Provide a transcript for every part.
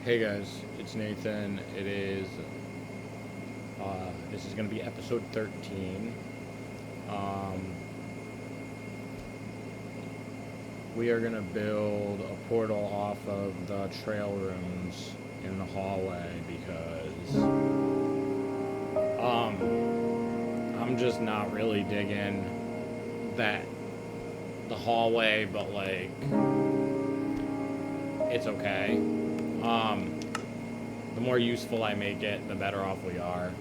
Hey guys, it's Nathan. This is going to be episode 13. Um, we are going to build a portal off of the trail rooms in the hallway because I'm just not really digging that the hallway, but like it's okay. The more useful I make it, the better off we are.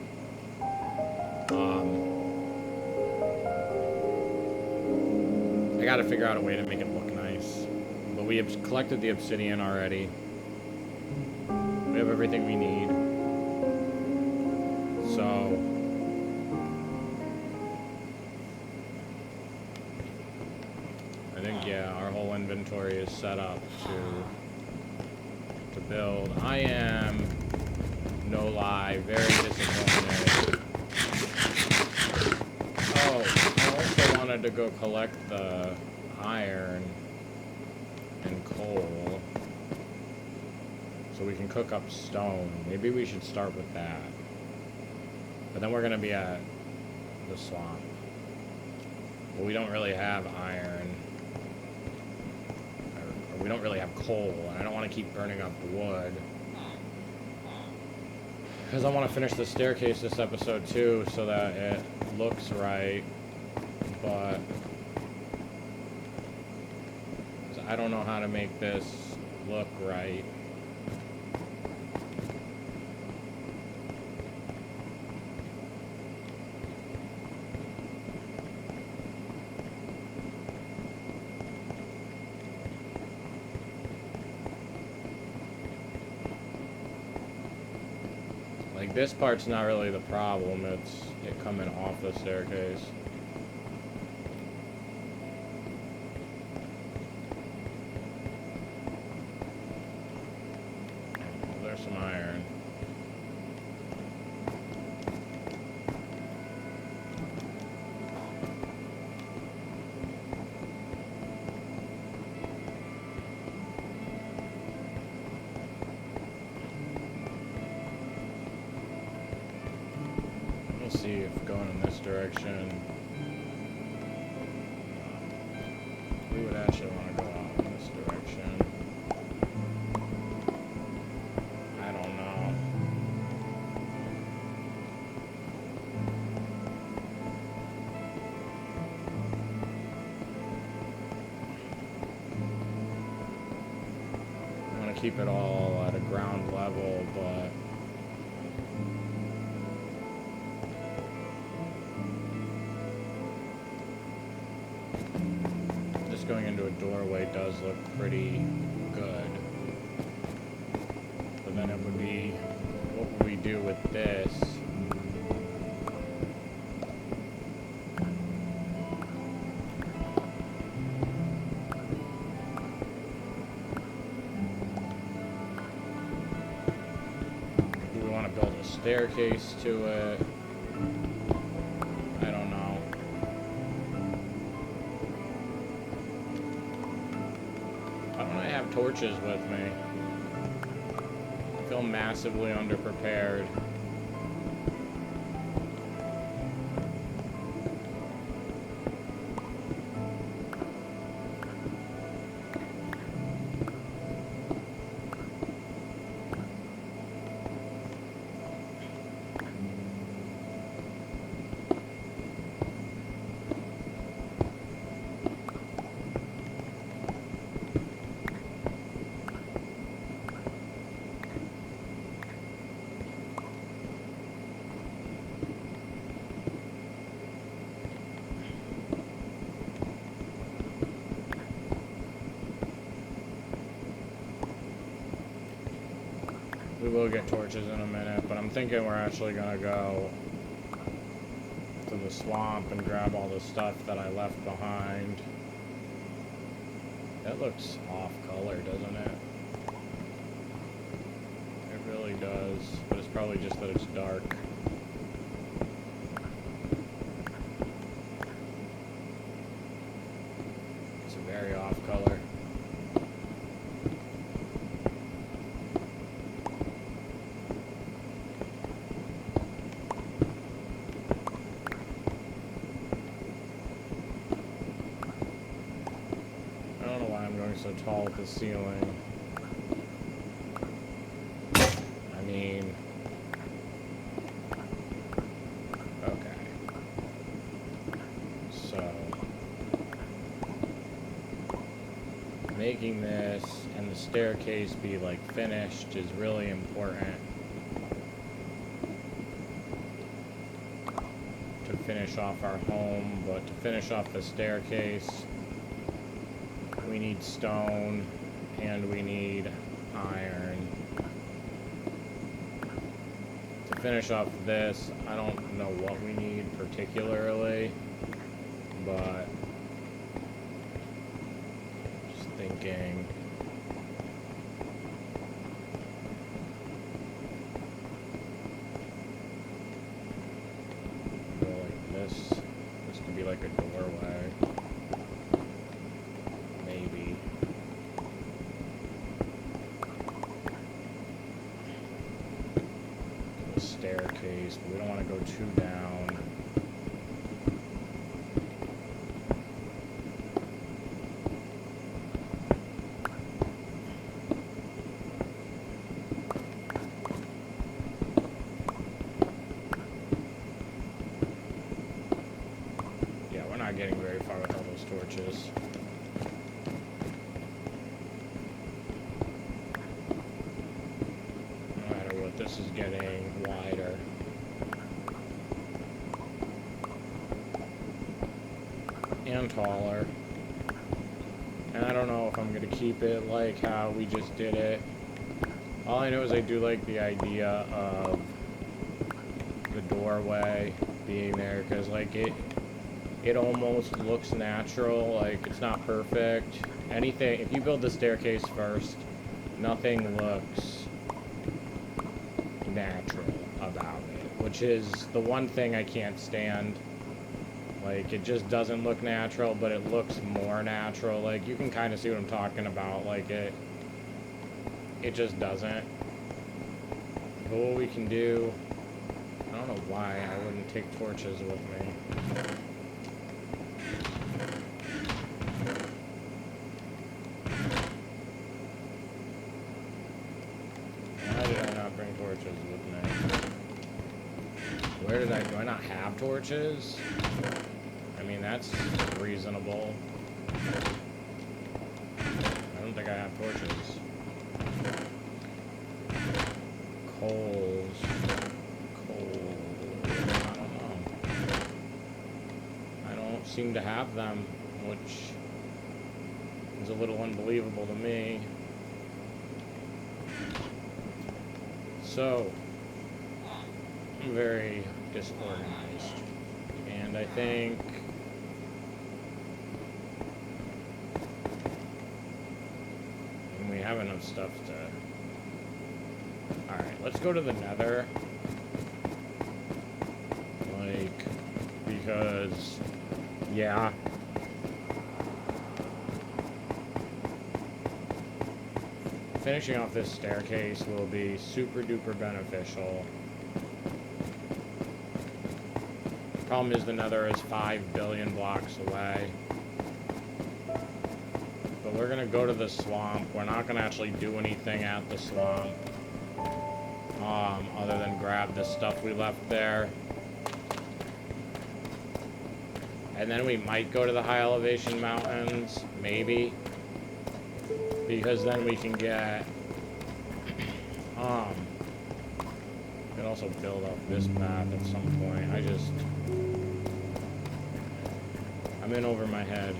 I gotta figure out a way to make it look nice. But we have collected the obsidian already. We have everything we need. So I think our whole inventory is set up to build. I am, no lie, very disappointed. Oh, I also wanted to go collect the iron and coal so we can cook up stone. Maybe we should start with that. But then we're going to be at the swamp. But we don't really have iron. Or we don't really have coal. And I don't want to keep burning up wood. Because I want to finish the staircase this episode too, so that it looks right. But I don't know how to make this look right. Like, this part's not really the problem, it's it coming off the staircase. There's some iron. See if going in this direction, we would actually want to go out in this direction. I don't know. I want to keep it all at a ground level, but going into a doorway does look pretty good. But then it would be, what would we do with this? Do we want to build a staircase to it? I don't know. Torches with me. I feel massively underprepared. We will get torches in a minute, but I'm thinking we're actually gonna go to the swamp and grab all the stuff that I left behind. That looks off color, doesn't it? It really does, but it's probably just that it's dark. It's a very off color. tall the ceiling. I mean... Okay. So... making this and the staircase be, like, finished is really important. To finish off our home, but to finish off the staircase, we need stone and we need iron. To finish off this, I don't know what we need particularly, but just thinking. This could be like a doorway. Maybe. A staircase, but we don't want to go too down. Getting very far with all those torches. No matter what, this is getting wider. And taller. And I don't know if I'm going to keep it like how we just did it. All I know is I do like the idea of the doorway being there, because like it almost looks natural. Like, it's not perfect. Anything, if you build the staircase first, nothing looks natural about it, which is the one thing I can't stand. Like, it just doesn't look natural, but it looks more natural. Like, you can kind of see what I'm talking about. Like, it just doesn't. But what we can do, I don't know why I wouldn't take torches with me. Torches with me. Where did do I not have torches? I mean, that's reasonable. I don't think I have torches. Coals. I don't know. I don't seem to have them, which is a little unbelievable to me. So, I'm very disorganized, and I think we have enough stuff to... Alright, let's go to the Nether, like, because, yeah. Finishing off this staircase will be super duper beneficial. Problem is the Nether is 5 billion blocks away. But we're gonna go to the swamp. We're not gonna actually do anything at the swamp. Other than grab the stuff we left there. And then we might go to the high elevation mountains, maybe. Because then we can get, we can also build up this path at some point. I'm in over my head.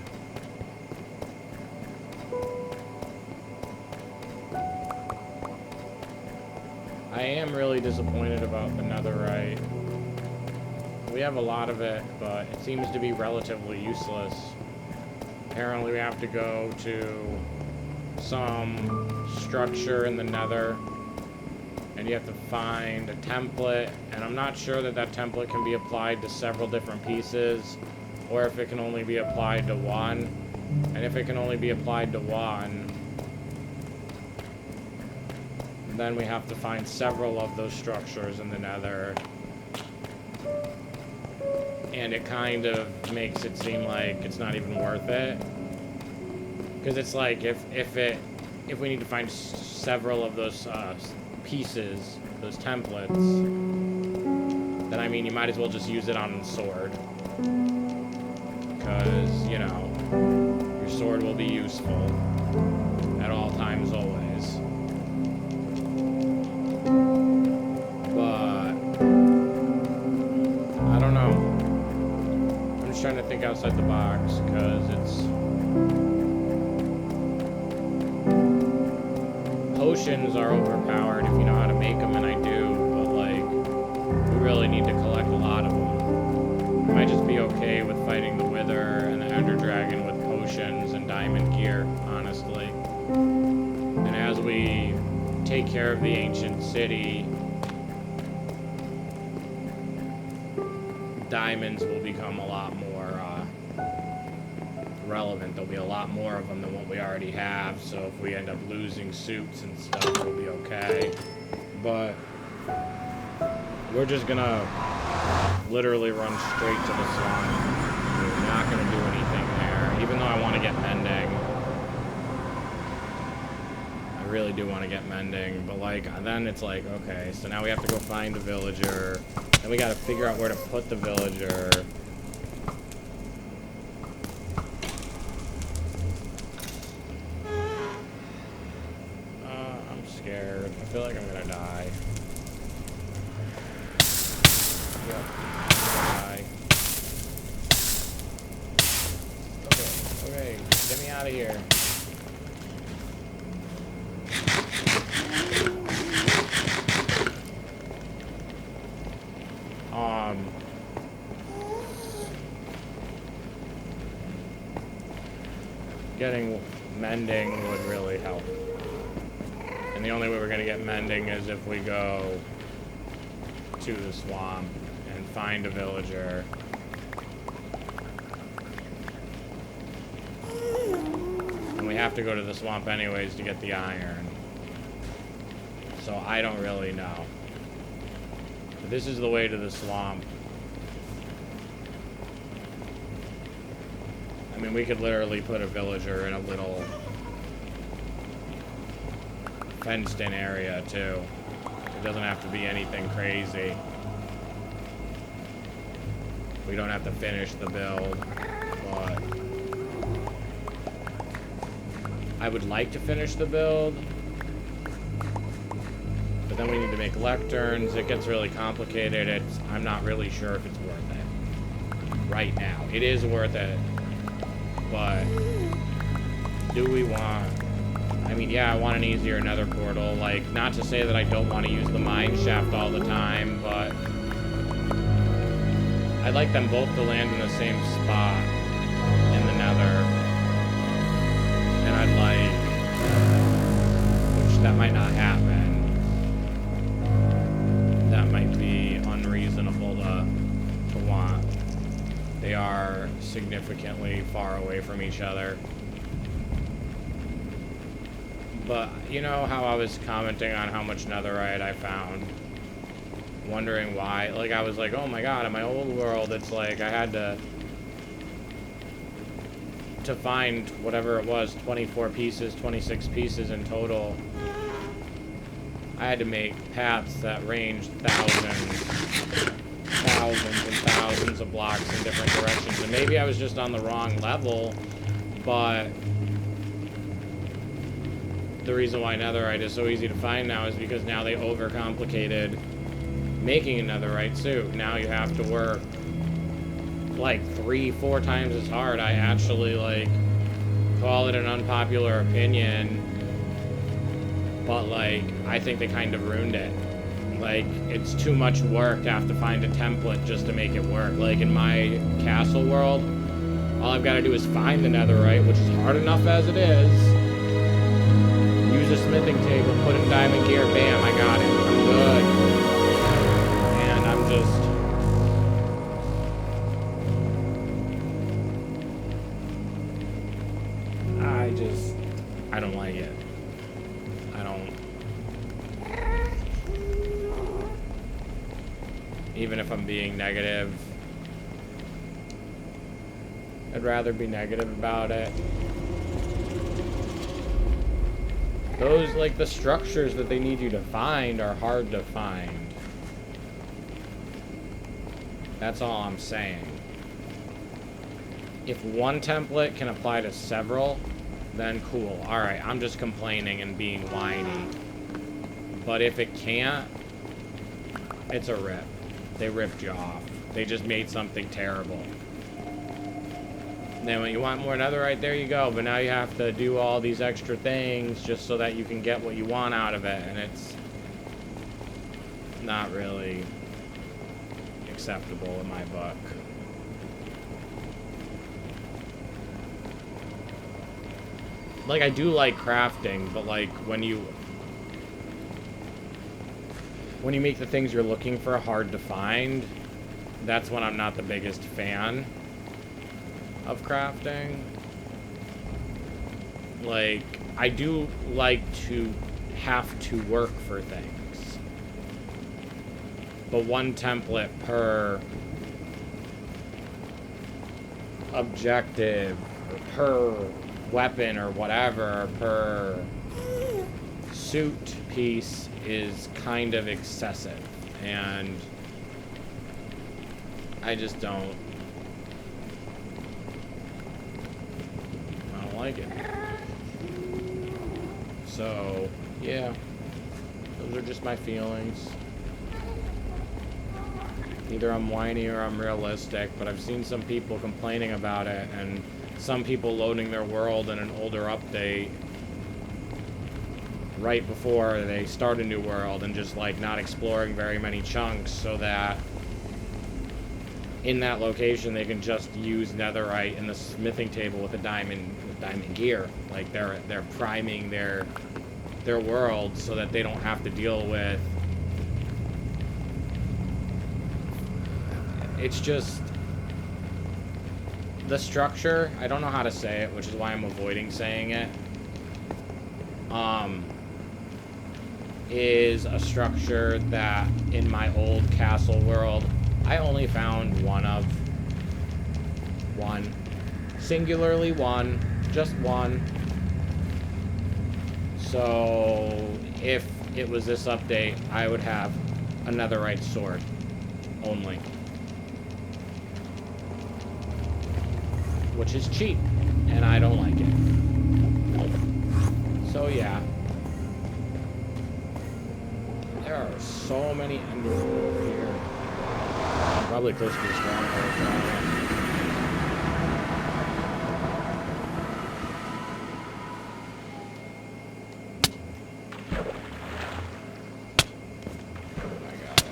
I am really disappointed about the netherite. We have a lot of it, but it seems to be relatively useless. Apparently we have to go to some structure in the nether, and you have to find a template, and I'm not sure that that template can be applied to several different pieces, or if it can only be applied to one. And if it can only be applied to one, then we have to find several of those structures in the nether, and it kind of makes it seem like it's not even worth it. Because it's like, if we need to find several of those pieces, those templates, then I mean, you might as well just use it on the sword. Because, you know, your sword will be useful at all times, always. But I don't know. I'm just trying to think outside the box, because potions are overpowered if you know how to make them, and I do, but like, we really need to collect a lot of them. We might just be okay with fighting the Wither and the Ender Dragon with potions and diamond gear, honestly. And as we take care of the ancient city, diamonds will become a lot more relevant. There'll be a lot more of them than what we already have, so if we end up losing suits and stuff, we'll be okay. But we're just gonna literally run straight to the swamp. We're not gonna do anything there, even though I want to get Mending. I really do want to get Mending, but like, then it's like, okay, so now we have to go find the villager, and we gotta figure out where to put the villager. I'm scared. I feel like I'm gonna die. Yep. Die. Okay, get me out of here. Getting Mending would really help. And the only way we're going to get Mending is if we go to the swamp and find a villager. And we have to go to the swamp anyways to get the iron. So I don't really know. But this is the way to the swamp. I mean, we could literally put a villager in a little fenced-in area, too. It doesn't have to be anything crazy. We don't have to finish the build, but I would like to finish the build, but then we need to make lecterns. It gets really complicated. I'm not really sure if it's worth it right now. It is worth it. But do we want... I mean, yeah, I want an easier nether portal. Like, not to say that I don't want to use the mine shaft all the time, but I'd like them both to land in the same spot in the nether. And I'd like... which, that might not happen. That might be unreasonable to want. They are significantly far away from each other. But you know how I was commenting on how much netherite I found? Wondering why. Like, I was like, oh my god, in my old world, it's like I had to find whatever it was, 24 pieces, 26 pieces in total. I had to make paths that ranged thousands and thousands of blocks in different directions, and maybe I was just on the wrong level, but the reason why netherite is so easy to find now is because now they overcomplicated making a netherite suit. Now you have to work like 3-4 times as hard. I actually, like, call it an unpopular opinion, but like, I think they kind of ruined it. Like, it's too much work to have to find a template just to make it work. Like, in my castle world, all I've got to do is find the netherite, which is hard enough as it is. Use a smithing table, put in diamond gear, bam, I got it. I'm good. And I'm just... I don't like it. I don't... Even if I'm being negative, I'd rather be negative about it. Those, like, the structures that they need you to find are hard to find. That's all I'm saying. If one template can apply to several, then cool. Alright, I'm just complaining and being whiny. But if it can't, it's a rip. They ripped you off. They just made something terrible. And then when you want more netherite, there you go. But now you have to do all these extra things just so that you can get what you want out of it. And it's not really acceptable in my book. Like, I do like crafting, but like when you make the things you're looking for hard to find, that's when I'm not the biggest fan of crafting. Like, I do like to have to work for things, but one template per objective, or per weapon, or whatever, per suit piece is kind of excessive, and I just don't like it. So, yeah, those are just my feelings. Either I'm whiny or I'm realistic, but I've seen some people complaining about it, and some people loading their world in an older update right before they start a new world, and just like not exploring very many chunks, so that in that location they can just use netherite in the smithing table with diamond gear. Like they're priming their world so that they don't have to deal with. It's just the structure. I don't know how to say it, which is why I'm avoiding saying it. Is a structure that in my old castle world I only found singularly one, just one. So if it was this update, I would have a netherite sword only, which is cheap, and I don't like it. So yeah, there are so many emeralds over here. Probably close to the stronghold.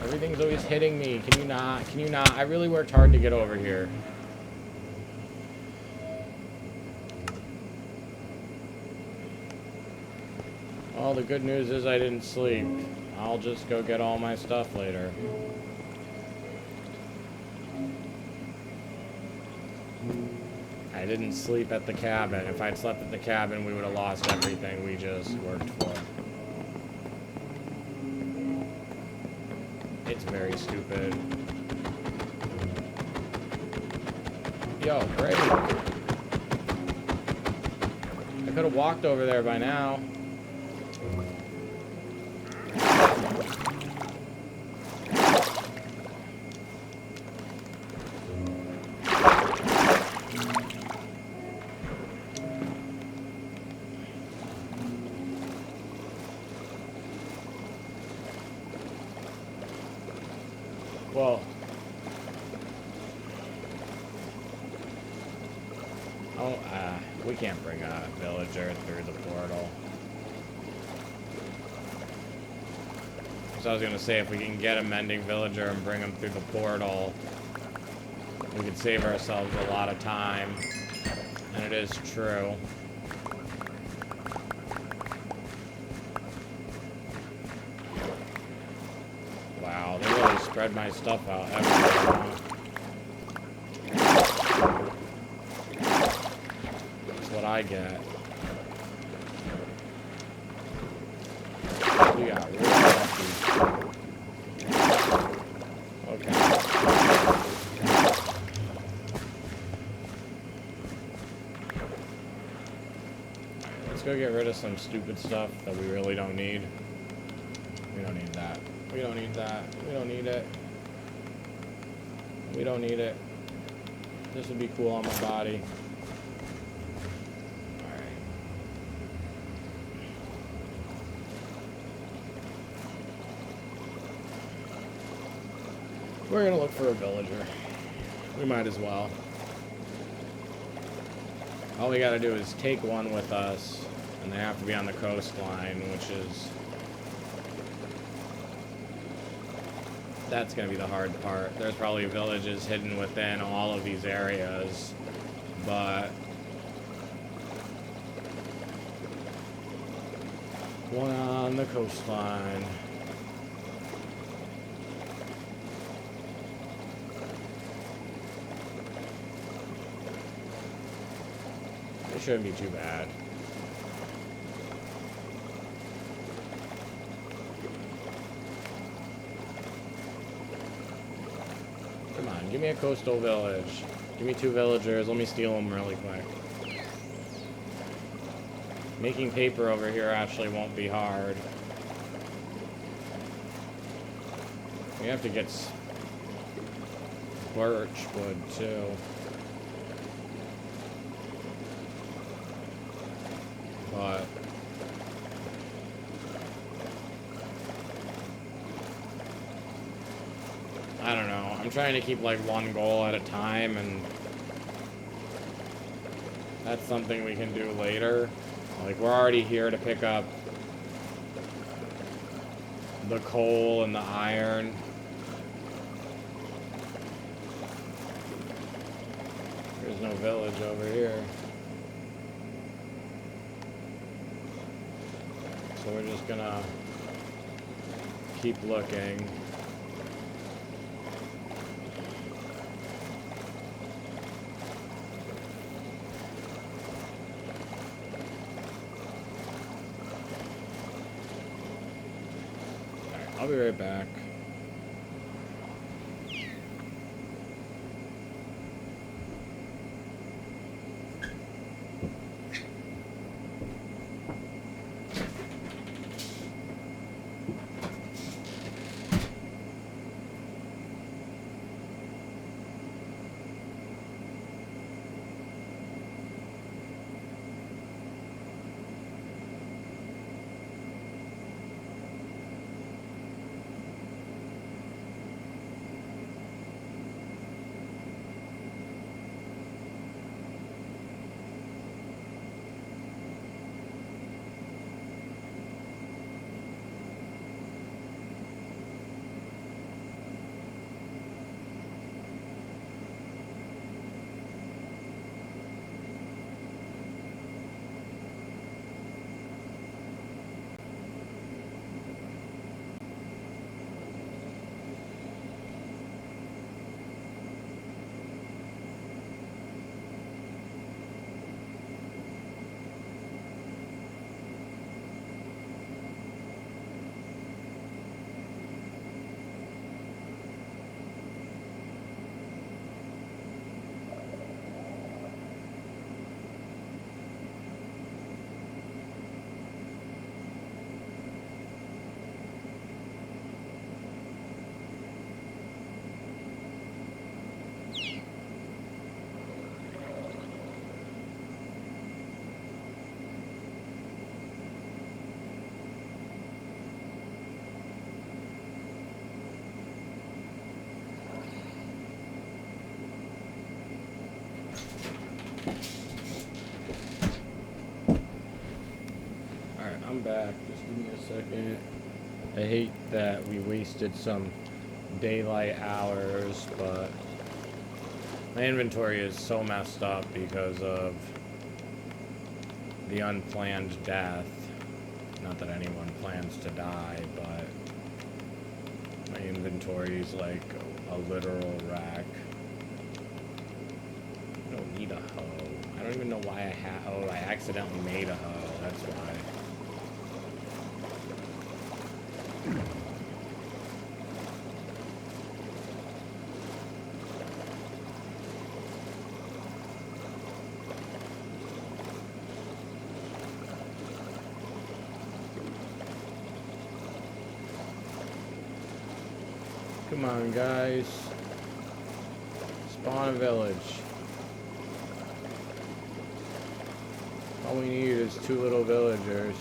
Everything's always hitting me. Can you not? Can you not? I really worked hard to get over here. Well, the good news is I didn't sleep. I'll just go get all my stuff later. I didn't sleep at the cabin. If I'd slept at the cabin, we would have lost everything we just worked for. It's very stupid. Yo, great. I could have walked over there by now. Well, we can't bring a villager through the portal. So I was gonna say, if we can get a mending villager and bring them through the portal, we could save ourselves a lot of time. And it is true. Wow, they really spread my stuff out everywhere. That's what I get. We got really lucky. Okay. Let's go go get rid of some stupid stuff that we really don't need. We don't need that. We don't need that. We don't need it. We don't need it. This would be cool on my body. Alright. We're gonna look for a villager. We might as well. All we gotta do is take one with us, and they have to be on the coastline, which is... That's gonna be the hard part. There's probably villages hidden within all of these areas, but... One on the coastline. It shouldn't be too bad. Come on, give me a coastal village. Give me 2 villagers. Let me steal them really quick. Making paper over here actually won't be hard. We have to get birch wood too. But I don't know. I'm trying to keep like one goal at a time, and that's something we can do later. Like, we're already here to pick up the coal and the iron. There's no village over here. So we're just gonna keep looking. Alright, I'll be right back. I'm back. Just give me a second. I hate that we wasted some daylight hours, but my inventory is so messed up because of the unplanned death. Not that anyone plans to die, but my inventory is like a literal wreck. I don't need a hoe. I don't even know why I have. Oh, I accidentally made a hoe. That's why. Come on, guys. Spawn a village. All we need is 2 little villagers.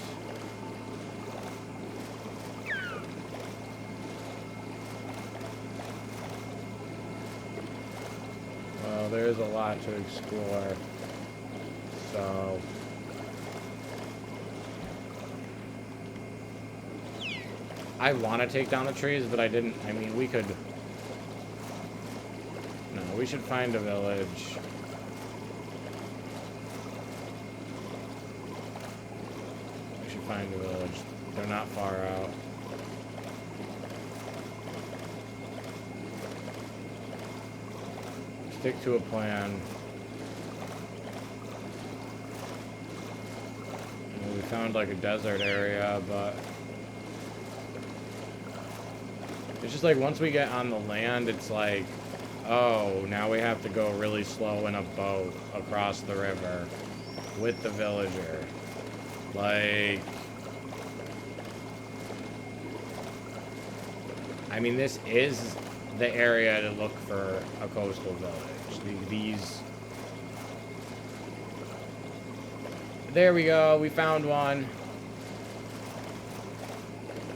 Well, there's a lot to explore. So... I want to take down the trees, but I didn't. I mean, we could... No, we should find a village. We should find a village. They're not far out. Stick to a plan. Well, we found like a desert area, but... It's just like once we get on the land, it's like, oh, now we have to go really slow in a boat across the river with the villager. Like, I mean, this is the area to look for a coastal village. These, there we go, we found one.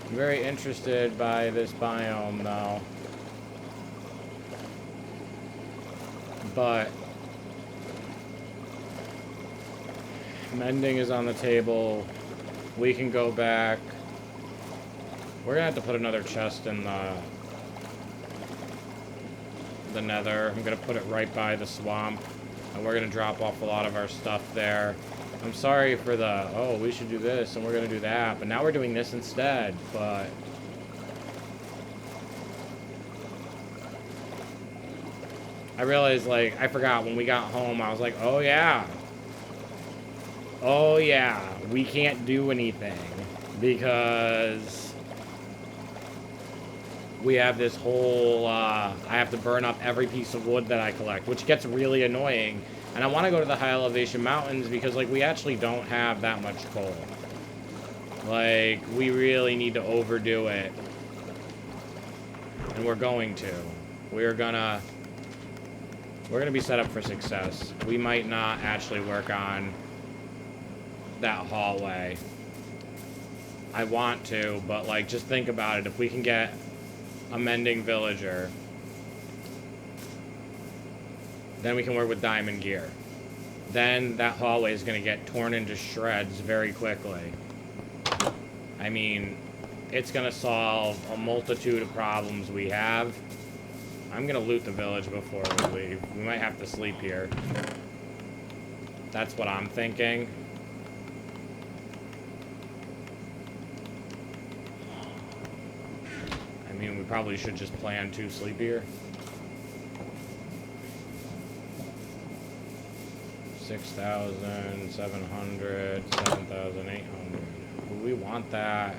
I'm very interested by this biome, though. But mending is on the table. We can go back. We're gonna have to put another chest in the nether. I'm gonna put it right by the swamp, and we're gonna drop off a lot of our stuff there. I'm sorry for the, oh, we should do this, and we're going to do that, but now we're doing this instead, but... I realized, like, I forgot when we got home, I was like, oh, yeah. Oh, yeah, we can't do anything, because... we have this whole, I have to burn up every piece of wood that I collect, which gets really annoying. And I want to go to the high elevation mountains because, like, we actually don't have that much coal. Like, we really need to overdo it. And we're going to. We're gonna be set up for success. We might not actually work on that hallway. I want to, but, like, just think about it. If we can get a mending villager... then we can work with diamond gear. Then that hallway is going to get torn into shreds very quickly. I mean, it's going to solve a multitude of problems we have. I'm going to loot the village before we leave. We might have to sleep here. That's what I'm thinking. I mean, we probably should just plan to sleep here. 6,700, 7,800. We want that.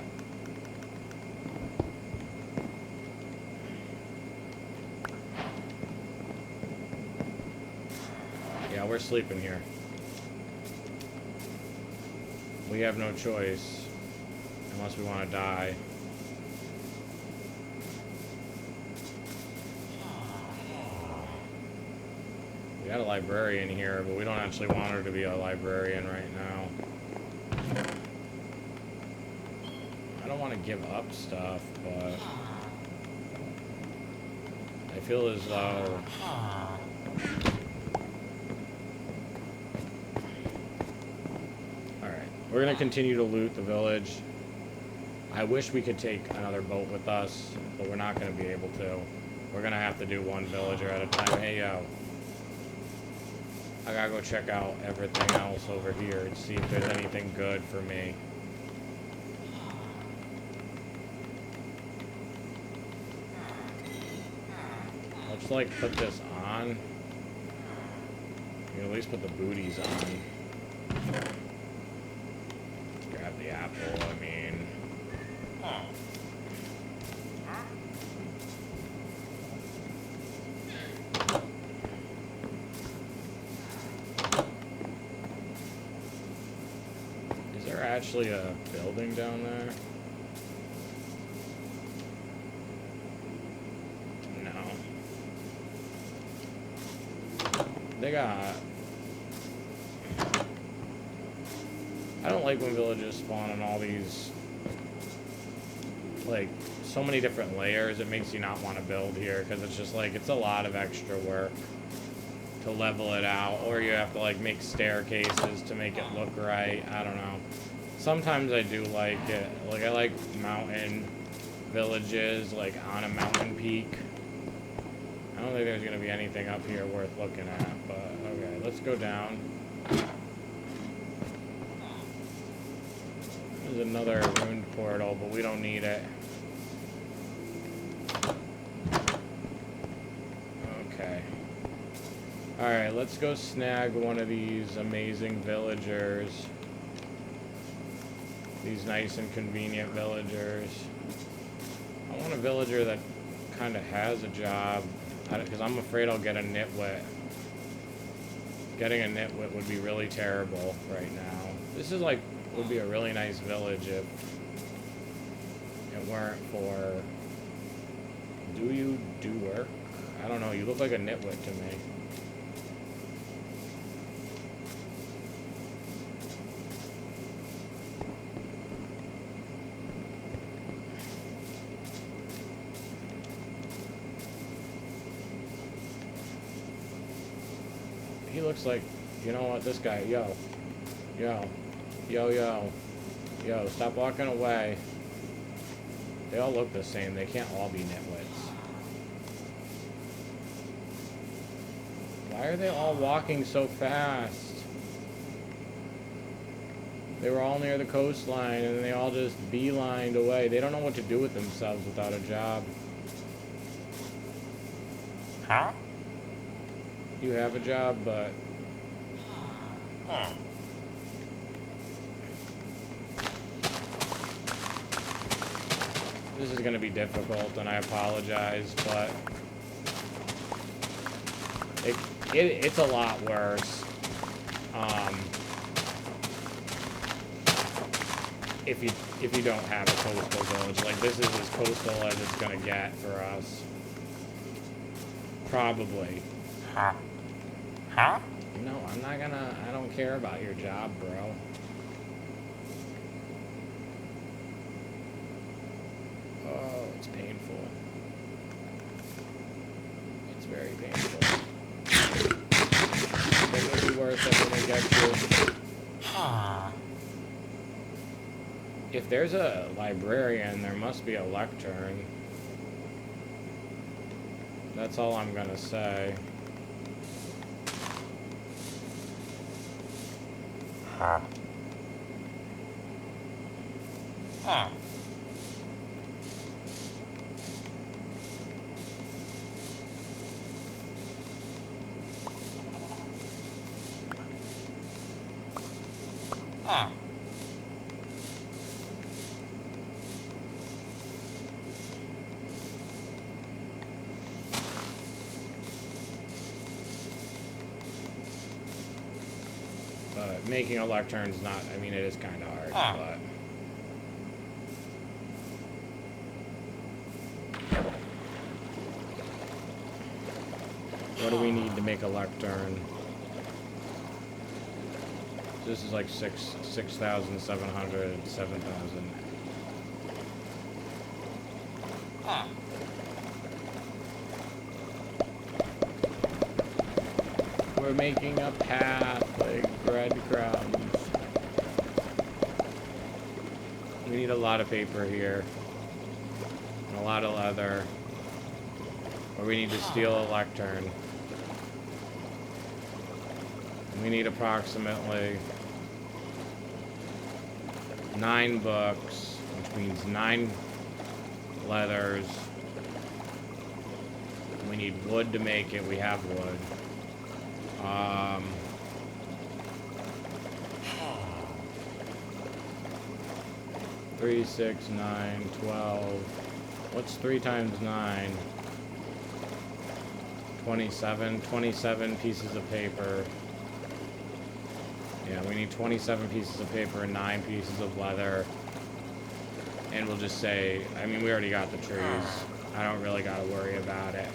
Yeah, we're sleeping here. We have no choice. Unless we want to die. We got a librarian here, but we don't actually want her to be a librarian right now. I don't want to give up stuff, but I feel as though alright, we're going to continue to loot the village. I wish we could take another boat with us, but we're not going to be able to. We're going to have to do one villager at a time. Hey, yo. I gotta go check out everything else over here and see if there's anything good for me. Let's like put this on. You can at least put the booties on. Grab the apple, I mean. Actually a building down there. They got... I don't like when villages spawn on all these, like, so many different layers. It makes you not want to build here, because it's just like, it's a lot of extra work to level it out, or you have to, like, make staircases to make it look right. I don't know. Sometimes I do like it. Like, I like mountain villages, like, on a mountain peak. I don't think there's going to be anything up here worth looking at, but, okay, let's go down. There's another ruined portal, but we don't need it. Okay. Alright, let's go snag one of these amazing villagers. These nice and convenient villagers. I want a villager that kind of has a job, because I'm afraid I'll get a nitwit. Getting a nitwit would be really terrible right now. This is like, would be a really nice village if it weren't for... Do you do work? I don't know, you look like a nitwit to me. He looks like, you know what, this guy, yo, stop walking away. They all look the same, they can't all be nitwits. Why are they all walking so fast? They were all near the coastline and they all just beelined away. They don't know what to do with themselves without a job. Huh? You have a job, but... This is going to be difficult, and I apologize, but... It's a lot worse. If you don't have a coastal village. Like, this is as coastal as it's going to get for us. Probably. Huh? Huh? No, I'm not gonna... I don't care about your job, bro. Oh, it's painful. It's very painful. It'll be worth it when I get you. Huh. If there's a librarian, there must be a lectern. That's all I'm gonna say. Huh. Huh. Huh. But making a lectern's not... I mean, it is kind of hard, but... What do we need to make a lectern? This is like 6,700, 7,000. Huh. We're making a path, like breadcrumbs. We need a lot of paper here. And a lot of leather. Or we need to steal a lectern. We need approximately 9 books, which means 9 leathers. We need wood to make it. We have wood. 3, 6, 9, 12. What's 3 times 9? 27. 27 pieces of paper. Yeah, we need 27 pieces of paper and 9 pieces of leather. And we'll just say, I mean, we already got the trees. I don't really got to worry about it.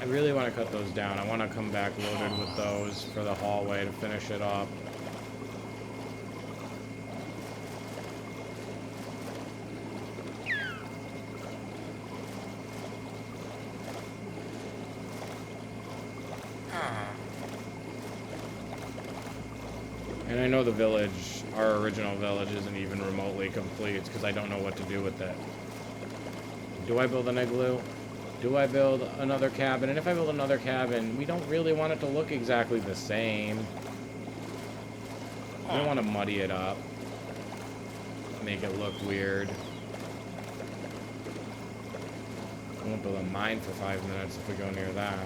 I really want to cut those down. I want to come back loaded with those for the hallway to finish it up. And I know the village, our original village, isn't even remotely complete. It's because I don't know what to do with it. Do I build an igloo? Do I build another cabin? And if I build another cabin, we don't really want it to look exactly the same. We don't want to muddy it up. Make it look weird. I won't build a mine for 5 minutes if we go near that.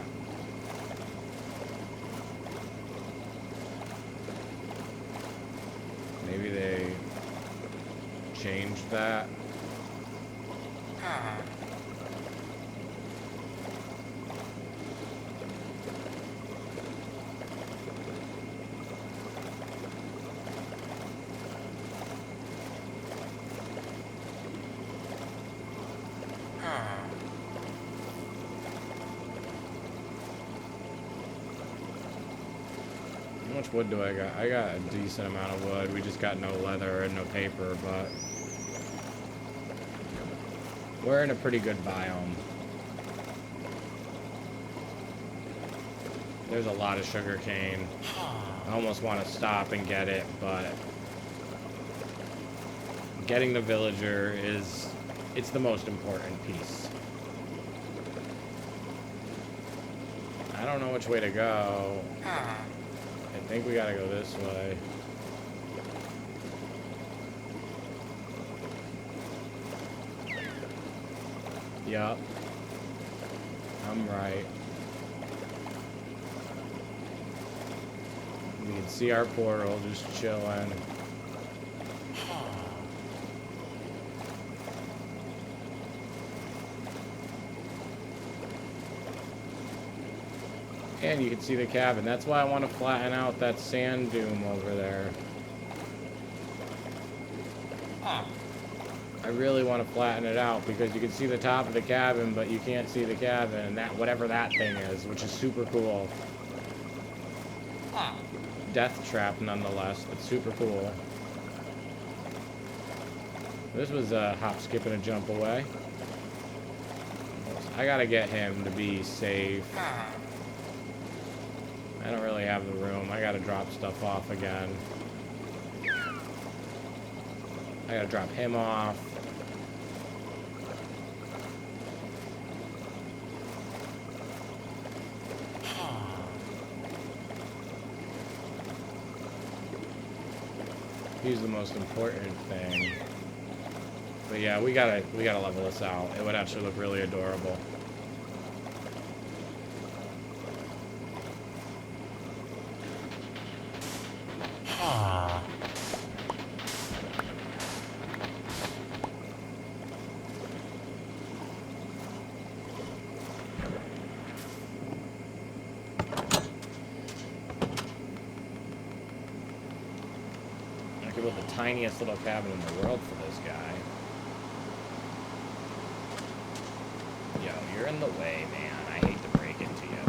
Maybe they changed that. How much wood do I got? I got a decent amount of wood. We just got no leather and no paper, but we're in a pretty good biome. There's a lot of sugar cane. I almost want to stop and get it, but getting the villager it's the most important piece. I don't know which way to go. I think we gotta go this way. Yup. I'm right. We can see our portal just chilling. And you can see the cabin. That's why I want to flatten out that sand dune over there. I really want to flatten it out because you can see the top of the cabin, but you can't see the cabin, and that whatever that thing is, which is super cool. Death trap nonetheless, but super cool. This was a hop, skip, and a jump away. I gotta get him to be safe. I don't really have the room. I gotta drop stuff off again. I gotta drop him off. He's the most important thing. But yeah, we gotta level this out. It would actually look really adorable. The tiniest little cabin in the world for this guy. Yo, you're in the way, man. I hate to break it to you,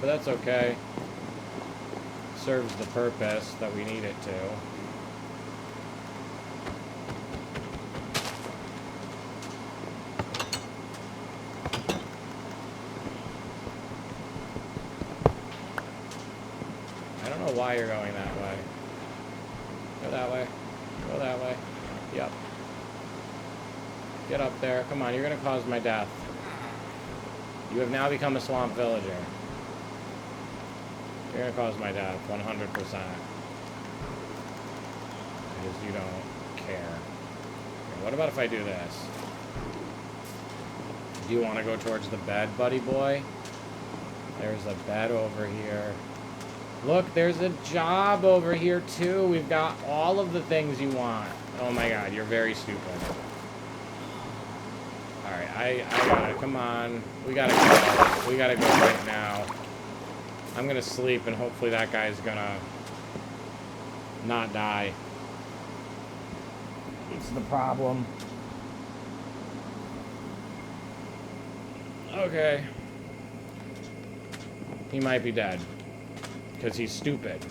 but that's okay. Serves the purpose that we need it to. I don't know why you're going that way. Go that way. Go that way. Yep. Get up there. Come on, you're gonna cause my death. You have now become a swamp villager. You're gonna cause my death, 100%. Because you don't care. Okay, what about if I do this? Do you want to go towards the bed, buddy boy? There's a bed over here. Look, there's a job over here, too. We've got all of the things you want. Oh, my God. You're very stupid. All right. I got it. Come on. We got to go. We got to go right now. I'm going to sleep, and hopefully that guy's going to not die. It's the problem. Okay. He might be dead. Because he's stupid.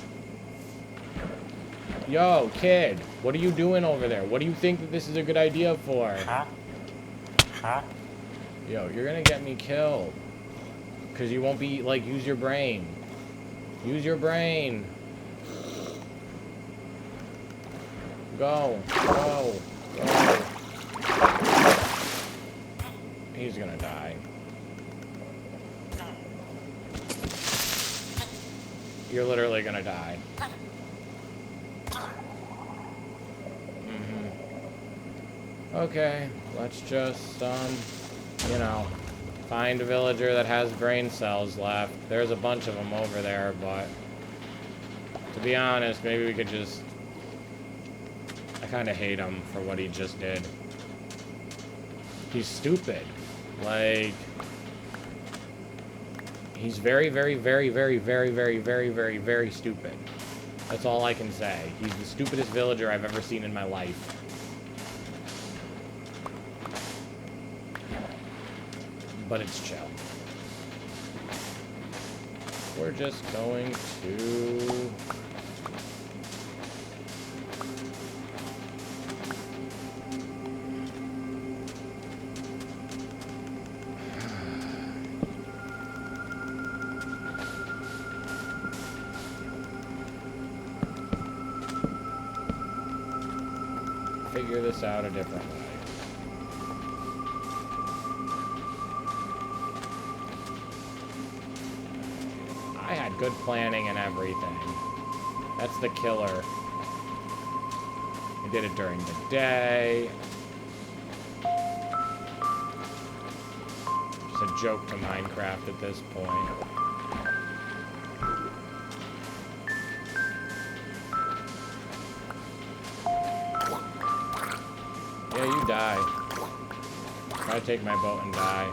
Yo, kid. What are you doing over there? What do you think that this is a good idea for? Huh? Huh? Yo, you're gonna get me killed. Because you won't be, like, use your brain. Use your brain. Go. Go. Go. He's gonna die. You're literally gonna die. Okay, let's just, you know, find a villager that has brain cells left. There's a bunch of them over there, but to be honest, maybe we could just... I kind of hate him for what he just did. He's stupid. Like... He's very, very, very, very, very, very, very, very, very stupid. That's all I can say. He's the stupidest villager I've ever seen in my life. But it's chill. We're just going to... figure this out a different way. I had good planning and everything. That's the killer. I did it during the day. It's a joke to Minecraft at this point. Yeah, you die. Try to take my boat and die.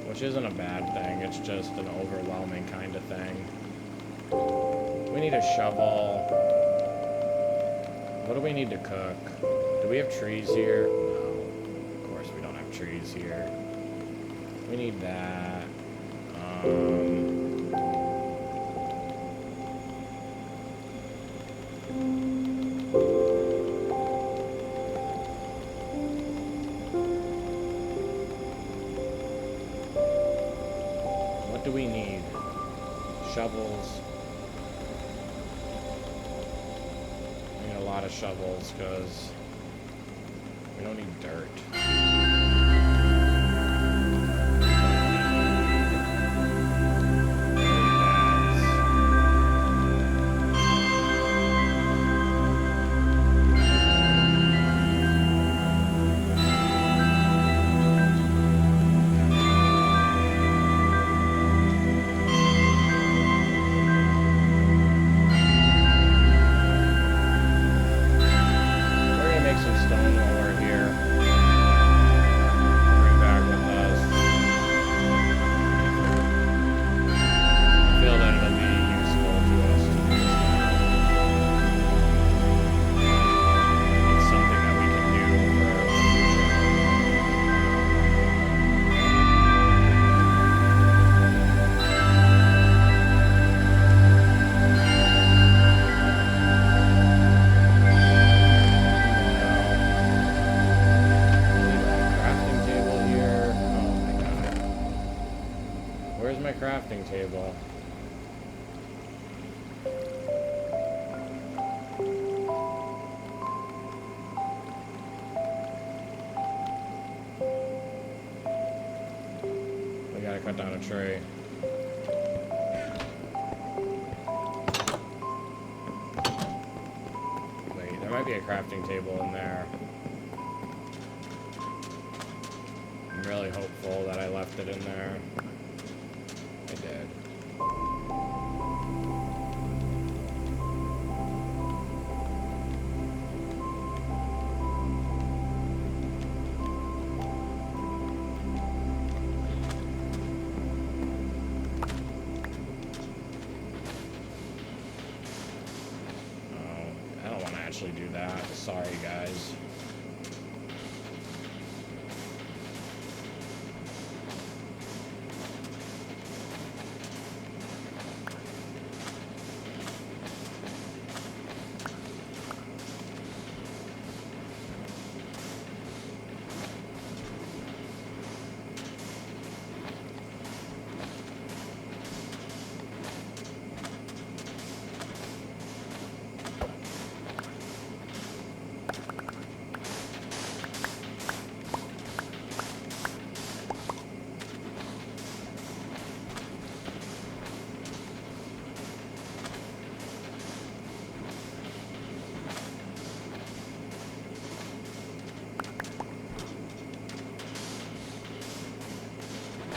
Which isn't a bad thing, it's just an overwhelming kind of thing. We need a shovel. What do we need to cook? Do we have trees here? No. Of course we don't have trees here. We need that. What do we need? Shovels. We need a lot of shovels because we don't need dirt. crafting table. We gotta cut down a tree. Wait, there might be a crafting table in there. I'm really hopeful that I left it in there. I did. Oh, I don't want to actually do that. Sorry, guys.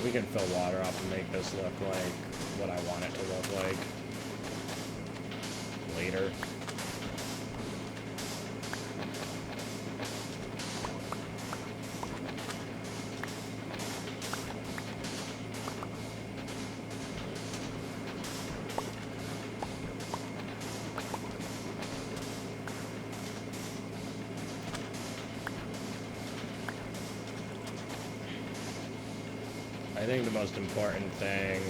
We can fill water up and make this look like what I want it to look like later. I think the most important thing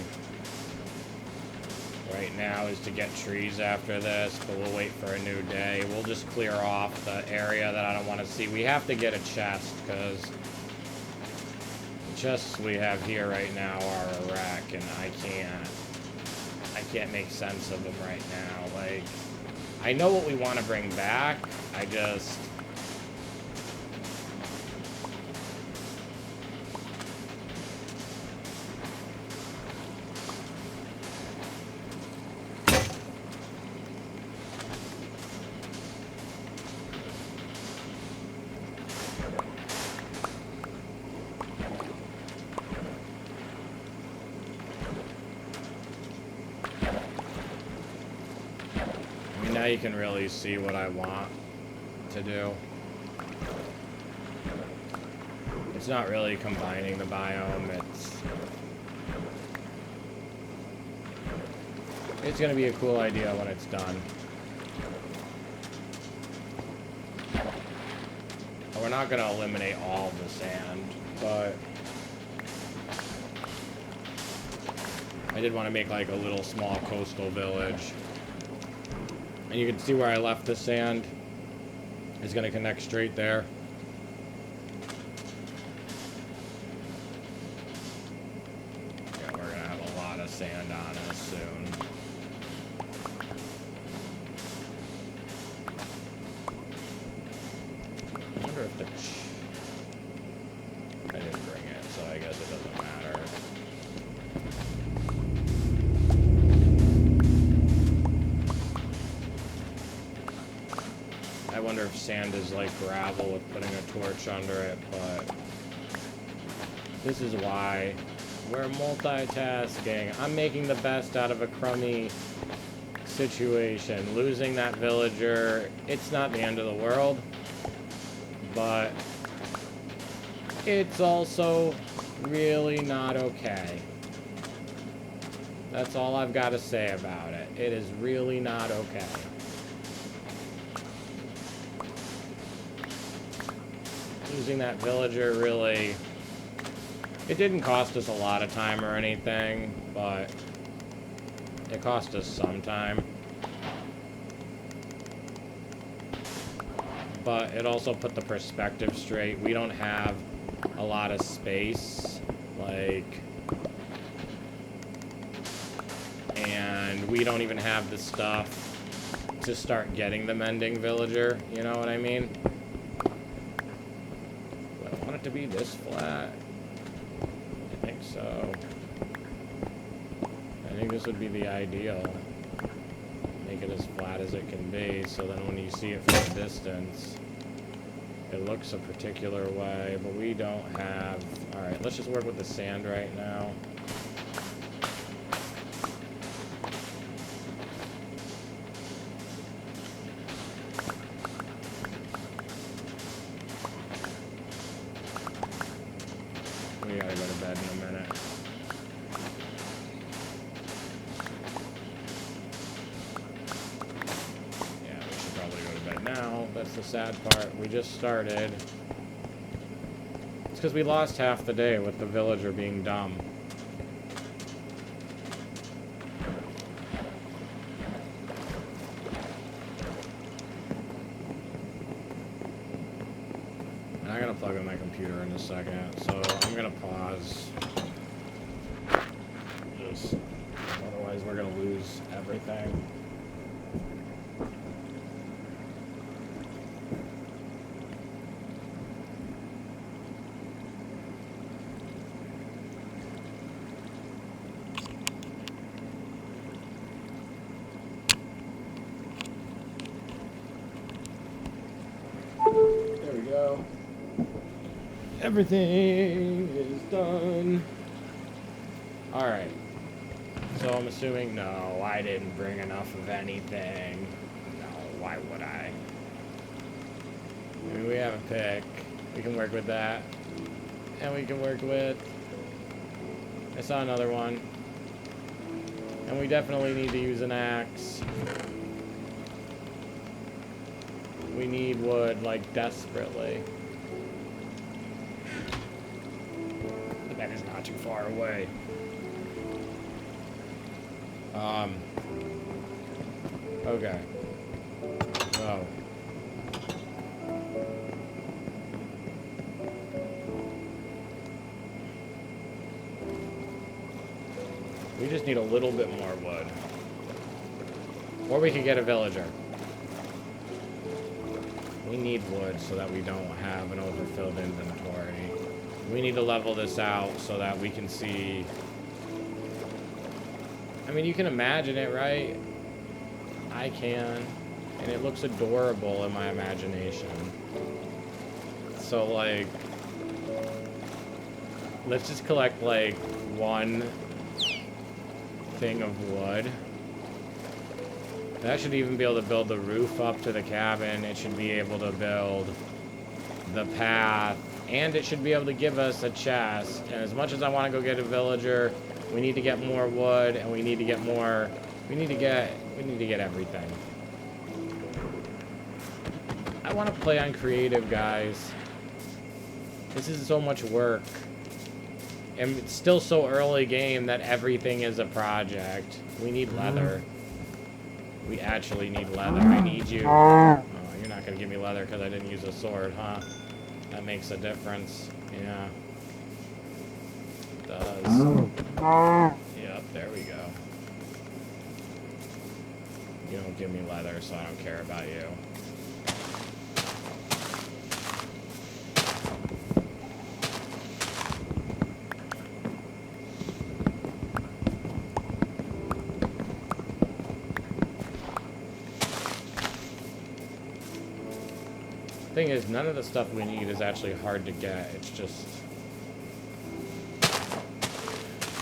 right now is to get trees after this, but we'll wait for a new day. We'll just clear off the area that I don't want to see. We have to get a chest, because the chests we have here right now are a wreck, and I can't make sense of them right now. Like, I know what we want to bring back, I just... Now you can really see what I want to do. It's not really combining the biome, it's gonna be a cool idea when it's done. We're not gonna eliminate all of the sand, but I did want to make like a little small coastal village. And you can see where I left the sand. It's going to connect straight there. Yeah, we're going to have a lot of sand on us soon. I wonder if the... I didn't bring it, so I guess it doesn't matter. I wonder if sand is like gravel with putting a torch under it, but this is why we're multitasking. I'm making the best out of a crummy situation. Losing that villager, it's not the end of the world, but it's also really not okay. That's all I've got to say about it. It is really not okay. Losing that villager really... It didn't cost us a lot of time or anything, but it cost us some time. But it also put the perspective straight. We don't have a lot of space. Like, and we don't even have the stuff to start getting the mending villager, you know what I mean? Do I want it to be this flat? I think so. I think this would be the ideal. Make it as flat as it can be, so then when you see it from a distance, it looks a particular way, but we don't have... Alright, let's just work with the sand right now. We gotta go to bed in a minute. Yeah, we should probably go to bed now. That's the sad part. We just started. It's because we lost half the day with the villager being dumb. I'm gonna plug in my computer in a second, so I'm gonna pause. Just otherwise we're gonna lose everything. There we go. Everything is done. Alright. So I'm assuming, no, I didn't bring enough of anything. No, why would I? I mean, we have a pick. We can work with that. And we can work with... I saw another one. And we definitely need to use an axe. We need wood, like, desperately. But that is not too far away. Okay. So. We just need a little bit more wood. Or we could get a villager. We need wood so that we don't have an overfilled inventory. We need to level this out so that we can see... I mean, you can imagine it, right? I can. And it looks adorable in my imagination. So, like... let's just collect, like, one thing of wood. That should even be able to build the roof up to the cabin. It should be able to build the path. And it should be able to give us a chest. And as much as I want to go get a villager, we need to get more wood, and we need to get more... We need to get everything. I want to play on creative, guys. This is so much work. And it's still so early game that everything is a project. We need leather. We actually need leather. I need you. Oh, you're not going to give me leather because I didn't use a sword, huh? That makes a difference. Yeah. It does. Yep, there we go. You don't give me leather, so I don't care about you. Thing is, none of the stuff we need is actually hard to get. It's just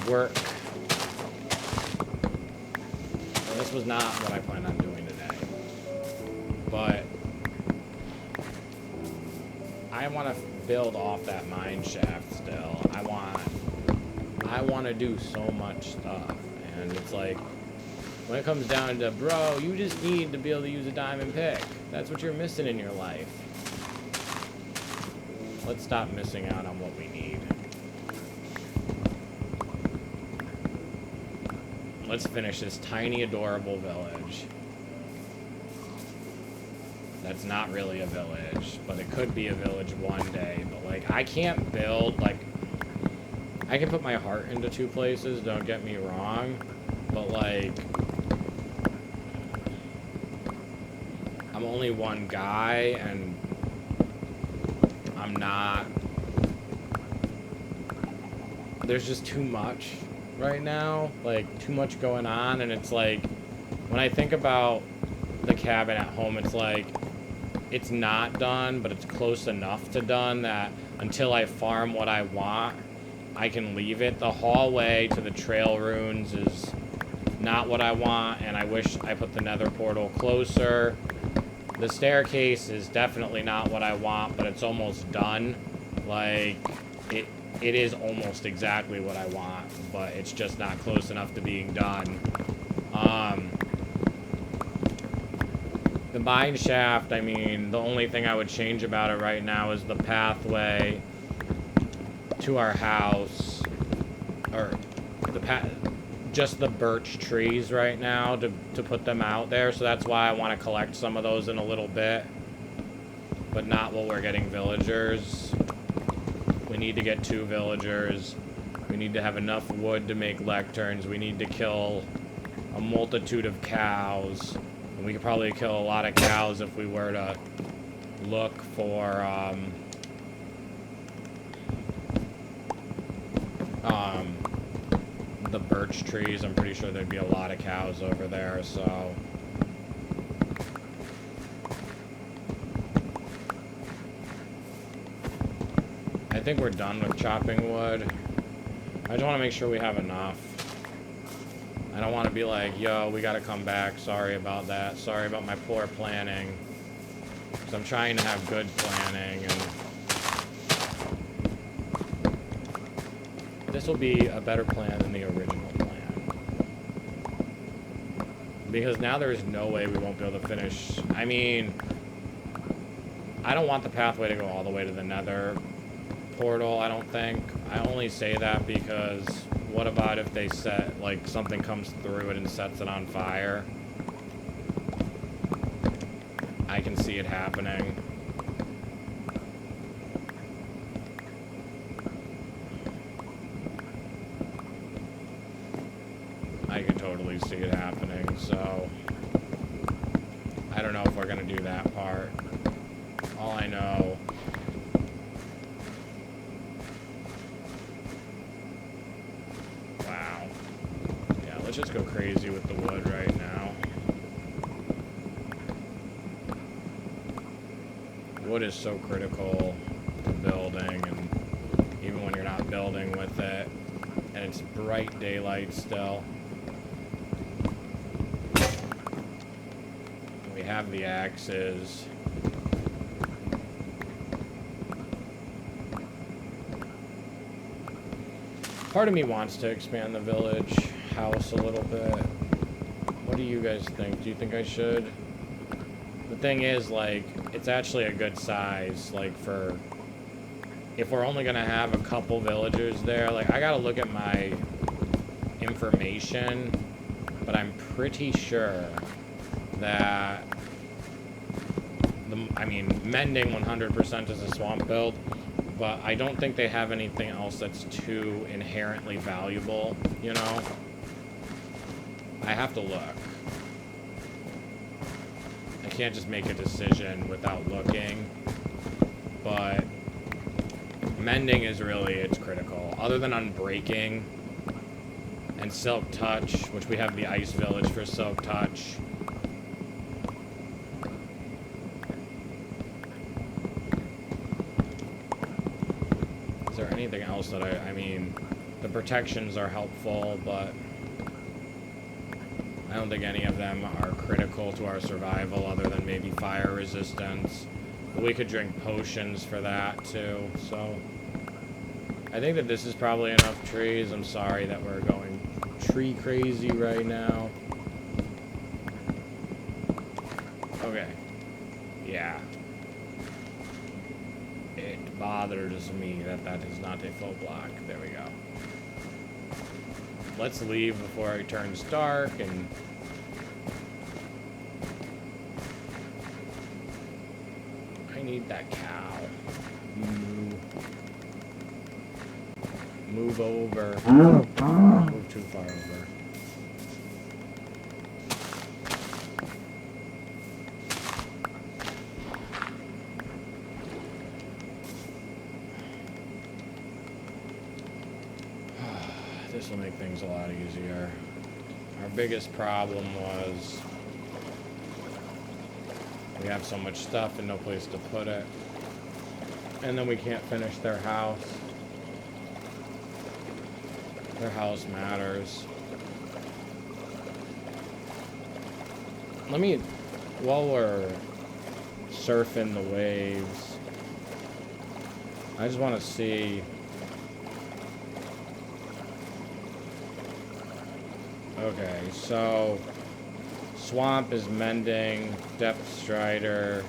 work. And this was not what I planned on doing today. But I want to build off that mine shaft still. I want to do so much stuff. And it's like, when it comes down to, bro, you just need to be able to use a diamond pick. That's what you're missing in your life. Let's stop missing out on what we need. Let's finish this tiny, adorable village. That's not really a village, but it could be a village one day. But, like, I can't build, like... I can put my heart into two places, don't get me wrong. But, like... only one guy, and I'm not... There's just too much right now. Like, too much going on, and it's like... When I think about the cabin at home, it's like... It's not done, but it's close enough to done that until I farm what I want, I can leave it. The hallway to the trail runes is not what I want, and I wish I put the nether portal closer. The staircase is definitely not what I want, but it's almost done. Like, it is almost exactly what I want, but it's just not close enough to being done. The mine shaft, I mean, the only thing I would change about it right now is the pathway to our house, or just the birch trees right now to put them out there. So that's why I want to collect some of those in a little bit, but not while we're getting villagers. We need to get 2 villagers. We need to have enough wood to make lecterns. We need to kill a multitude of cows. And we could probably kill a lot of cows if we were to look for the birch trees. I'm pretty sure there'd be a lot of cows over there, so... I think we're done with chopping wood. I just want to make sure we have enough. I don't want to be like, yo, we got to come back. Sorry about that. Sorry about my poor planning. Because I'm trying to have good planning, and... This will be a better plan than the original plan. Because now there's no way we won't be able to finish. I mean, I don't want the pathway to go all the way to the nether portal, I don't think. I only say that because what about if they set, like, something comes through it and sets it on fire? I can see it happening. I can totally see it happening, so I don't know if we're gonna do that part. All I know... Wow. Yeah, let's just go crazy with the wood right now. Wood is so critical to building, and even when you're not building with it, and it's bright daylight still. We have the axes. Part of me wants to expand the village house a little bit. What do you guys think? Do you think I should? The thing is, like, it's actually a good size, like, for... If we're only gonna have a couple villagers there, like, I gotta look at my information, but I'm pretty sure that... I mean, Mending 100% is a swamp build, but I don't think they have anything else that's too inherently valuable, you know? I have to look. I can't just make a decision without looking, but Mending is really, it's critical. Other than Unbreaking and Silk Touch, which we have the Ice Village for Silk Touch. Is there anything else that I mean, the protections are helpful, but I don't think any of them are critical to our survival other than maybe fire resistance. But we could drink potions for that too, so I think that this is probably enough trees. I'm sorry that we're going tree crazy right now. Okay. Yeah. It bothers me that that is not a full block. There we go. Let's leave before it turns dark, and I need that cow. Move over. Move too far over. this will make things a lot easier. Our biggest problem was we have so much stuff and no place to put it. And then we can't finish their house. Their house matters. Let me, while we're surfing the waves, I just want to see. Okay, so Swamp is Mending, Depth Strider,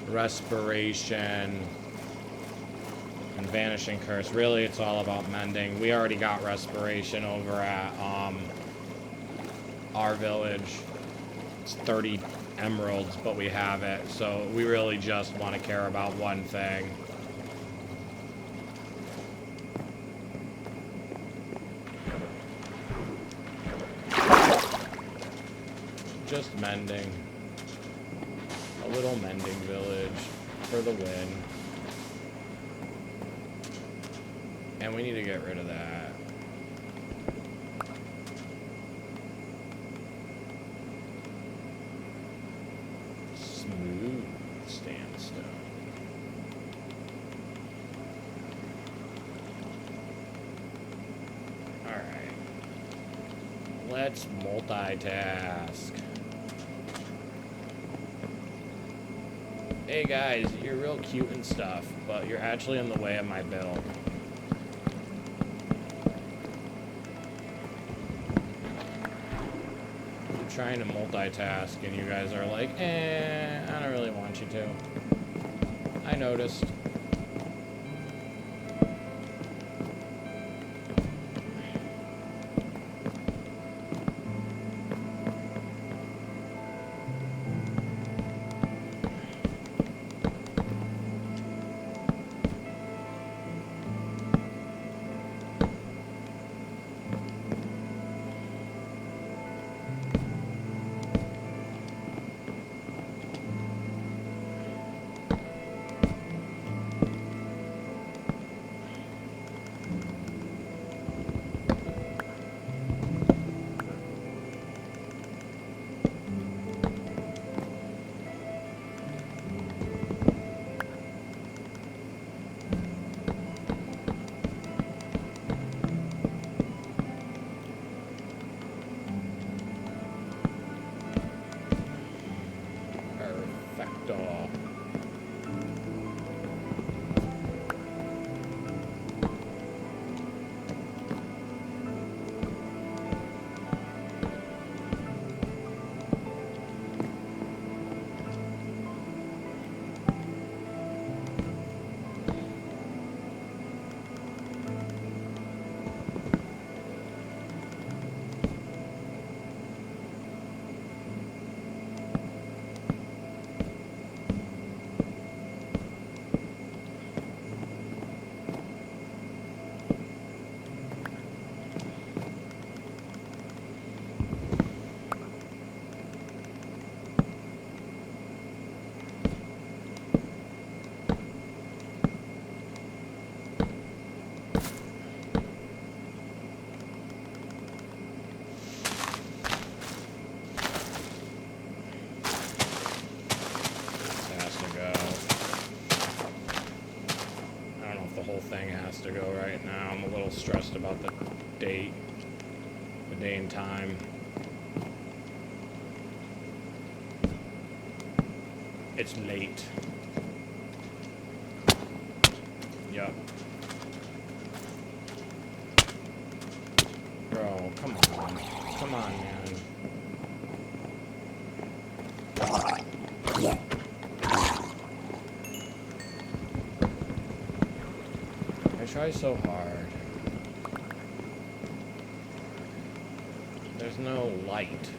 Respiration, and Vanishing Curse. Really, it's all about Mending. We already got Respiration over at our village. It's 30 emeralds, but we have it. So we really just want to care about one thing. Just Mending. A little Mending village for the win. And we need to get rid of that. Smooth sandstone. Alright. Let's multitask. Hey guys, you're real cute and stuff, but you're actually in the way of my build. I'm trying to multitask and you guys are like, I don't really want you to. I noticed. To go right now. I'm a little stressed about the day and time. It's late. Yup. Bro, come on. Come on, man. I try so hard. There's no light.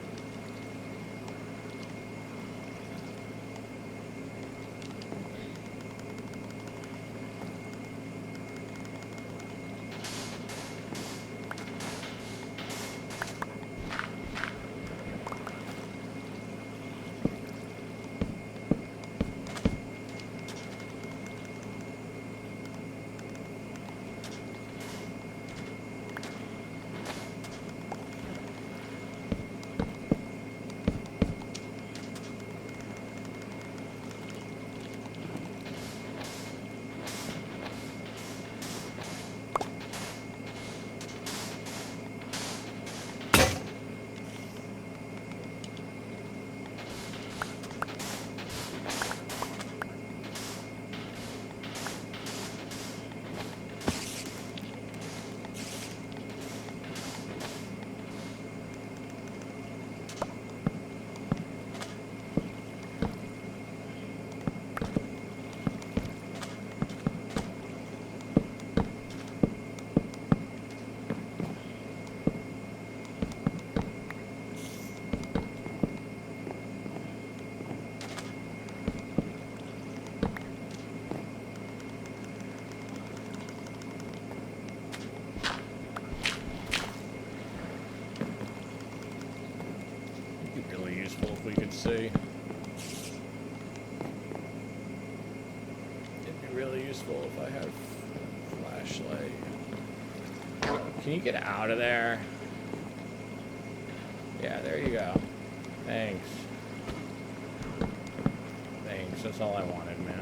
see. It'd be really useful if I had a flashlight. Can you get out of there? Yeah, there you go. Thanks. Thanks, that's all I wanted, man.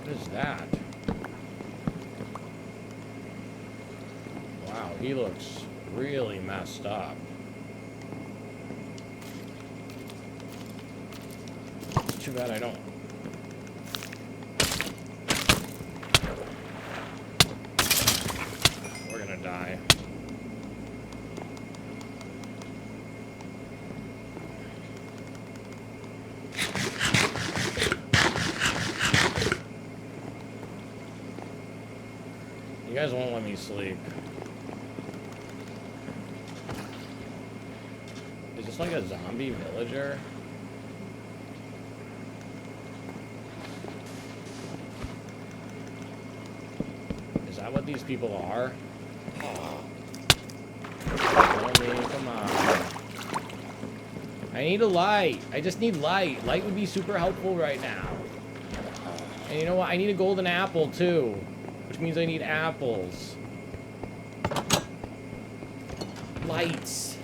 What is that? Wow, he looks really messed up. It's too bad I don't. We're gonna die. You guys won't let me sleep. Is this like a zombie villager? Is that what these people are? Tell me, come on. I need a light. I just need light. Light would be super helpful right now. And you know what? I need a golden apple too. Which means I need apples. Lights.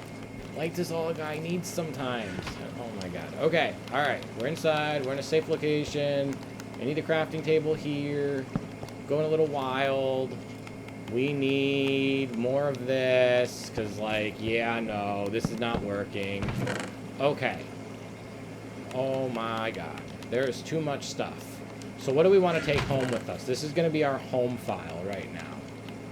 Lights is all a guy needs sometimes. Oh my god. Okay. Alright. We're inside. We're in a safe location. I need a crafting table here. Going a little wild. We need more of this. Because, like, yeah, no. This is not working. Okay. Oh my god. There is too much stuff. So what do we want to take home with us? This is going to be our home file right now.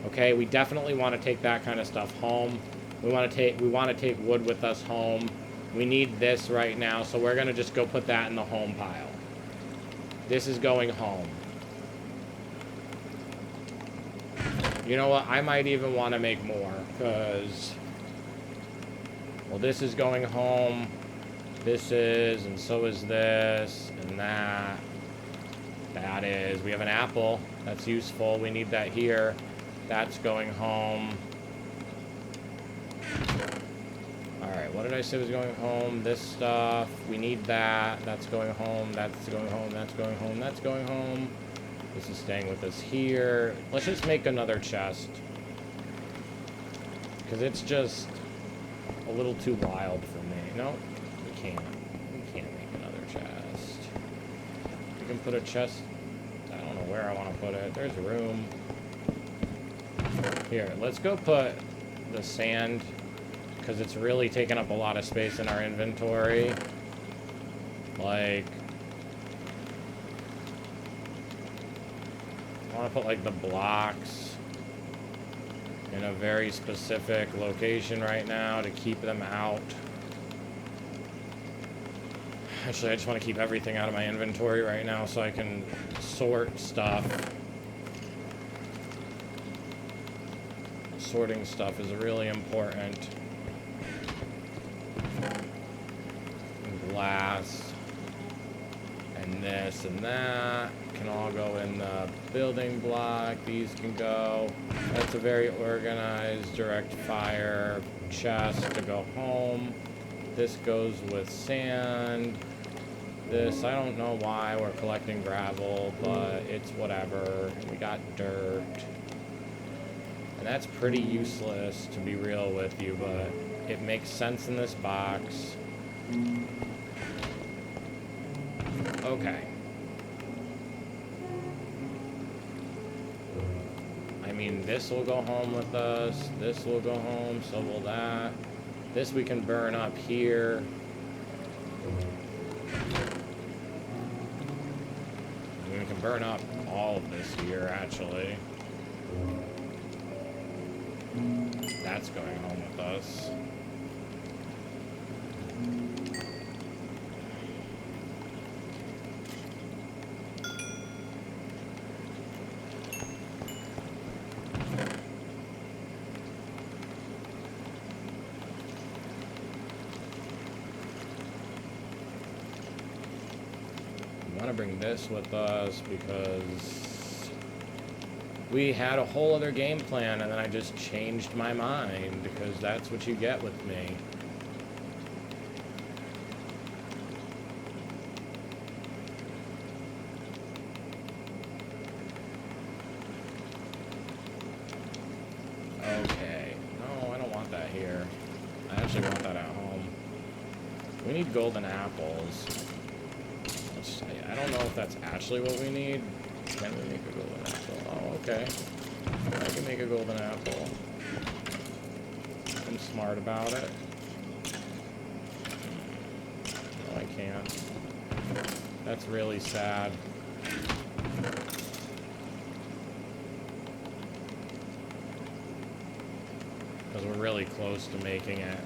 Okay, we definitely want to take that kind of stuff home. We want to take wood with us home. We need this right now, so we're going to just go put that in the home pile. This is going home. You know what? I might even want to make more, because, well, this is going home. This is, and so is this, and that. That is, we have an apple. That's useful. We need that here. That's going home. Alright, what did I say was going home? This stuff. We need that. That's going home. That's going home. That's going home. That's going home. This is staying with us here. Let's just make another chest. Because it's just a little too wild for me. No, we can't. We can't make another chest. We can put a chest. I don't know where I want to put it. There's room. Here, let's go put the sand, because it's really taking up a lot of space in our inventory. Like, I want to put like the blocks in a very specific location right now to keep them out. Actually, I just want to keep everything out of my inventory right now so I can sort stuff. Sorting stuff is really important. And glass. And this and that can all go in the building block. These can go. That's a very organized direct fire chest to go home. This goes with sand. This, I don't know why we're collecting gravel, but it's whatever. We got dirt. And that's pretty useless, to be real with you, but it makes sense in this box. Okay. I mean, this will go home with us. This will go home, so will that. This we can burn up here. We can burn up all of this here, actually. That's going home with us. want to bring this with us because we had a whole other game plan and then I just changed my mind because that's what you get with me. Okay. No, I don't want that here. I actually want that at home. We need golden apples. I don't know if that's actually what we need. Can we make a golden apple? Oh, okay. I can make a golden apple. I'm smart about it. No, I can't. That's really sad. Because we're really close to making it.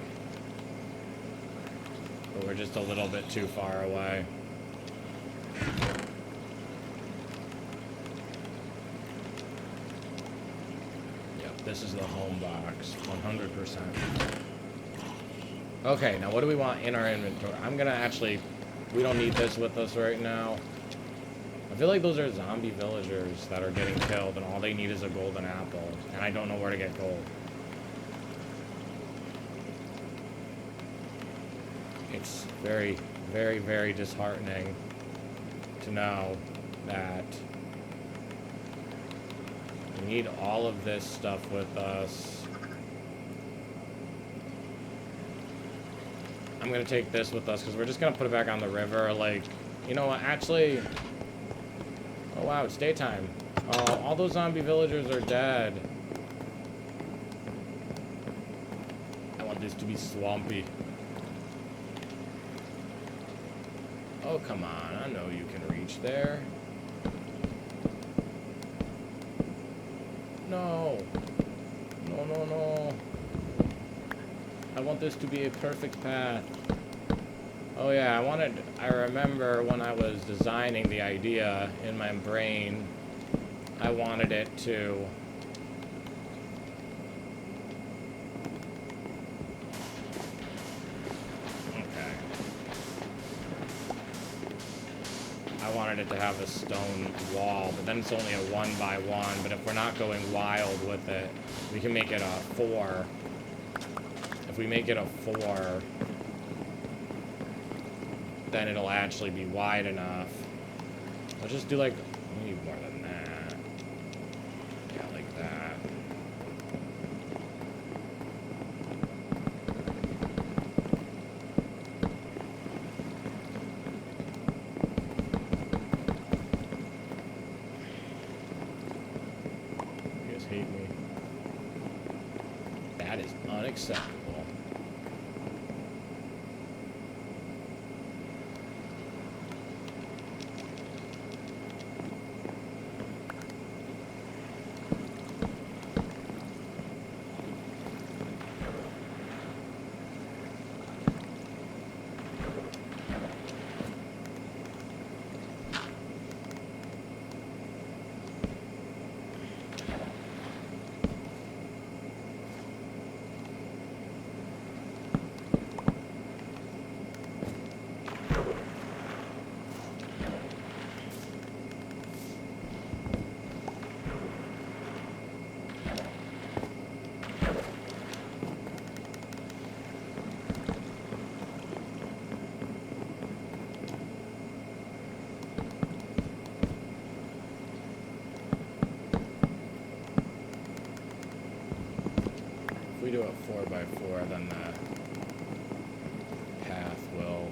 But we're just a little bit too far away. This is the home box, 100%. Okay, now what do we want in our inventory? I'm gonna actually, we don't need this with us right now. I feel like those are zombie villagers that are getting killed and all they need is a golden apple. And I don't know where to get gold. It's very, very, very disheartening to know that we need all of this stuff with us. I'm gonna take this with us because we're just gonna put it back on the river. Like, you know what? Actually, oh wow, it's daytime. All those zombie villagers are dead. I want this to be swampy. Oh, come on. I know you can reach there. No. No, no, no. I want this to be a perfect path. Oh yeah, I remember when I was designing the idea in my brain, I wanted it to have a stone wall, but then it's only a 1x1. But if we're not going wild with it, we can make it a 4. If we make it a 4, then it'll actually be wide enough. Let's just do like, we need more than that. Yeah, like that. You guys hate me. That is unacceptable. If we do a 4x4, then the path will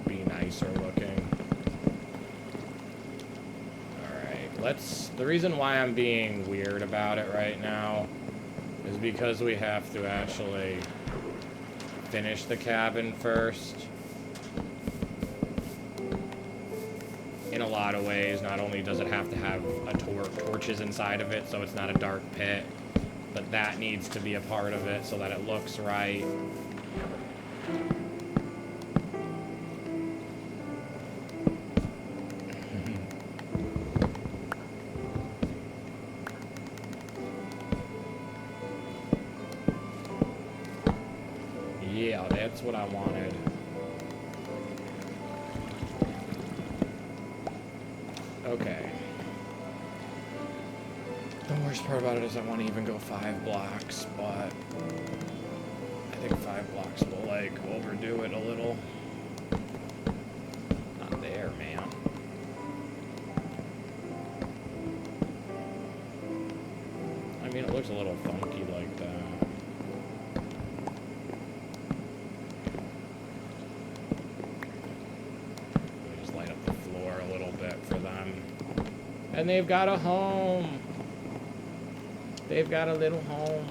be nicer looking. Alright, the reason why I'm being weird about it right now is because we have to actually finish the cabin first. In a lot of ways, not only does it have to have torches inside of it so it's not a dark pit, but that needs to be a part of it so that it looks right. Yeah, that's what I wanted. Okay. The worst part about it is I want to even go 5 blocks, but I think 5 blocks will, like, overdo it a little. Not there, man. I mean, it looks a little funky like that. Let me just light up the floor a little bit for them. And they've got a home. They've got a little home.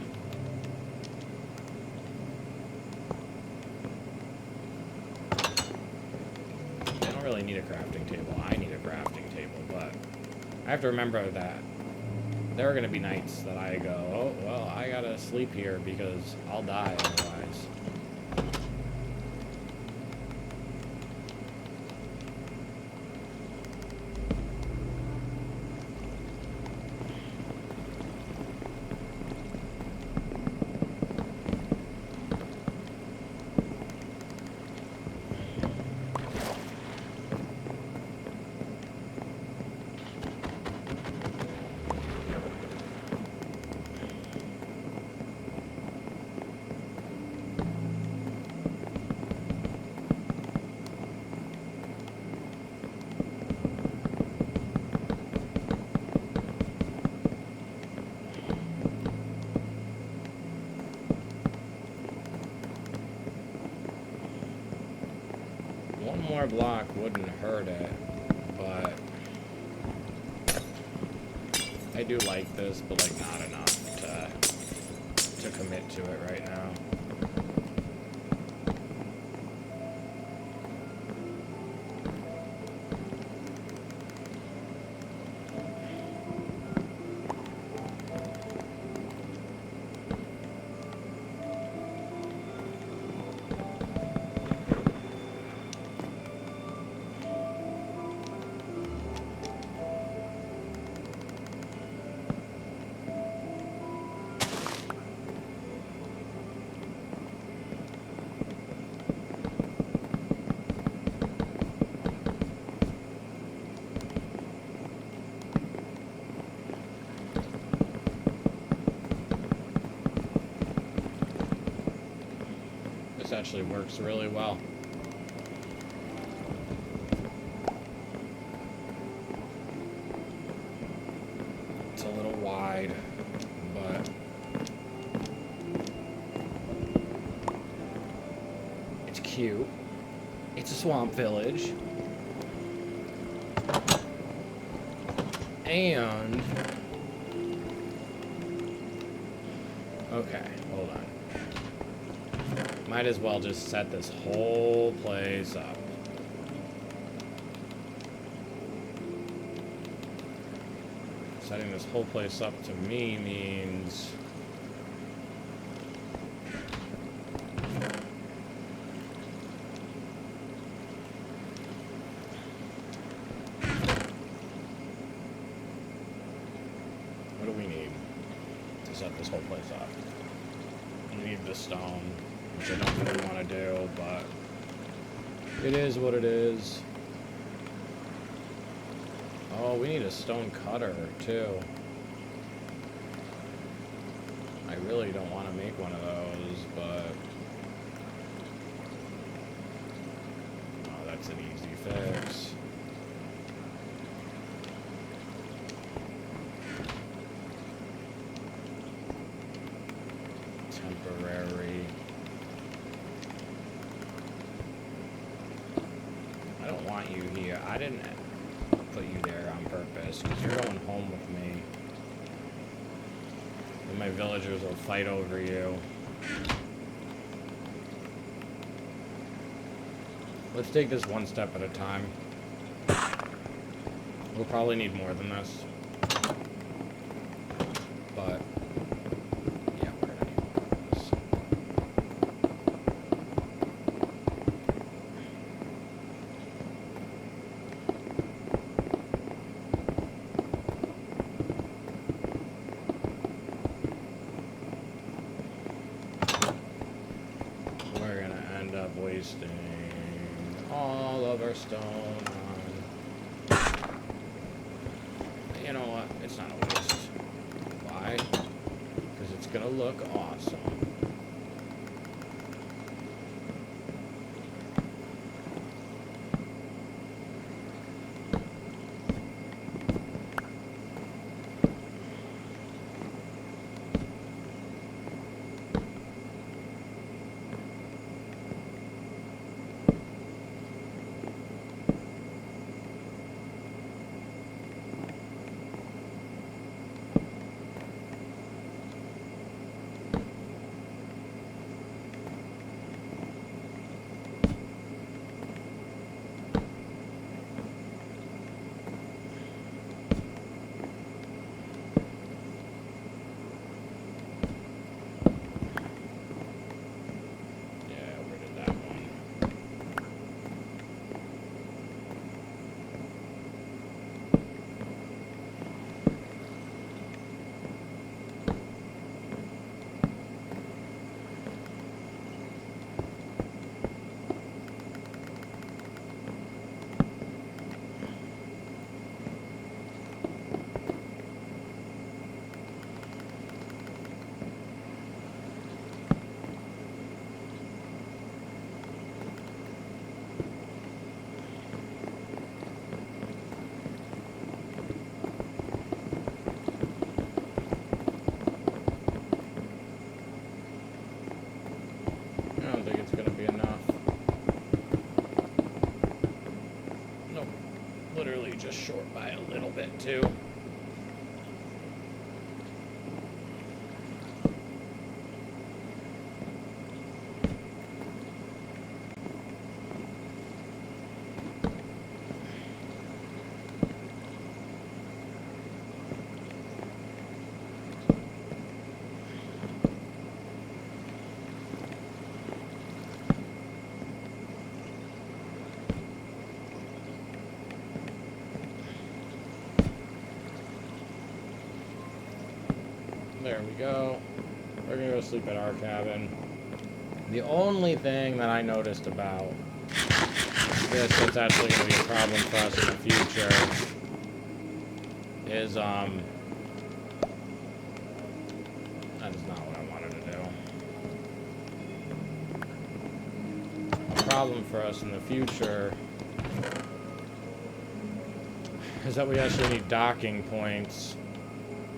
They don't really need a crafting table. I need a crafting table, but I have to remember that there are going to be nights that I go, oh, well, I gotta sleep here because I'll die otherwise. One more block wouldn't hurt it, but I do like this, but like not enough to commit to it right now. This actually works really well. It's a little wide, but it's cute. It's a swamp village. And okay, hold on. Might as well just set this whole place up. Setting this whole place up to me means what do we need to set this whole place up? We need the stone, which I don't really want to do, but it is what it is. Oh, we need a stone cutter, too. I really don't want to make one of those, but oh, that's an easy fix. Temporary. I don't want you here. I didn't put you there on purpose, because you're going home with me. And my villagers will fight over you. Let's take this one step at a time. We'll probably need more than this. But yeah, we're gonna need more than this. We're gonna end up wasting all of our stone on it's not a waste. Why? Because it's gonna look awesome. I don't think it's gonna be enough. Nope. Literally just short by a little bit too. There we go. We're gonna go sleep at our cabin. The only thing that I noticed about this that's actually gonna be a problem for us in the future is that is not what I wanted to do. A problem for us in the future is that we actually need docking points.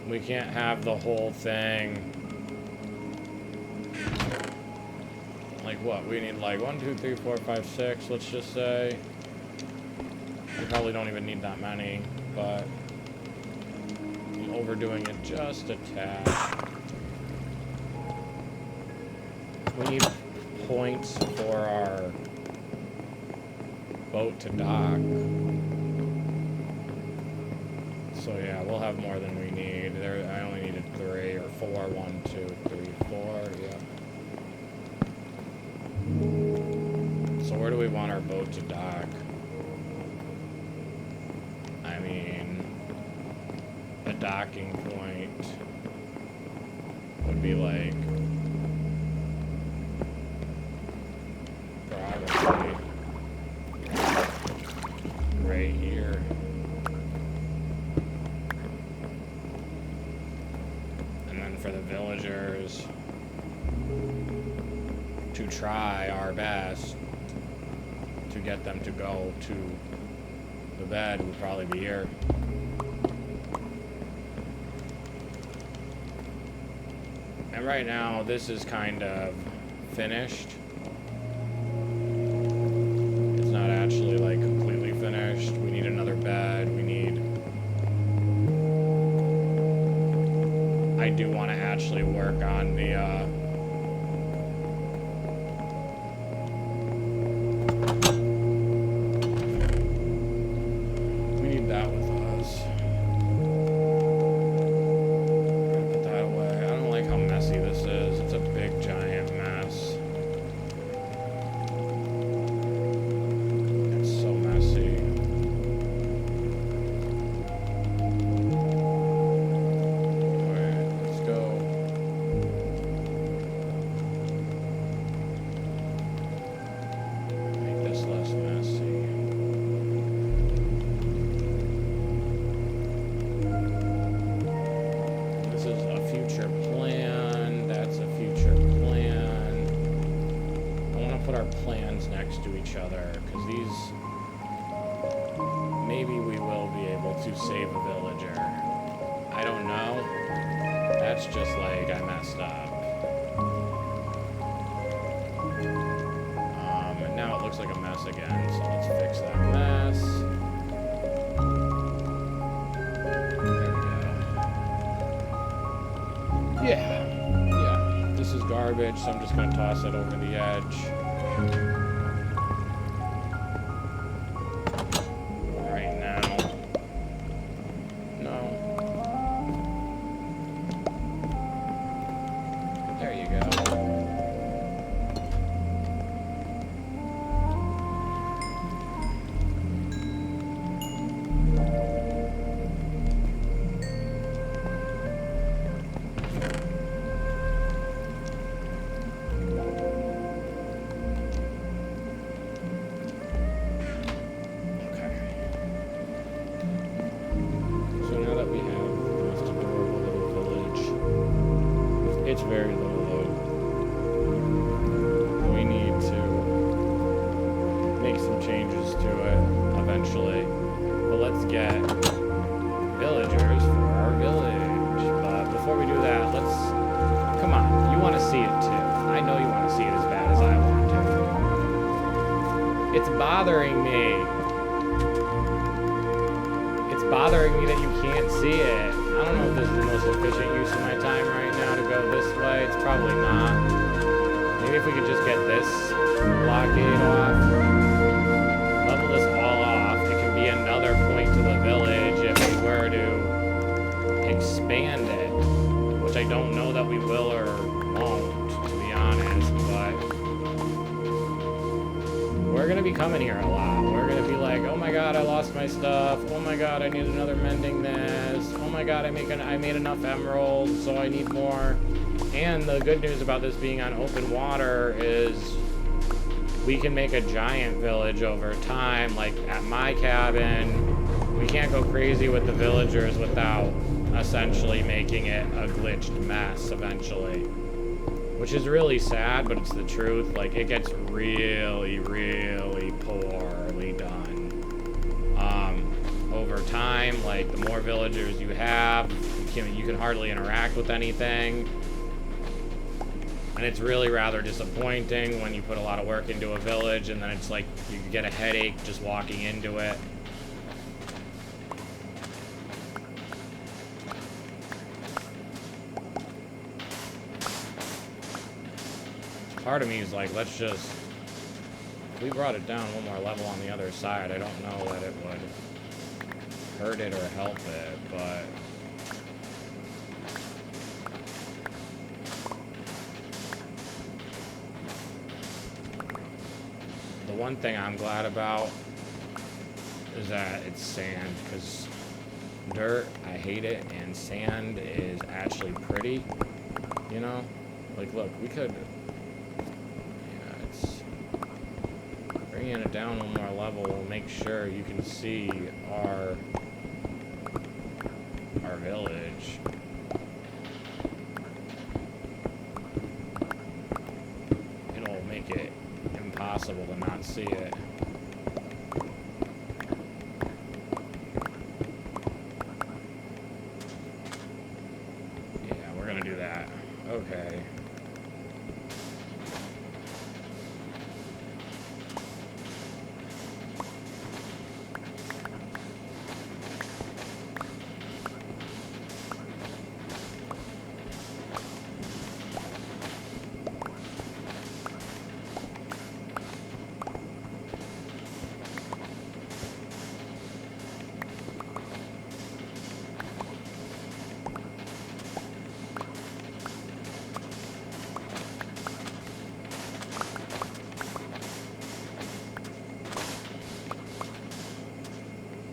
We can't have the whole thing. Like what? We need like 1, 2, 3, 4, 5, 6, let's just say. We probably don't even need that many, but I'm overdoing it just a tad. We need points for our boat to dock. So yeah, we'll have more than we need. I only needed 3 or 4. 1, 2, 3, 4. Yeah. So where do we want our boat to dock? I mean, a docking point would be like probably right here. For the villagers to try our best to get them to go to the bed would probably be here. And right now this is kind of finished. It's not actually like completely finished. We need another bed. I do want to actually work on the we need that with us. Put that away. I don't like how messy this is. It's a big giant mess. It's so messy. to each other, because these... Maybe we will be able to save a villager. I don't know. That's just like I messed up. And now it looks like a mess again, so let's fix that mess. There we go. Yeah. This is garbage, so I'm just gonna toss it over the edge. It's very little though. We need to make some changes to it eventually. But let's get villagers for our village. But before we do that, let's... Come on, you want to see it too. I know you want to see it as bad as I want to. It's bothering me. It's bothering me that you can't see it. I don't know if this is the most efficient use of my time right now to go this way. It's probably not. Maybe if we could just get this blockade off, level this all off, it can be another point to the village if we were to expand it, which I don't know that we will or won't, to be honest, but we're going to be coming here a lot. We're going to be like, oh my god, I lost my stuff. Oh my god, I need another mending this. Oh my god, I made enough emeralds, so I need more. And the good news about this being on open water is we can make a giant village over time. Like at my cabin, we can't go crazy with the villagers without essentially making it a glitched mess eventually. Which is really sad, but it's the truth. Like, it gets really, really poorly done. Over time, like, the more villagers you have, you can hardly interact with anything. And it's really rather disappointing when you put a lot of work into a village and then it's like you get a headache just walking into it. Part of me is like, let's just... If we brought it down one more level on the other side, I don't know that it would hurt it or help it, but... The one thing I'm glad about is that it's sand, because dirt, I hate it, and sand is actually pretty, you know? Like, look, we could... Bringing it down one more level will make sure you can see our village. It'll make it impossible to not see it. Yeah, we're gonna do that. Okay.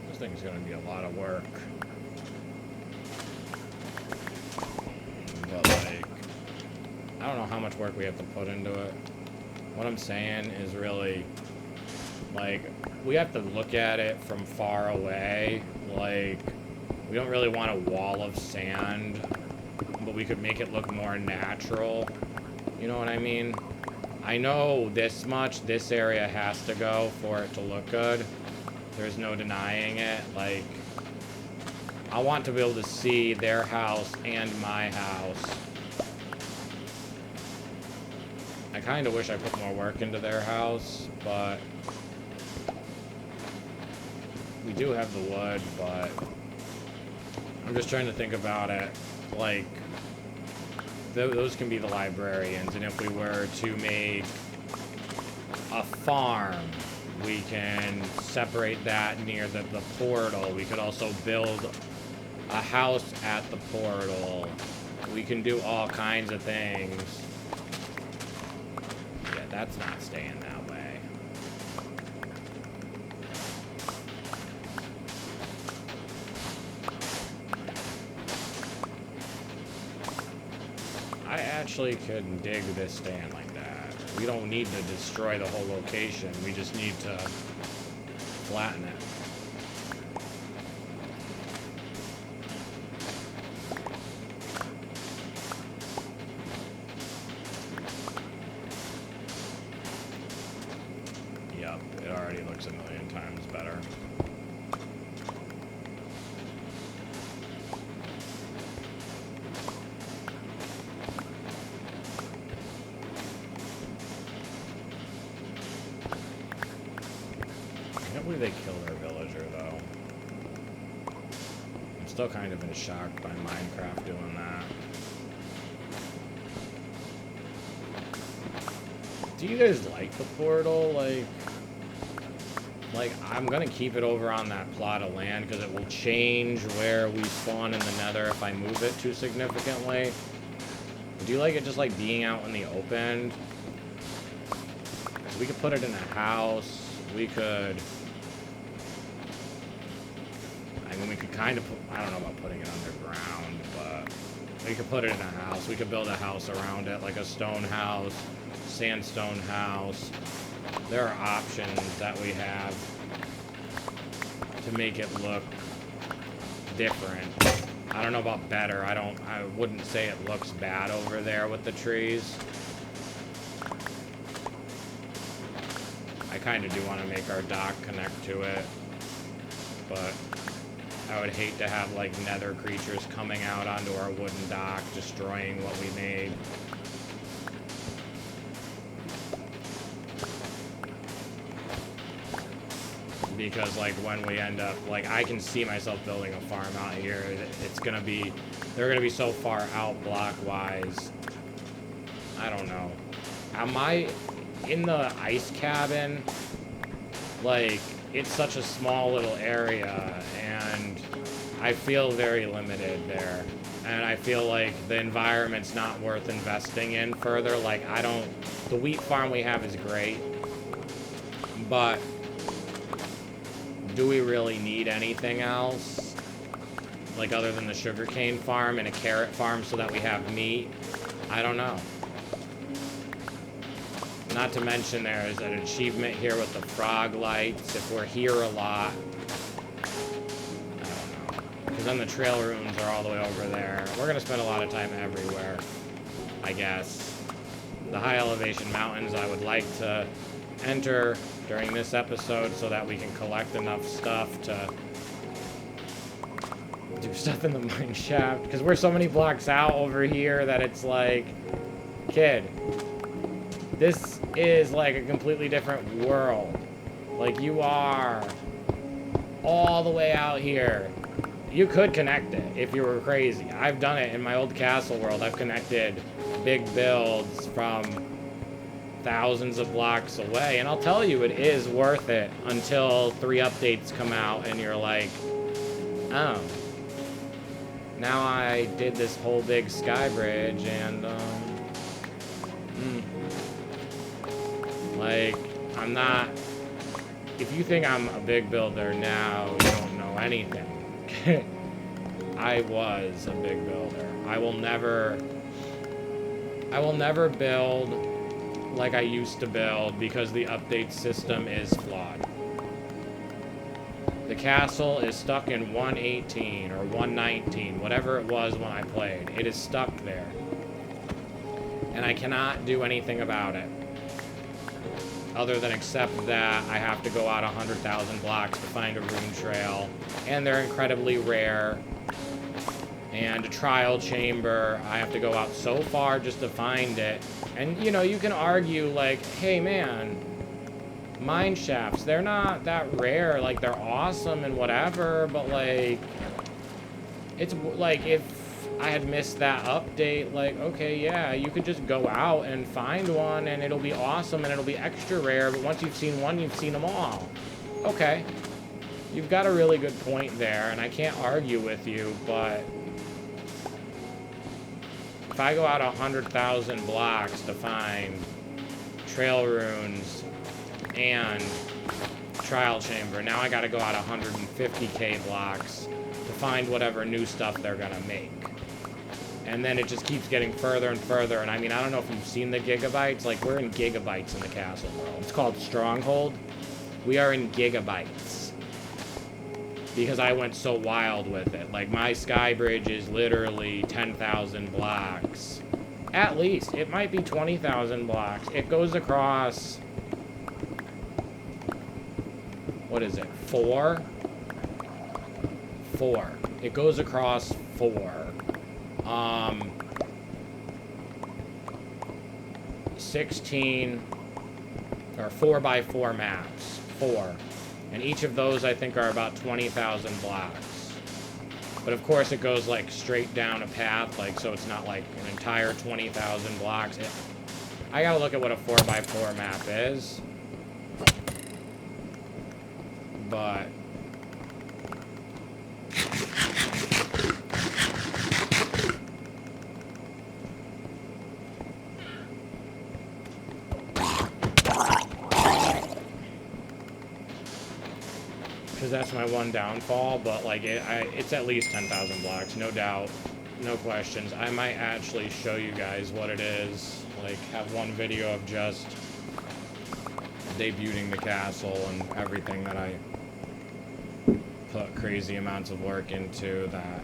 This thing's gonna be a lot of work. But like, I don't know how much work we have to put into it. What I'm saying is really, like, we have to look at it from far away. Like, we don't really want a wall of sand, but we could make it look more natural. You know what I mean? I know this much, this area has to go for it to look good. There's no denying it. Like, I want to be able to see their house and my house. I kind of wish I put more work into their house, but we do have the wood, but I'm just trying to think about it. Like, those can be the librarians, and if we were to make a farm, we can separate that near the portal. We could also build a house at the portal. We can do all kinds of things. Yeah, that's not staying that way. I actually could dig this stand like that. We don't need to destroy the whole location. We just need to flatten it. Yep, it already looks a million times better. I can't believe they killed our villager, though. I'm still kind of in shock by Minecraft doing that. Do you guys like the portal? Like, I'm gonna keep it over on that plot of land because it will change where we spawn in the nether if I move it too significantly. Do you like it just like being out in the open? So we could put it in a house. We could... I mean, we could kind of put... I don't know about putting it underground, but... We could put it in a house. We could build a house around it, like a stone house, sandstone house. There are options that we have to make it look different. I don't know about better. I wouldn't say it looks bad over there with the trees. I kind of do want to make our dock connect to it, but I would hate to have like nether creatures coming out onto our wooden dock, destroying what we made. Because like when we end up, like I can see myself building a farm out here. It's gonna be, they're gonna be so far out block wise. I don't know. Am I in the ice cabin? Like, it's such a small little area and I feel very limited there. And I feel like the environment's not worth investing in further. Like, the wheat farm we have is great, but do we really need anything else? Like, other than the sugarcane farm and a carrot farm so that we have meat? I don't know. Not to mention there's an achievement here with the frog lights. If we're here a lot, I don't know. Because then the trail rooms are all the way over there. We're going to spend a lot of time everywhere, I guess. The high elevation mountains I would like to enter during this episode so that we can collect enough stuff to do stuff in the mine shaft. Because we're so many blocks out over here that it's like, kid, this is like a completely different world. Like, you are all the way out here. You could connect it if you were crazy. I've done it in my old castle world. I've connected big builds from thousands of blocks away, and I'll tell you, it is worth it until 3 updates come out and you're like, oh, now I did this whole big sky bridge and like, I'm not, if you think I'm a big builder now, you don't know anything. I was a big builder. I will never build like I used to build because the update system is flawed. The castle is stuck in 118 or 119, whatever it was when I played. It is stuck there. And I cannot do anything about it. other than accept that I have to go out 100,000 blocks to find a rune trail, and they're incredibly rare. And a trial chamber, I have to go out so far just to find it. And, you know, you can argue, like, hey, man, mine shafts, they're not that rare. Like, they're awesome and whatever, but, like, it's, like, if I had missed that update, like, okay, yeah, you could just go out and find one, and it'll be awesome, and it'll be extra rare, but once you've seen one, you've seen them all. Okay. You've got a really good point there, and I can't argue with you, but if I go out 100,000 blocks to find trail runes and trial chamber, now I gotta go out 150k blocks to find whatever new stuff they're gonna make. And then it just keeps getting further and further, and I mean, I don't know if you've seen the gigabytes, like, we're in gigabytes in the castle world. It's called Stronghold. We are in gigabytes. Because I went so wild with it. Like, my sky bridge is literally 10,000 blocks. At least. It might be 20,000 blocks. It goes across... What is it? 4? 4. It goes across 4. 16... Or 4x4 maps. 4. And each of those, I think, are about 20,000 blocks. But of course, it goes, like, straight down a path, like, so it's not, like, an entire 20,000 blocks. I gotta look at what a 4x4 map is. But... because that's my one downfall, but like it's at least 10,000 blocks, no doubt, no questions. I might actually show you guys what it is, like have one video of just debuting the castle and everything that I put crazy amounts of work into that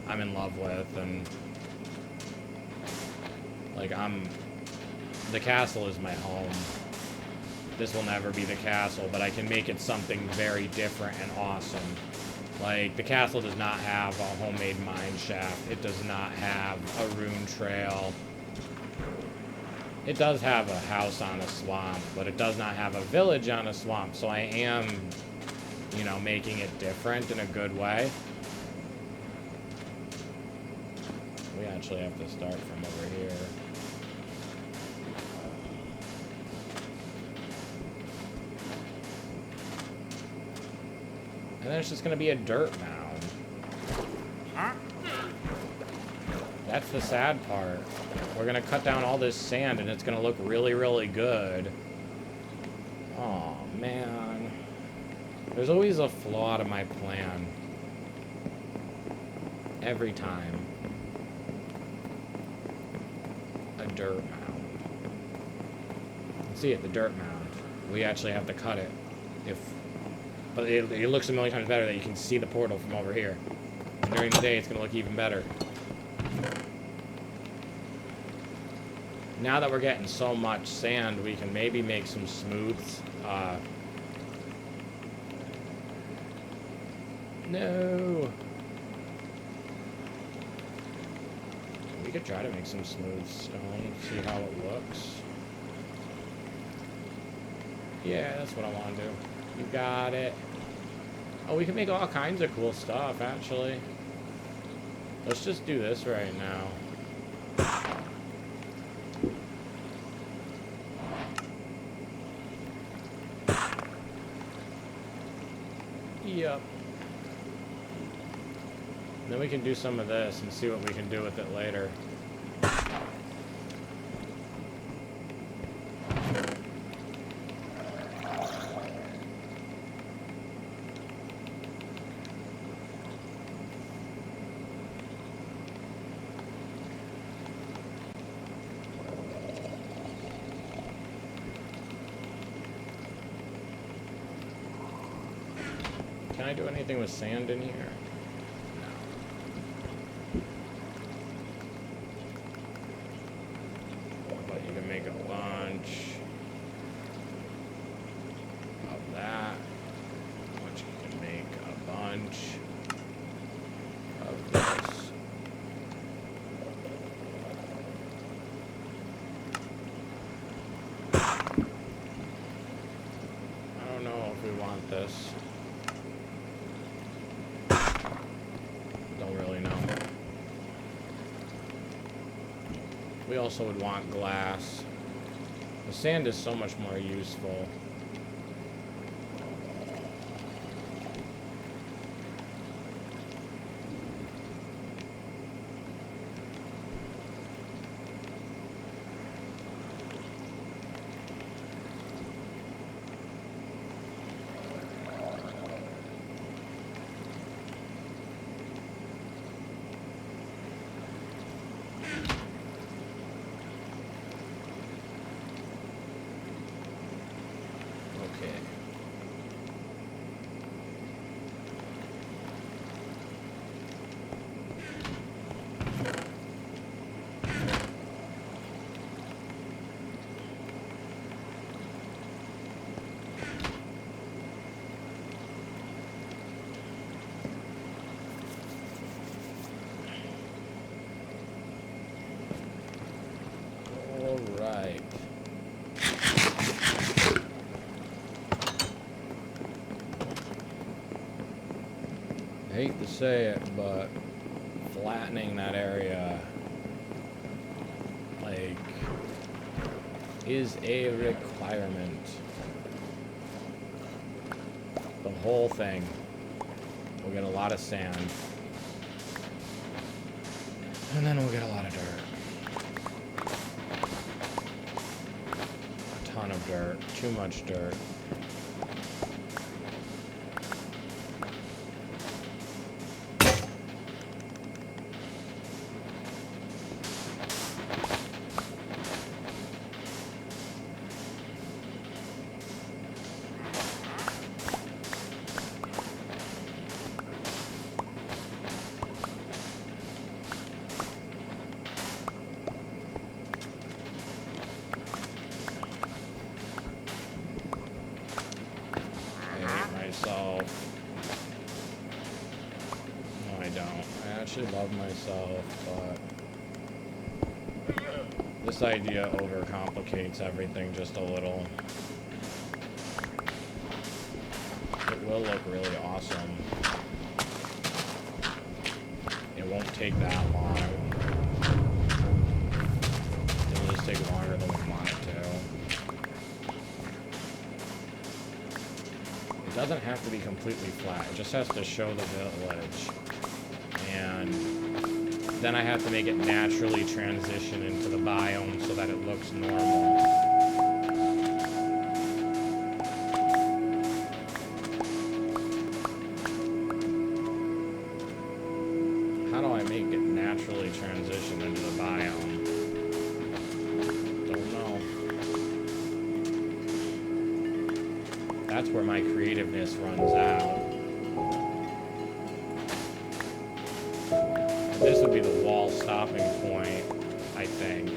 I'm in love with, and like the castle is my home. This will never be the castle, but I can make it something very different and awesome. Like, the castle does not have a homemade mine shaft. It does not have a rune trail. It does have a house on a swamp, but it does not have a village on a swamp. So I am, you know, making it different in a good way. We actually have to start from over here. And then it's just going to be a dirt mound. That's the sad part. We're going to cut down all this sand and it's going to look really, really good. Oh, man. There's always a flaw to my plan. Every time. A dirt mound. See it, the dirt mound. We actually have to cut it. But it looks a million times better that you can see the portal from over here. And during the day, it's going to look even better. Now that we're getting so much sand, we can maybe make some smooths. No. We could try to make some smooth stone, see how it looks. Yeah, that's what I want to do. You got it. Oh, we can make all kinds of cool stuff, actually. Let's just do this right now. Yep. Then we can do some of this and see what we can do with it later. Can I do anything with sand in here? No. But you can make a bunch. bunch of this. I don't know if we want this. Don't really know. We also would want glass. The sand is so much more useful. Alright. I hate to say it, but flattening that area, like, is a requirement. The whole thing. We'll get a lot of sand. And then we'll get a lot of dirt. A ton of dirt. Too much dirt. No, I don't. I actually love myself, but this idea overcomplicates everything just a little. It will look really awesome. It won't take that long. It'll just take longer than we want it to. It doesn't have to be completely flat. It just has to show the village. And then I have to make it naturally transition into the biome so that it looks normal. How do I make it naturally transition into the biome? Don't know. That's where my creativeness runs out. And this would be the wall stopping point, I think.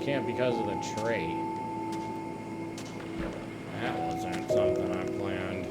Can't because of the tree. That wasn't something I planned.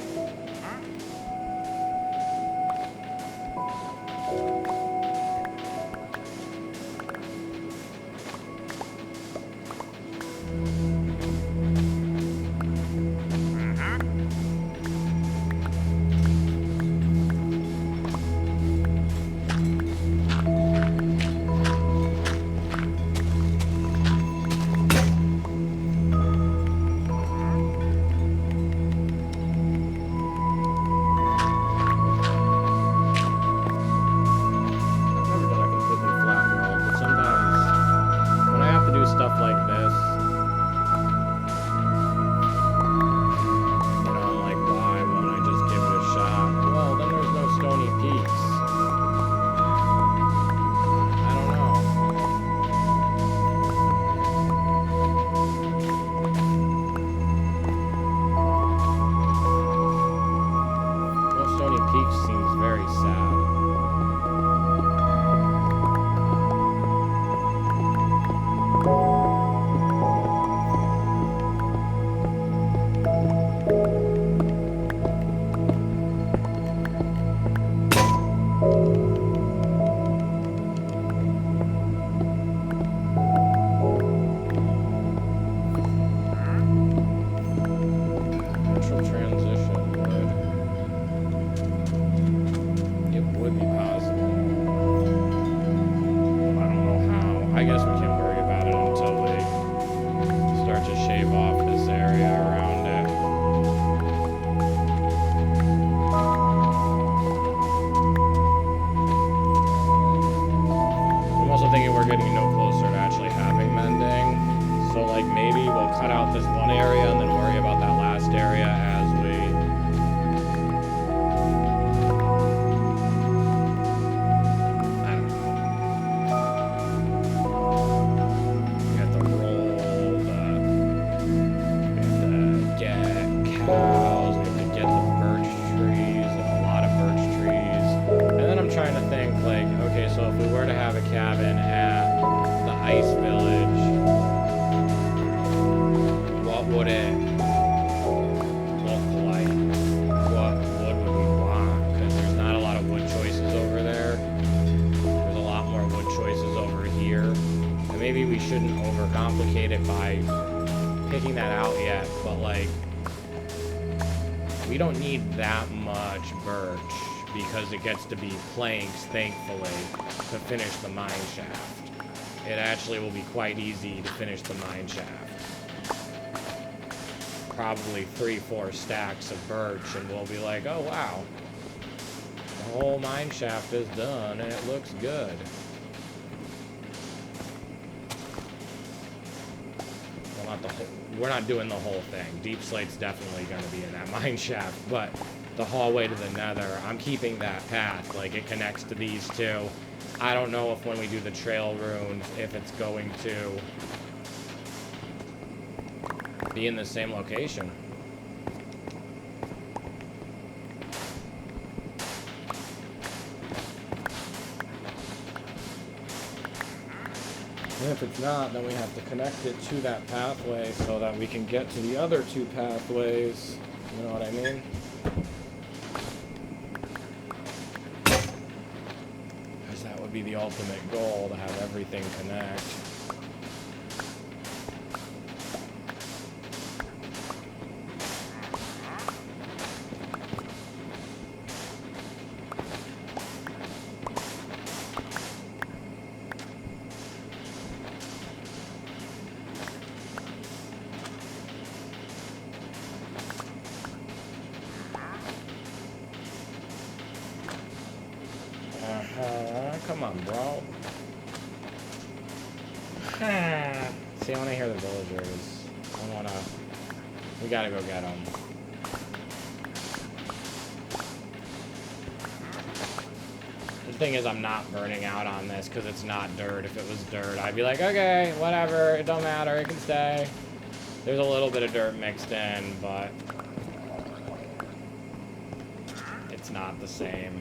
shouldn't overcomplicate it by picking that out yet, but like, we don't need that much birch because it gets to be planks, thankfully, to finish the mine shaft. It actually will be quite easy to finish the mine shaft. Probably 3-4 stacks of birch, and we'll be like, oh wow, the whole mine shaft is done and it looks good. Well, not the whole, we're not doing the whole thing. Deep slate's definitely going to be in that mine shaft, but the hallway to the nether, I'm keeping that path, like it connects to these two. I don't know if when we do the trail runes, if it's going to be in the same location. And if it's not, then we have to connect it to that pathway so that we can get to the other two pathways. You know what I mean? Because that would be the ultimate goal, to have everything connect. Come on, bro. See, I want to hear the villagers. I want to... We gotta go get them. The thing is, I'm not burning out on this because it's not dirt. If it was dirt, I'd be like, okay, whatever, it don't matter, it can stay. There's a little bit of dirt mixed in, but it's not the same.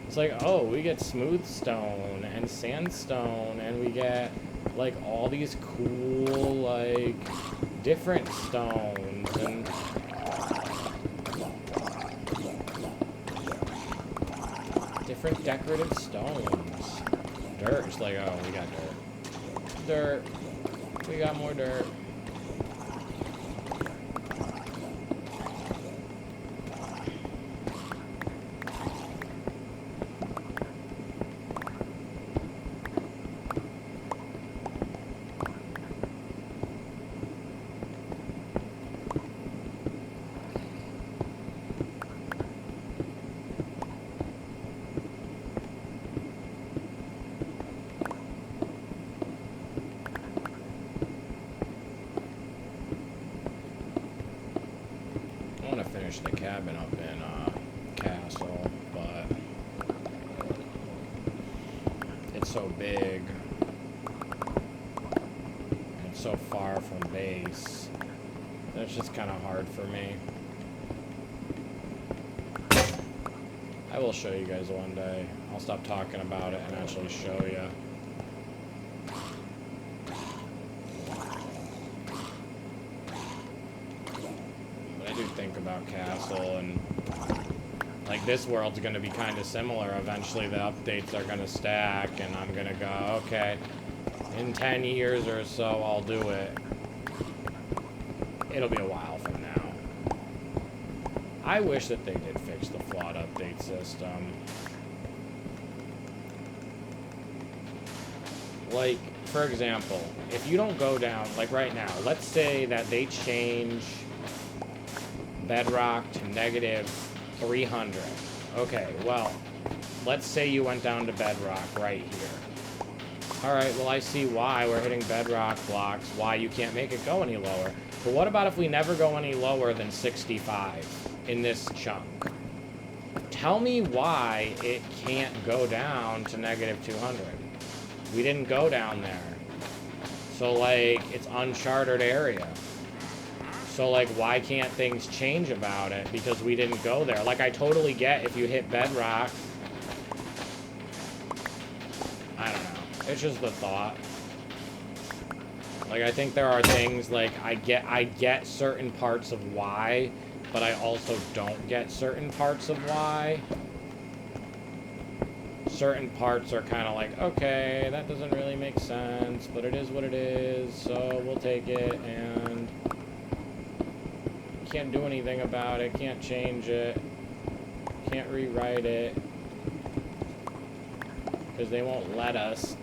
It's like, oh, we get smooth stone and sandstone, and we get, like, all these cool, like, different stones, and different decorative stones. Dirt, it's like, oh, we got dirt. Dirt. We got more dirt. The cabin up in Castle, but it's so big and it's so far from base that it's just kind of hard for me. I will show you guys one day. I'll stop talking about it and actually show you. Think about Castle, and like this world's going to be kind of similar. Eventually the updates are going to stack and I'm going to go, okay, in 10 years or so I'll do it. It'll be a while from now. I wish that they did fix the flawed update system. Like, for example, if you don't go down, like right now, let's say that they change bedrock to -300. Okay, well, let's say you went down to bedrock right here. Alright, well I see why we're hitting bedrock blocks, why you can't make it go any lower. But what about if we never go any lower than 65 in this chunk? Tell me why it can't go down to -200. We didn't go down there. So, like, it's uncharted area. So, like, why can't things change about it? Because we didn't go there. Like, I totally get if you hit bedrock. I don't know. It's just the thought. Like, I think there are things, like, I get certain parts of why, but I also don't get certain parts of why. certain parts are kind of like, okay, that doesn't really make sense, but it is what it is, so we'll take it, and can't do anything about it, can't change it, can't rewrite it, because they won't let us.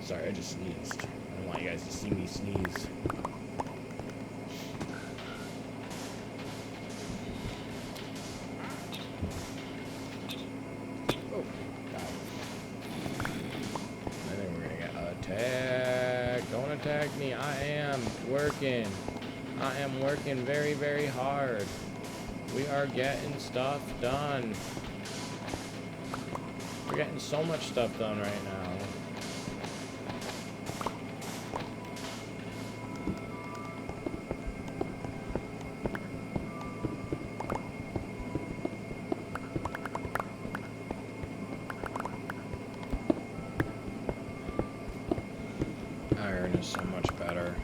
Sorry, I just sneezed. I don't want you guys to see me sneeze. Oh, God. I think we're gonna get attacked. Don't attack me. I am working. I am working very, very hard. We are getting stuff done. We're getting so much stuff done right now. Iron is so much better.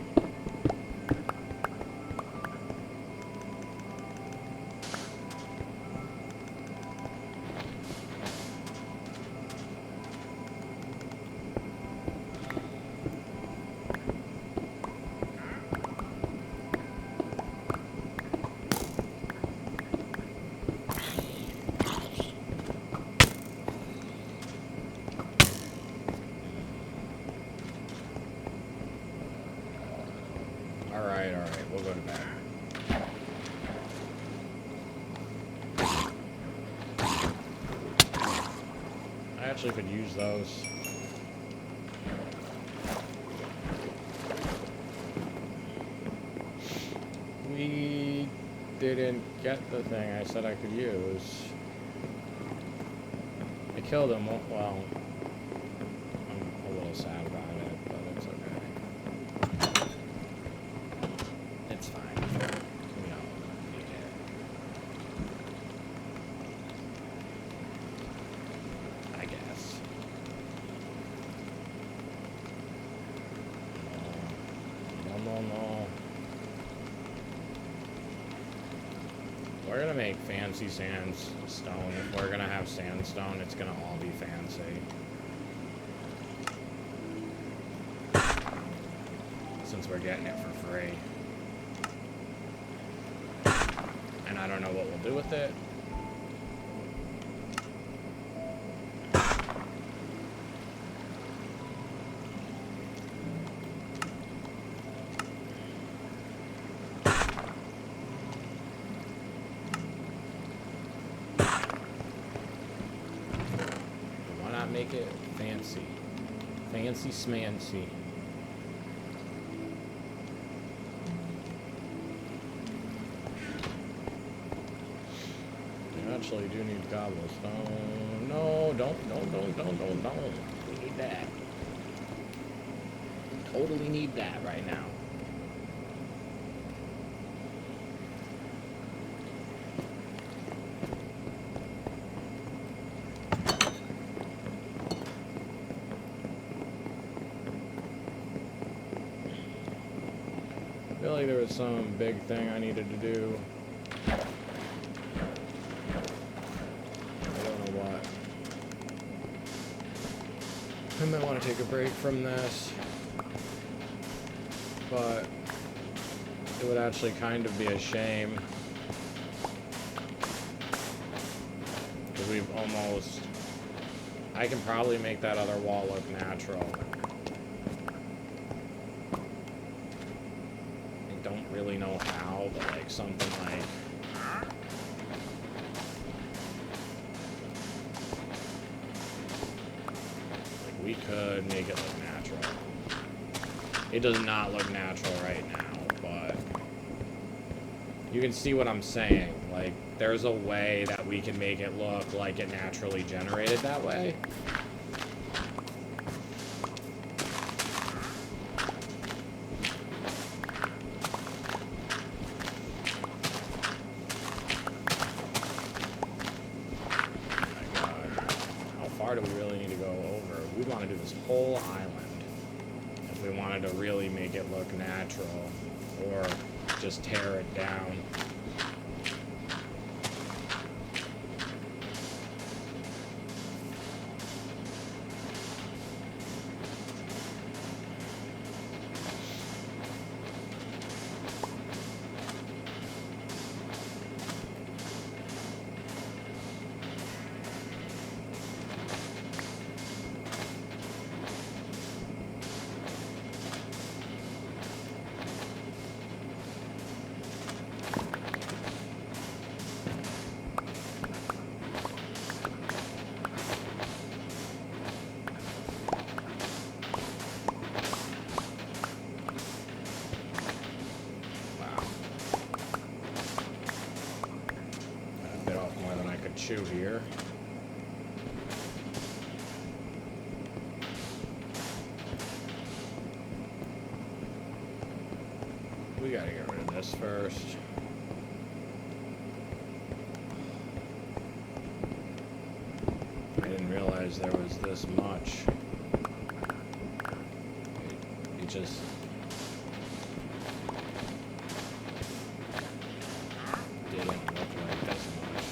Alright, we'll go to bed. I actually could use those. We didn't get the thing I said I could use. I killed him, well, I'm a little sad about it, but it's okay. It's fine. You know, you get it. I guess. No. We're gonna make fancy sandstone. If we're gonna have sandstone, it's gonna all be fancy. Since we're getting it for free. And I don't know what we'll do with it. Why not make it fancy? Fancy smancy. Actually do need cobblestone. No, don't. We need that. Totally need that right now. I feel like there was some big thing I needed to do. I might want to take a break from this, but it would actually kind of be a shame, because we've almost, I can probably make that other wall look natural. I don't really know how, but like something like, we could make it look natural. It does not look natural right now, but you can see what I'm saying. Like, there's a way that we can make it look like it naturally generated that way. Do we really need to go over? We want to do this whole island if we wanted to really make it look natural, or just tear it down. Chew here. We gotta get rid of this first. I didn't realize there was this much. It just... didn't look like this much.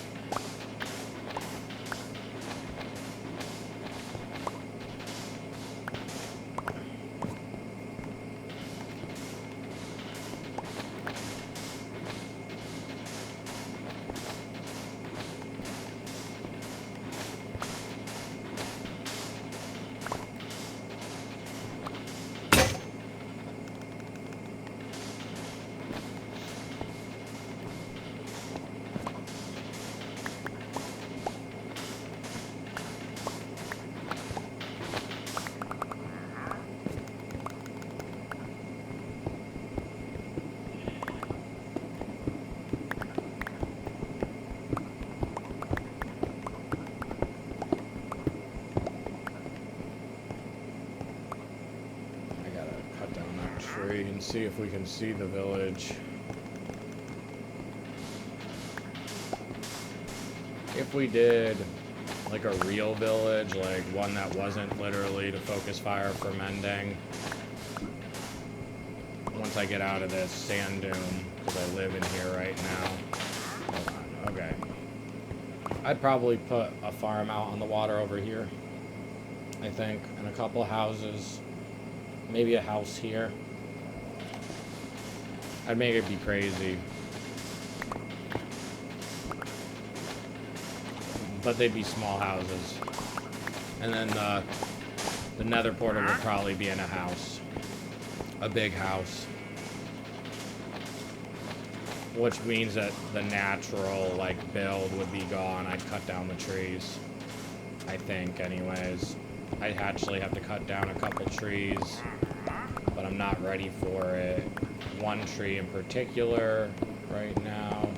And see if we can see the village. If we did like a real village, like one that wasn't literally to focus fire for Mending, once I get out of this sand dune, because I live in here right now. Hold on, okay. I'd probably put a farm out on the water over here, I think, and a couple houses, maybe a house here. I'd make it be crazy. But they'd be small houses. And then the nether portal would probably be in a house. A big house. Which means that the natural, like, build would be gone. I'd cut down the trees. I think, anyways. I'd actually have to cut down a couple trees. But I'm not ready for it. One tree in particular right now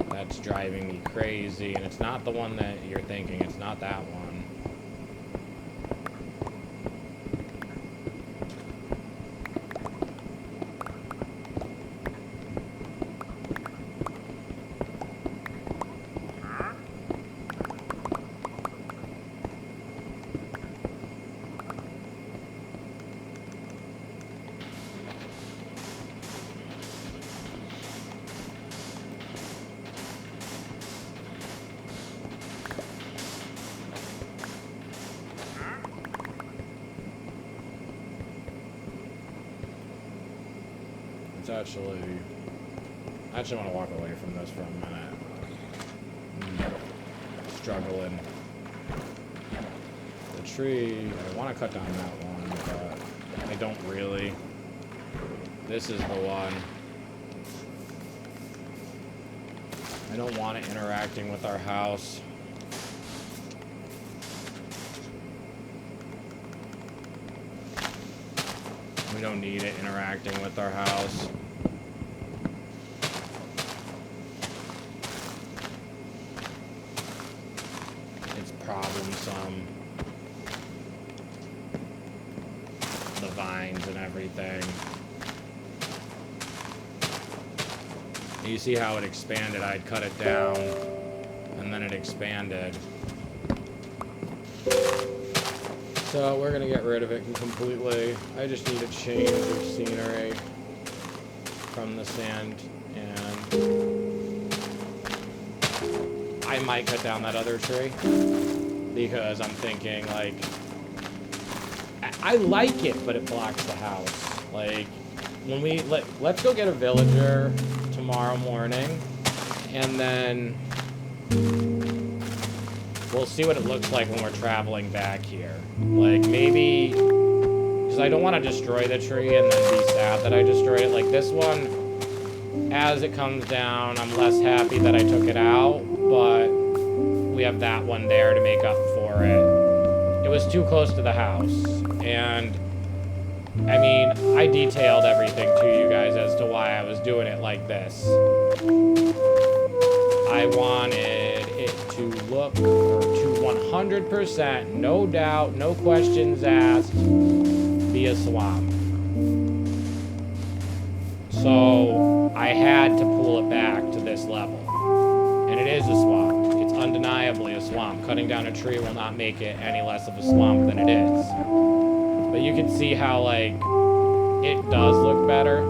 that's driving me crazy, and it's not the one that you're thinking, it's not that one. I actually want to walk away from this for a minute. Struggling. The tree, I want to cut down that one, but I don't really. This is the one. I don't want it interacting with our house. don't need it interacting with our house. It's problemsome. The vines and everything. You see how it expanded? I'd cut it down, and then it expanded. So we're gonna get rid of it completely. I just need a change of scenery from the sand, and I might cut down that other tree because I'm thinking, like, I like it, but it blocks the house. Like, when we let's go get a villager tomorrow morning, and then we'll see what it looks like when we're traveling back here. Like, maybe, because I don't want to destroy the tree and then be sad that I destroyed it. Like, this one, as it comes down, I'm less happy that I took it out, but we have that one there to make up for it. It was too close to the house, and I mean, I detailed everything to you guys as to why I was doing it like this. I wanted it to look, or to 100%, no doubt, no questions asked, be a swamp. So I had to pull it back to this level. And it is a swamp. It's undeniably a swamp. Cutting down a tree will not make it any less of a swamp than it is. But you can see how, like, it does look better.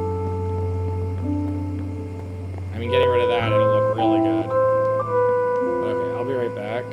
I mean, getting rid of that, it'll look really good. Okay, I'll be right back.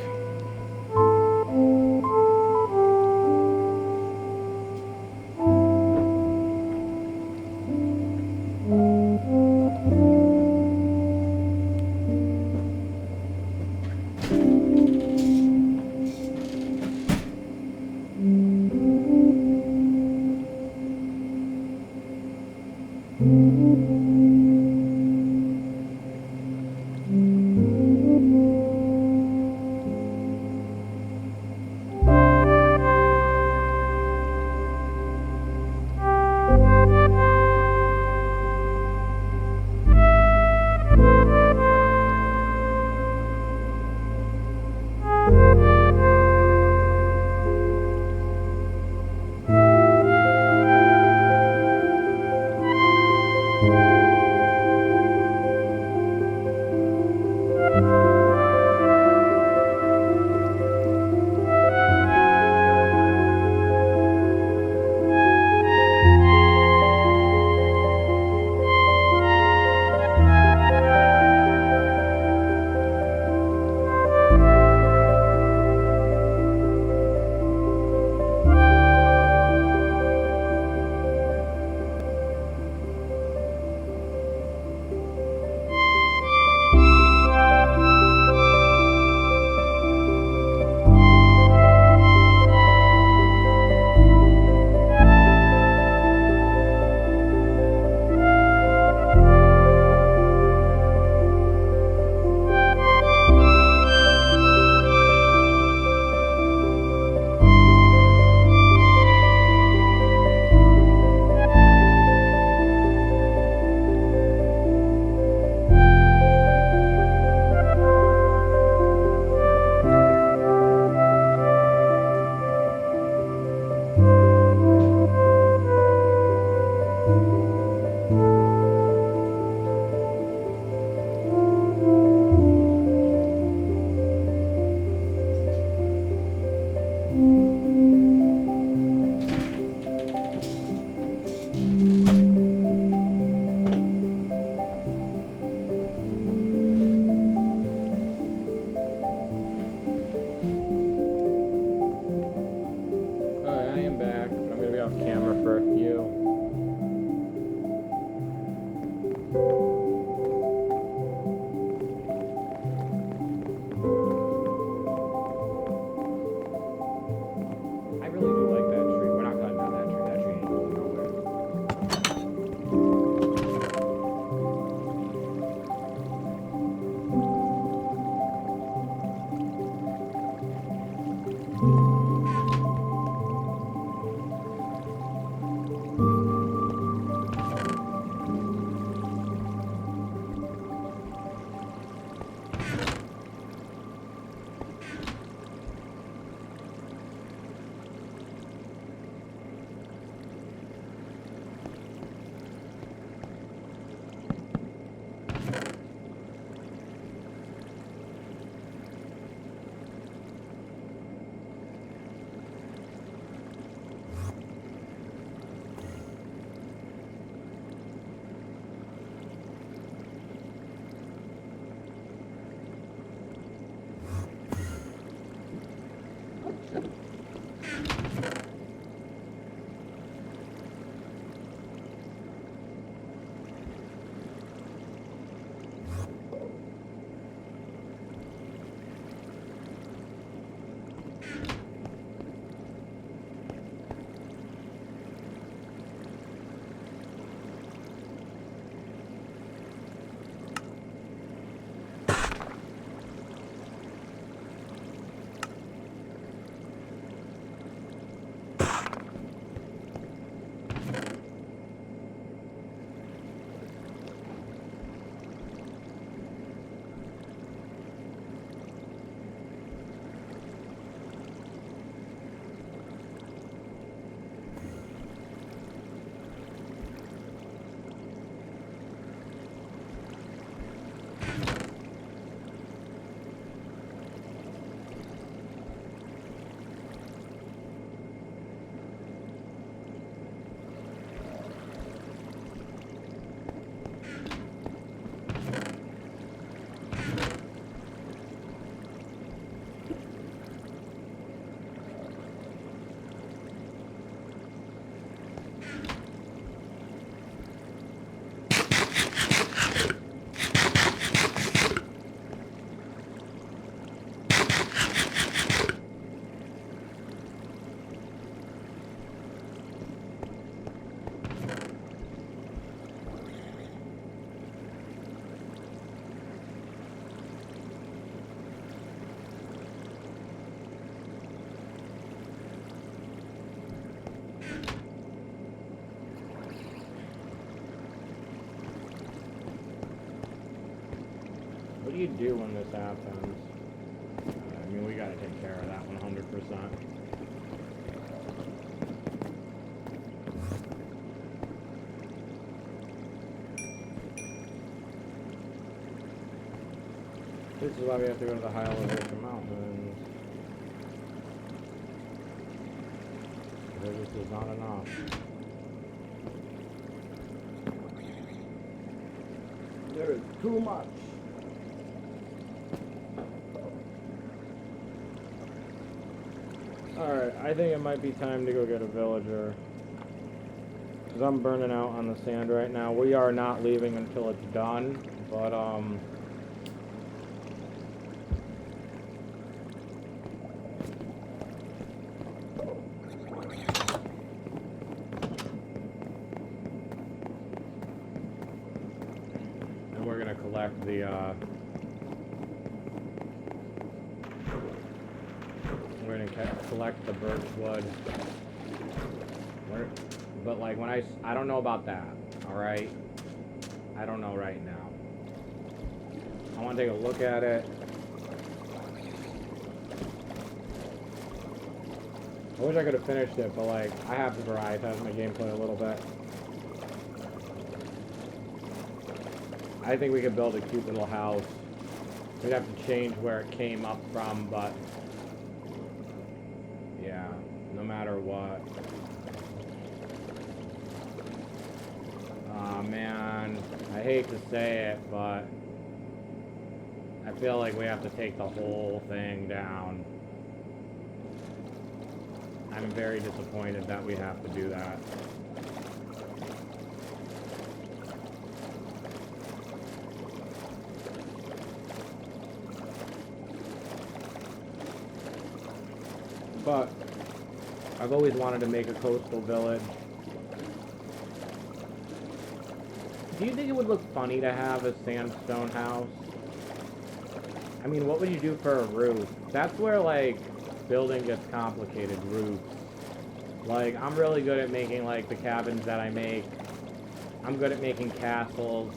What do you do when this happens? I mean, we gotta take care of that 100%. This is why we have to go to the high elevation mountains. This is not enough. There is too much. Alright, I think it might be time to go get a villager. Because I'm burning out on the sand right now. We are not leaving until it's done, but, and we're gonna collect the, we're gonna collect the birch wood. But like when I don't know about that, alright? I don't know right now. I want to take a look at it. I wish I could have finished it, but like, I have to prioritize my gameplay a little bit. I think we could build a cute little house. We'd have to change where it came up from, but yeah, no matter what. Aw, man, I hate to say it, but I feel like we have to take the whole thing down. I'm very disappointed that we have to do that. But I've always wanted to make a coastal village. Do you think it would look funny to have a sandstone house? I mean, what would you do for a roof? That's where, like, building gets complicated, roofs. Like, I'm really good at making, like, the cabins that I make. I'm good at making castles.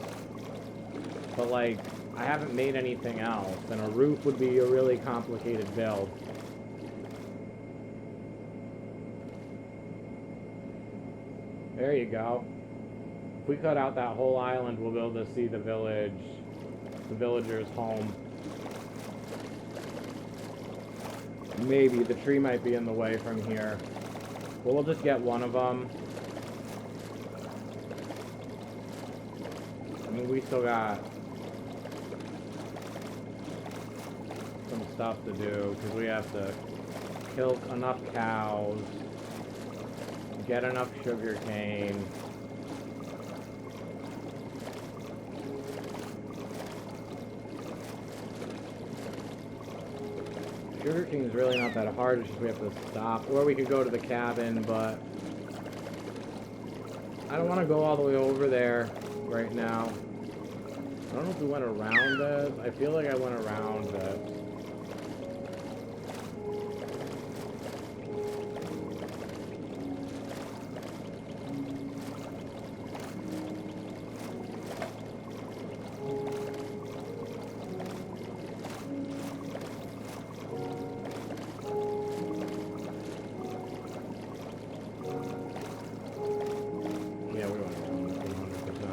But, like, I haven't made anything else, and a roof would be a really complicated build. There you go. If we cut out that whole island, we'll be able to see the village, the villagers' home. Maybe the tree might be in the way from here. But we'll just get one of them. I mean, we still got some stuff to do because we have to kill enough cows, get enough sugar cane. Sugar cane is really not that hard, it's just we have to stop. Or we could go to the cabin, but I don't want to go all the way over there right now. I don't know if we went around it. I feel like I went around it. Yeah, we went around it 100%.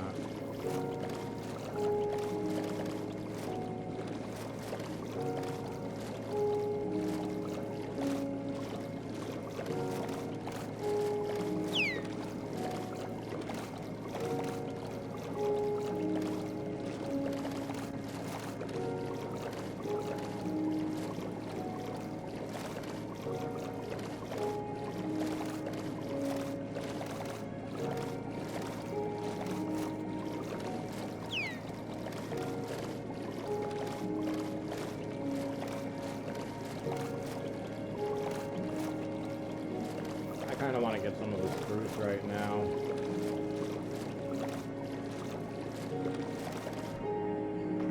I kind of want to get some of the spruce right now.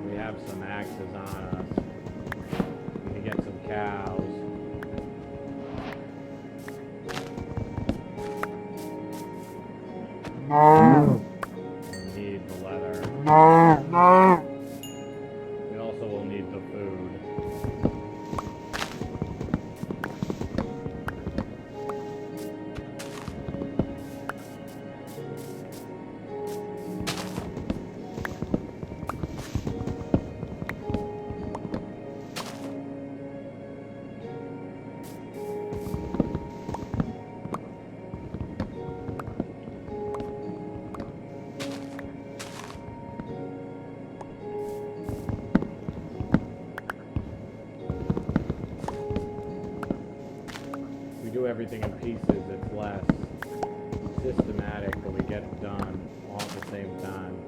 We have some axes on us. We can get some cows. We need the leather. We also will need the food. We do everything in pieces, it's less systematic, but we get it done all at the same time.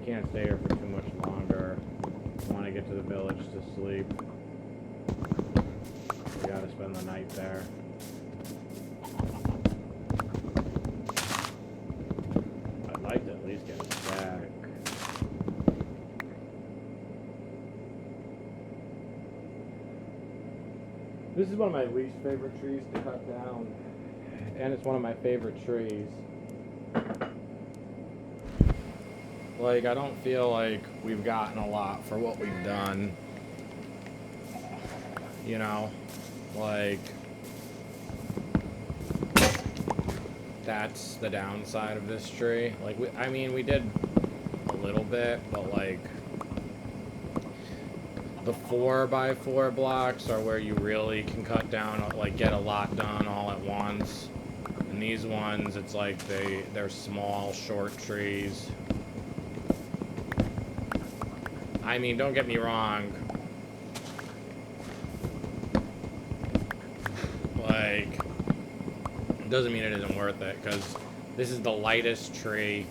Can't stay here for too much longer. I want to get to the village to sleep. We gotta spend the night there. I'd like to at least get a stack. This is one of my least favorite trees to cut down, and it's one of my favorite trees. Like, I don't feel like we've gotten a lot for what we've done. You know? Like, That's the downside of this tree. Like, I mean, we did a little bit, but like, the 4x4 blocks are where you really can cut down, like, get a lot done all at once. And these ones, it's like they're small, short trees. I mean, don't get me wrong. Like, it doesn't mean it isn't worth it, because this is the lightest tree.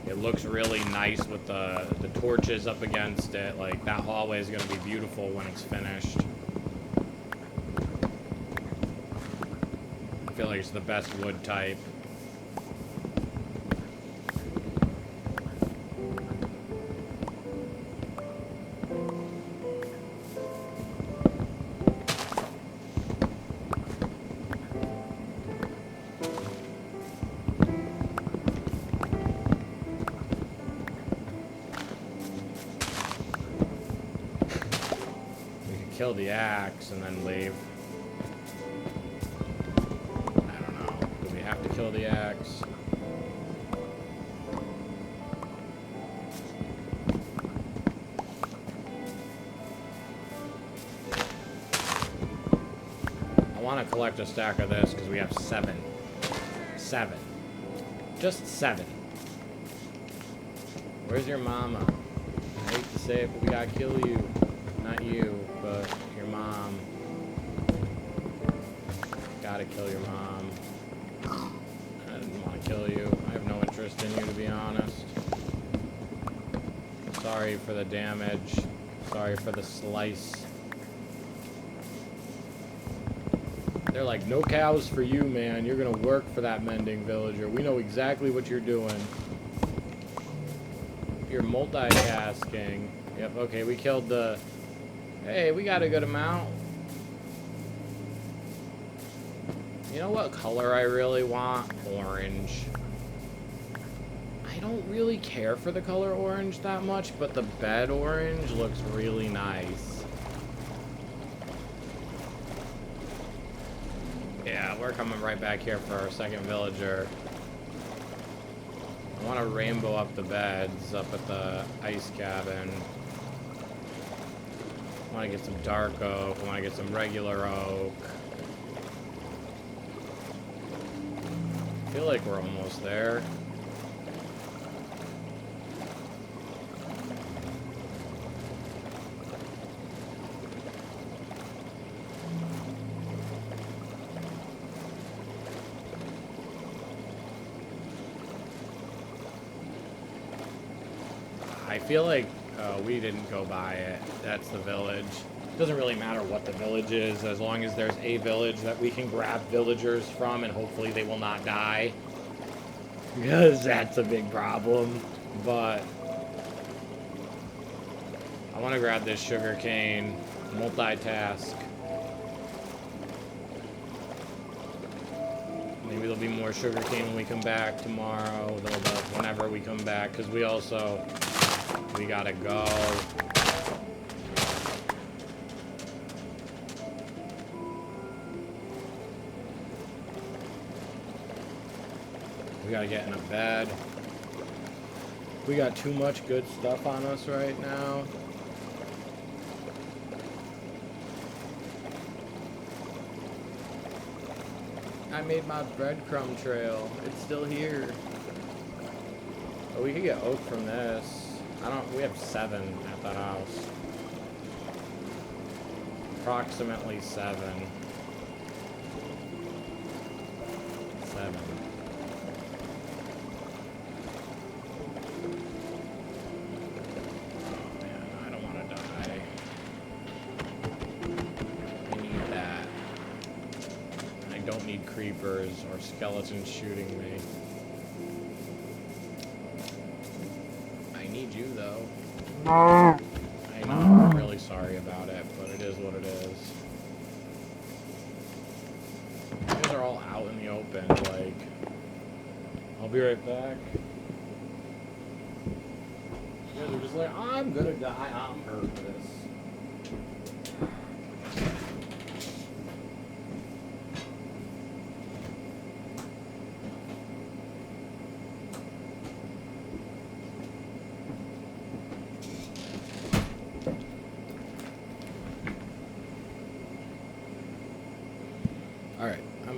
It looks really nice with the torches up against it. Like, that hallway is going to be beautiful when it's finished. I feel like it's the best wood type. Kill the axe and then leave. I don't know. Do we have to kill the axe? I want to collect a stack of this because we have 7. 7. Just 7. Where's your mama? I hate to say it, but we gotta kill you. Not you, but your mom. Gotta kill your mom. I didn't want to kill you. I have no interest in you, to be honest. Sorry for the damage. Sorry for the slice. They're like, no cows for you, man. You're gonna work for that Mending villager. We know exactly what you're doing. You're multitasking. Yep, okay, we killed the... Hey, we got a good amount. You know what color I really want? Orange. I don't really care for the color orange that much, but the bed orange looks really nice. Yeah, we're coming right back here for our second villager. I want to rainbow up the beds up at the ice cabin. I want to get some dark oak. I want to get some regular oak. I feel like we're almost there. I feel like we didn't go by it. That's the village. It doesn't really matter what the village is, as long as there's a village that we can grab villagers from, and hopefully they will not die. Because that's a big problem. But I want to grab this sugar cane. Multitask. Maybe there'll be more sugar cane when we come back tomorrow. Whenever we come back, because we gotta go. We gotta get in a bed. We got too much good stuff on us right now. I made my breadcrumb trail. It's still here. Oh, we could get oak from this. We have 7 at the house. Approximately 7. 7. Oh man, I don't want to die. I need that. I don't need creepers or skeletons shooting me. I need you though. I know, I'm really sorry about it, but it is what it is. You guys are all out in the open, like... I'll be right back. You guys are just like, I'm gonna die, I'm hurt for this.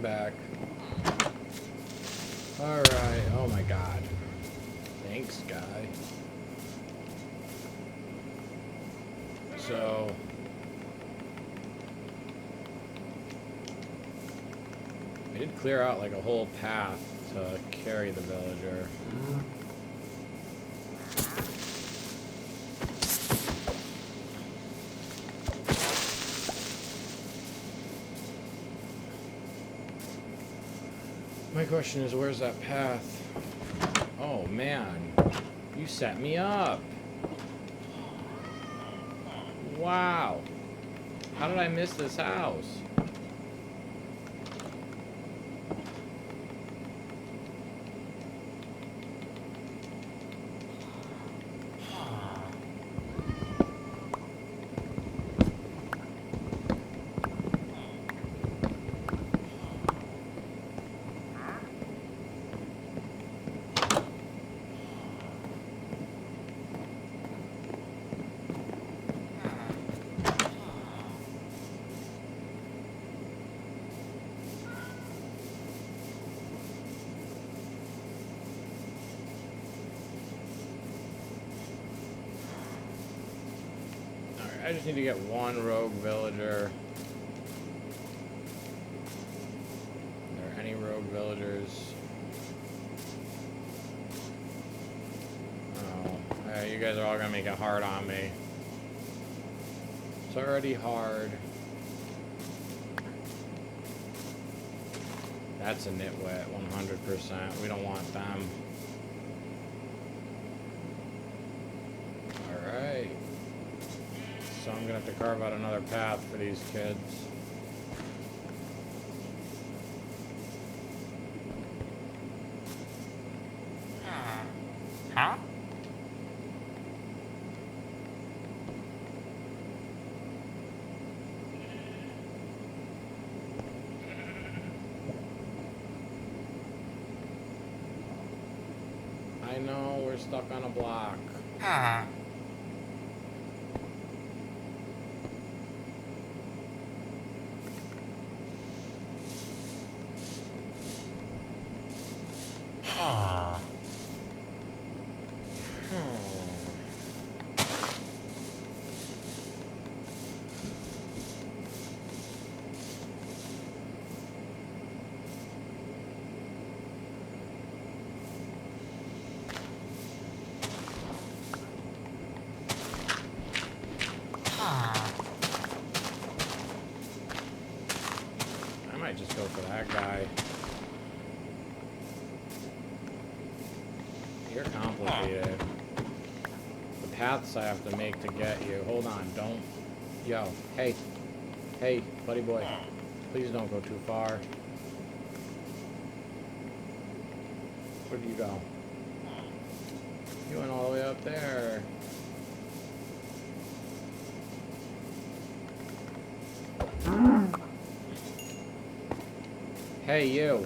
back. Alright, oh my god. Thanks, guy. So... I did clear out like a whole path to carry the villager. My question is, where's that path? Oh man, you set me up. Wow. How did I miss this house? I just need to get one rogue villager. Are there any rogue villagers? Oh, you guys are all gonna make it hard on me. It's already hard. That's a nitwit, 100%. We don't want them. Alright. So I'm gonna have to carve out another path for these kids. Huh? I know, we're stuck on a block. Huh? Huh? I might just go for that guy. You're complicated. The paths I have to make to get you. Hold on, don't. Yo, hey. Hey, buddy boy. Please don't go too far. Where do you go? You went all the way up there. Hey, you.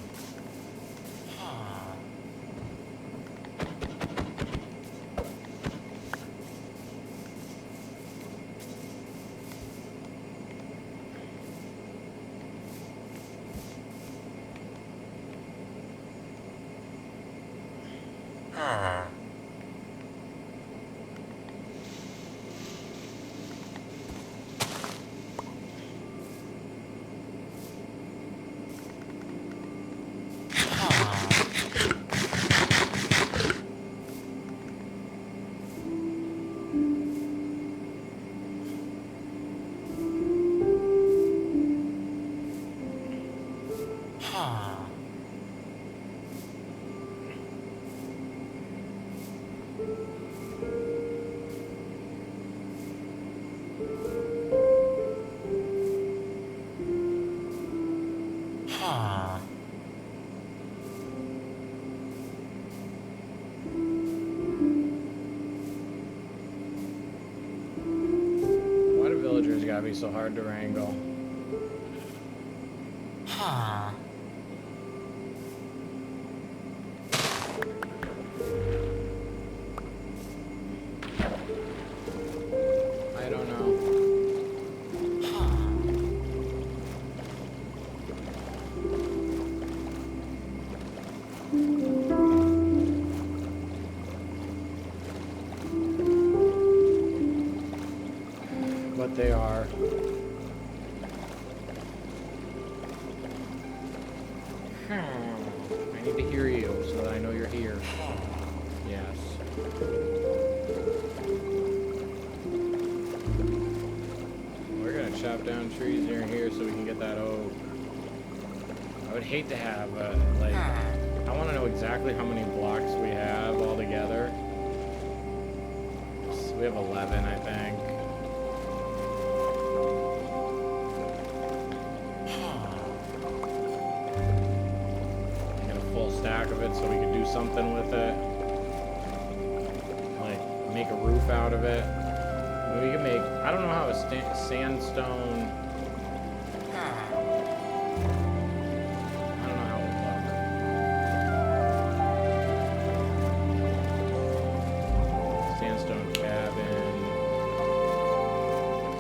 Why do villagers gotta be so hard to wrangle? I don't know. But they are. I need to hear you so that I know you're here. Yes. We're gonna chop down trees near here so we can get that oak. I would hate to have, like, I want to know exactly how many blocks we have all together. So we have 11, I think. Get a full stack of it so we can do something with it. Like, make a roof out of it. We can make, I don't know how a sandstone, I don't know how it would look. Sandstone cabin.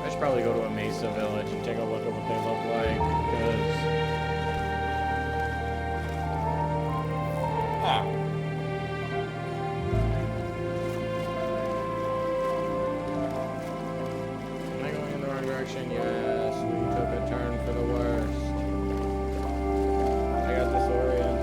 I should probably go to a Mesa village and take a look at what they look like, because am I going in the wrong direction? Yes, we took a turn for the worst. I got disoriented.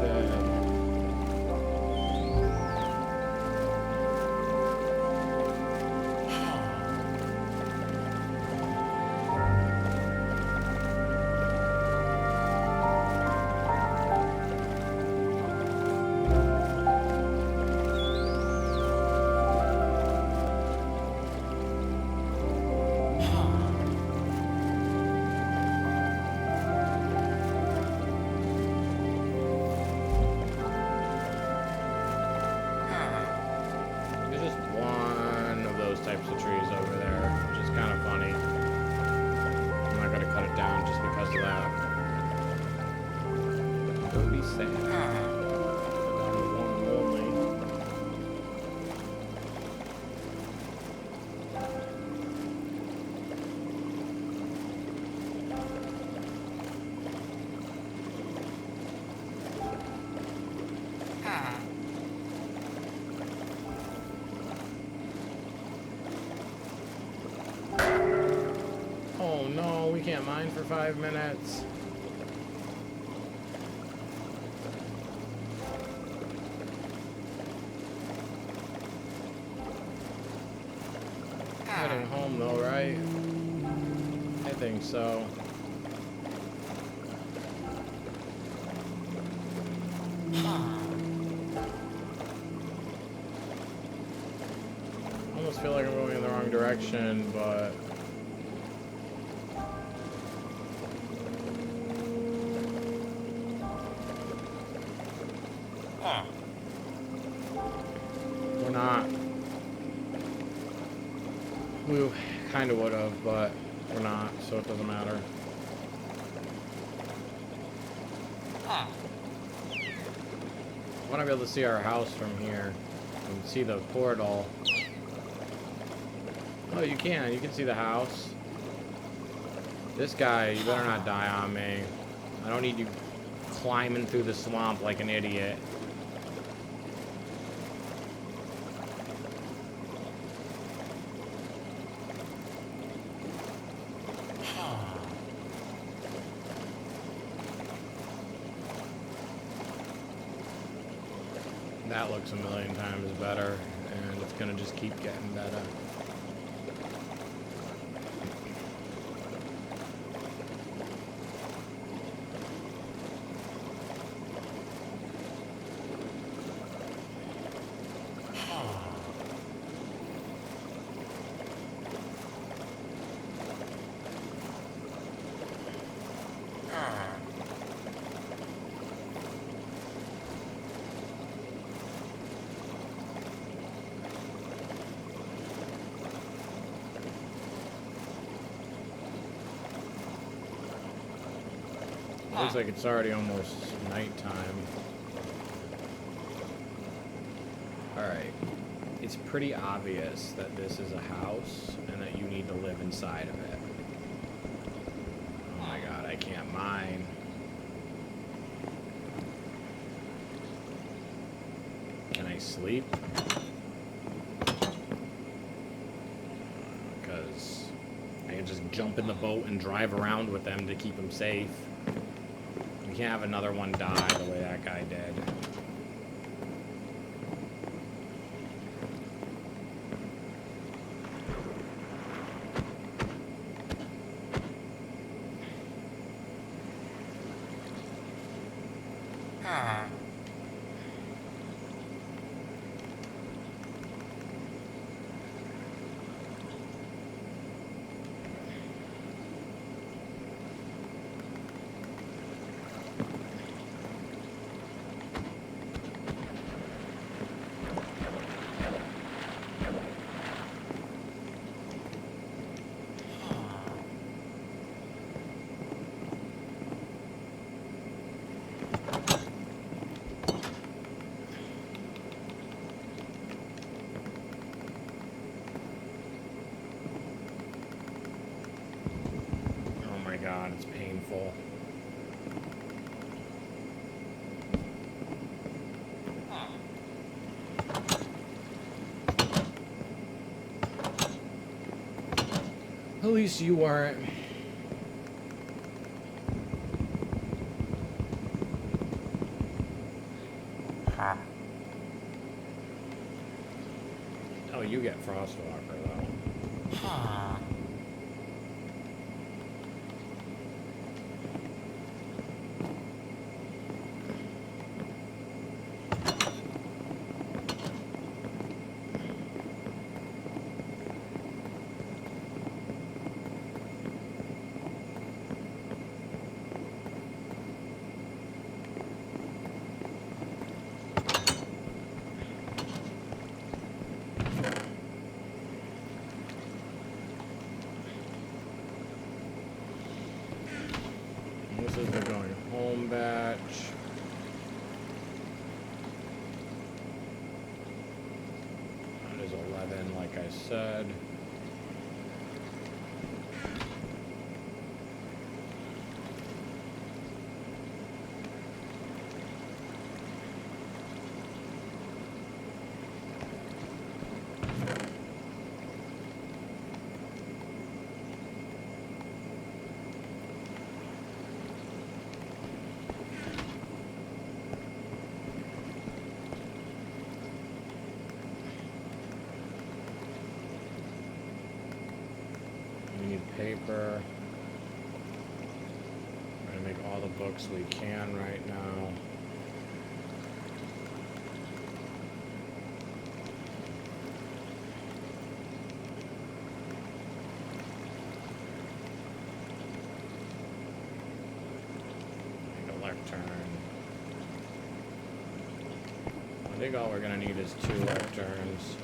There's just one of those types of trees over there, which is kind of funny. I'm not going to cut it down just because of that. Don't be sad. Down to one only. Oh no, we can't mine for 5 minutes. Heading home though, right? I think so. Almost feel like I'm going in the wrong direction, but we're not. We kind of would have, but we're not, so it doesn't matter. I want to be able to see our house from here and see the portal. Oh, you can. You can see the house. This guy, you better not die on me. I don't need you climbing through the swamp like an idiot. That looks a million times better, and it's gonna just keep getting better. Looks like it's already almost nighttime. Alright. It's pretty obvious that this is a house and that you need to live inside of it. Oh my god, I can't mine. they sleep. Because I can just jump in the boat and drive around with them to keep them safe. We can't have another one die the way that guy did. God, it's painful. At least you weren't. Oh, you get Frostwalker, though. This is the going home batch. That is 11, like I said. Paper. We're gonna make all the books we can right now. Make a lectern. I think all we're gonna need is 2 lecterns.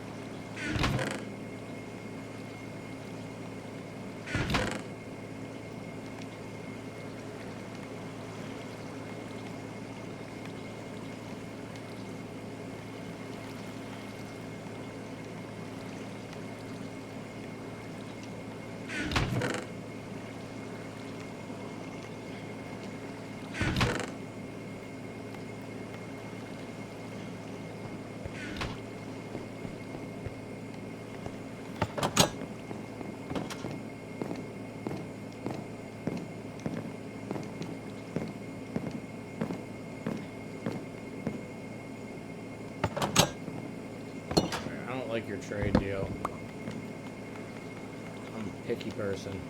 Like your trade deal. I'm a picky person.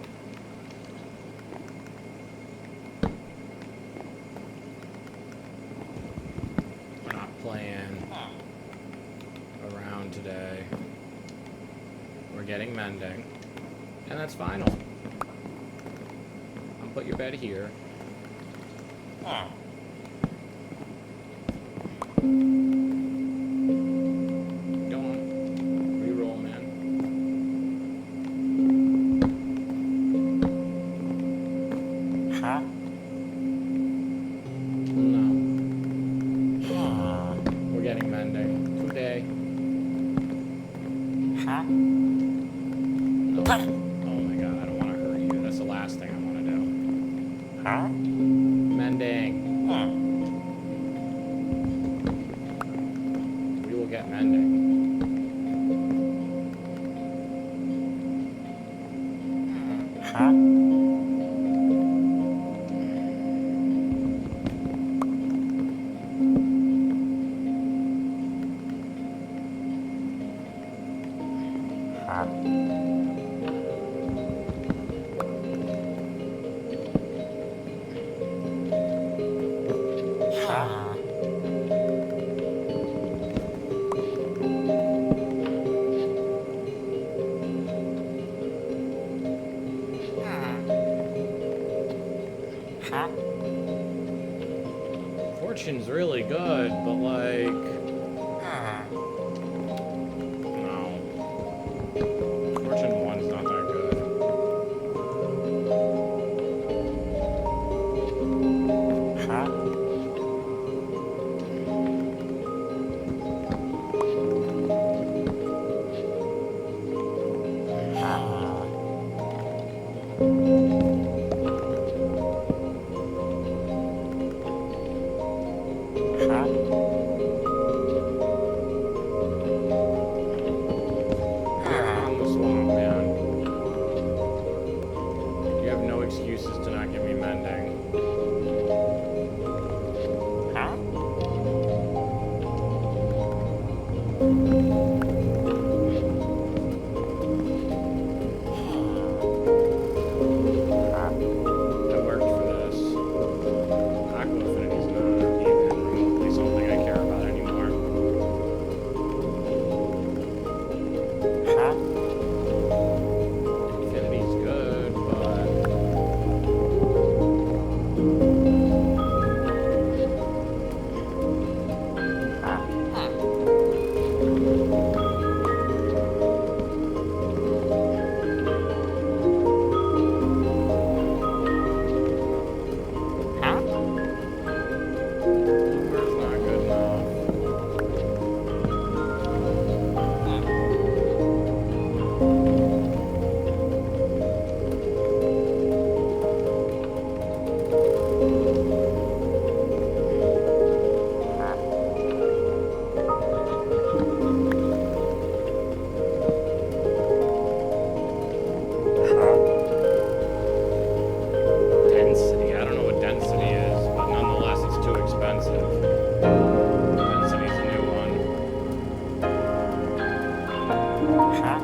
We're not playing around today. We're getting Mending. And that's final. I'll put your bed here. get mending. Huh? Huh? Huh? Huh? Fortune's really good, but like, Huh? no. Fortune 1's not that good. Huh? Huh? You're on the swamp, man. You have no excuses to not give me mending. Huh? I worked for this. Aqua Affinity's not even remotely something I care about anymore. Huh? Infinity's good, but Huh? Uber's not good enough. Density. I don't know what density is, but nonetheless, it's too expensive. Density's a new one. Huh?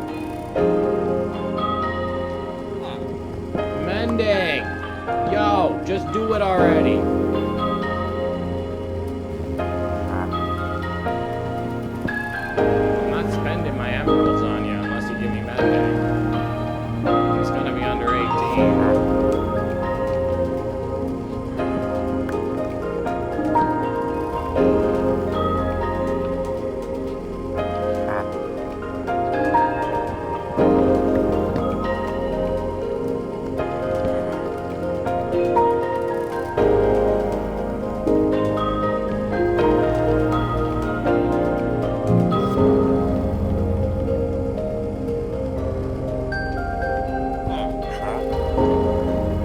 Mending! Yo, just do it already. I'm not spending my emeralds on you unless you give me mending. It's gonna be under 18.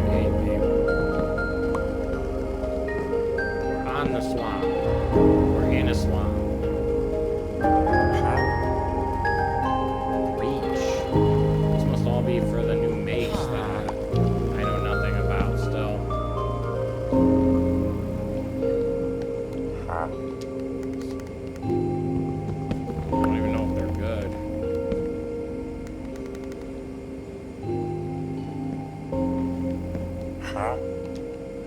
Hey, babe. We're on the swamp. We're in a swamp. Beach. This must all be for the new mace that I know nothing about still. I don't even know if they're good. Huh?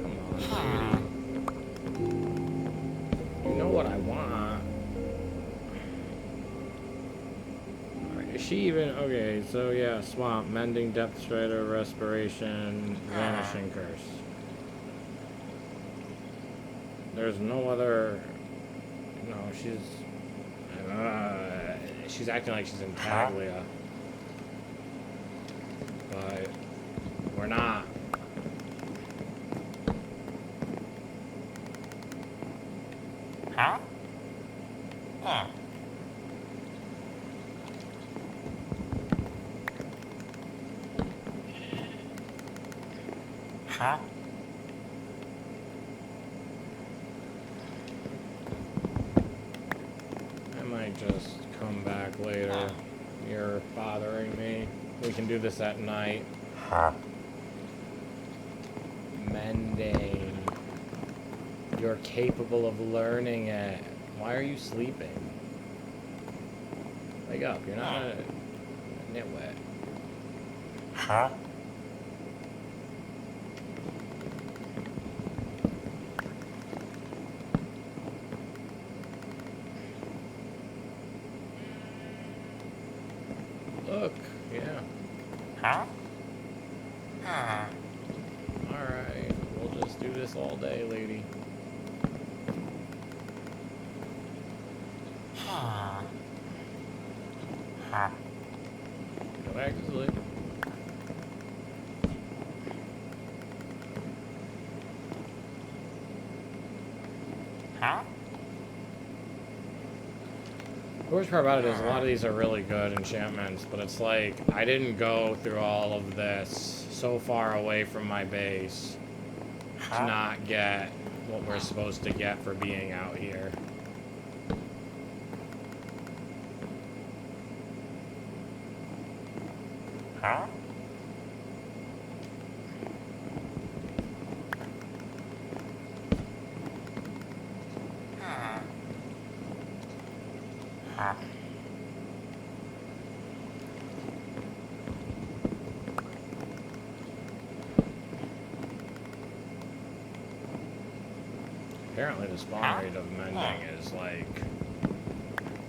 Come on, sweetie. You know what I want. Alright, is she even... Okay, so yeah, swamp, mending, depth strider, respiration, vanishing curse. There's no other... No, she's acting like she's in Taglia. But we're not. Huh? Huh? Huh? I might just come back later. You're bothering me. We can do this at night. Mending. You're capable of learning it. Why are you sleeping? Wake up. You're not a nitwit. Huh? Look. Yeah. Huh? Huh? Alright. We'll just do this all day, lady. Huh? Huh? Go back to sleep. Huh? The worst part about it is a lot of these are really good enchantments, but it's like, I didn't go through all of this so far away from my base to not get what we're supposed to get for being out here. Huh? Huh? Huh? Apparently the spawn rate of Mending is like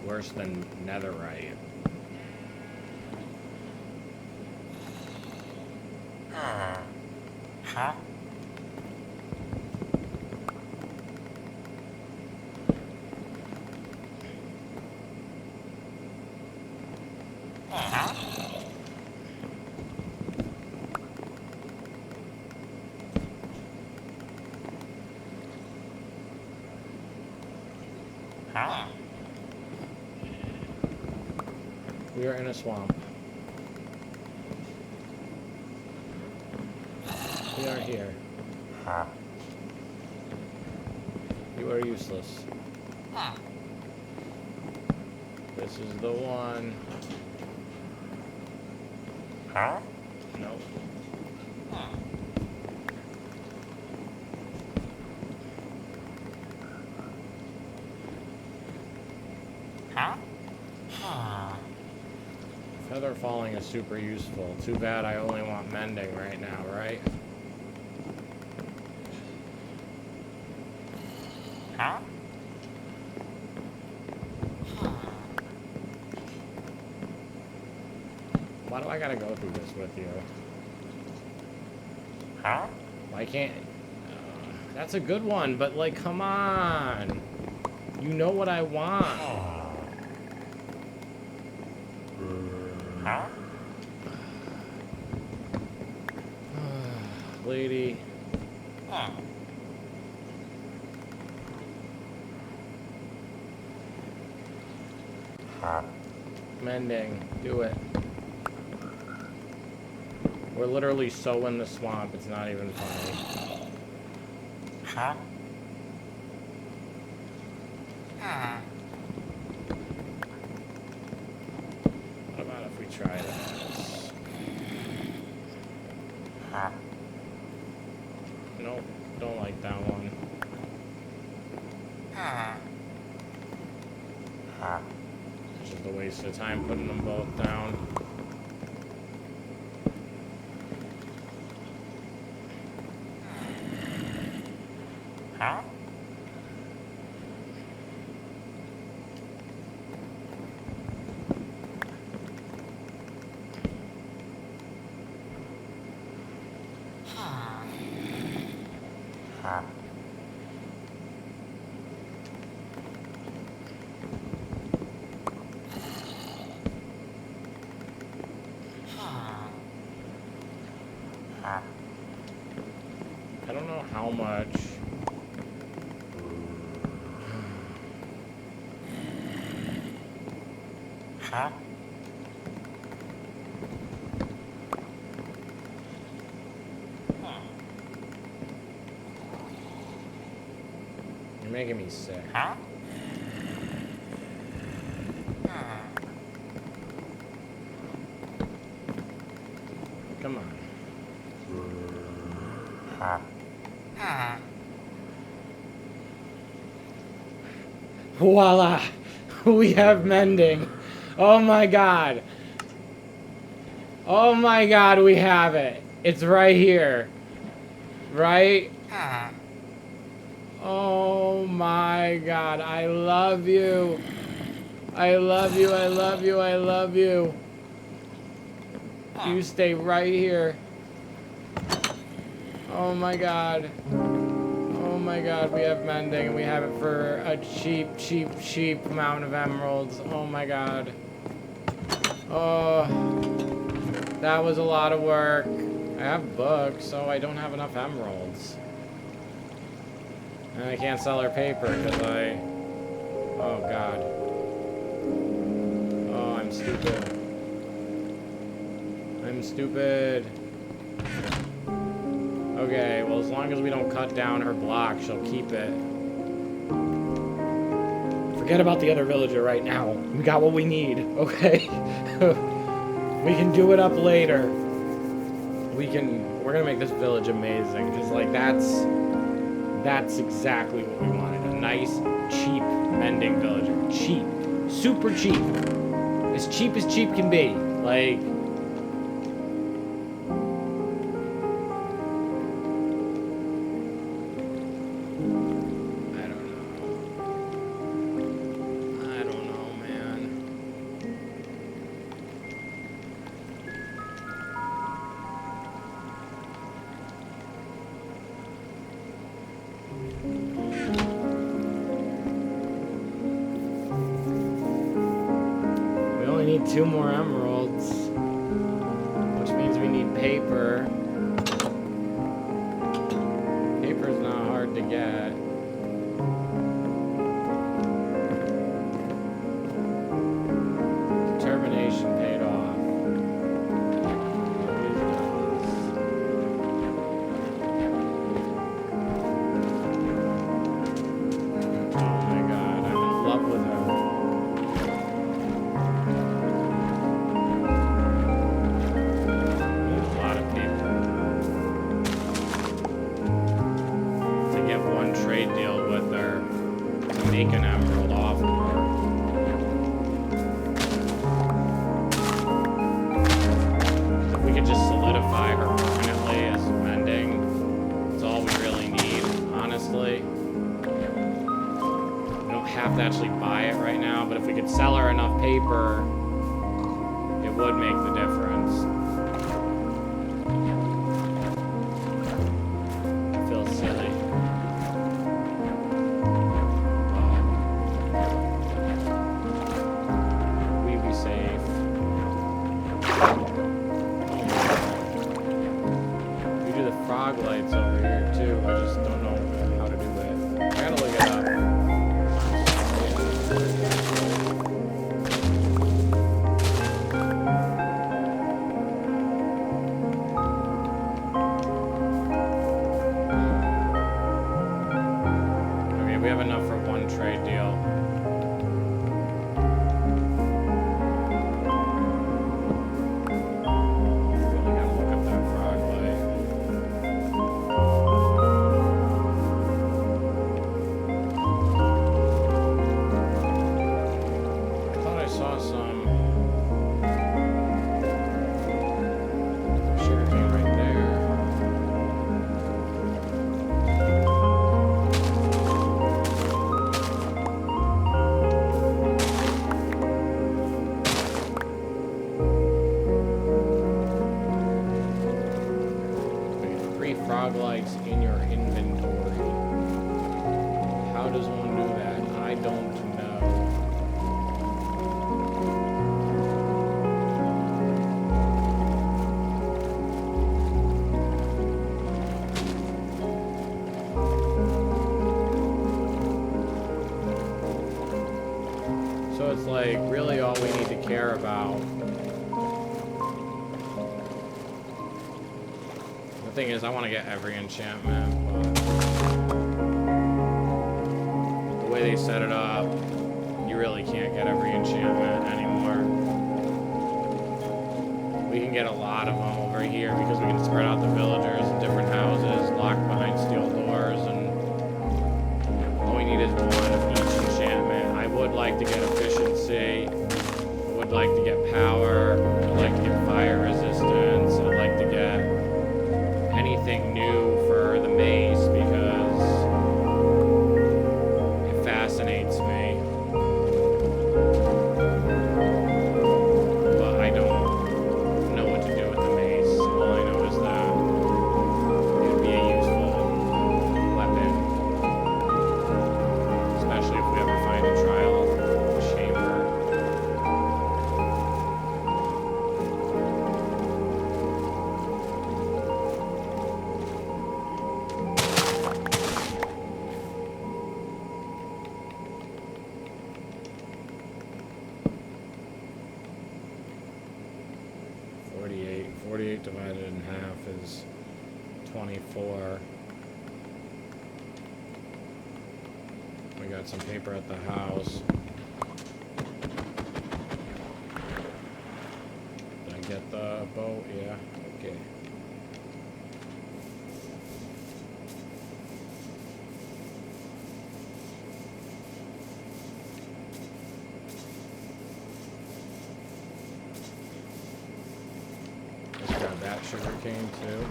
worse than Netherite. Huh? Huh? Huh? We are in a swamp. We are here. Huh? You are useless. Huh? This is the one. Huh? Nope. Huh? Huh? Huh? Feather falling is super useful. Too bad I only want Mending right now, right? Huh? Why do I gotta go through this with you? Huh? Why can't... that's a good one, but like, come on! You know what I want! Huh? Lady. Huh? Huh? Mending. Do it. We're literally so in the swamp, it's not even funny. Huh? Huh? What about if we try this? Huh? Nope, don't like that one. Huh? Huh? It's just a waste of time putting them both down. Huh? Huh? Huh? I don't know how much. Huh? You're making me sick. Huh? Voila! We have mending. Oh my god. Oh my god, we have it. It's right here. Right? Oh my god, I love you. I love you, I love you, I love you. You stay right here. Oh my god. Oh my god, we have mending and we have it for a cheap amount of emeralds. Oh my god. Oh, that was a lot of work. I have books, so I don't have enough emeralds. And I can't sell her paper because oh god. Oh, I'm stupid. I'm stupid. Okay, well, as long as we don't cut down her block, she'll keep it. Forget about the other villager right now. We got what we need, okay? We can do it up later. We're gonna make this village amazing, because, like, that's exactly what we wanted. A nice, cheap mending villager. Cheap. Super cheap. As cheap can be. Like, need 2 more emeralds, which means we need paper. Paper's not hard to get. Determination paid off. Oh my god, I'm in love with her. Trade deal with her to make an emerald off of her. If we could just solidify her permanently as mending, that's all we really need, honestly. We don't have to actually buy it right now, but if we could sell her enough paper, it would make the difference. I feel silly. Lights over here too. I just don't know how to do it. I gotta look it up. Okay, we have enough for 1 trade deal. Frog lights in your inventory. How does one do that? I don't know. So it's like really all we need to care about. The thing is, I want to get every enchantment, but the way they set it up, you really can't get every enchantment anymore. We can get a lot of them over here because we can spread out the villagers in different houses, locked behind steel doors, and all we need is 1 of each enchantment. like to get efficiency. I would like to get power. I'd like to get fire resistance. I'd like to get anything new for the mace because it fascinates me. But I don't know what to do with the mace. All I know is that it would be a useful weapon. Especially if we ever find a trial chamber. Forty-eight divided in half is 24. We got some paper at the house. Did I get the boat? Yeah, okay. Let's grab that sugar cane too.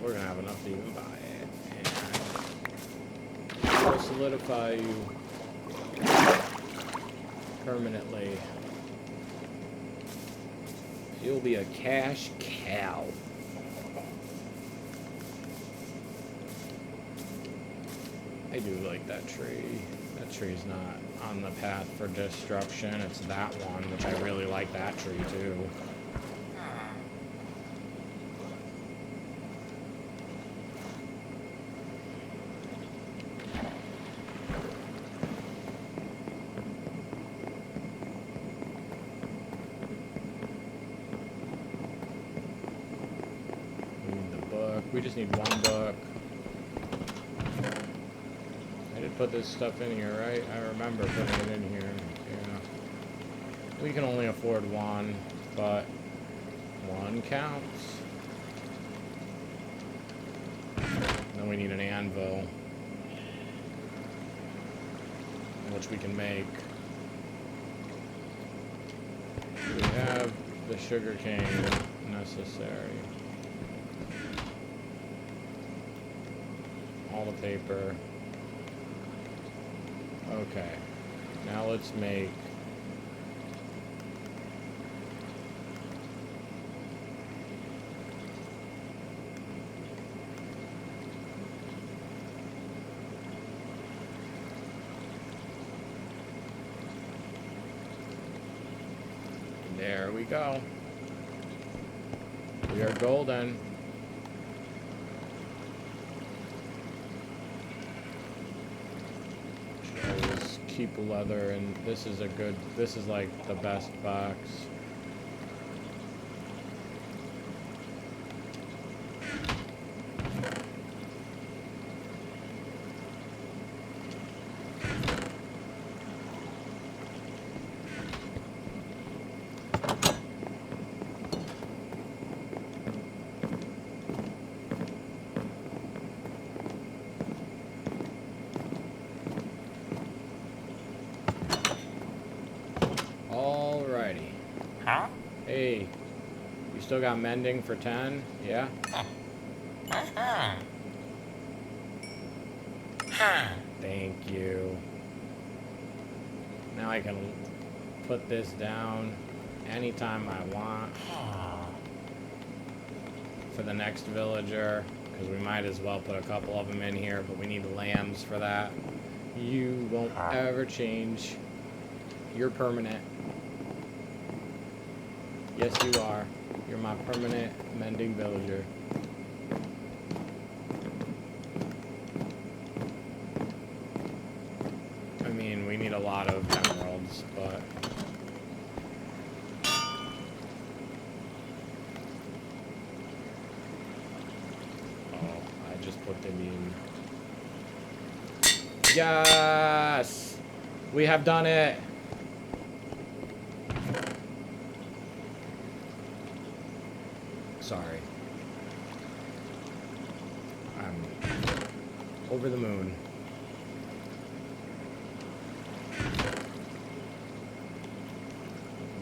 We're gonna have enough to even buy it. And we'll solidify you permanently. You'll be a cash cow. I do like that tree. That tree's not on the path for destruction. It's that one, which I really like that tree too. We need the book. We just need one book. I did put this stuff in here, right? I remember putting it in here. Yeah. We can only afford one, but one counts. Then we need an anvil, which we can make. We have the sugar cane necessary. All the paper. Okay, now let's make there we go. We are golden. Keep leather, and this is a good, this is like the best box. Alrighty. Huh? Hey, you still got mending for 10? Yeah? Thank you. Now I can put this down anytime I want for the next villager, because we might as well put a couple of them in here, but we need lambs for that. You won't ever change. You're permanent. Yes, you are. You're my permanent mending villager. I mean, we need a lot of emeralds, but... Oh, I just put them in. Yes! We have done it! sorry. I'm over the moon.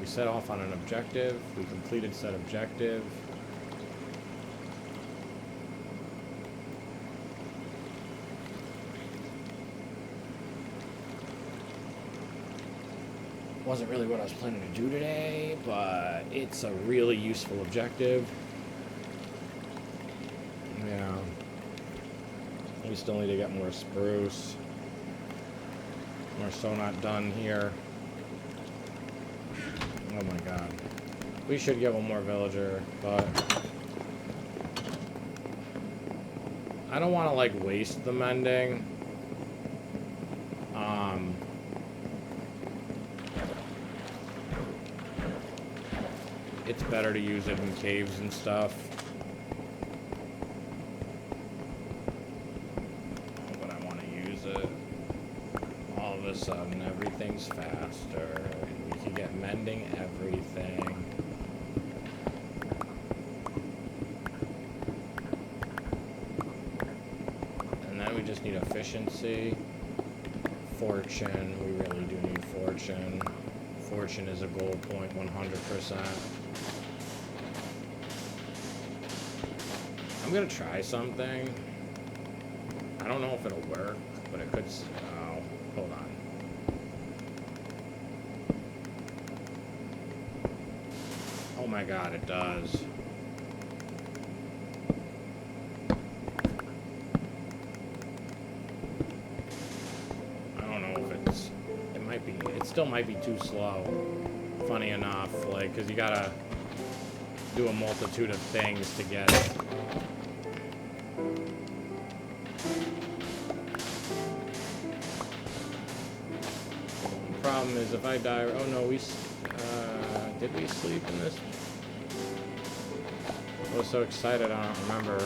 We set off on an objective. We completed said objective. Wasn't really what I was planning to do today, but it's a really useful objective. Yeah. We still need to get more spruce. We're still not done here. Oh my god. We should get one more villager, but I don't want to like waste the mending. It's better to use it in caves and stuff. But I want to use it. All of a sudden, everything's faster. And we can get mending everything. And then we just need efficiency. Fortune. We really do need fortune. Fortune is a goal point 100%. I'm gonna try something. I don't know if it'll work, but it could. Oh, hold on. Oh my god, it does. I don't know if it's. It might be. It still might be too slow. Funny enough, like, because you gotta do a multitude of things to get it. Problem is if I die. Oh no, did we sleep in this? I was so excited, I don't remember.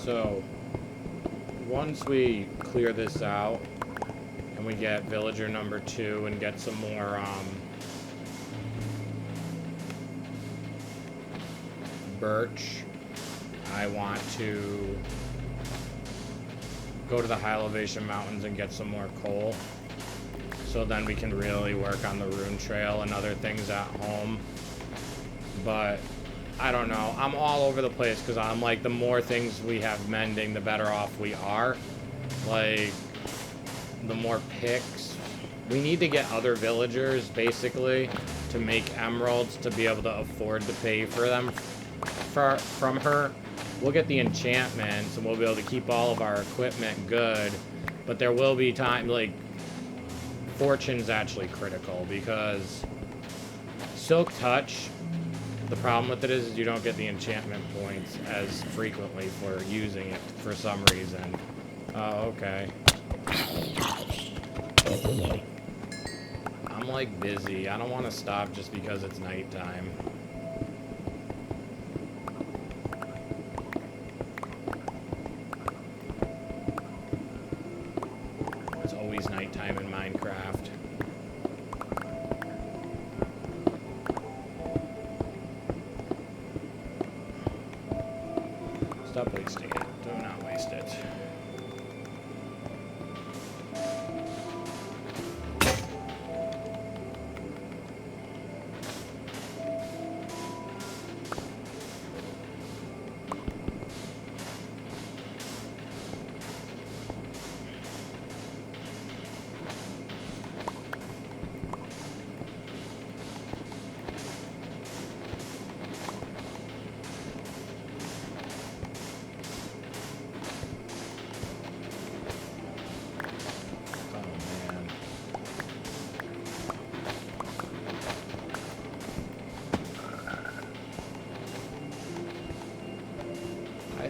So, once we clear this out, and we get villager number 2 and get some more, birch, I want to go to the high elevation mountains and get some more coal. So then we can really work on the rune trail and other things at home. But I don't know. I'm all over the place because I'm like, the more things we have mending, the better off we are. Like, the more picks. We need to get other villagers, basically, to make emeralds to be able to afford to pay for them from her. We'll get the enchantments and we'll be able to keep all of our equipment good. But there will be time, like, fortune's actually critical because Silk Touch, the problem with it is you don't get the enchantment points as frequently for using it for some reason. Oh, okay. I'm like busy. I don't want to stop just because it's nighttime. It's always nighttime in Minecraft. Stop wasting it. Do not waste it.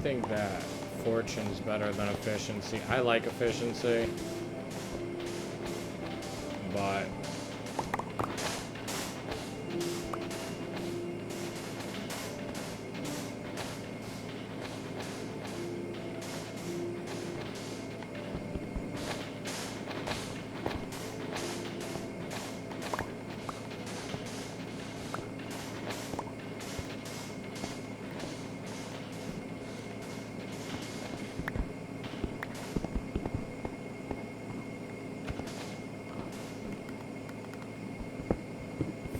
think that fortune's better than efficiency. I like efficiency, but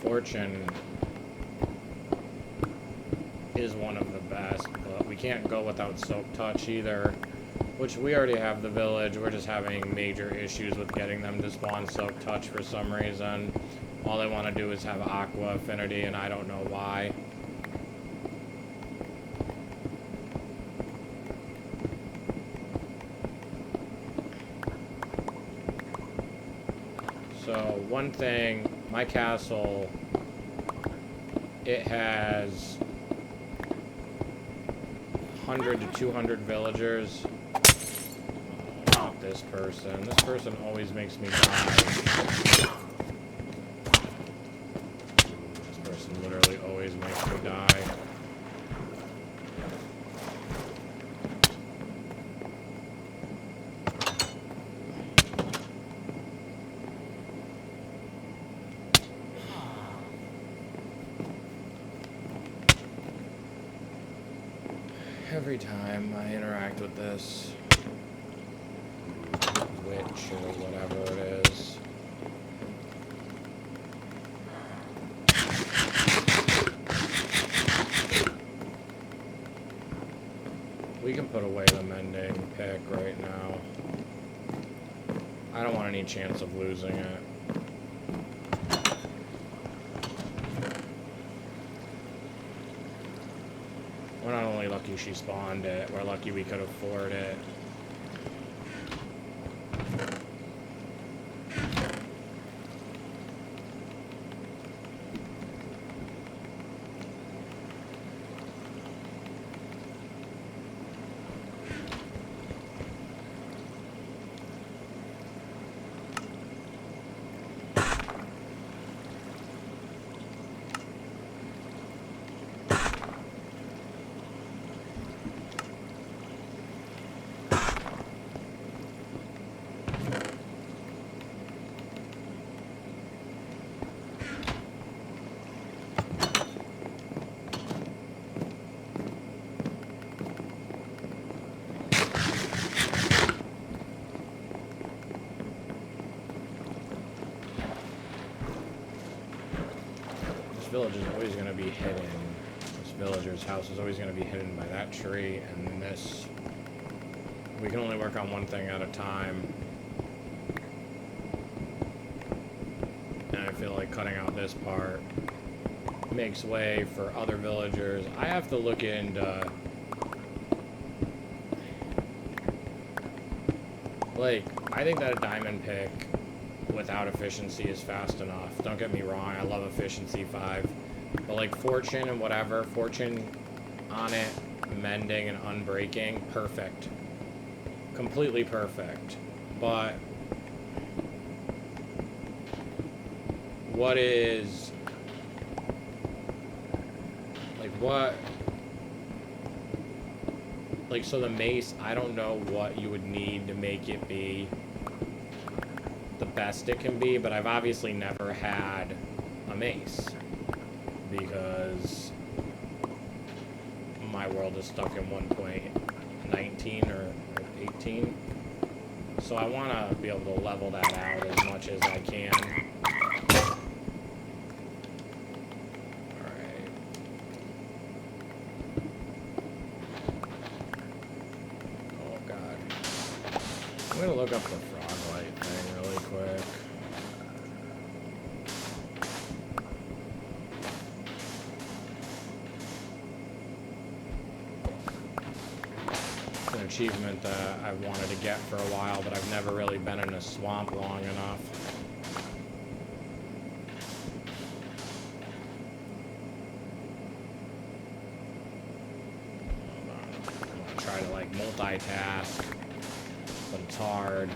fortune is one of the best, but we can't go without Soak Touch either, which we already have the village. We're just having major issues with getting them to spawn Soak Touch for some reason. All they want to do is have Aqua Affinity, and I don't know why. So, one thing, my castle, it has 100 to 200 villagers. Not this person. This person always makes me die. This person literally always makes me die. Every time I interact with this witch or whatever it is. We can put away the Mending pick right now. I don't want any chance of losing it. We're not only lucky she spawned it, we're lucky we could afford it. Village is always going to be hidden. This villager's house is always going to be hidden by that tree and this. We can only work on one thing at a time. And I feel like cutting out this part makes way for other villagers. I have to look into, like, I think that a diamond pick without efficiency is fast enough. Don't get me wrong, I love efficiency 5. But like fortune and whatever, fortune on it, mending and unbreaking, perfect. Completely perfect. But what is, like what, like so the mace, I don't know what you would need to make it be the best it can be, but I've obviously never had a mace because my world is stuck in 1.19 or 18. So I want to be able to level that out as much as I can. Alright. Oh god. I'm going to look up the frog-light thing really quick. It's an achievement that I've wanted to get for a while, but I've never really been in a swamp long enough. Hold on. I'm gonna like multitask, but it's hard.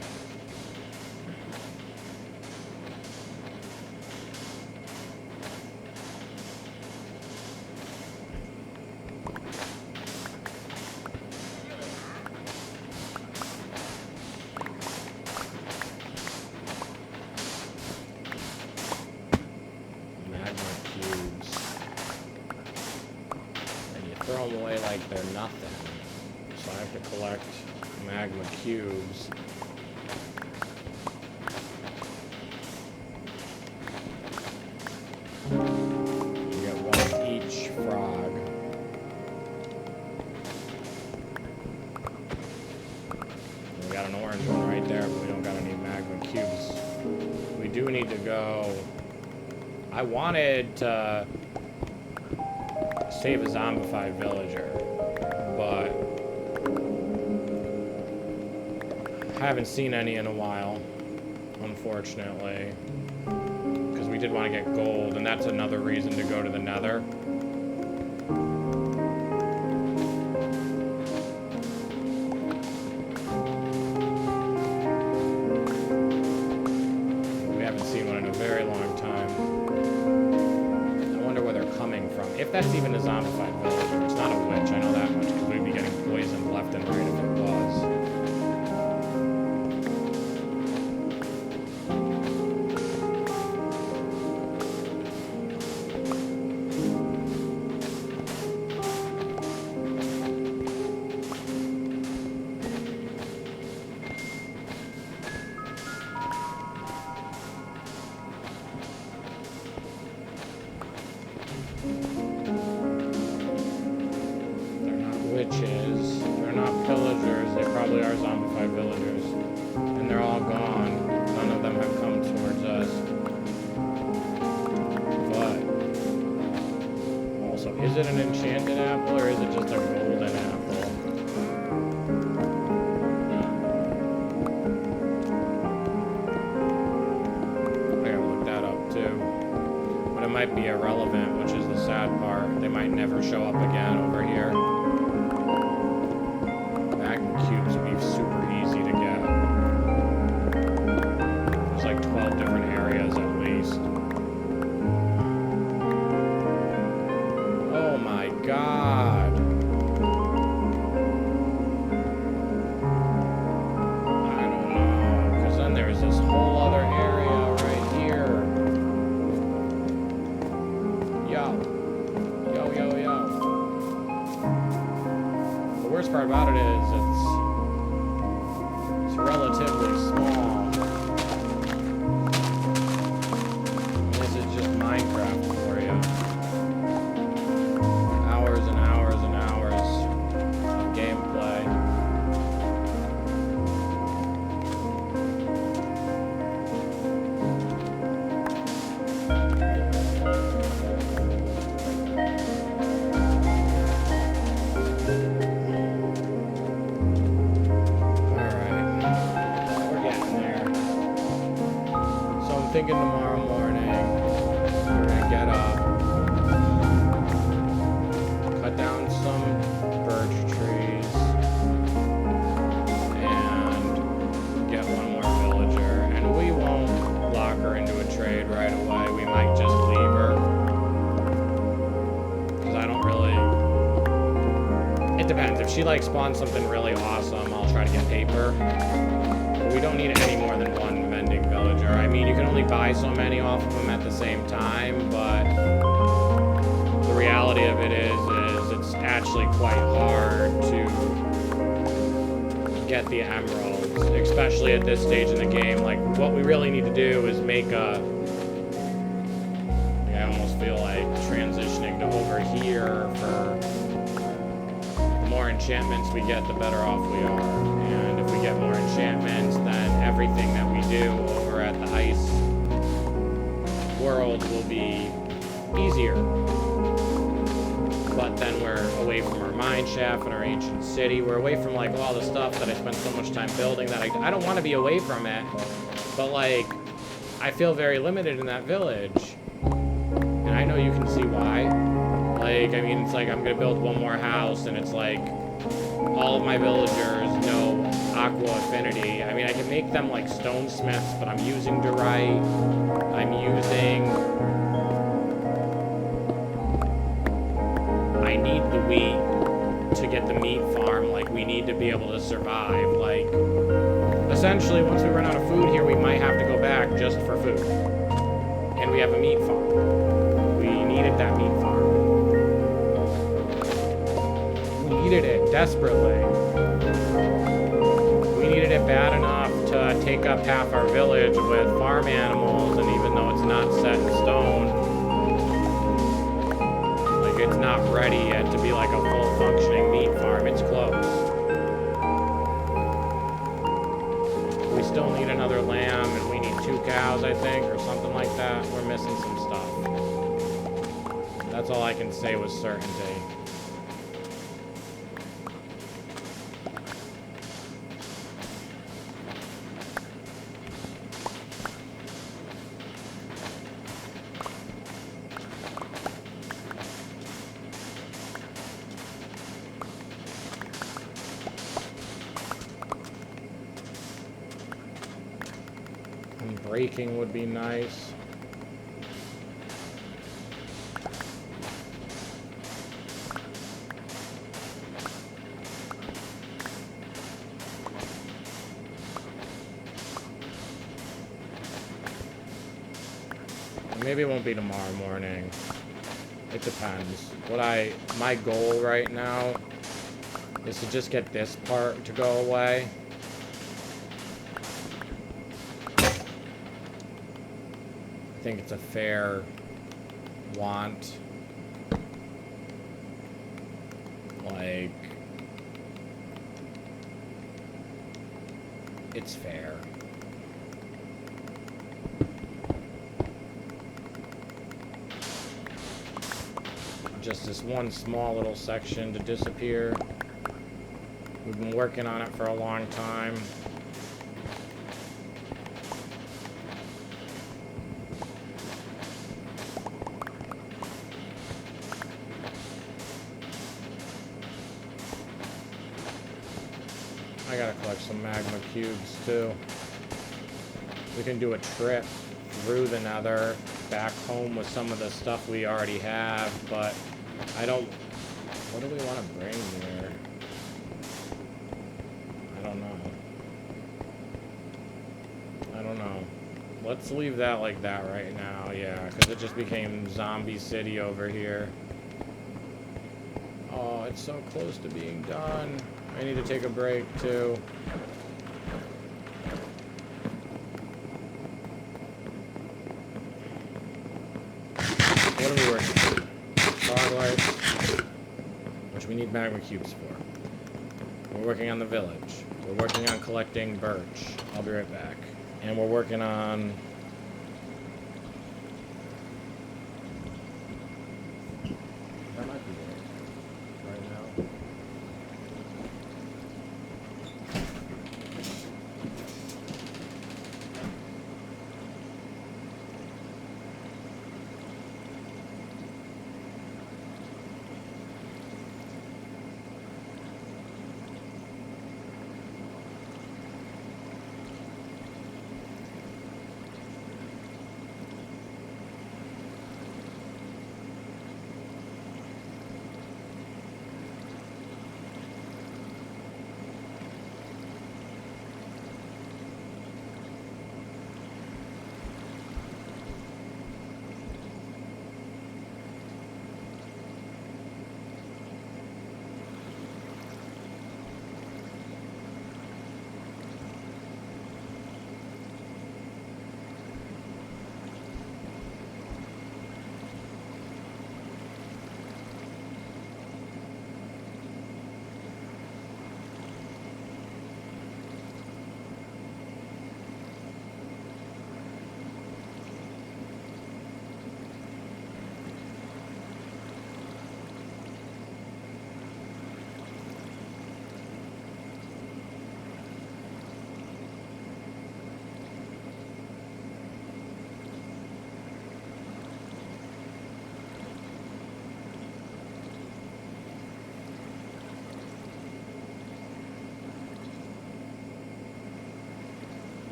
Throw them away like they're nothing. So I have to collect magma cubes. You get one each frog. We got an orange one right there, but we don't got any magma cubes. We do need to go. I wanted to save a zombified villager, but I haven't seen any in a while, unfortunately, because we did want to get gold, and that's another reason to go to the Nether. We haven't seen one in a very long time. If that's even a zombified villager, it's not a witch, I know that much, because we'd be getting poisoned left and right if it was. Witches, they're not pillagers, they probably are zombified villagers. And they're all gone. None of them have come towards us. But also, is it an enchanted apple or is it just a golden apple? I gotta look that up too. But it might be irrelevant, which is the sad part. They might never show up again over here. Cubes would be super easy to get. There's like 12 different areas at least. Oh my god. I don't know, because then there's this whole other area right here. Yo. Yo, yo, yo. The worst part about it is it's relatively small. This is just Minecraft for you. Hours and hours and hours of gameplay. Thinking tomorrow morning, we're gonna get up, cut down some birch trees, and get one more villager. And we won't lock her into a trade right away. We might just leave her. Because I don't really... It depends. If she like spawns something really awesome, I'll try to get paper. We don't need any more than one mending villager. I mean, you can only buy so many off of them at the same time, but the reality of it is it's actually quite hard to get the emeralds, especially at this stage in the game. Like, what we really need to do is make a... I almost feel like transitioning to over here for... The more enchantments we get, the better off we are. And if we get more enchantments, then everything that we do over at the ice world will be easier. But then we're away from our mine shaft and our ancient city. We're away from like all the stuff that I spent so much time building that I don't want to be away from it. But like, I feel very limited in that village. And I know you can see why. Like, I mean, it's like I'm gonna build one more house and it's like all of my villagers know aqua affinity. I mean, I can make them like stonesmiths, but I'm using diorite. I'm using... I need the wheat to get the meat farm. Like, we need to be able to survive. Like, essentially, once we run out of food here, we might have to go back just for food. And we have a meat farm. We needed that meat farm. We needed it desperately. We needed it bad enough to take up half our village with farm animals, and even though it's not set in stone, like, it's not ready yet to be like a full functioning meat farm. It's close. We still need another lamb, and we need 2 cows, I think, or something like that. We're missing some stuff. That's all I can say with certainty. Braking would be nice. Maybe it won't be tomorrow morning. It depends. My goal right now is to just get this part to go away. I think it's a fair want. Like, it's fair. Just this one small little section to disappear. We've been working on it for a long time. I gotta collect some magma cubes too. We can do a trip through the nether back home with some of the stuff we already have, but I don't... What do we want to bring here? I don't know. I don't know. Let's leave that like that right now, yeah, because it just became Zombie City over here. Oh, it's so close to being done. I need to take a break, too. What are we working on? Fog lights, which we need magma cubes for. We're working on the village. We're working on collecting birch. I'll be right back. And we're working on... That might be it right now.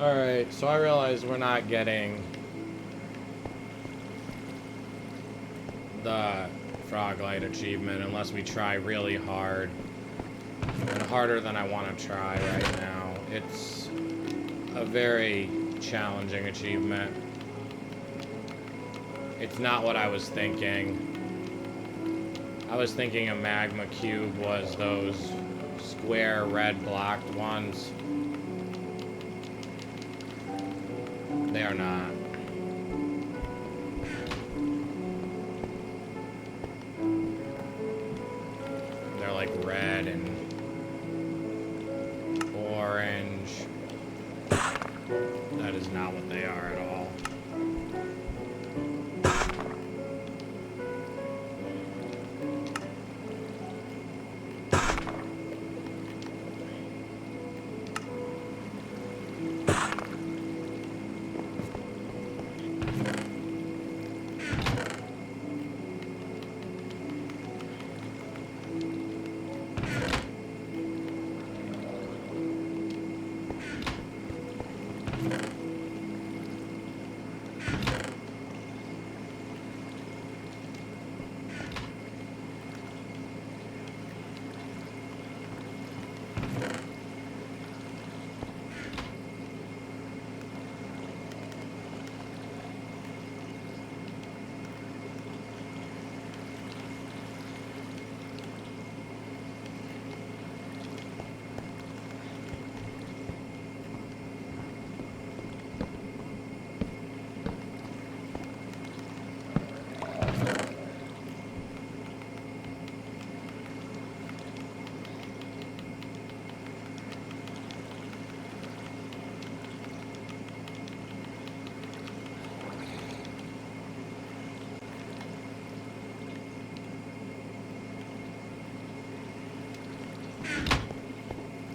Alright, so I realize we're not getting the frog light achievement unless we try really hard. And harder than I want to try right now. It's a very challenging achievement. It's not what I was thinking. I was thinking a magma cube was those square red blocked ones. They are not. They're like red and orange. That is not what they are at all.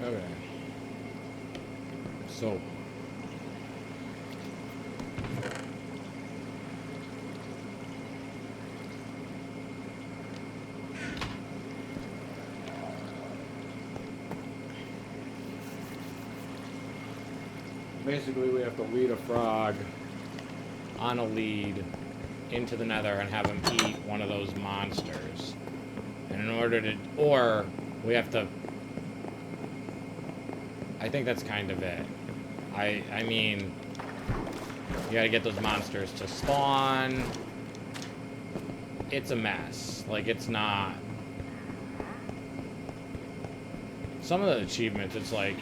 Okay. So. Basically, we have to lead a frog on a lead into the nether and have him eat one of those monsters. And in order to, or we have to, I think that's kind of it. I mean, you gotta get those monsters to spawn. It's a mess. Like, it's not. Some of the achievements, it's like,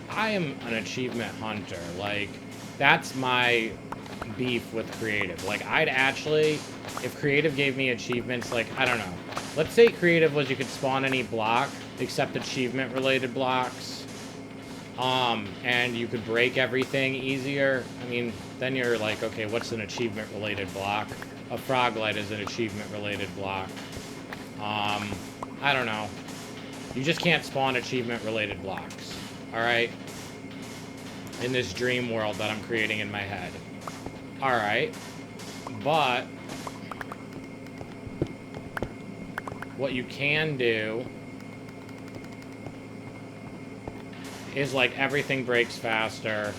I am an achievement hunter. Like, that's my beef with creative. Like, I'd actually, if creative gave me achievements, like, I don't know. Let's say creative was you could spawn any block except achievement related blocks. And you could break everything easier. I mean, then you're like, okay, what's an achievement related block? A frog light is an achievement related block. I don't know. You just can't spawn achievement related blocks. Alright? In this dream world that I'm creating in my head. Alright. But what you can do is, like, everything breaks faster.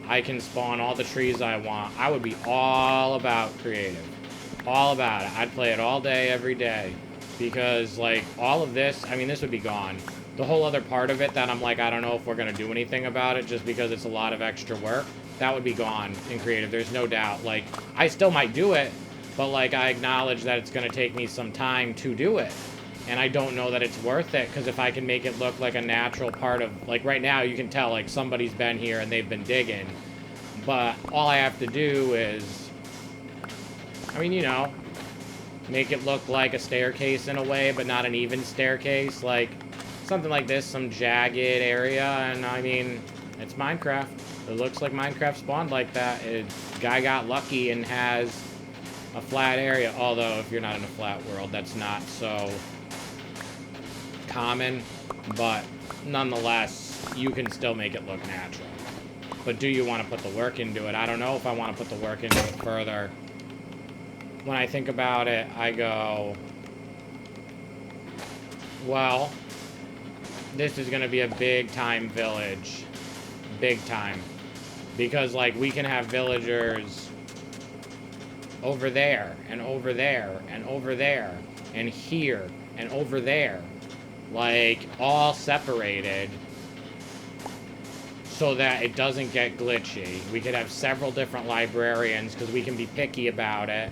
I can spawn all the trees I want. I would be all about creative. All about it. I'd play it all day, every day. Because, like, all of this, I mean, this would be gone. The whole other part of it that I'm like, I don't know if we're going to do anything about it just because it's a lot of extra work, that would be gone in creative. There's no doubt. Like, I still might do it, but, like, I acknowledge that it's going to take me some time to do it. And I don't know that it's worth it, because if I can make it look like a natural part of, like, right now you can tell, like, somebody's been here and they've been digging. But all I have to do is, I mean, you know, make it look like a staircase in a way, but not an even staircase. Like, something like this, some jagged area, and I mean, it's Minecraft. It looks like Minecraft spawned like that. Guy got lucky and has a flat area. Although, if you're not in a flat world, that's not so common. But nonetheless, you can still make it look natural. But do you want to put the work into it? I don't know if I want to put the work into it further. When I think about it, I go, well, this is going to be a big time village. Big time. Because, like, we can have villagers over there, and over there, and over there, and here, and over there. Like, all separated so that it doesn't get glitchy. We could have several different librarians because we can be picky about it.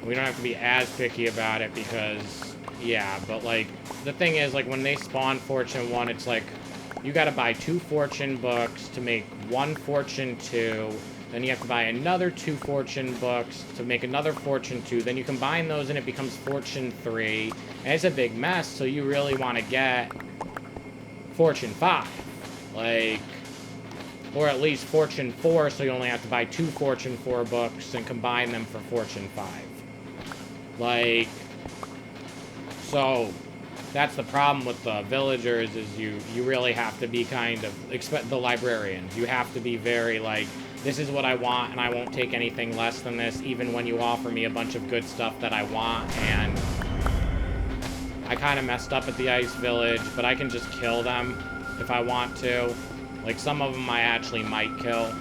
We don't have to be as picky about it because, yeah, but, like, the thing is, like, when they spawn Fortune 1, it's like, you gotta buy 2 Fortune books to make 1 Fortune 2. Then you have to buy another 2 Fortune books to make another Fortune 2. Then you combine those and it becomes Fortune 3. And it's a big mess, so you really want to get Fortune 5. Like, or at least Fortune 4, so you only have to buy 2 Fortune 4 books and combine them for Fortune 5. Like, so that's the problem with the villagers, is you really have to be kind of, expect the librarians, you have to be very like, this is what I want and I won't take anything less than this, even when you offer me a bunch of good stuff that I want. And I kind of messed up at the ice village, but I can just kill them if I want to. Like, some of them I actually might kill.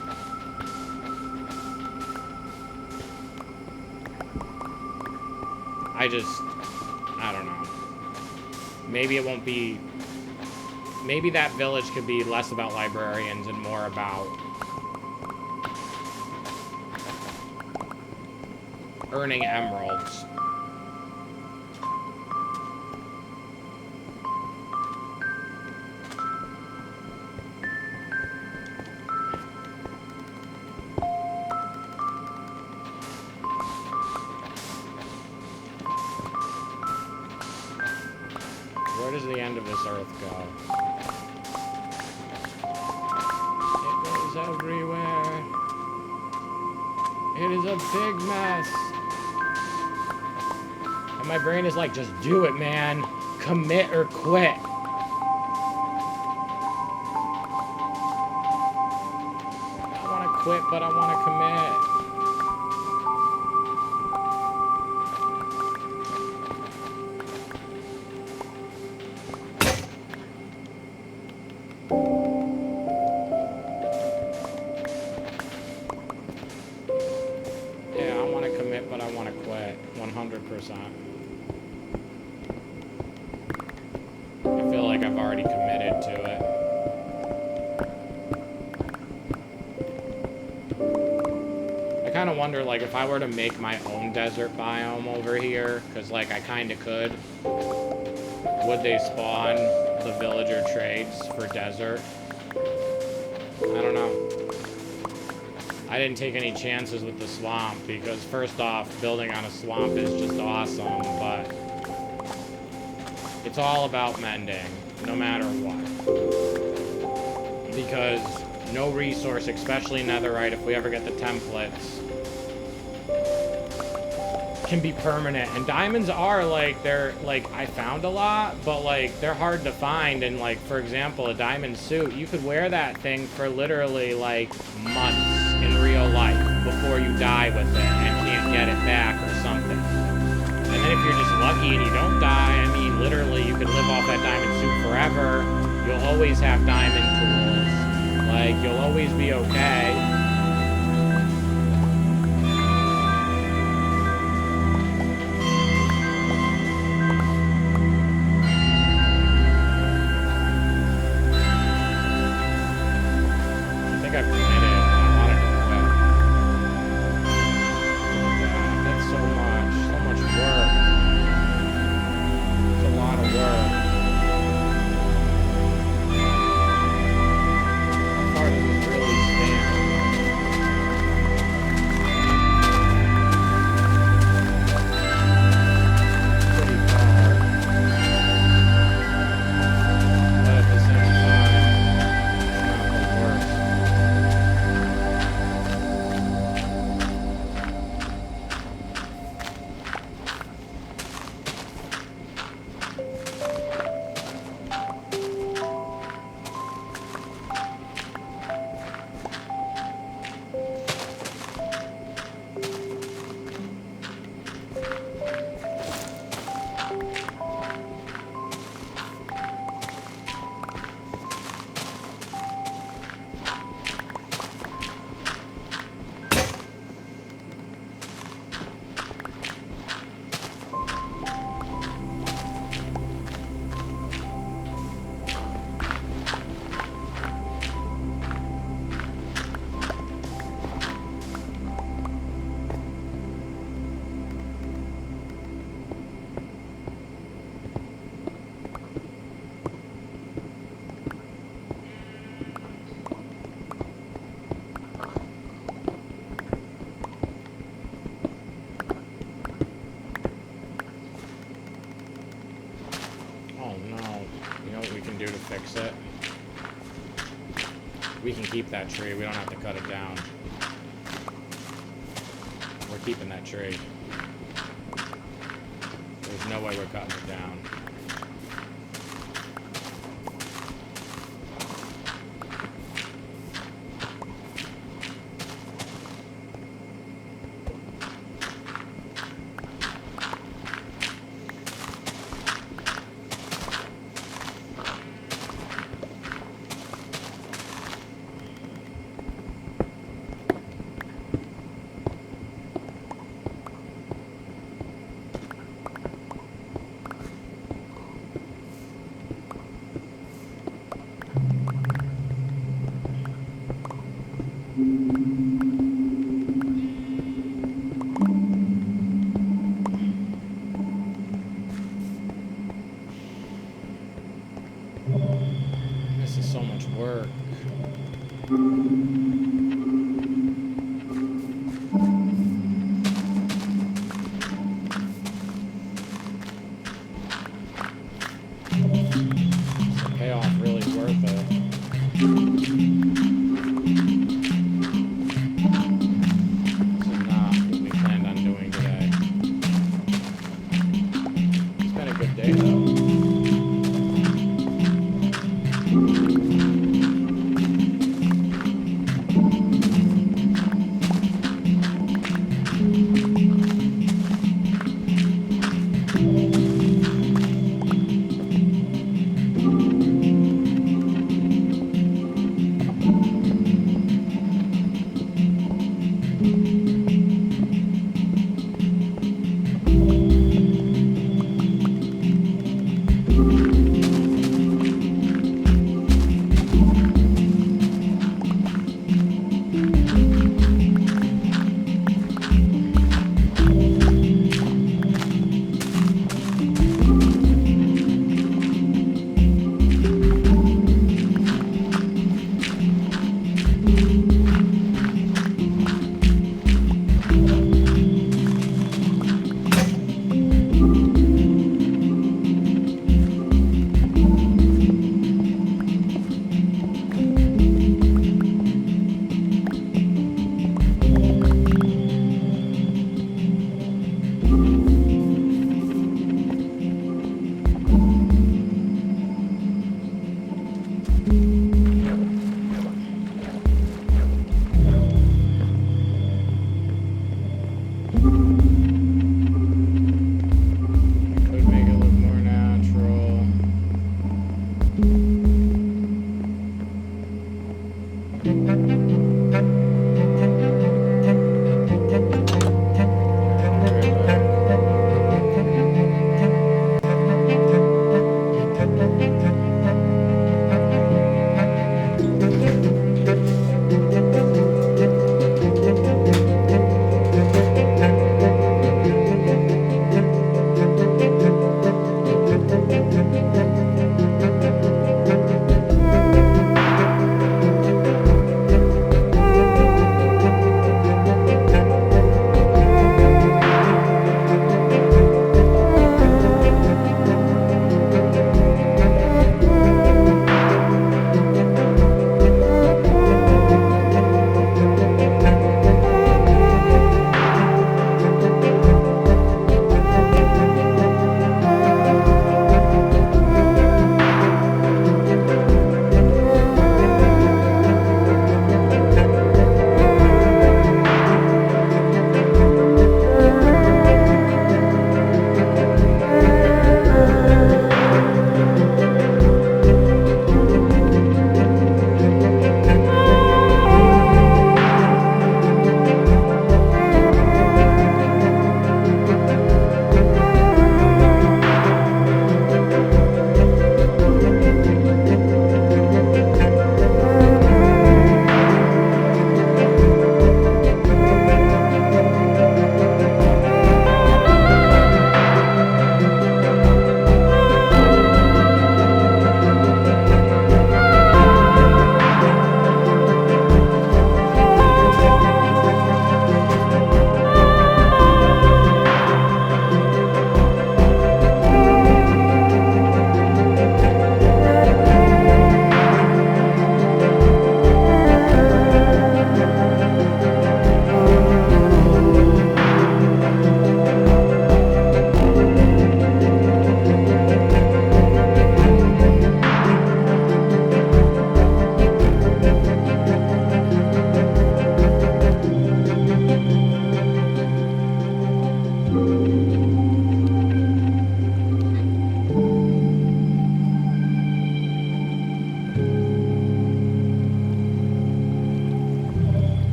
I don't know. Maybe it won't be... Maybe that village could be less about librarians and more about earning emeralds. Where does the end of this earth go? It goes everywhere. It is a big mess. And my brain is like, just do it, man. Commit or quit. I want to quit, but I want to commit. Yeah, I want to commit, but I want to quit. 100%. I feel like I've already committed to it. I kind of wonder, like, if I were to make my own desert biome over here, because, like, I kind of could, would they spawn the villager trades for desert? I don't know. I didn't take any chances with the swamp because, first off, building on a swamp is just awesome, but it's all about mending, no matter what. Because no resource, especially netherite, if we ever get the templates, can be permanent. And diamonds are, like, they're, like, I found a lot, but, like, they're hard to find. And, like, for example, a diamond suit, you could wear that thing for literally, like, months in real life before you die with it and can't get it back or something. And then if you're just lucky and you don't die, I mean, literally, you could live off that diamond suit forever. You'll always have diamond tools. Like, you'll always be okay. I think I've committed. How far does this really stand? fix it. We can keep that tree. We don't have to cut it down. We're keeping that tree. There's no way we're cutting it down. This is so much work. The payoff really is worth it. This is not what we planned on doing today. It's been a good day though.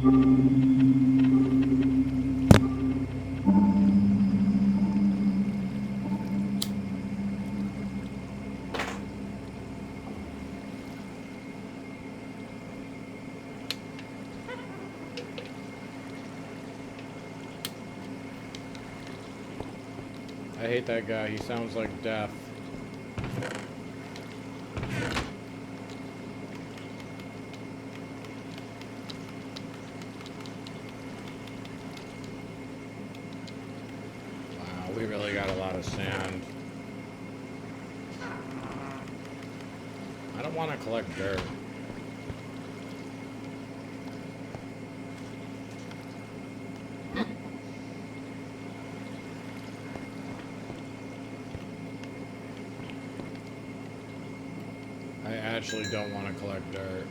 I hate that guy. He sounds like death. Wow, we really got a lot of sand. I don't want to collect dirt. I actually don't want to collect dirt.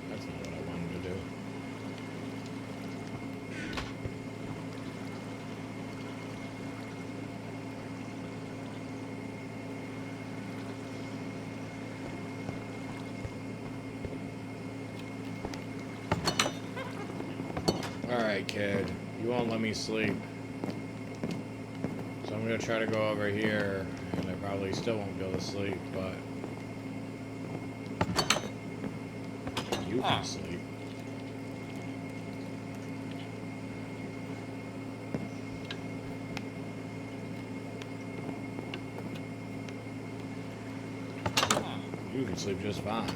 That's not what I wanted to do. Alright, kid. You won't let me sleep. So I'm gonna try to go over here, and I probably still won't be able to sleep, but... You can sleep. You can sleep just fine.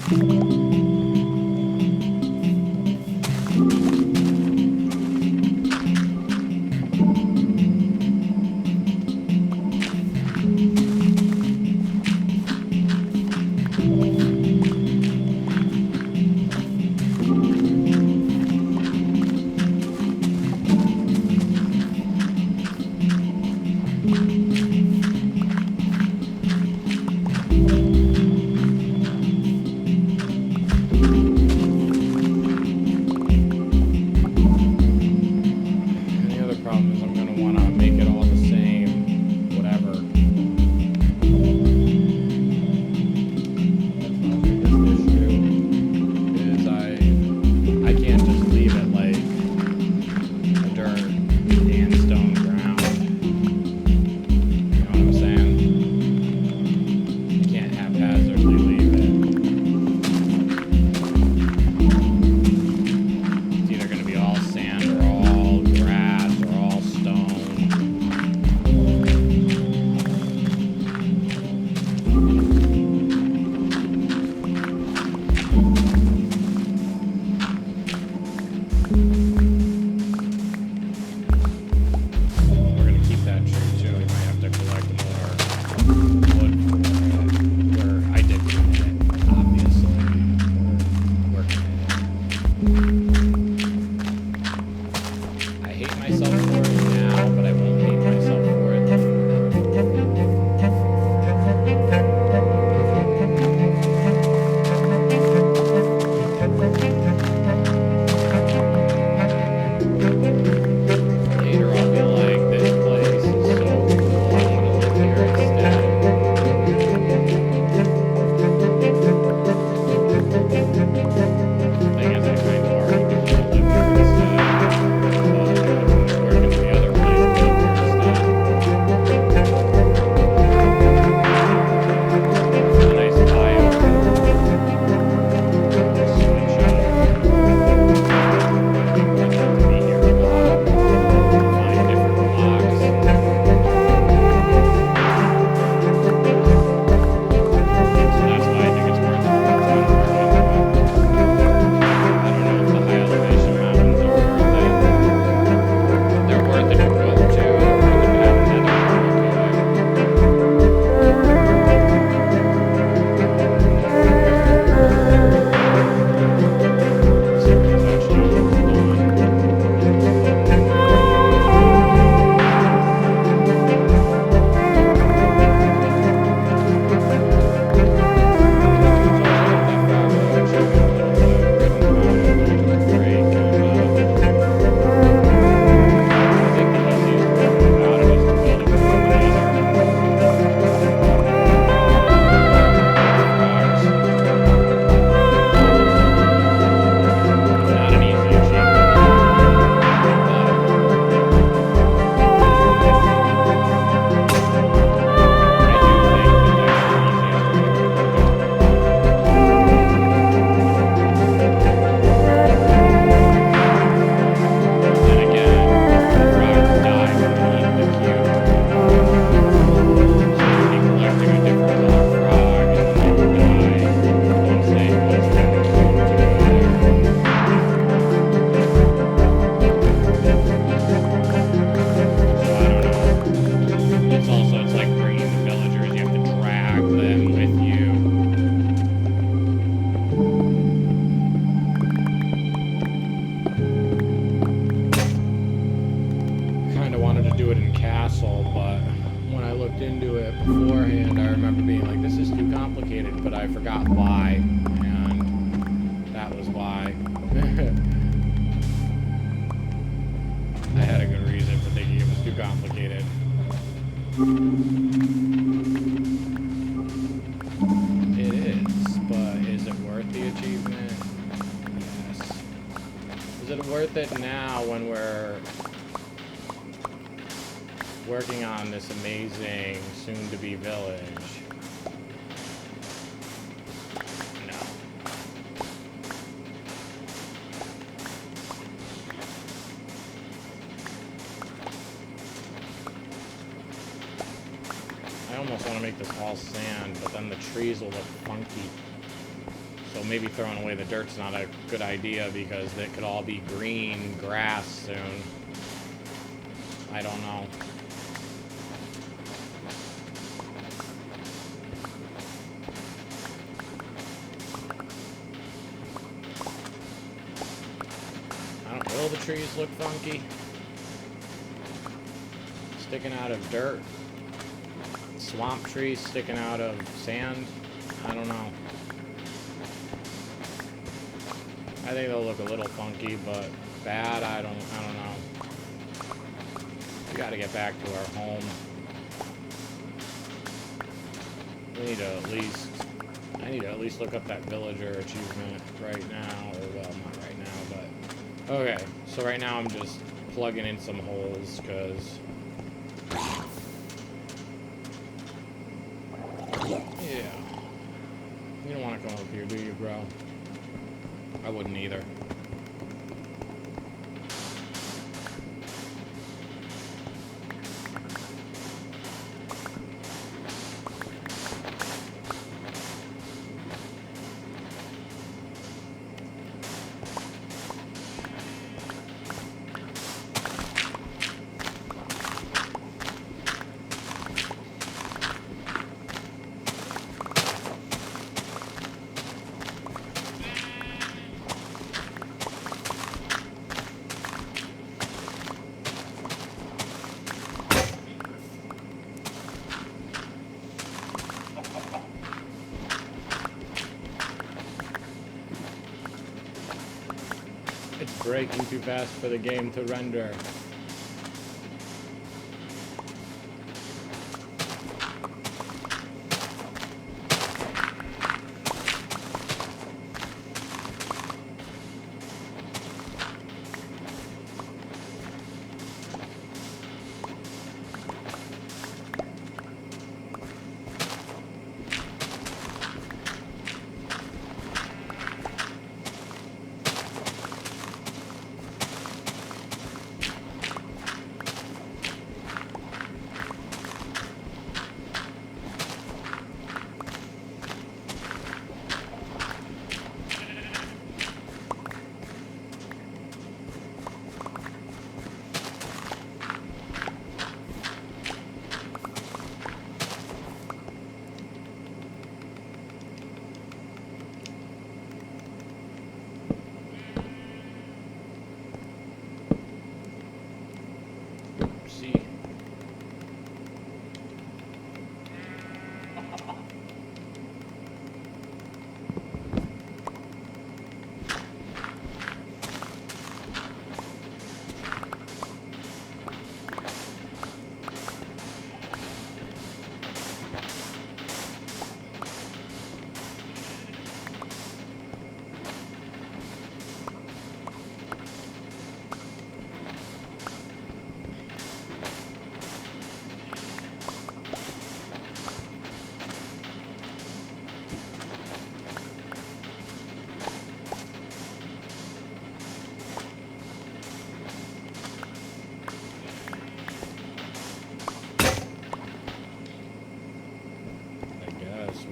And the other problem is I'm going to want to make it all the same, whatever. That's my biggest issue, is I can't just leave it like a dirt and stone ground. You know what I'm saying? You can't haphazardly leave it. It's either going to be all sand or all grass or all stone. We're going to keep that tree too. We might have to collect more wood for it. I did cut it, obviously. We're working it. I hate myself for it now, but I won't hate myself for it. Later I'll be like, this place is so cool, I want to live here instead. Thing is, I kind of already do want to live here instead. But working in the other place to live here instead. It's a nice bio. Switch up. I'd like to be here a lot. Find different blocks. So that's why I think it's worth it for fun working. I don't know if the high elevation mountains are worth it. They're worth it to go to. They're worth it to have another Something's actually almost not an easy achievement, then again, frogs die when they eat the cube. So you'd be collecting a different color frog, and then they would die once they in the cube to go there. So I don't know. It's like bringing the villagers. You have to drag them with you. Kind of wanted to do it in Castle, but when I looked into it beforehand, I remember being like, this is too complicated, but I forgot why, and that was why. I had a good reason for thinking it was too complicated. It is, but is it worth the achievement? Yes. Is it worth it now when we're working on this amazing soon-to-be village? No. I almost want to make this all sand, but then the trees will look funky. So maybe throwing away the dirt's not a good idea because it could all be green grass soon. I don't know. Will the trees look funky? Sticking out of dirt? Swamp trees sticking out of sand? I don't know. I think they'll look a little funky, but bad, I don't know. We gotta get back to our home. We need to at least... I need to at least look up that villager achievement right now. Or, well, not right now, but... Okay, so right now I'm just plugging in some holes, because... Yeah. You don't want to come up here, do you, bro? I wouldn't either. It's breaking too fast for the game to render.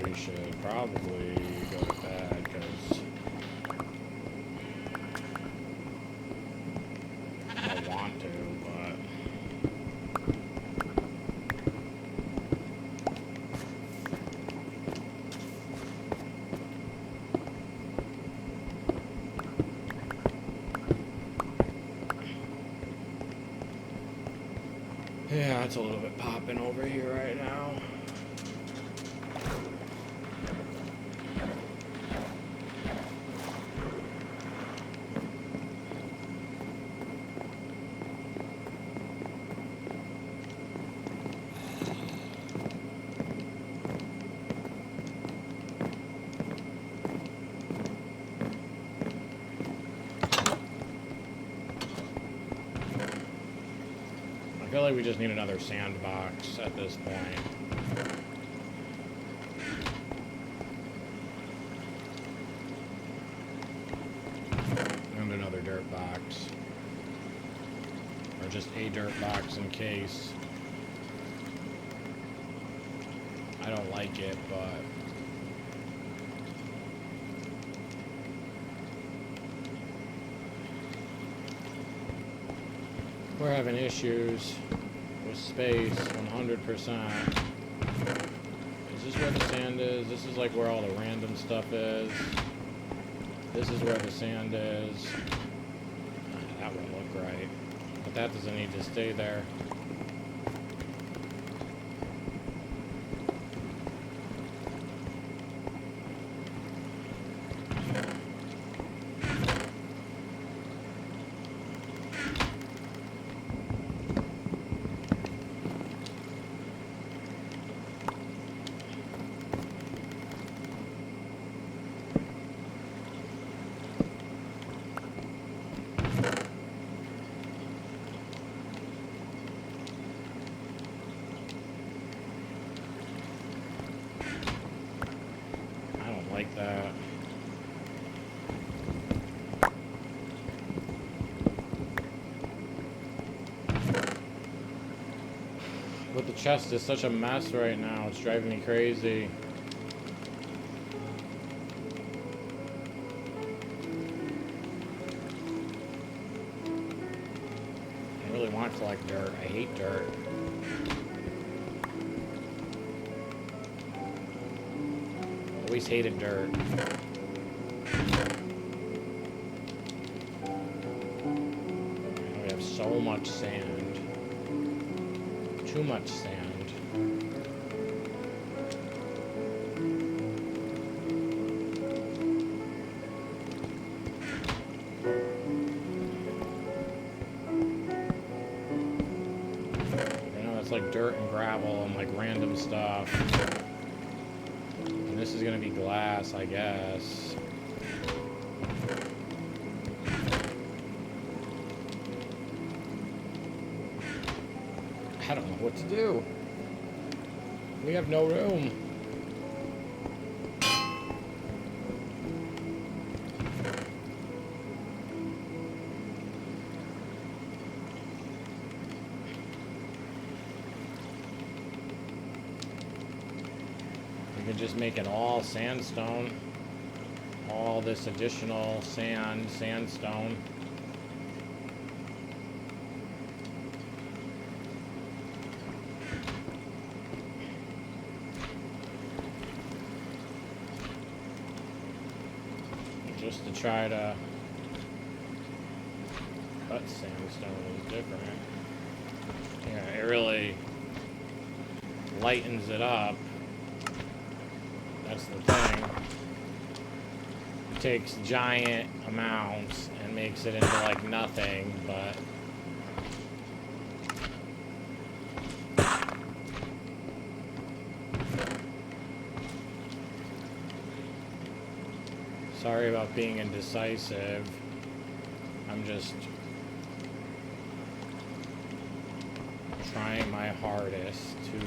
We should probably go to bed, because I don't want to, but... Yeah, it's a little bit popping over here right now. I feel like we just need another sandbox at this point. And another dirt box. Or just a dirt box in case. I don't like it, but... We're having issues with space, 100%. Is this where the sand is? This is like where all the random stuff is. This is where the sand is. That won't look right. But that doesn't need to stay there. Like that. But the chest is such a mess right now, it's driving me crazy. I really want to collect dirt. I hate dirt. Always hated dirt. We have so much sand. Too much sand. You know, it's like dirt and gravel and like random stuff. This is gonna be glass, I guess. I don't know what to do. We have no room. We could just make it all sandstone. All this additional sandstone. Just to try to cut sandstone is different. Yeah, it really lightens it up. That's the thing. It takes giant amounts and makes it into like nothing, but sorry about being indecisive. I'm just trying my hardest to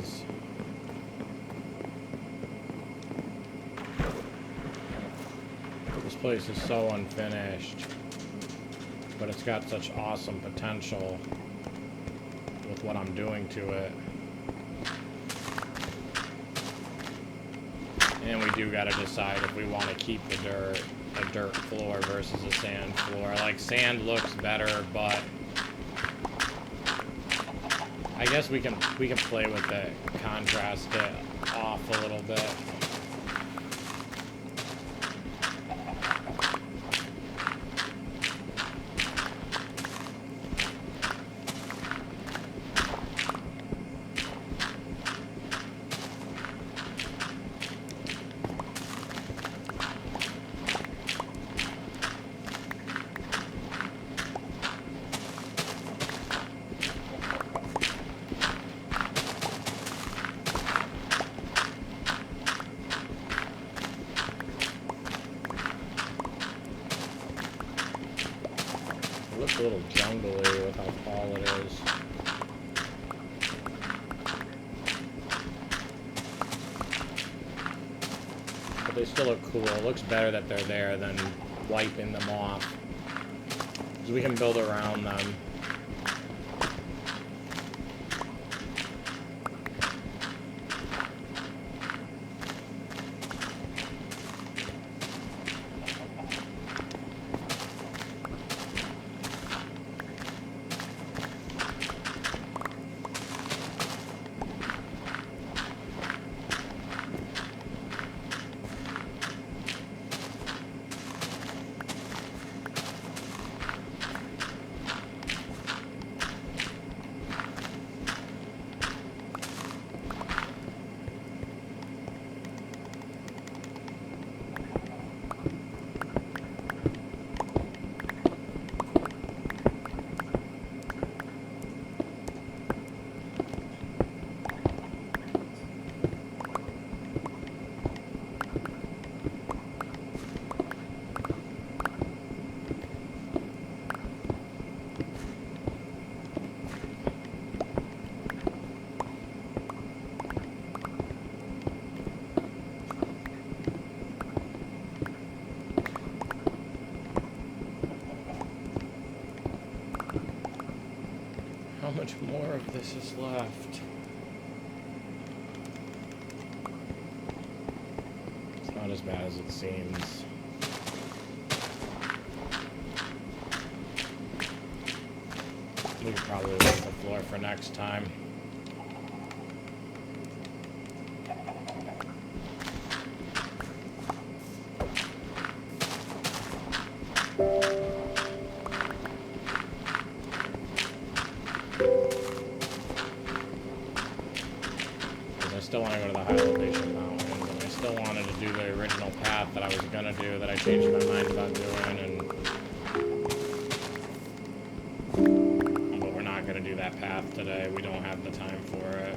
is. This place is so unfinished, but it's got such awesome potential with what I'm doing to it. And we do gotta decide if we want to keep a dirt floor versus a sand floor. Like, sand looks better, but I guess we can play with it, contrast it off a little bit. It looks a little jungly with how tall it is. But they still look cool. It looks better that they're there than wiping them off. Because we can build around them. How much more of this is left? It's not as bad as it seems. We could probably leave the floor for next time. I still want to go to the high elevation mountains, and I still wanted to do the original path that I was gonna do, that I changed my mind about doing, but we're not gonna do that path today. We don't have the time for it.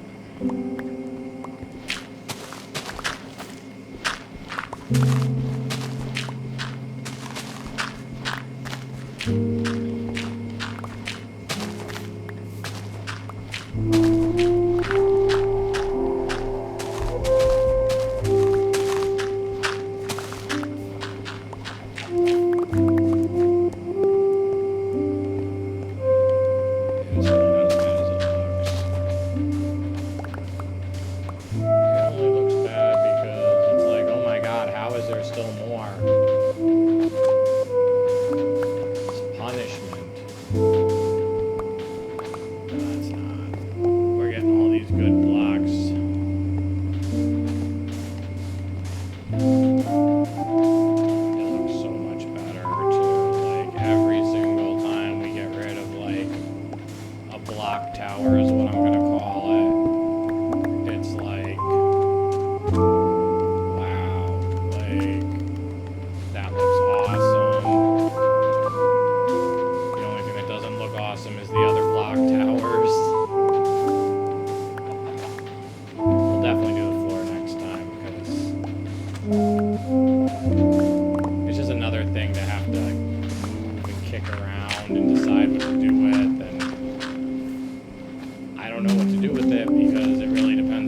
It's not as bad as it looks. It only looks bad because it's like, oh my god, how is there still more? It's punishment. No, it's not. We're getting all these good blocks. It looks so much better too. Like, every single time we get rid of like a block tower is what I'm gonna call it. It's like, wow, like, that looks awesome. The only thing that doesn't look awesome is the other block towers. We'll definitely do the floor next time, because it's just another thing to have to move and kick around and decide what to do with, and I don't know what to do with it because it really depends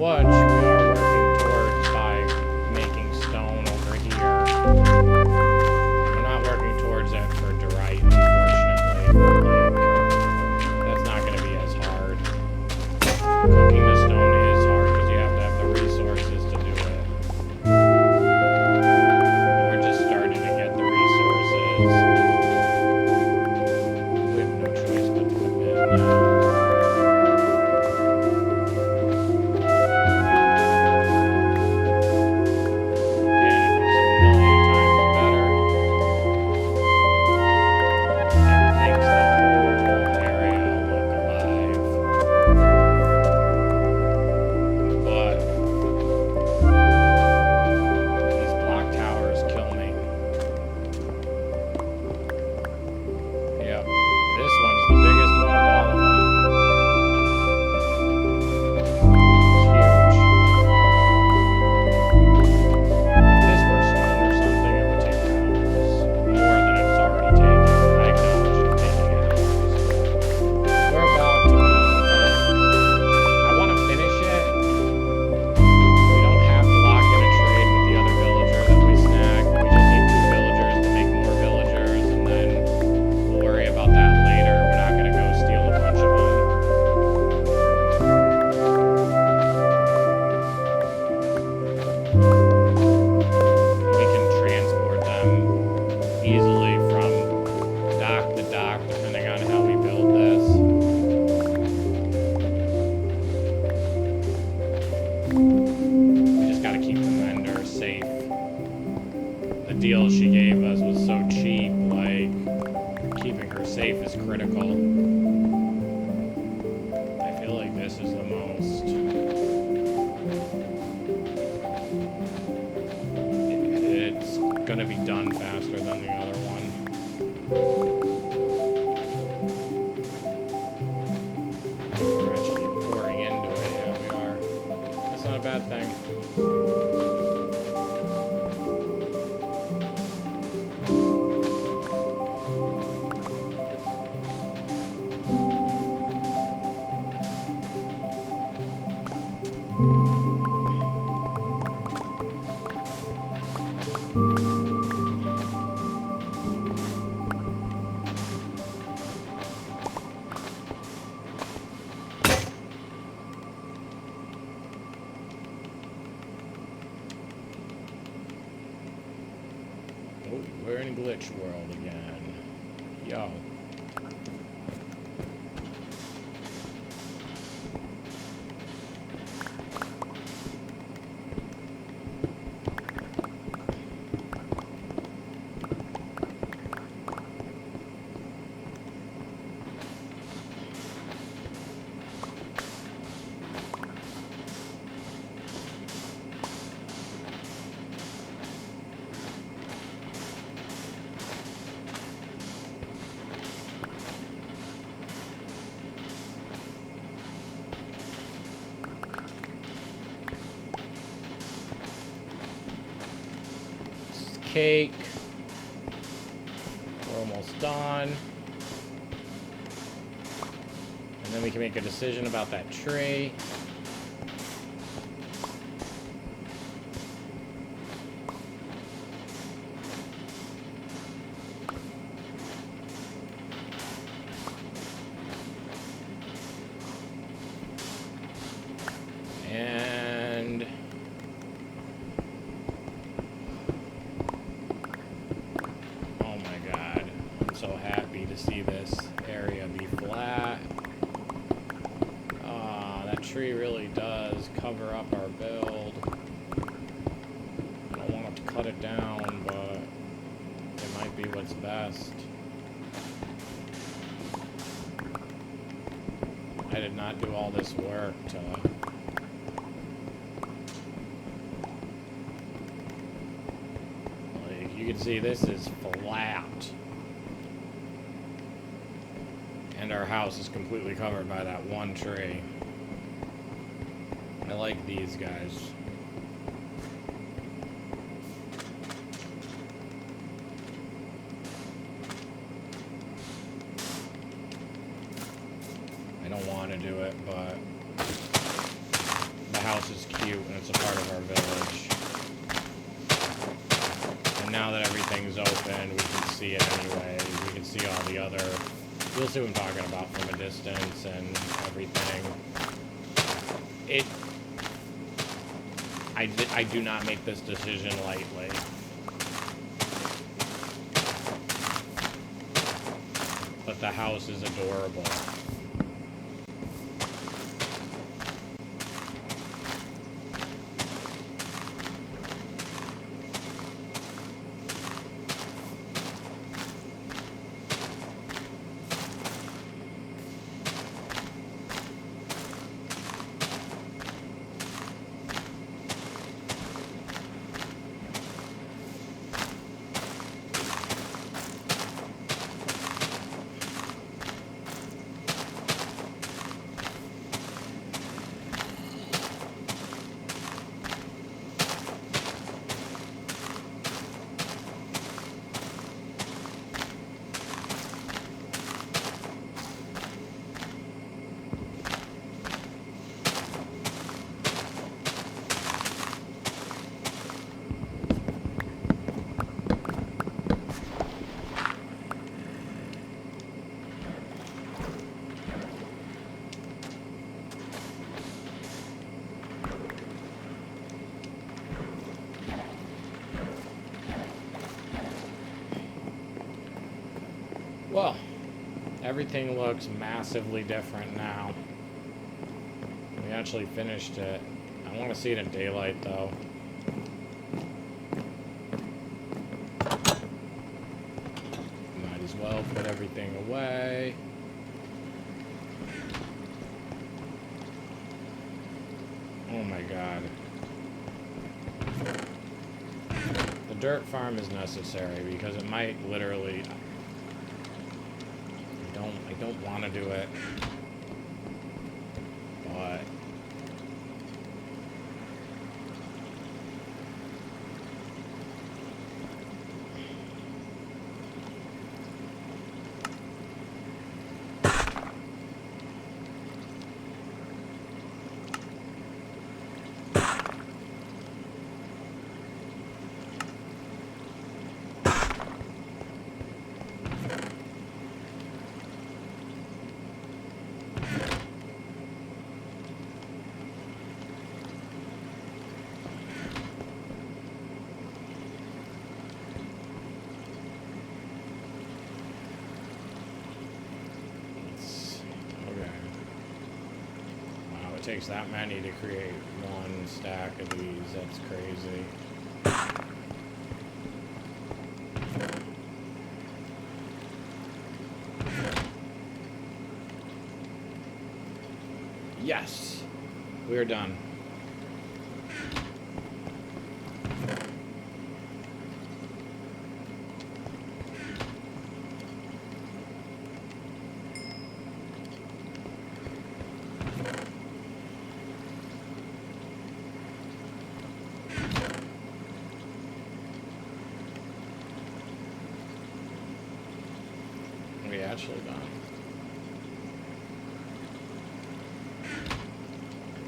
which we are working towards by making stone over here. We're not working towards it for Derite, unfortunately. Like, that's not going to be as hard. Cooking the stone is hard because you have to have the resources to do it. We're just starting to get the resources. We have no choice but to commit now. Deal she gave us was so cheap, like, keeping her safe is critical. I feel like this is the most... It's gonna be done faster than the other one. We're actually pouring into it, yeah we are. That's not a bad thing. We're in glitch world again. Yo. Cake. We're almost done. And then we can make a decision about that tree. And so happy to see this area be flat. That tree really does cover up our build. I don't want to cut it down, but it might be what's best. I did not do all this work to... Like, you can see this is flat. And our house is completely covered by that one tree. I like these guys. I don't want to do it, but the house is is cute and it's a part of our village. And now that everything's open, we can see it anyways. We can see all the other... You'll see what I'm talking about from a distance and everything. I do not make this decision lightly. But the house is adorable. Well, everything looks massively different now. We actually finished it. I want to see it in daylight, though. Might as well put everything away. Oh my god. The dirt farm is necessary because it might literally... I don't want to do it, but it takes that many to create one stack of these. That's crazy. Yes! We're done. Actually done.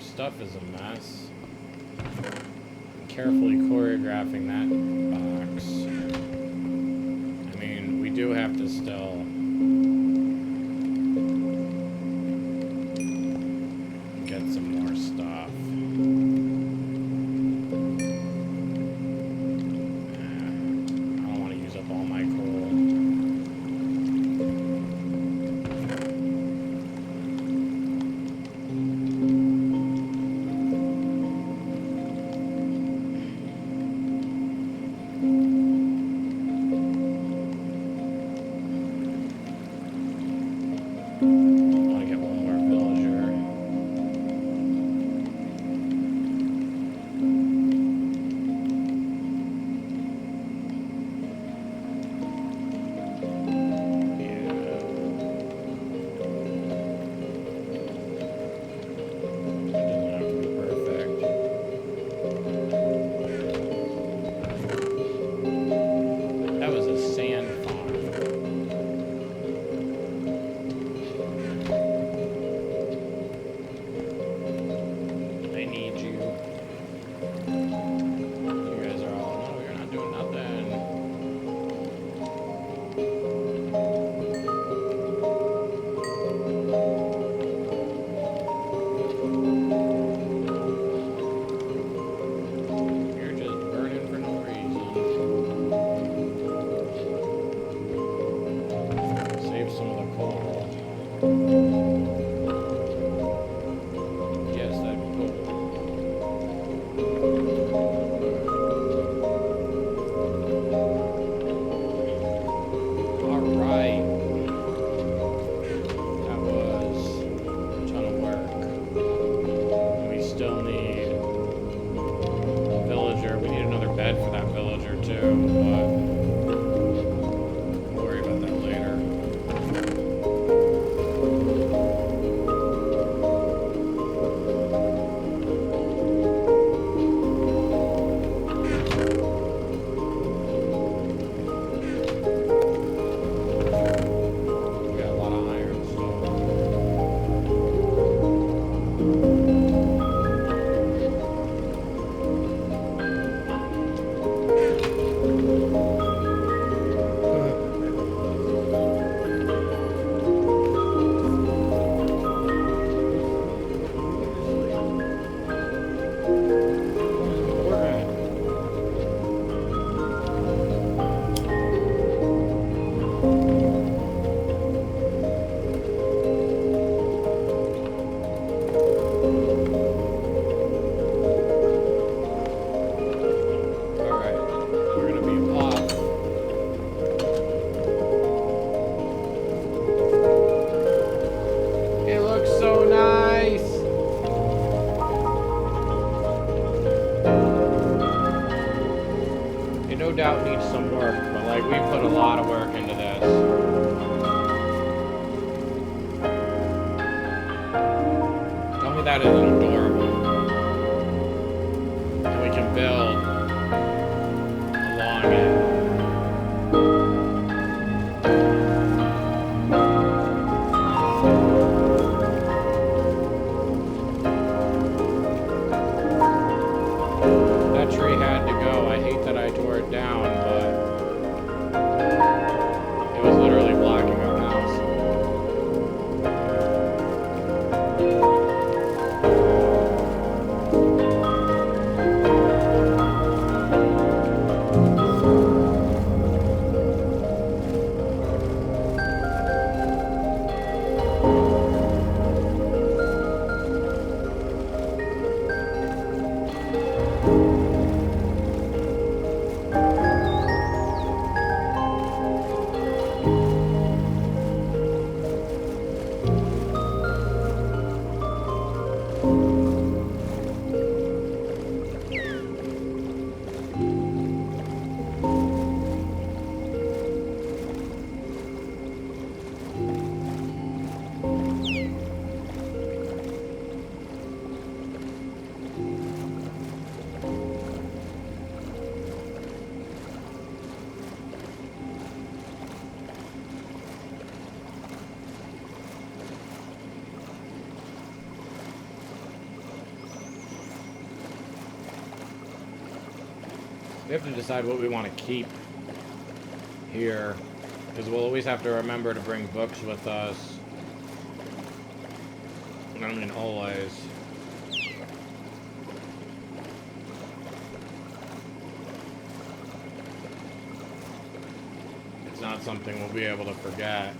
Stuff is a mess. I'm carefully choreographing that box. I mean, we do have to still get some more stuff. I don't want to use up all my coal. no doubt needs some work, but like we put a lot of work into this. Tell me that isn't adorable. And we can build along it. That tree had to go. I hate that I tore it down, but it was literally blocking our house. We have to decide what we want to keep here, because we'll always have to remember to bring books with us. I mean, always. It's not something we'll be able to forget.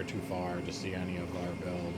Too far to see any of our build.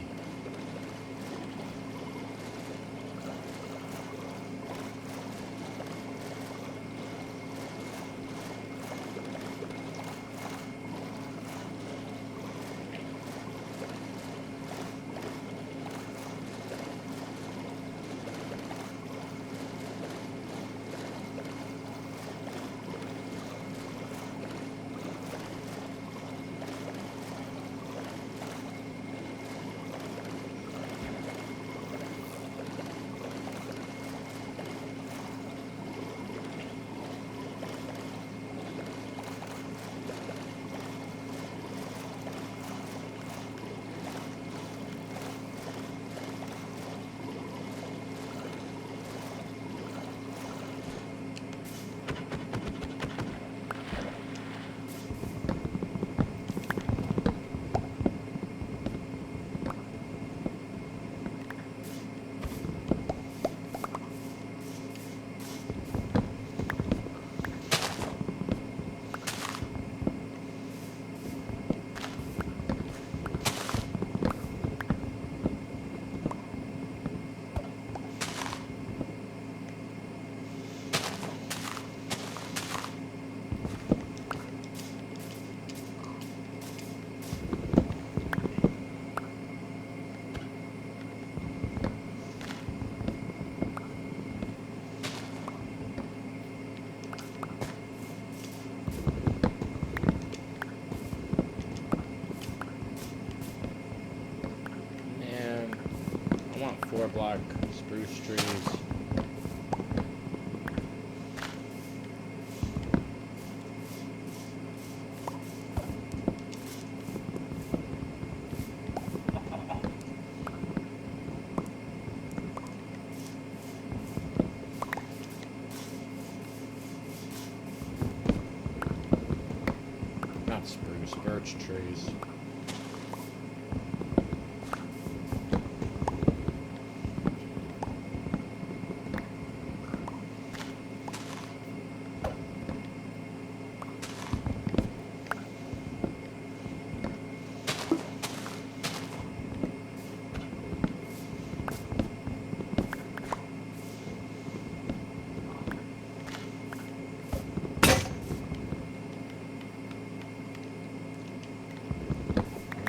Black spruce trees. Not spruce, birch trees.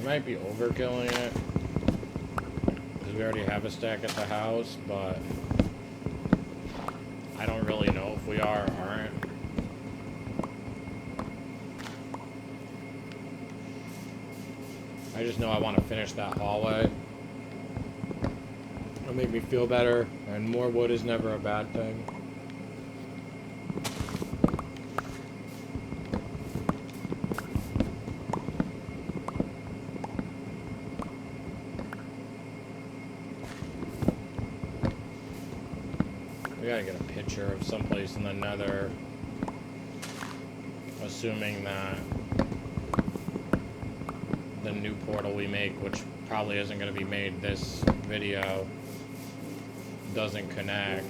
might be overkilling it. Because we already have a stack at the house, but I don't really know if we are or aren't. I just know I want to finish that hallway. It'll make me feel better, and more wood is never a bad thing. We gotta get a picture of someplace in the nether, assuming that the new portal we make, which probably isn't going to be made this video, doesn't connect.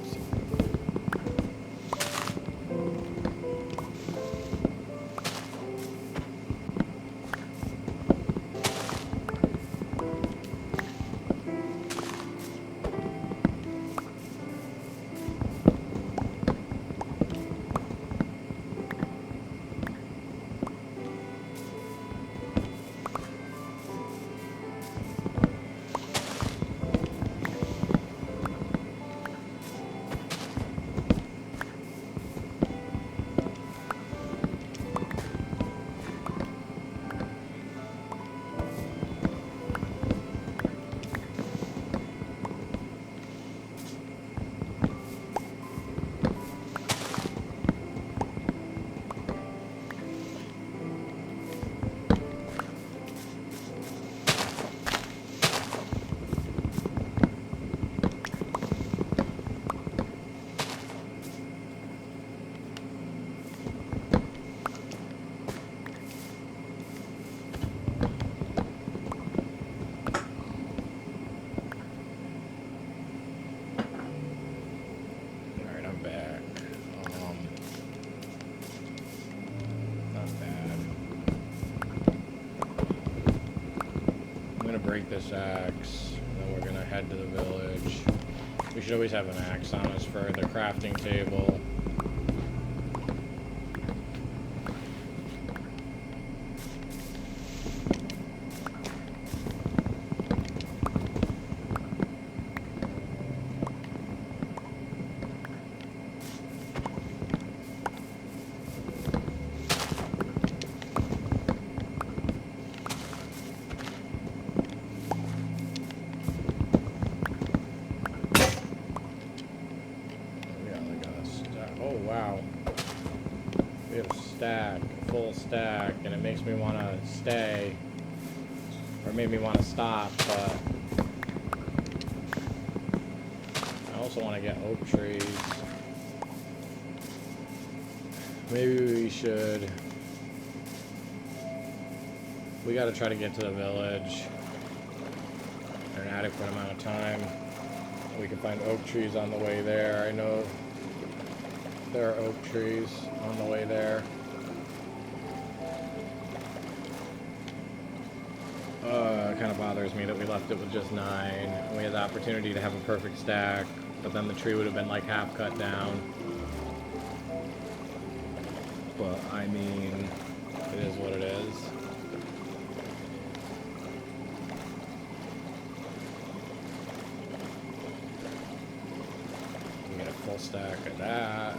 Break this axe, and then we're gonna head to the village. We should always have an axe on us for the crafting table. Full stack, and it makes me want to stay, or made me want to stop, but I also want to get oak trees. Maybe we got to try to get to the village in an adequate amount of time. We can find oak trees on the way there. I know there are oak trees on the way there. It kind of bothers me that we left it with just 9. And we had the opportunity to have a perfect stack, but then the tree would have been like half cut down. But I mean, it is what it is. We get a full stack of that.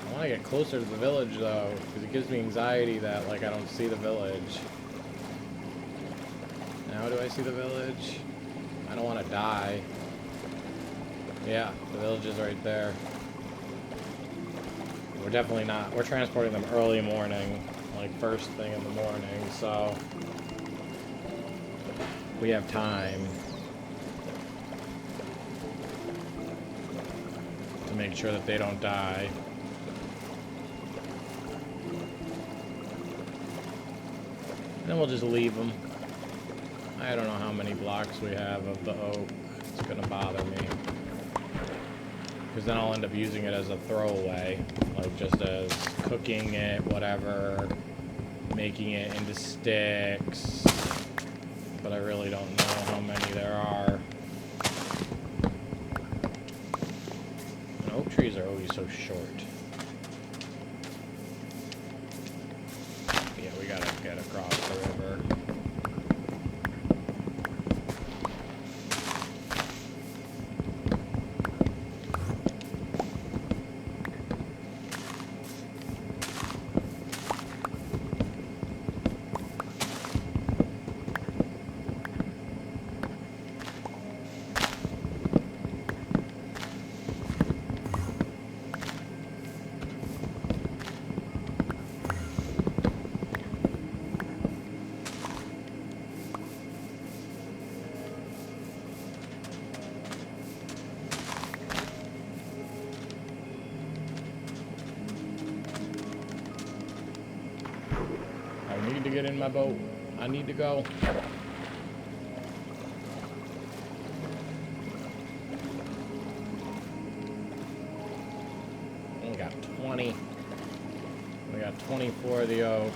I want to get closer to the village though, because it gives me anxiety that like I don't see the village. Now do I see the village? I don't want to die. Yeah, the village is right there. We're definitely not. We're transporting them early morning, like first thing in the morning, so we have time to make sure that they don't die. And then we'll just leave them. I don't know how many blocks we have of the oak. It's gonna bother me. Because then I'll end up using it as a throwaway. Like just as cooking it, whatever. Making it into sticks. But I really don't know how many there are. And oak trees are always so short. Yeah, we gotta get across the river. get in my boat. I need to go. We got 20. We got 24 of the oak.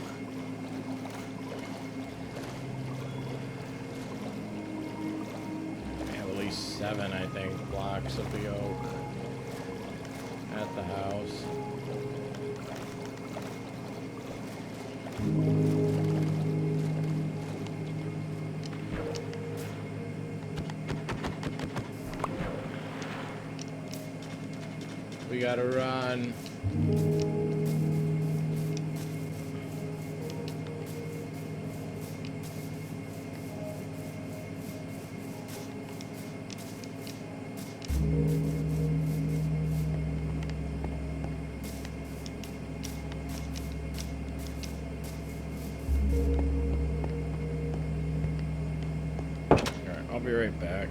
We have at least 7, I think, blocks of the oak at the house. We gotta run. Alright, I'll be right back.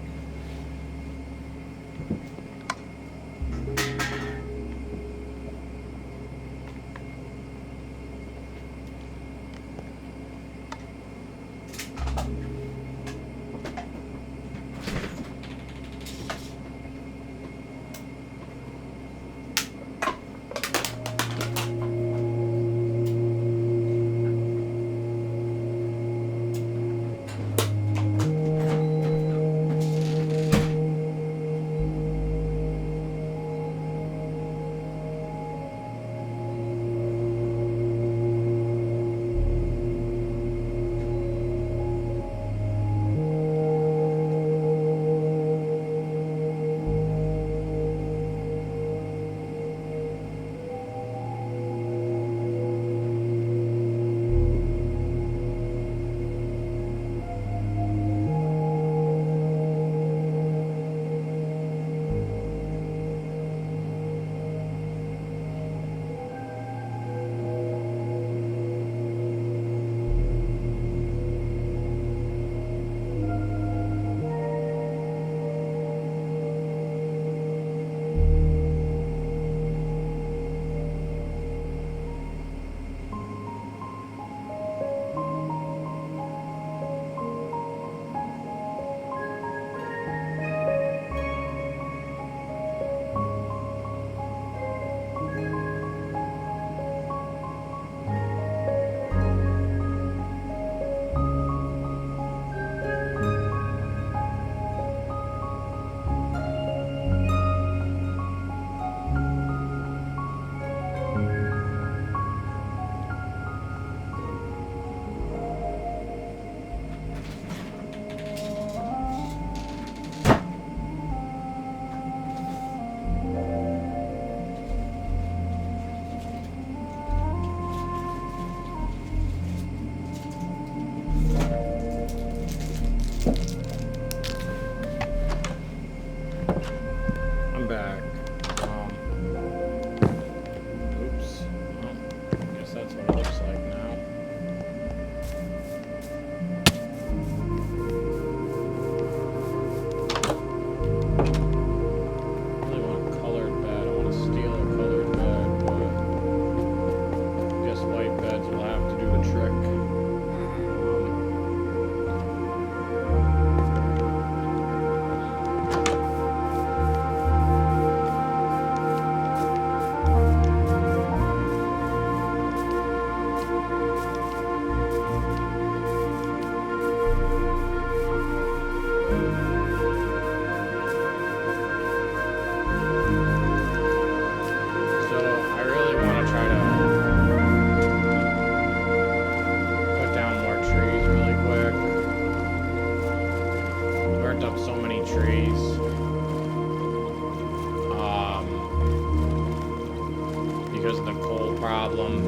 because of the coal problem.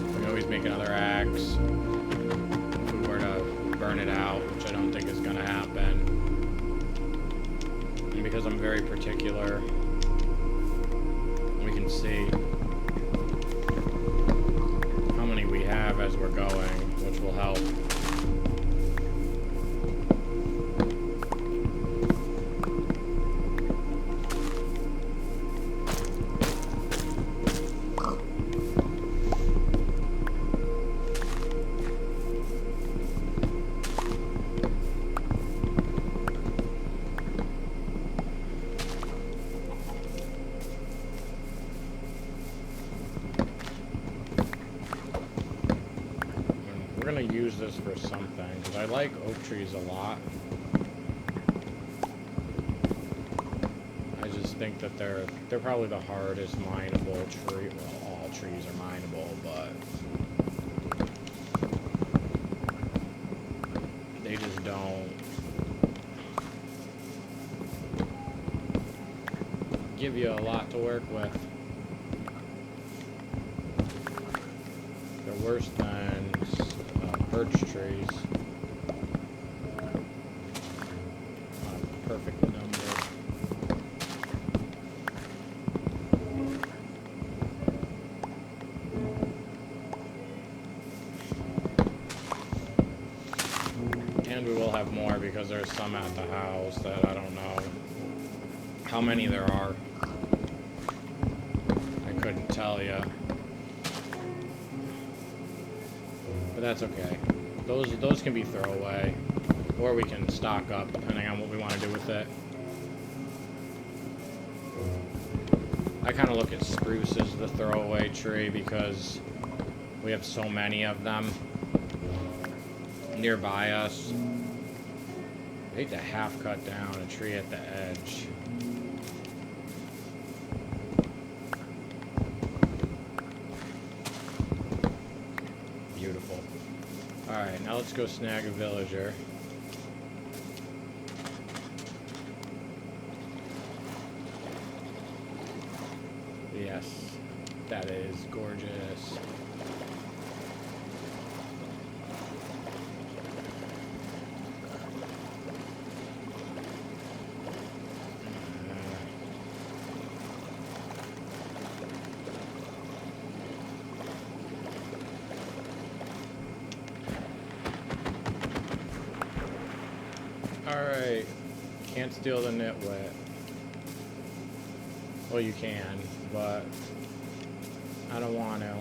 We can always make another axe if we were to burn it out, which I don't think is going to happen. And because I'm very particular, we can see how many we have as we're going, which will help. this for something, because I like oak trees a lot. I just think that they're probably the hardest mineable tree. Well, all trees are mineable, but they just don't give you a lot to work with. They're worse than birch trees. Perfect number. And we will have more because there's some at the house that I don't know how many there are. I couldn't tell you. But that's okay. Those can be throwaway. Or we can stock up depending on what we want to do with it. I kind of look at spruce as the throwaway tree because we have so many of them nearby us. I hate to half cut down a tree at the edge. Beautiful. Alright, now let's go snag a villager. Yes, that is gorgeous. Alright, can't steal the nitwit. Well, you can, but I don't want to.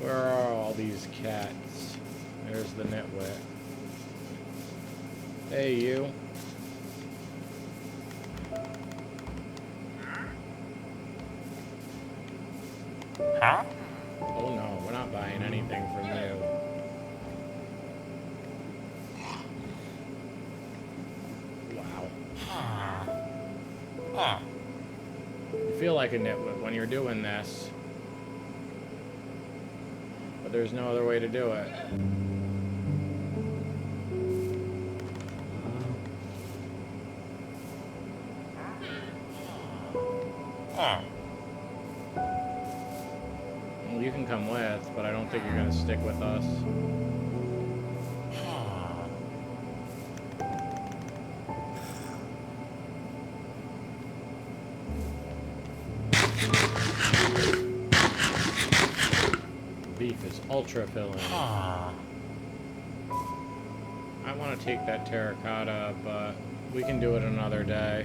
Where are all these cats? There's the nitwit. Hey, you. Huh? Oh no, we're not buying anything from you. Huh. You feel like a nitwit when you're doing this, but there's no other way to do it. Huh. Well, you can come with, but I don't think you're gonna stick with us. Beef is ultra filling. I want to take that terracotta, but we can do it another day.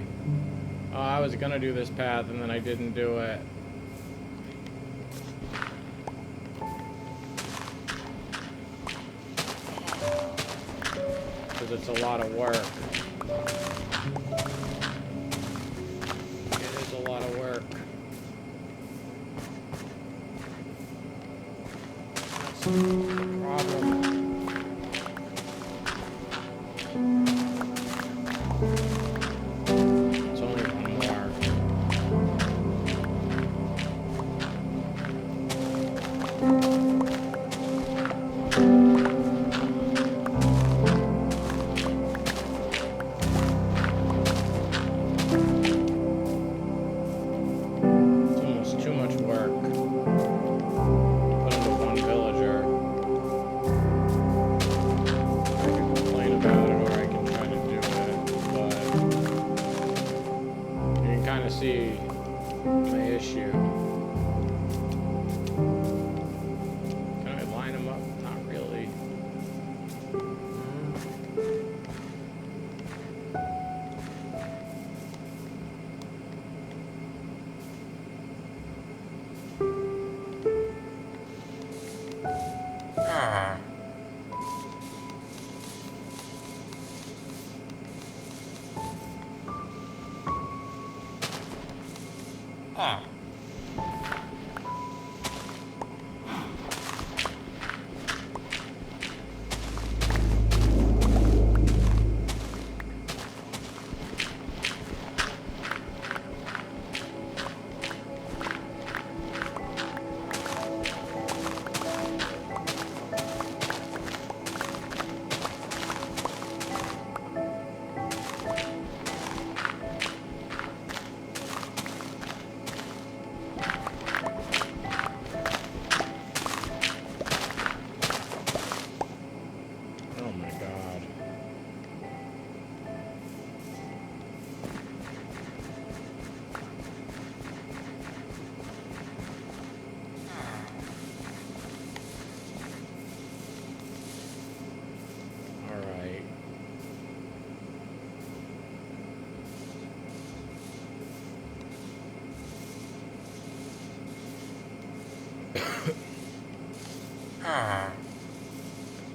Oh, I was gonna do this path and then I didn't do it. Because it's a lot of work. It is a lot of work. That's the problem. It's only one more.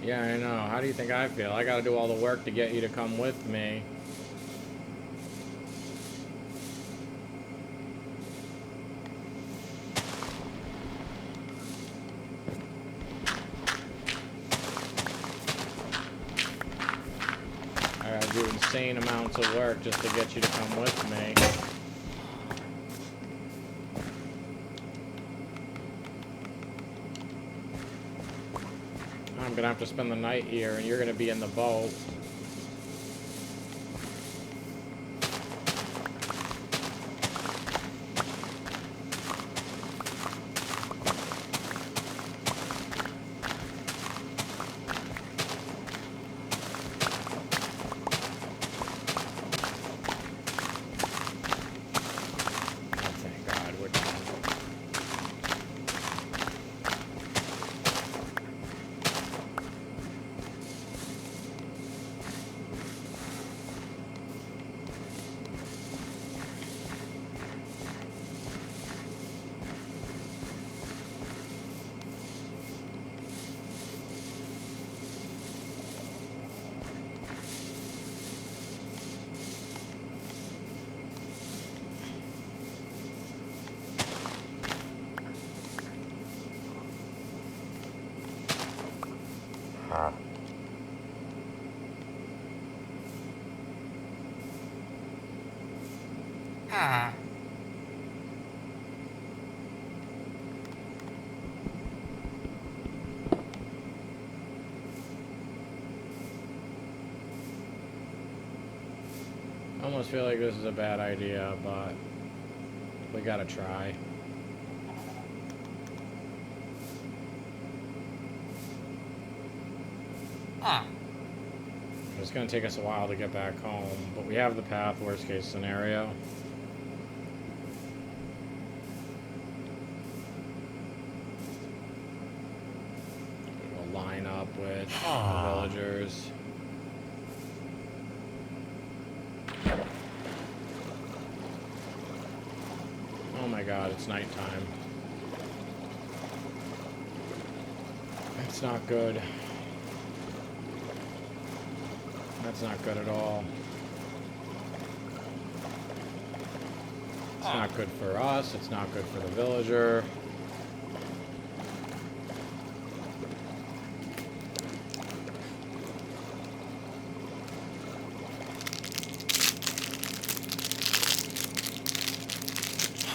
Yeah, I know. How do you think I feel? I gotta do all the work to get you to come with me. I gotta do insane amounts of work just to get you to come with me. I'm gonna have to spend the night here, and you're gonna be in the boat. Thank God we're done. Huh? Ah. I almost feel like this is a bad idea, but we gotta try. Ah. It's gonna take us a while to get back home, but we have the path, worst case scenario. We'll line up with the villagers. Oh my god, it's nighttime. That's not good. That's not good at all. It's not good for us. It's not good for the villager.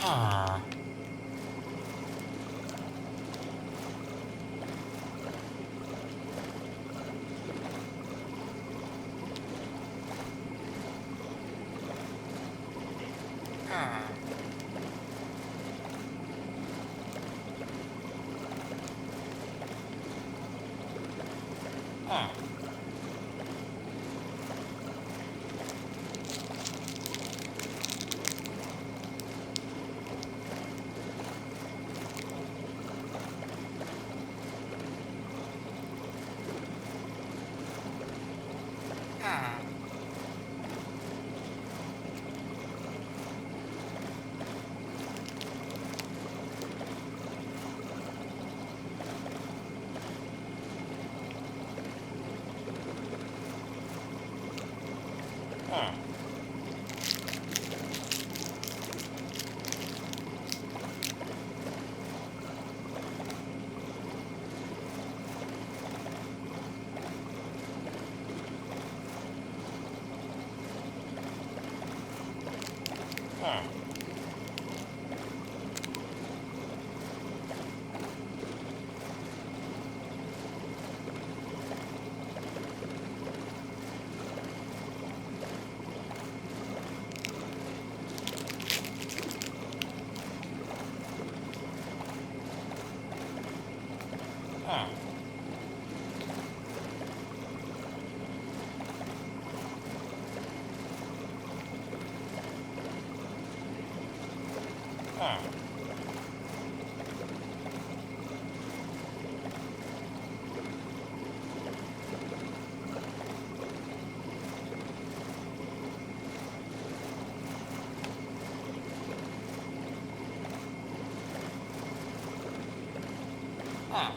Ah. Ah. Ah. Ah. Ah. Ah. Ah.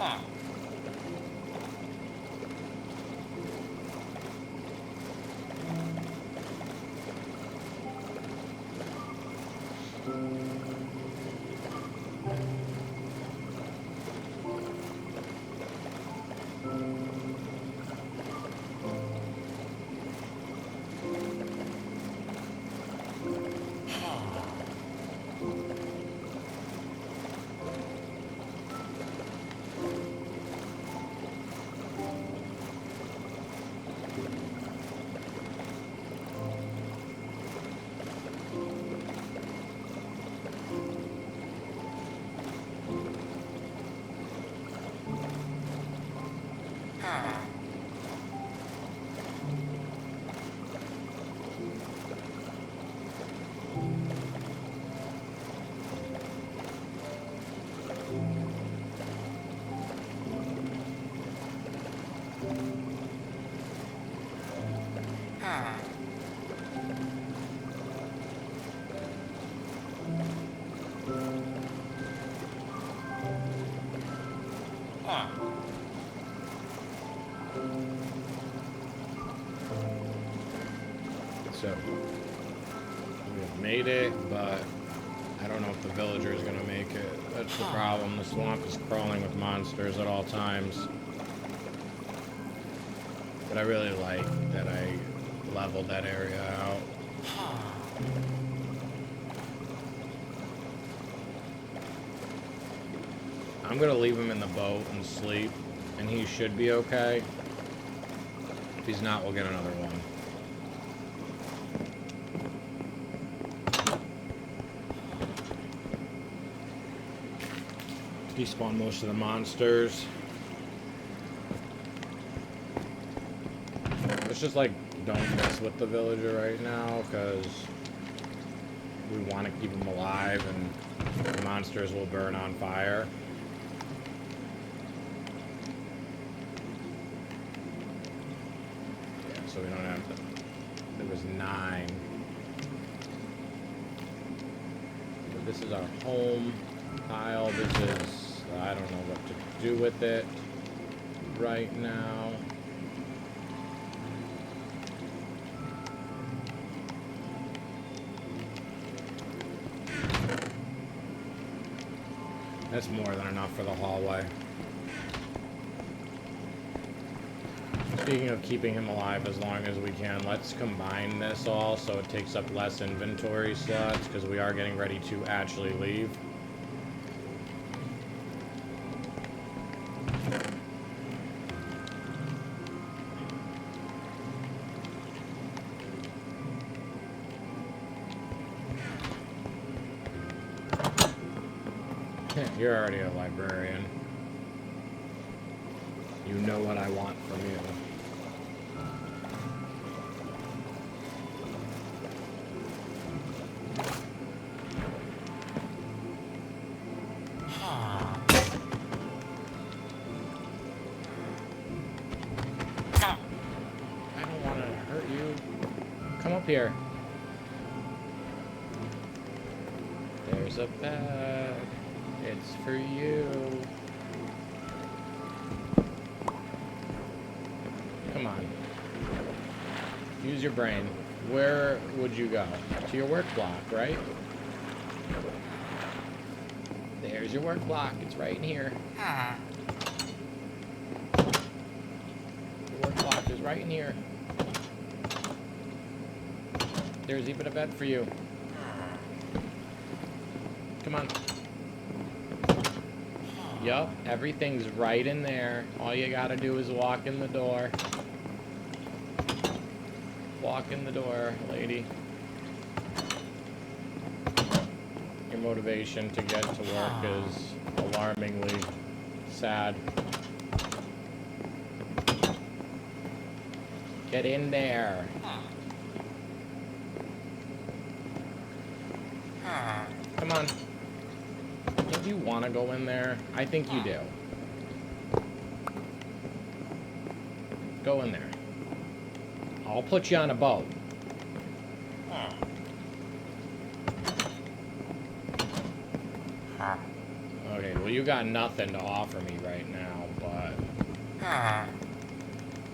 Ah. So, we've made it, but I don't know if the villager is going to make it. That's the problem. The swamp is crawling with monsters at all times. But I really like that I leveled that area out. I'm going to leave him in the boat and sleep, and he should be okay. If he's not, we'll get another one. Despawn most of the monsters. Let's just like don't mess with the villager right now because we want to keep him alive and the monsters will burn on fire. Yeah, so we don't have to. There was 9. So this is our home tile. This is I don't know what to do with it right now. That's more than enough for the hallway. Speaking of keeping him alive as long as we can, let's combine this all so it takes up less inventory slots because we are getting ready to actually leave. You're already a librarian. You know what I want from you. I don't want to hurt you. Come up here. There's a bag. It's for you. Come on. Use your brain. Where would you go? To your work block, right? There's your work block. It's right in here. Your work block is right in here. There's even a bed for you. Come on. Yup, everything's right in there. All you gotta do is walk in the door. Walk in the door, lady. Your motivation to get to work is alarmingly sad. Get in there. Come on. Don't you want to go in there? I think you do. Go in there. I'll put you on a boat. Okay, well, you got nothing to offer me right now, but I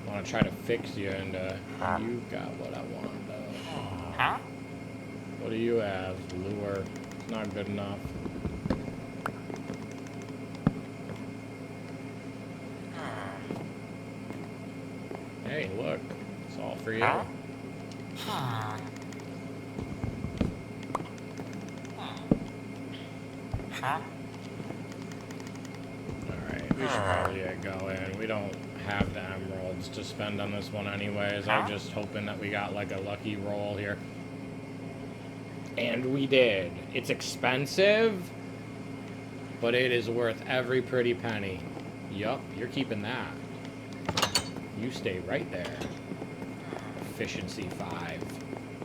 want to try to fix you into... You got what I want, though. Huh? What do you have? Lure. It's not good enough. Hey, look. It's all for you. Huh? Huh? Alright, we should probably get going. We don't have the emeralds to spend on this one anyways. I'm just hoping that we got like a lucky roll here. And we did. It's expensive, but it is worth every pretty penny. Yup, you're keeping that. You stay right there. Efficiency 5.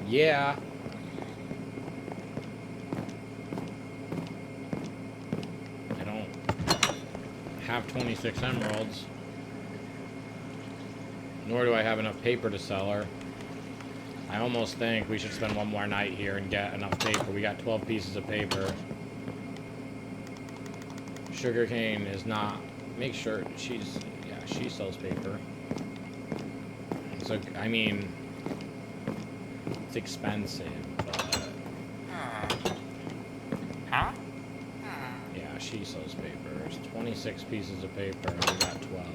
Yeah. I don't have 26 emeralds. Nor do I have enough paper to sell her. I almost think we should spend one more night here and get enough paper. We got 12 pieces of paper. Sugarcane is not... Make sure she's... Yeah, she sells paper. So, I mean... It's expensive, but... Huh? Yeah, she sells paper. There's 26 pieces of paper and we got 12.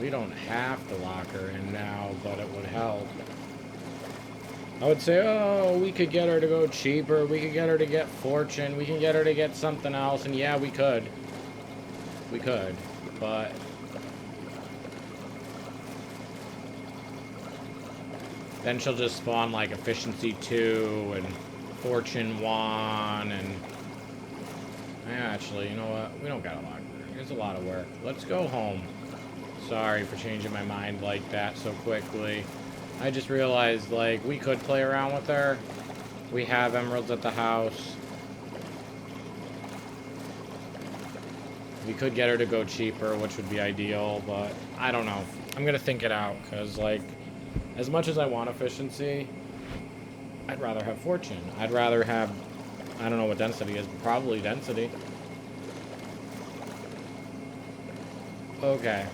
We don't have to lock her in now, but it would help. I would say, oh, we could get her to go cheaper. We could get her to get fortune. We can get her to get something else. And yeah, we could. We could. But... then she'll just spawn like efficiency 2 and fortune 1 and... Actually, you know what? We don't gotta lock her. It's a lot of work. Let's go home. Sorry for changing my mind like that so quickly. I just realized, like, we could play around with her. We have emeralds at the house. We could get her to go cheaper, which would be ideal, but I don't know. I'm gonna think it out, because, like, as much as I want efficiency, I'd rather have fortune. I'd rather have, I don't know what density is, but probably density. Okay.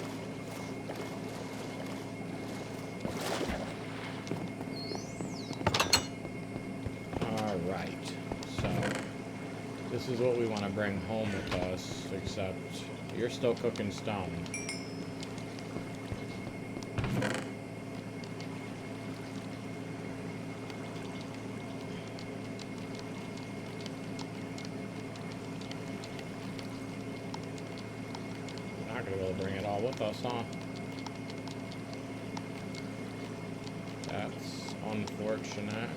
Alright, so this is what we want to bring home with us, except you're still cooking stone. Not gonna be able to bring it all with us, huh? That's unfortunate.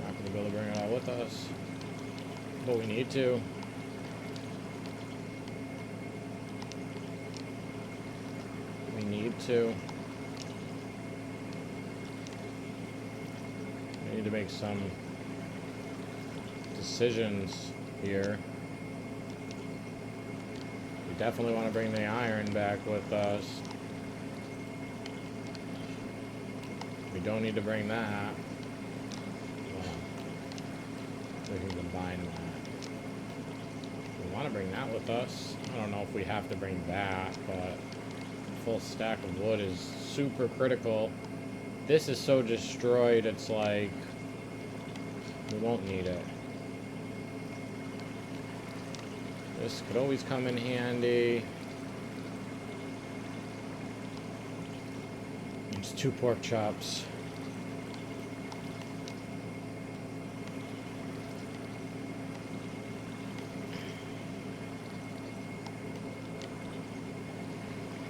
Not gonna be able to bring it all with us, but we need to. We need to. We need to make some decisions here. We definitely want to bring the iron back with us. We don't need to bring that. We can combine that. We want to bring that with us. I don't know if we have to bring that, but a full stack of wood is super critical. This is so destroyed, it's like we won't need it. This could always come in handy. It's 2 pork chops.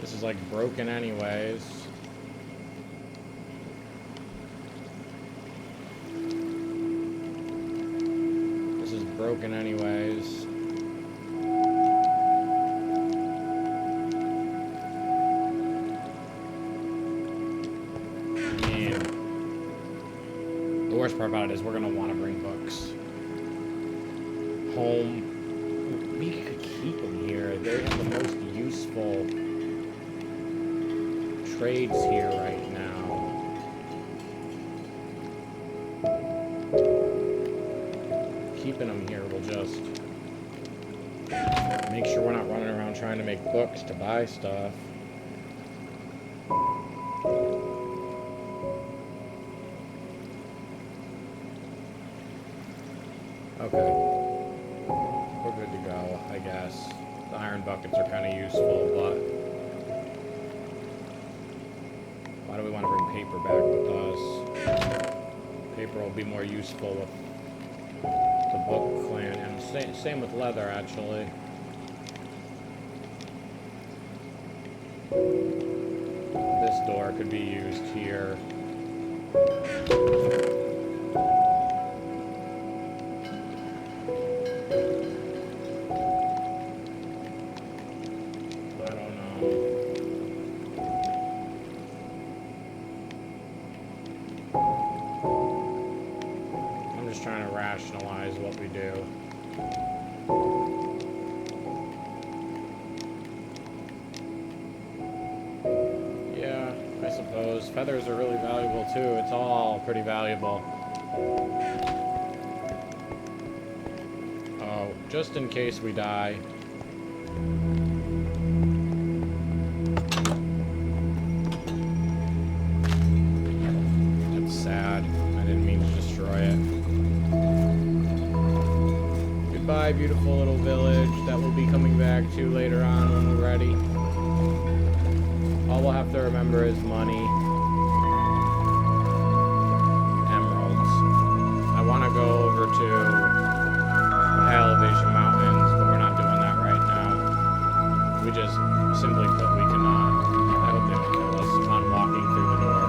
This is like broken anyways. This is broken anyways. I mean, the worst part about it is we're gonna want to bring books home. We could keep them here. They have the most useful trades here right now. Keeping them here will just make sure we're not running around trying to make books to buy stuff. Okay. We're good to go, I guess. The iron buckets are kind of useful, but why do we want to bring paper back with us? Paper will be more useful with the book clan, and same with leather, actually. This door could be used here. I don't know. I'm just trying to rationalize what we do. Yeah, I suppose. Feathers are really valuable too. It's all pretty valuable. Oh, just in case we die. That's sad. I didn't mean to destroy it. Goodbye, beautiful little village that we'll be coming back to later on when we're ready. All we'll have to remember is money. Emeralds. I want to go over to the Elevation Mountains, but we're not doing that right now. We just simply put, we cannot. I hope they don't kill us upon walking through the door.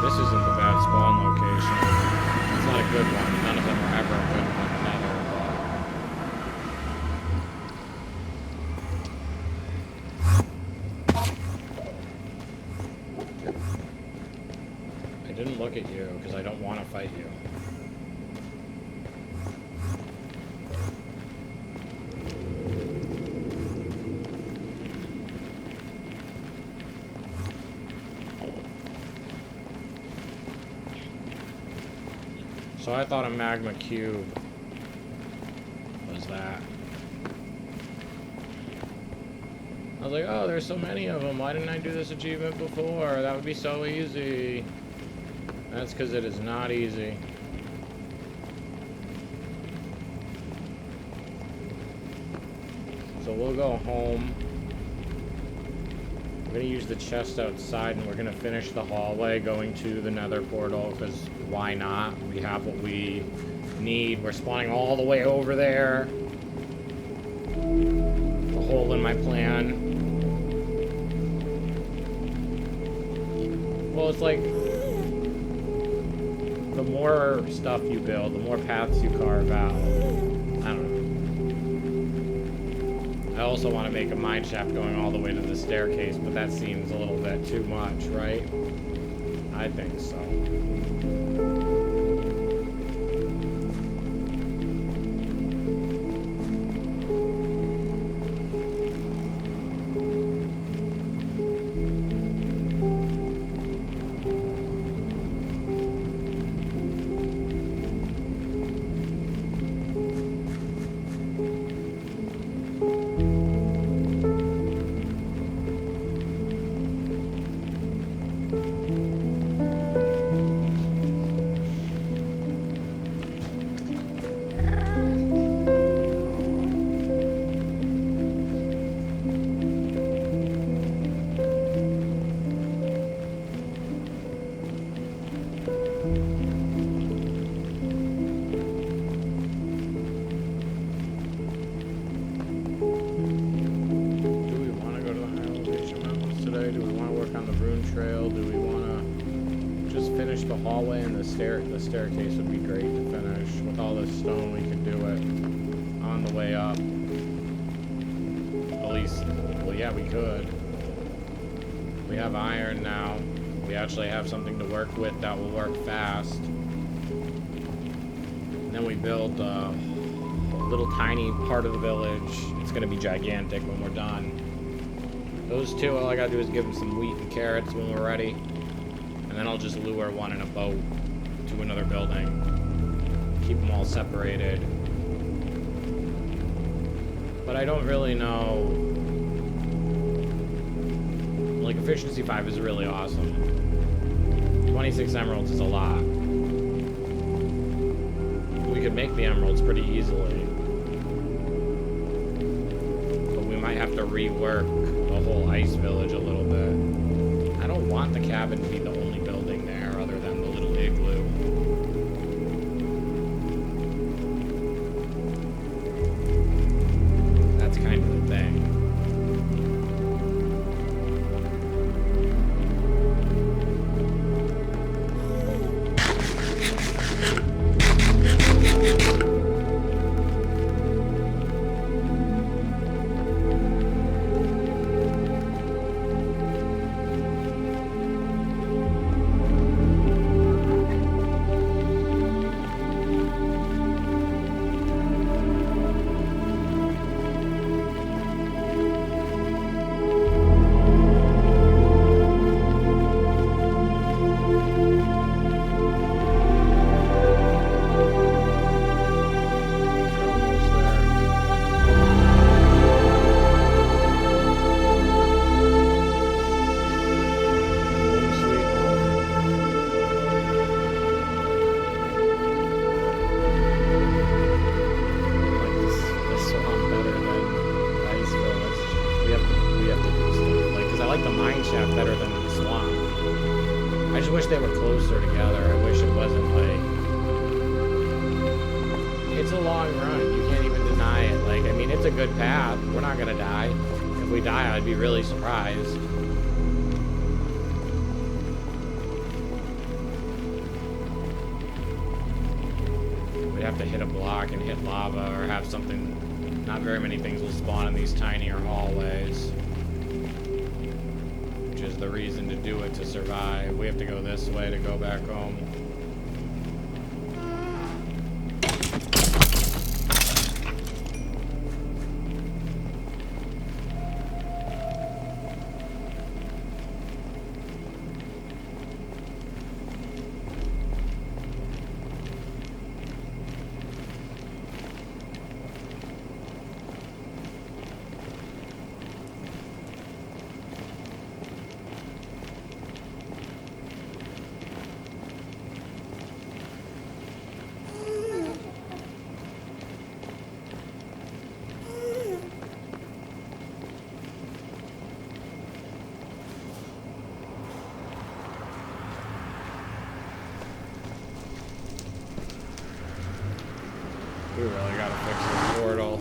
This isn't the bad spawn location. It's not a good one. None of them are ever a good one. Never. I didn't look at you because I don't want to fight you. So I thought a magma cube was that. I was like, oh, there's so many of them. Why didn't I do this achievement before? That would be so easy. That's because it is not easy. So we'll go home. We're going to use the chest outside, and we're going to finish the hallway going to the nether portal, because why not? We have what we need. We're spawning all the way over there. A hole in my plan. Well, it's like, the more stuff you build, the more paths you carve out. I don't know. I also want to make a mine shaft going all the way to the staircase, but that seems a little bit too much, right? I think so. The staircase would be great to finish. With all this stone, we could do it on the way up. At least, well, yeah, we could. We have iron now. We actually have something to work with that will work fast. And then we build a little tiny part of the village. It's going to be gigantic when we're done. Those two, all I gotta do is give them some wheat and carrots when we're ready. And then I'll just lure one in a boat to another building. Keep them all separated. But I don't really know. Like, efficiency 5 is really awesome. 26 emeralds is a lot. We could make the emeralds pretty easily. But we might have to rework the whole ice village a little bit. I don't want the cabin to be the only building there other than the little igloo. That's kind of the thing. Surprised. We'd have to hit a block and hit lava or have something. Not very many things will spawn in these tinier hallways. Which is the reason to do it, to survive. We have to go this way to go back home. We really gotta fix this portal.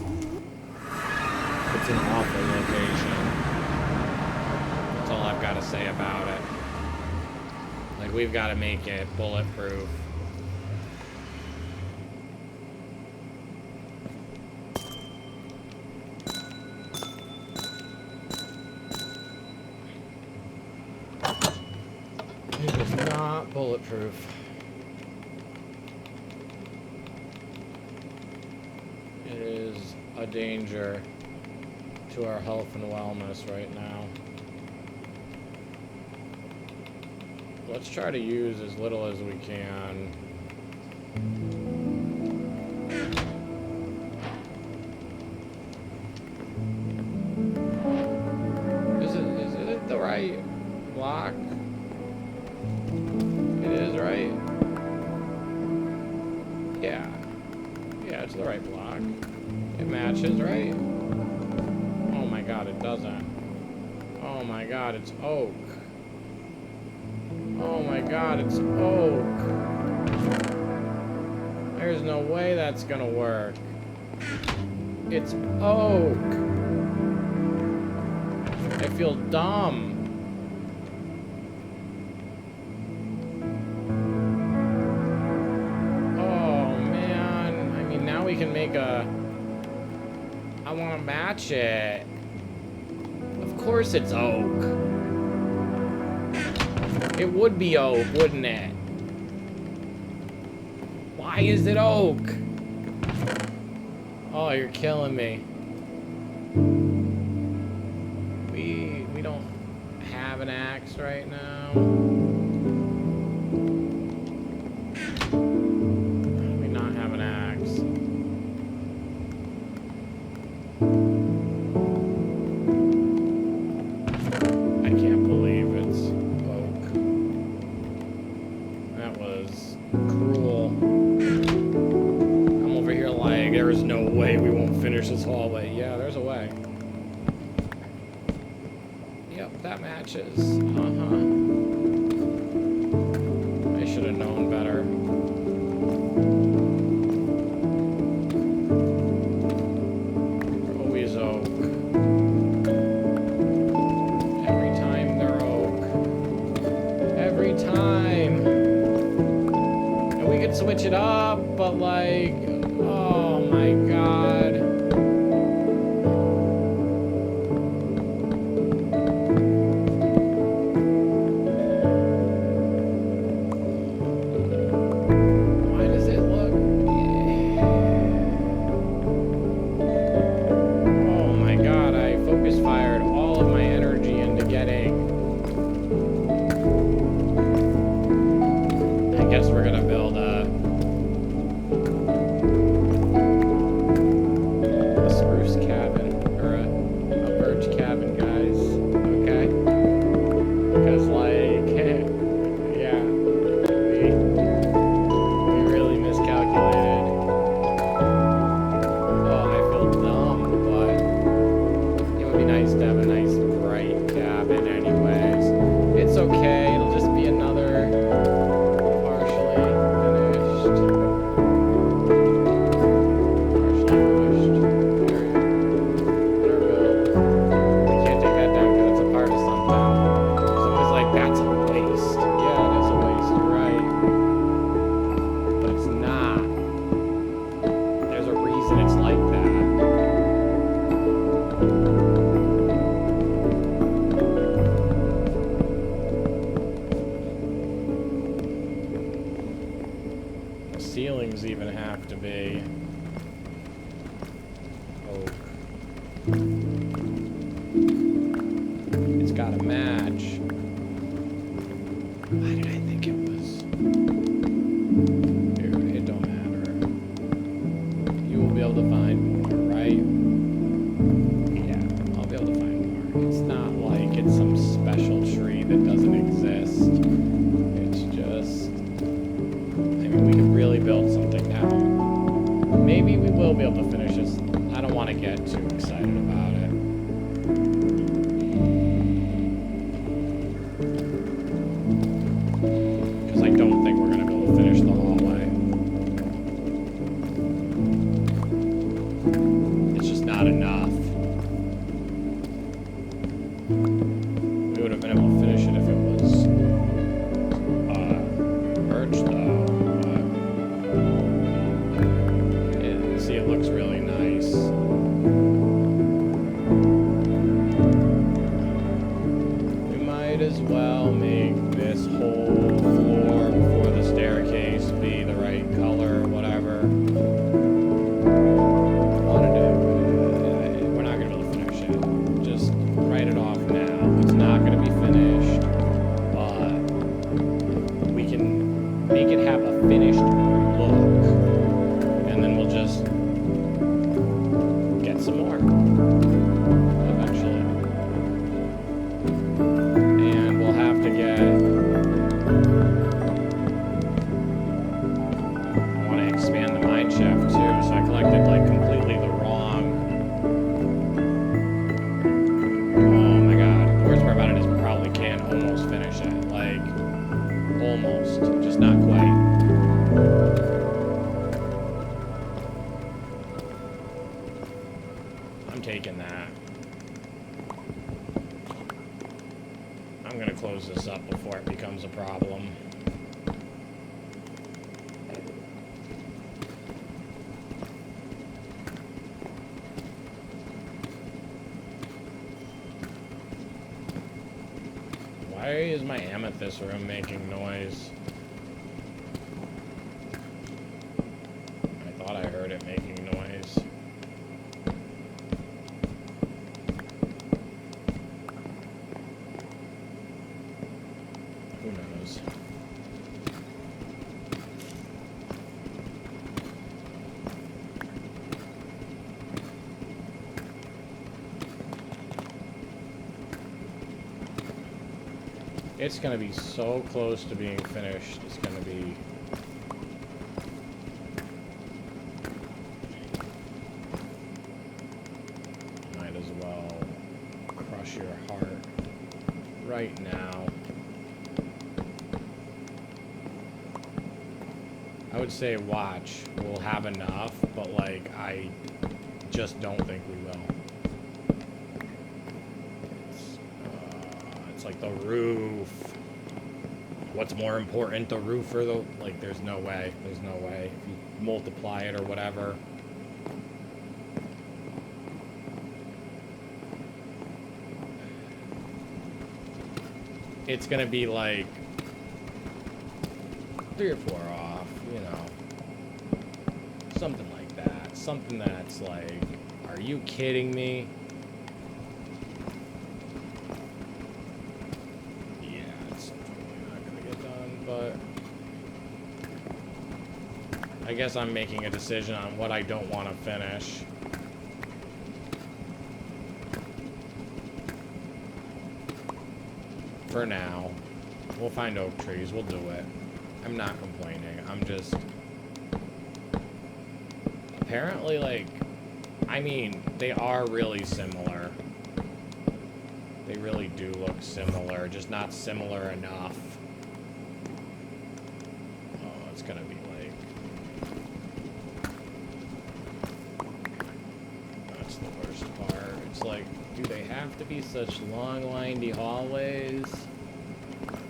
It's an awful location. That's all I've gotta say about it. Like, we've gotta make it bulletproof. It is not bulletproof. It is a danger to our health and wellness right now. Let's try to use as little as we can. Is it the right block? It is, right? Yeah. Yeah, it's the right block. It matches, right? Oh my god, it doesn't. Oh my god, it's oak. Oh my god, it's oak. There's no way that's gonna work. It's oak. I feel dumb. We can make a... I want to match it. Of course it's oak. It would be oak, wouldn't it? Why is it oak? Oh, you're killing me. We have an axe right now? How do we not have an axe? I can't believe it's oak. That was cruel. I'm over here like, there is no way we won't finish this hallway. Yeah, there's a way. Yep, that matches. I should have known better. They're always oak. Every time they're oak. Every time. And we could switch it up, but like, oh my god. Why does it look? Oh my god, I focus fired all of my energy into getting. I guess we're gonna build a spruce cabin or a birch cabin, guys. Okay? Because like, yeah, we really miscalculated. Oh, I feel dumb, but it would be nice to have a nice bright cabin anyways. It's okay, it'll just be another partially finished area. Better build. We can't take that down because it's a part of something. Someone's like, that's a waste. Yeah, it is a waste, you're right. But it's not. There's a reason it's like that. The ceilings even have to be oak. It's got to match. Why did I think it was? Dude, it don't matter. You will be able to find more, right? Yeah, I'll be able to find more. It's not like it's some special tree that doesn't exist. It's just, I mean, we could really build something now. Maybe we will be able to finish this. I don't want to get too excited about it. Because I don't think we're going to be able to finish the hallway. It's just not enough. We would have been able to finish it if it was birch though. But see, it looks really nice. We might as well make this whole floor before the staircase be the right color or whatever. We're not going to be able to finish it. Just write it off now. It's not going to be finished, but we can make it have a finished look, and then we'll just get some more eventually. And we'll have to get, I want to expand the mine shaft too, so I collected like completely the wrong. Oh my god, the worst part about it is we probably can almost finish it, like almost, just not quite. I'm taking that. I'm gonna close this up before it becomes a problem. Why is my amethyst room making noise? I thought I heard it making noise. It's gonna be so close to being finished. It's gonna be... Might as well crush your heart right now. I would say watch. We'll have enough, but like, I just don't think we will. It's like the roof. What's more important, the roof or the... Like, there's no way. There's no way. If you multiply it or whatever. It's gonna be like 3 or 4 off, you know. Something like that. Something that's like, are you kidding me? Yeah, it's probably not gonna get done, but I guess I'm making a decision on what I don't want to finish. For now. We'll find oak trees. We'll do it. I'm not complaining. I'm just... Apparently, like... I mean, they are really similar. They really do look similar. Just not similar enough. Oh, it's gonna be like... That's the worst part. It's like... Do they have to be such long, windy hallways?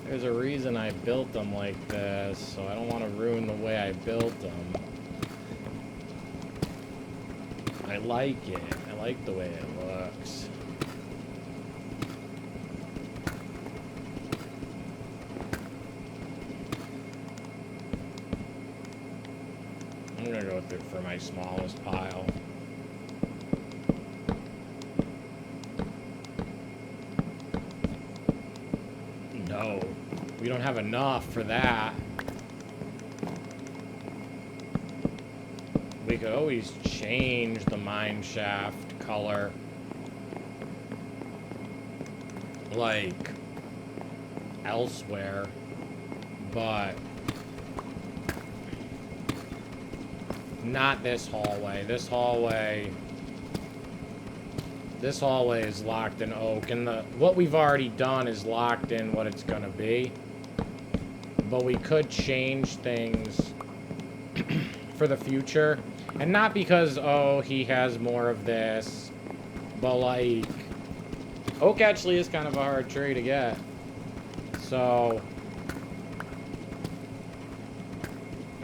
There's a reason I built them like this, so I don't want to ruin the way I built them. I like it. I like the way it looks. I'm gonna go through for my smallest pile. No, we don't have enough for that. We could always change the mine shaft color. Like, elsewhere. But not this hallway. This hallway is locked in oak, and what we've already done is locked in what it's gonna be. But we could change things for the future, and not because, oh, he has more of this, but like, oak actually is kind of a hard tree to get. So,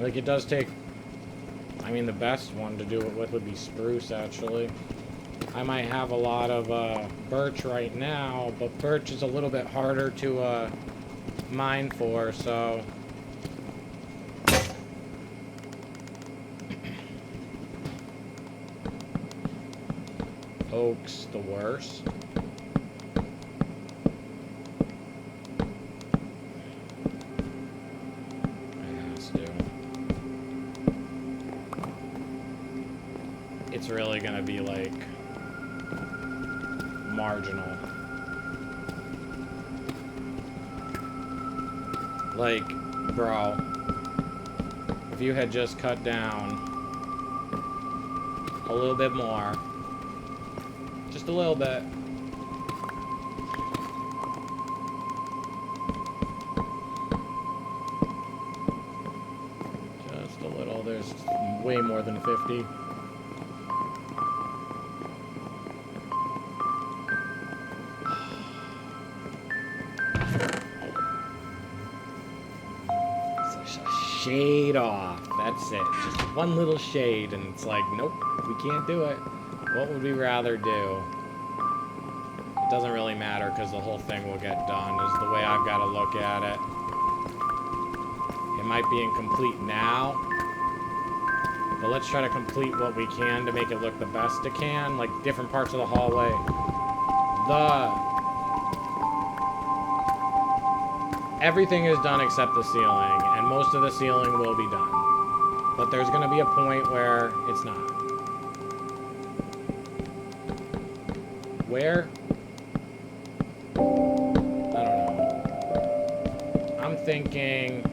like, it does take, I mean, the best one to do it with would be spruce, actually. I might have a lot of birch right now, but birch is a little bit harder to mine for, so... Oak's the worst. It has to. It's really gonna be like... marginal. Like, bro, if you had just cut down a little bit more, just a little bit, just a little, there's way more than 50. Shade off. That's it. Just one little shade, and it's like, nope, we can't do it. What would we rather do? It doesn't really matter, because the whole thing will get done, is the way I've got to look at it. It might be incomplete now, but let's try to complete what we can to make it look the best it can, like different parts of the hallway. Everything is done except the ceiling, and most of the ceiling will be done. But there's going to be a point where it's not. Where? I don't know. thinking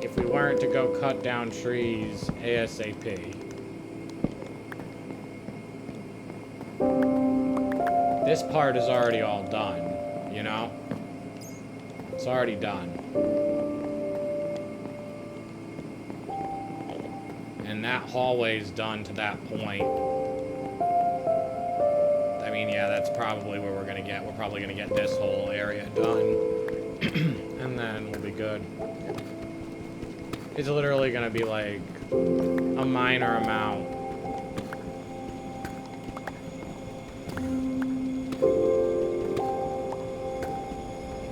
if we weren't to go cut down trees ASAP. This part is already all done, you know? It's already done. And that hallway's done to that point. I mean, yeah, that's probably where we're gonna get. We're probably gonna get this whole area done. And then we'll be good. It's literally gonna be like a minor amount.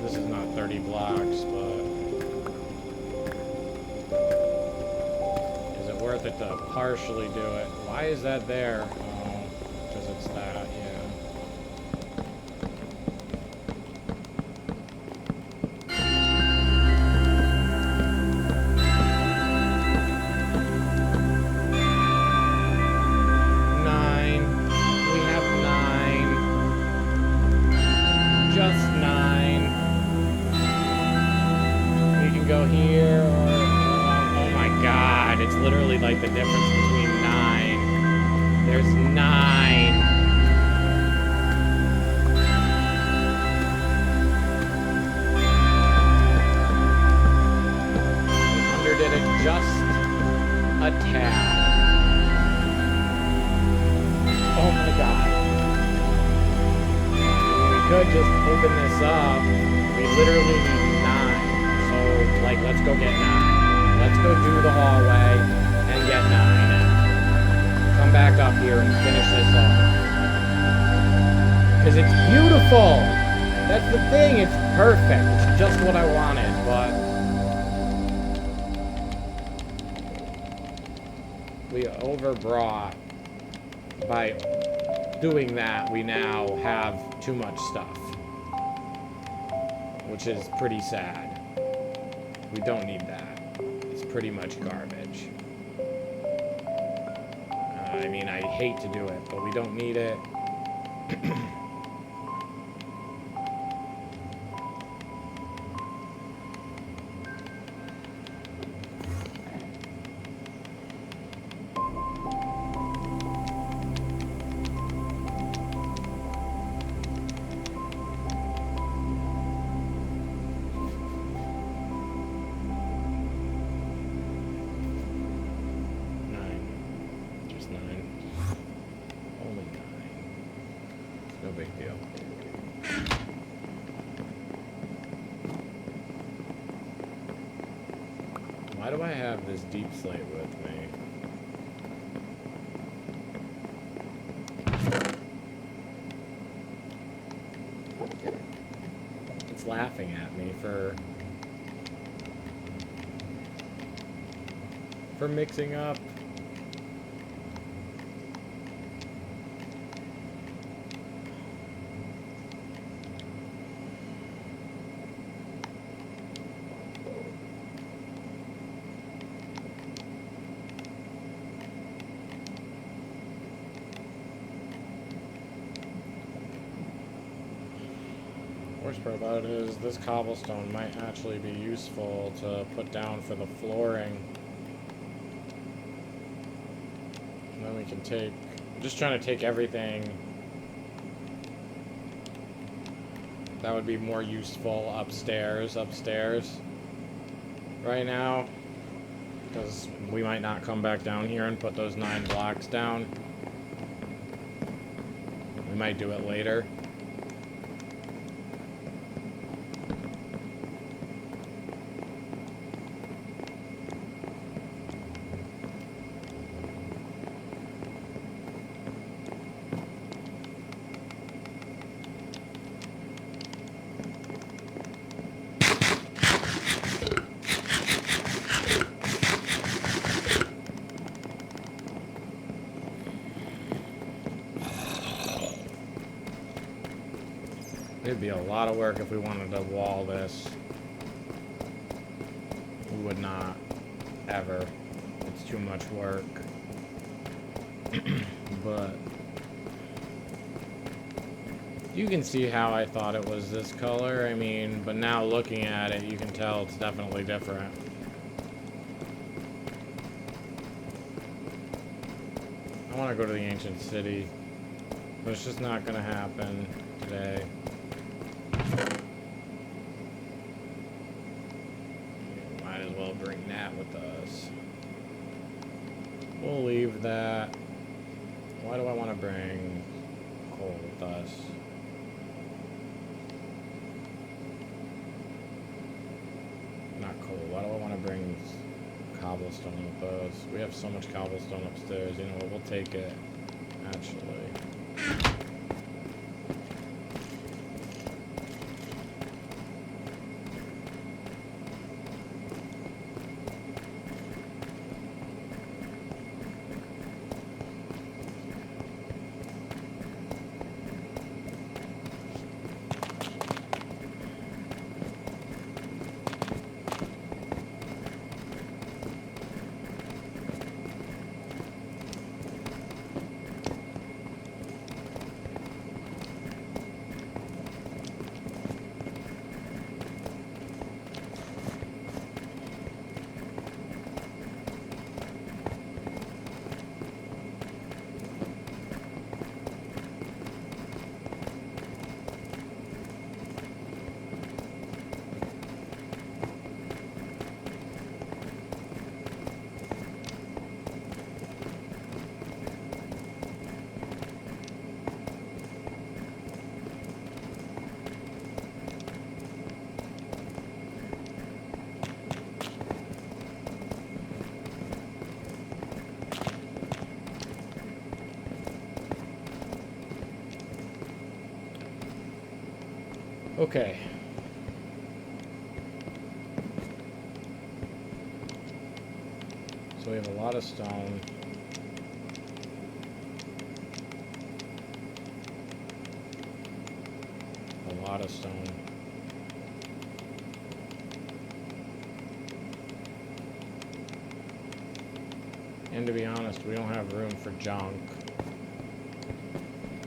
This is not 30 blocks, but is it worth it to partially do it? Why is that there? Oh, because it's that, yeah. Like the difference between 9. There's 9. We underdid it just a tad. Oh my god. We could just open this up. We literally need 9. So, like, let's go get 9. Let's go do the hallway. And get 9 and come back up here and finish this off. Because it's beautiful! That's the thing, it's perfect. It's just what I wanted, but we overbrought. By doing that, we now have too much stuff. Which is pretty sad. We don't need that. It's pretty much garbage. I mean, I hate to do it, but we don't need it. Why do I have this deep slate with me? It's laughing at me for mixing up. Worst part about it is this cobblestone might actually be useful to put down for the flooring. And then we can take... I'm just trying to take everything that would be more useful upstairs right now. Because we might not come back down here and put those 9 blocks down. We might do it later. It'd be a lot of work if we wanted to wall this. We would not, ever. It's too much work. But You can see how I thought it was this color. I mean, but now looking at it, you can tell it's definitely different. I want to go to the ancient city, but it's just not going to happen today. Might as well bring that with us. We'll leave that. Why do I want to bring coal with us? Not coal. Why do I want to bring cobblestone with us? We have so much cobblestone upstairs. You know what? We'll take it, actually. Okay. So we have a lot of stone. A lot of stone. And to be honest, we don't have room for junk.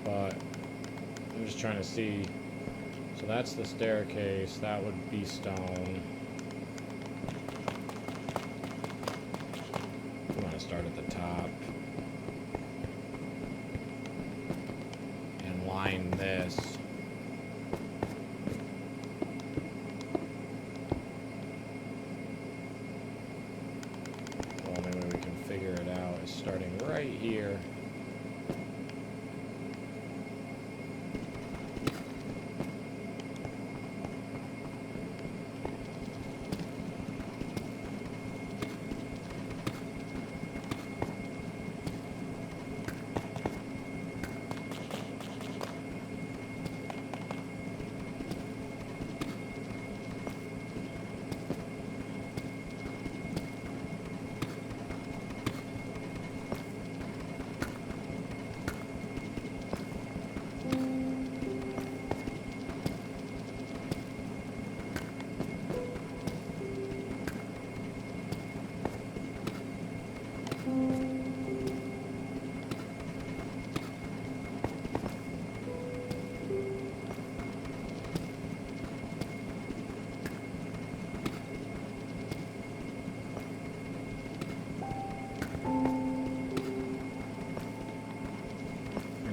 But I'm just trying to see. So that's the staircase. That would be stone. We want to start at the top. And line this. Well, maybe we can figure it out. It's starting right here.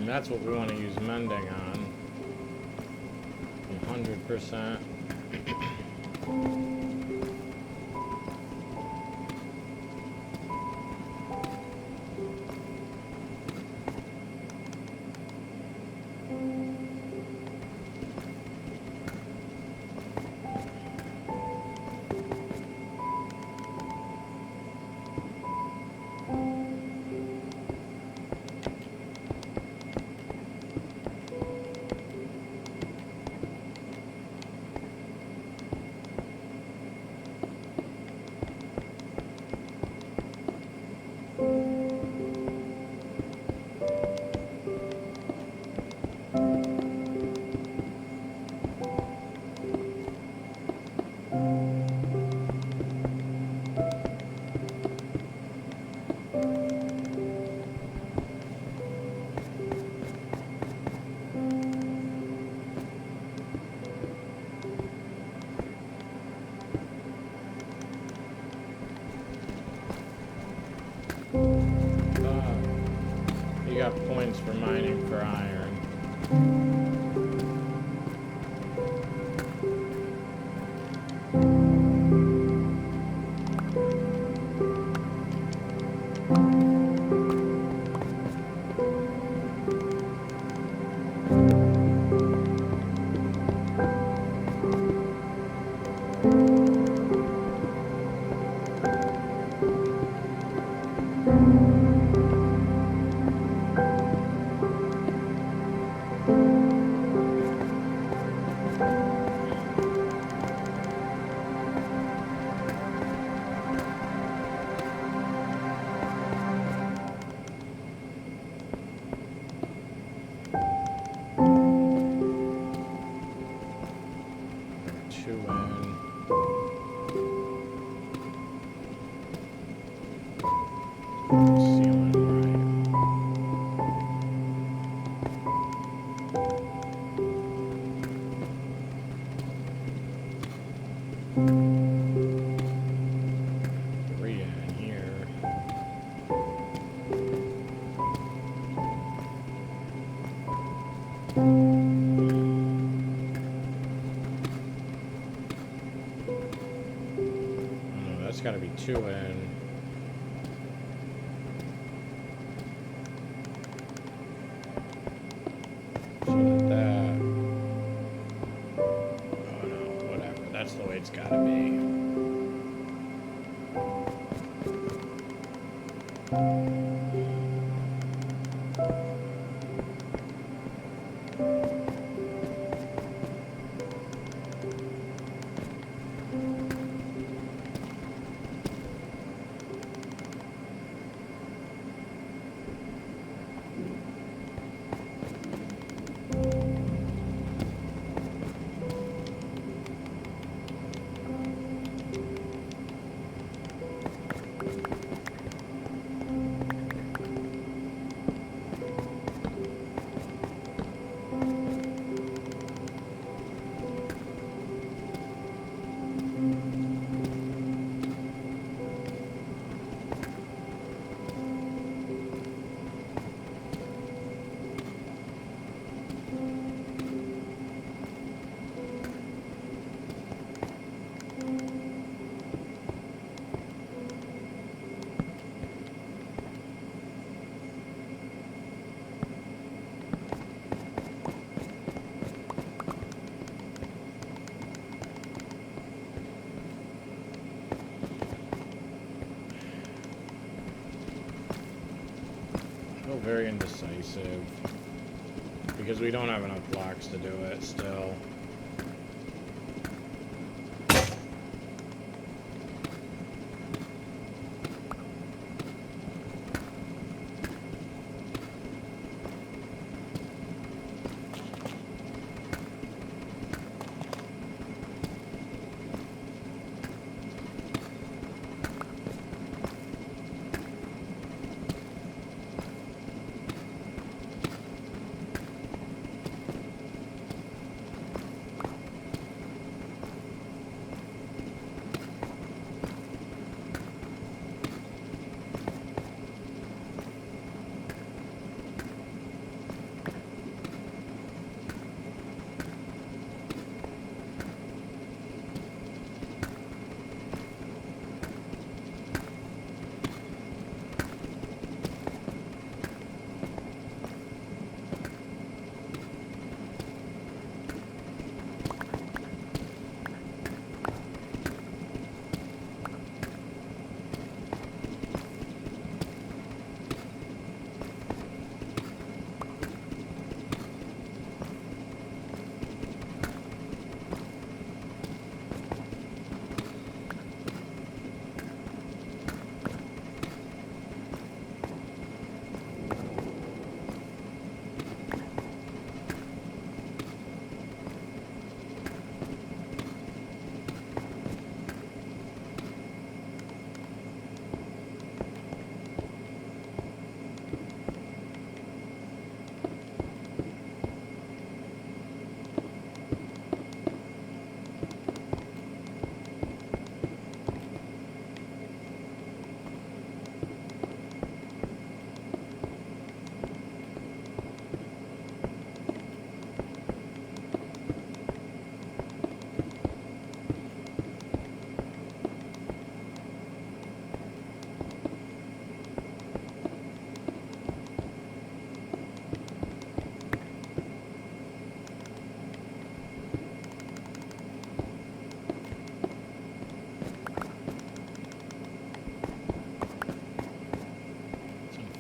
And that's what we want to use mending on. 100%. got points for mining for iron. Gotta be 2 in. So that. Oh no, whatever. That's the way it's gotta be. Very indecisive because we don't have enough blocks to do it still.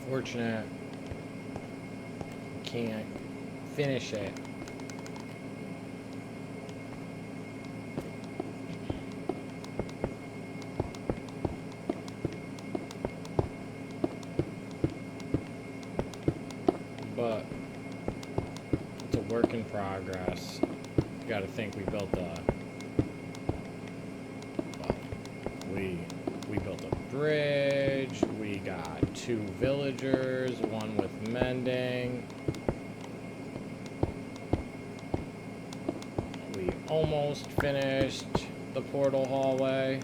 Unfortunate. Can't finish it. But it's a work in progress. You gotta think we built we built a bridge, we got 2 villagers, one with mending. We almost finished the portal hallway.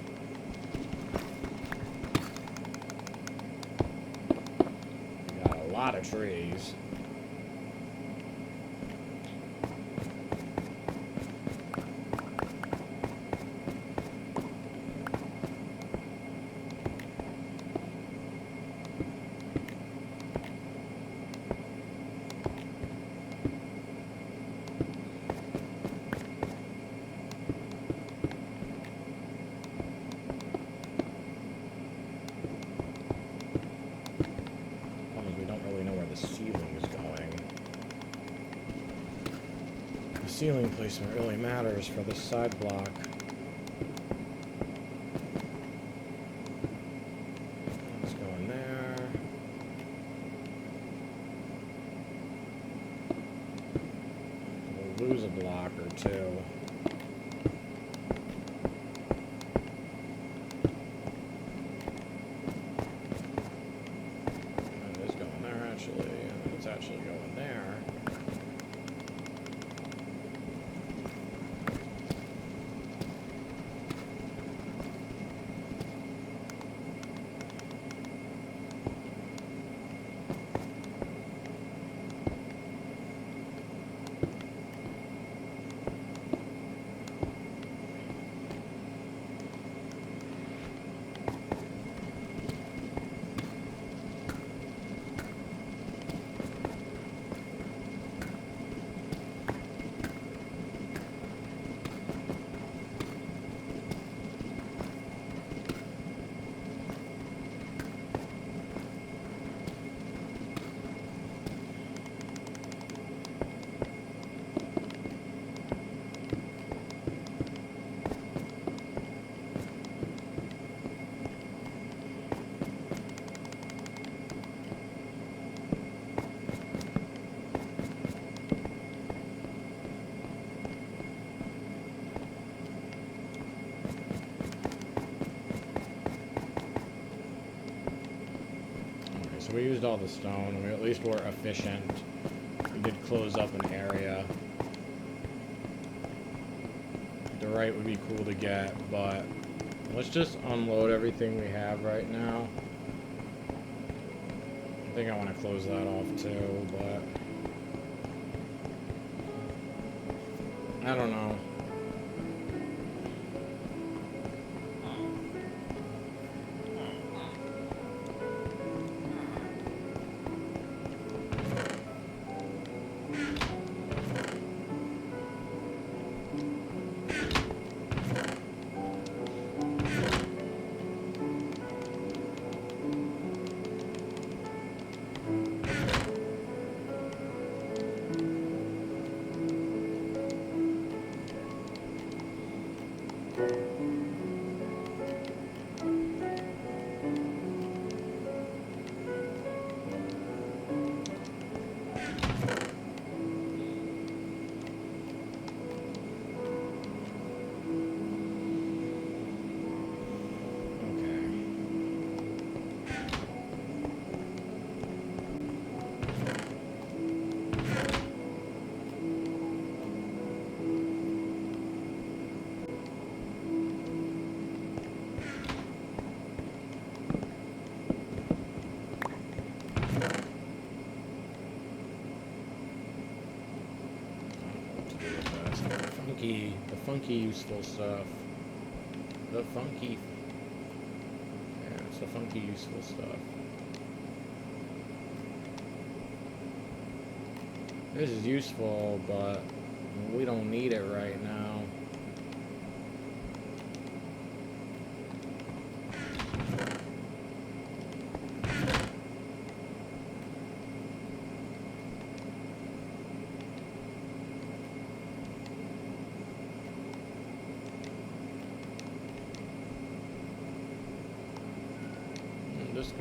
We got a lot of trees. Ceiling placement really matters for this side block. Let's go in there. We'll lose a block or two. It is going there actually, and it's actually going there. So we used all the stone. We at least were efficient. We did close up an area. The right would be cool to get, but let's just unload everything we have right now. I think I want to close that off too, but I don't know. The funky useful stuff. The funky... Yeah, it's the funky useful stuff. This is useful, but we don't need it right now.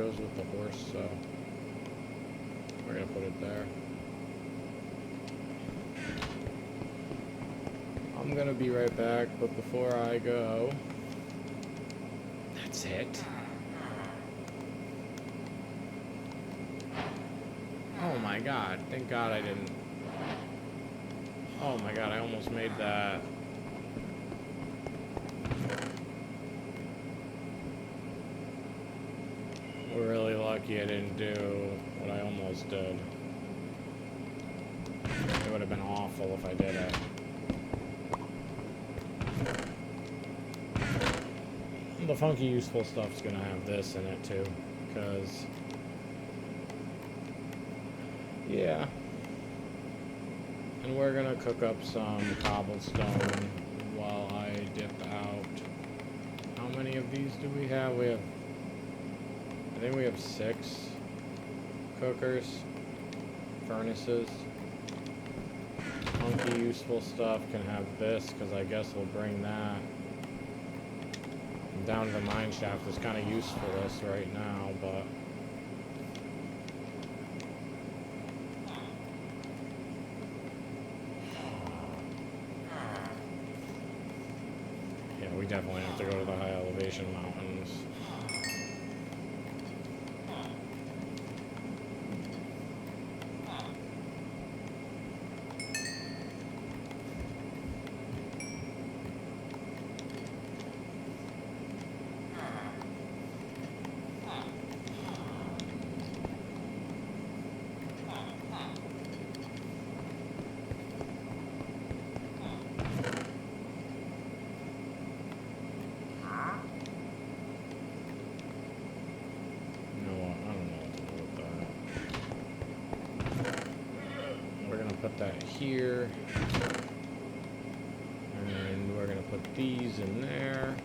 goes with the horse, so we're gonna put it there. I'm gonna be right back, but before I go, that's it. Oh my god, thank god I didn't. Oh my god, I almost made that. We're really lucky I didn't do what I almost did. It would have been awful if I did it. The funky useful stuff's gonna have this in it too, because yeah. And we're gonna cook up some cobblestone while I dip out. How many of these do we have? I think we have 6 cookers, furnaces. Funky useful stuff can have this, because I guess we'll bring that. And down to the mine shaft is kind of useless right now, but yeah, we definitely have to go to the high elevation mountains. Put that here, and we're gonna put these in there.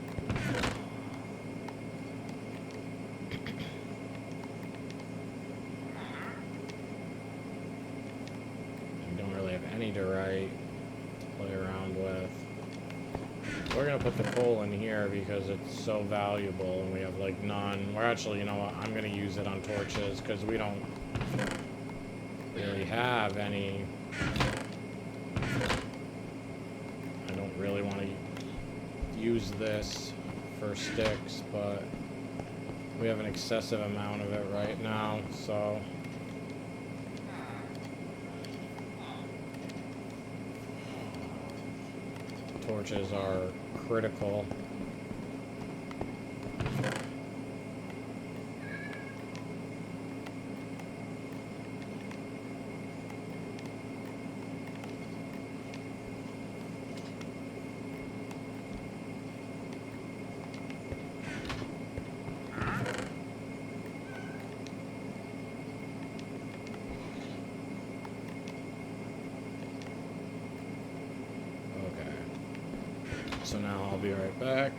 We don't really have any diorite to play around with. We're gonna put the coal in here because it's so valuable, and we have like none. We're actually, you know what? I'm gonna use it on torches because we don't really have any. I don't really want to use this for sticks, but we have an excessive amount of it right now, so torches are critical. So now I'll be right back.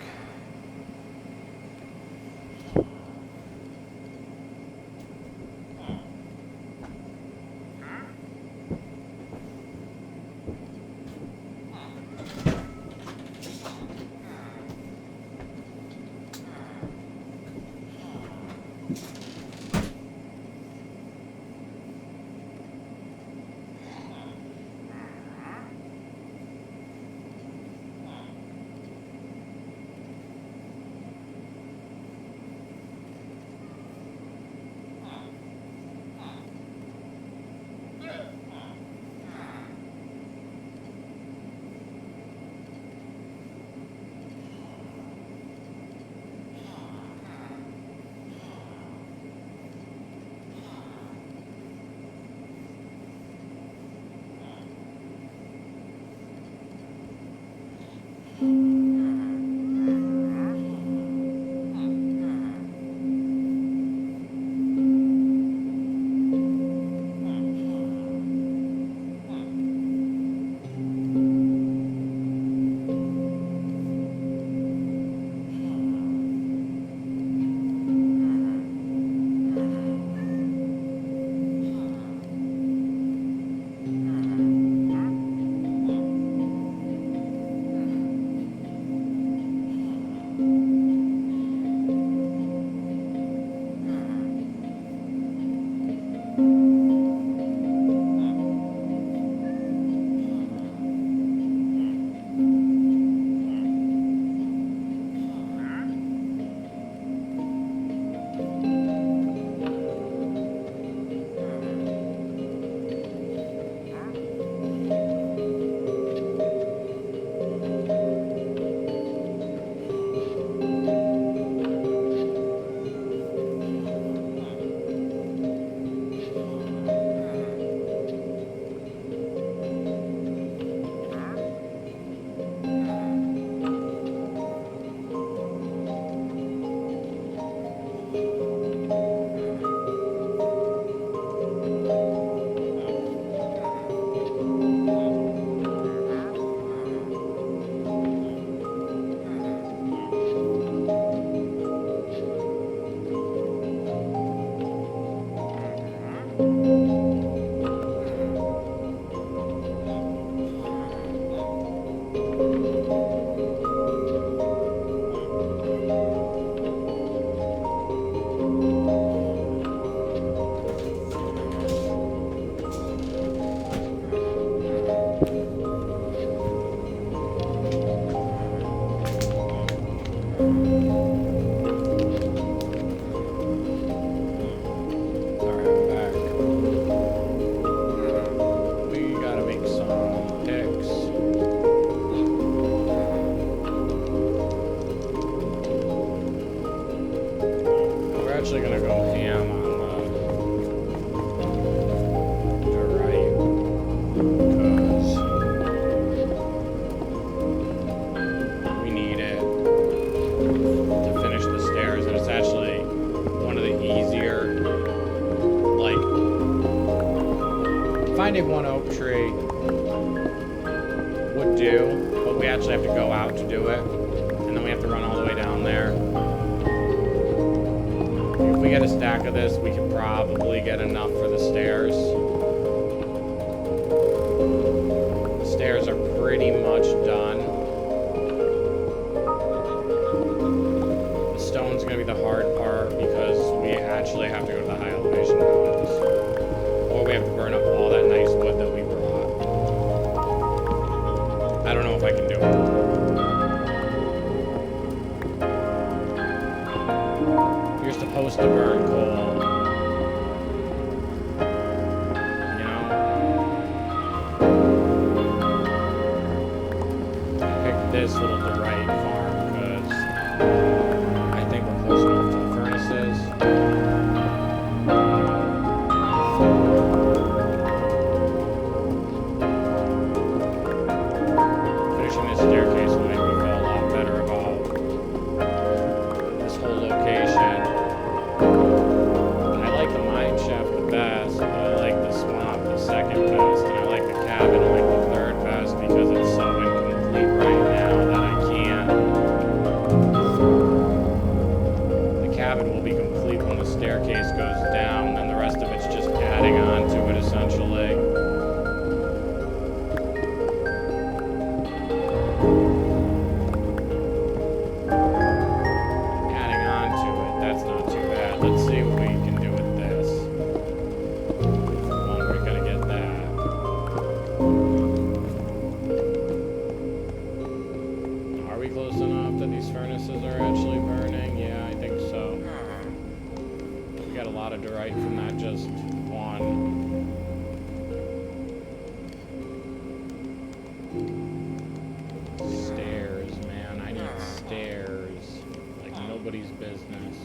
Finding one oak tree would do, but we actually have to go out to do it. And then we have to run all the way down there. If we get a stack of this, we can probably get enough for the stairs. The stairs are pretty much done. The stone's gonna be the hard part because we actually have to go to the high elevation mountains. Or we have to burn up all that nice wood that we brought. I don't know if I can do it. You're supposed to burn coal. You know? I picked this little Dwight farm because I think we're close enough to the furnaces. Finishing this staircase will make me feel a lot better about this whole location. I like the mine shaft the best, but I like the swamp the second best, and I like the cabin like the third best because it's so incomplete right now that I can't. The cabin will be complete when the staircase goes down, and the rest of it's just adding on to it essentially. Adding on to it, that's not too bad. Let's see what we can do with this. Well, we're gonna get that. Are we close enough that these furnaces are actually burning? Yeah, I think so. We got a lot of Dorite from that just one. Stairs, man. I need stairs. Like nobody's business.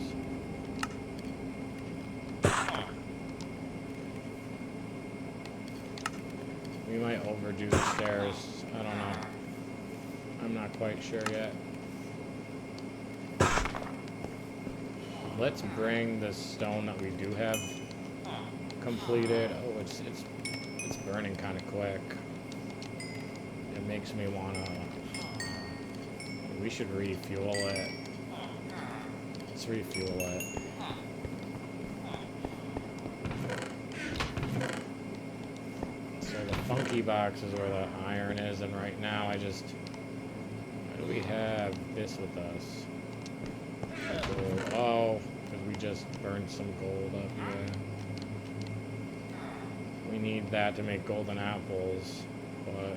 We might overdo the stairs. I don't know. I'm not quite sure yet. Let's bring the stone that we do have completed. Oh, it's burning kind of quick. It makes me wanna. We should refuel it. Let's refuel it. So the funky box is where the iron is, and right now I just. Why do we have this with us? Gold. Oh, because we just burned some gold up here. We need that to make golden apples, but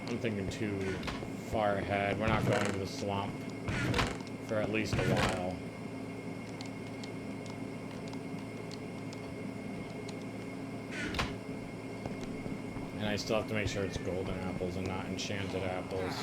I'm thinking too far ahead. We're not going to the swamp for at least a while. And I still have to make sure it's golden apples and not enchanted apples.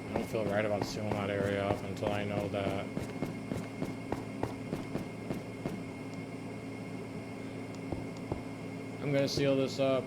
I don't feel right about sealing that area up until I know that. I'm gonna seal this up.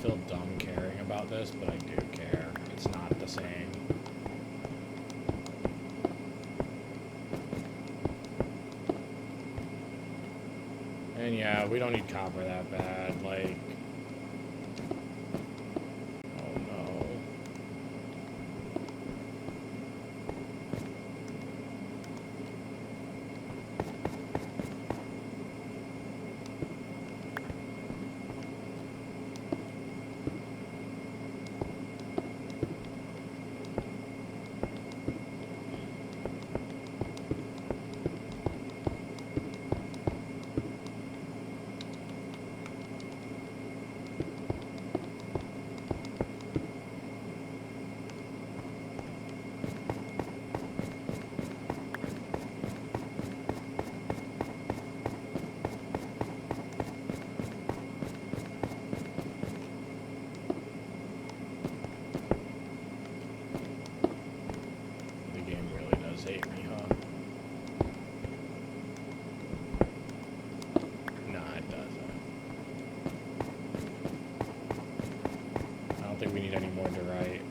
Feel dumb caring about this, but I do care. It's not the same. Yeah, we don't need copper that bad. Like, oh no. The game really does hate me, huh? Nah, it doesn't. I don't think we need any more diorite.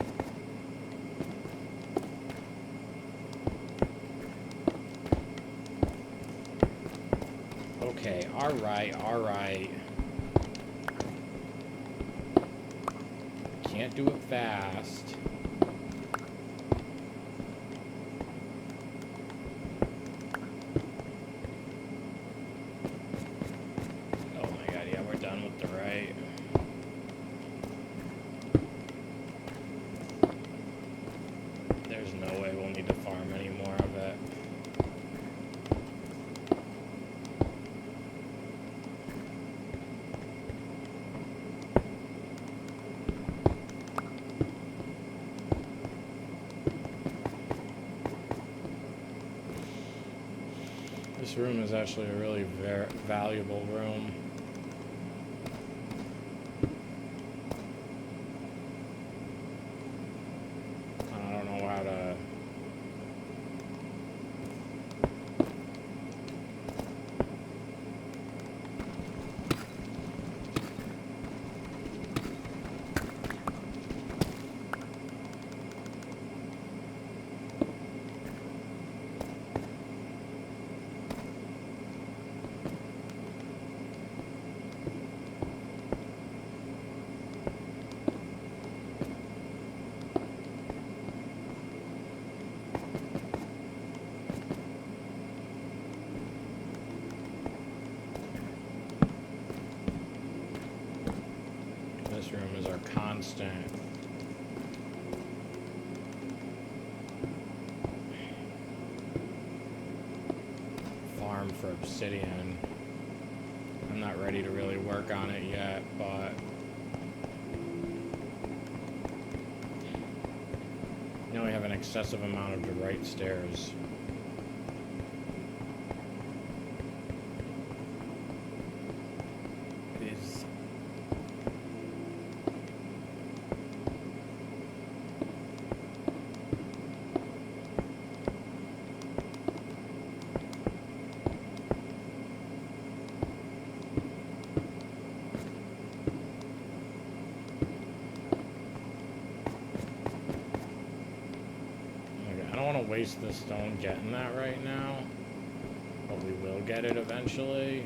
Okay, alright, alright. Can't do it fast. Oh my god, yeah, we're done with diorite. There's no way we'll need to farm any more of it. This room is actually a really valuable room. I don't know how to... This room is our constant. Farm for obsidian. I'm not ready to really work on it yet, but now we have an excessive amount of diorite stairs. It is waste the stone getting that right now, but we will get it eventually.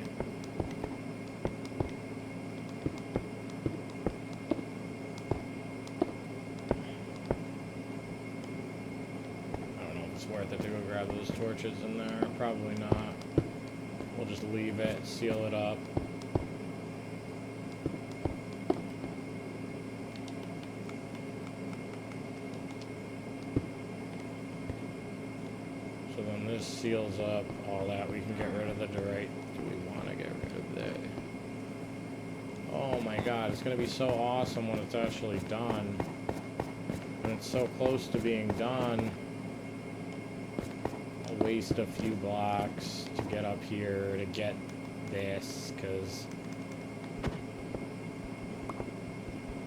I don't know if it's worth it to go grab those torches in there. Probably not. We'll just leave it, seal it up. This seals up all that. We can get rid of the diorite. Do we want to get rid of that? Oh my god, it's going to be so awesome when it's actually done. And it's so close to being done. I'll waste a few blocks to get up here to get this, because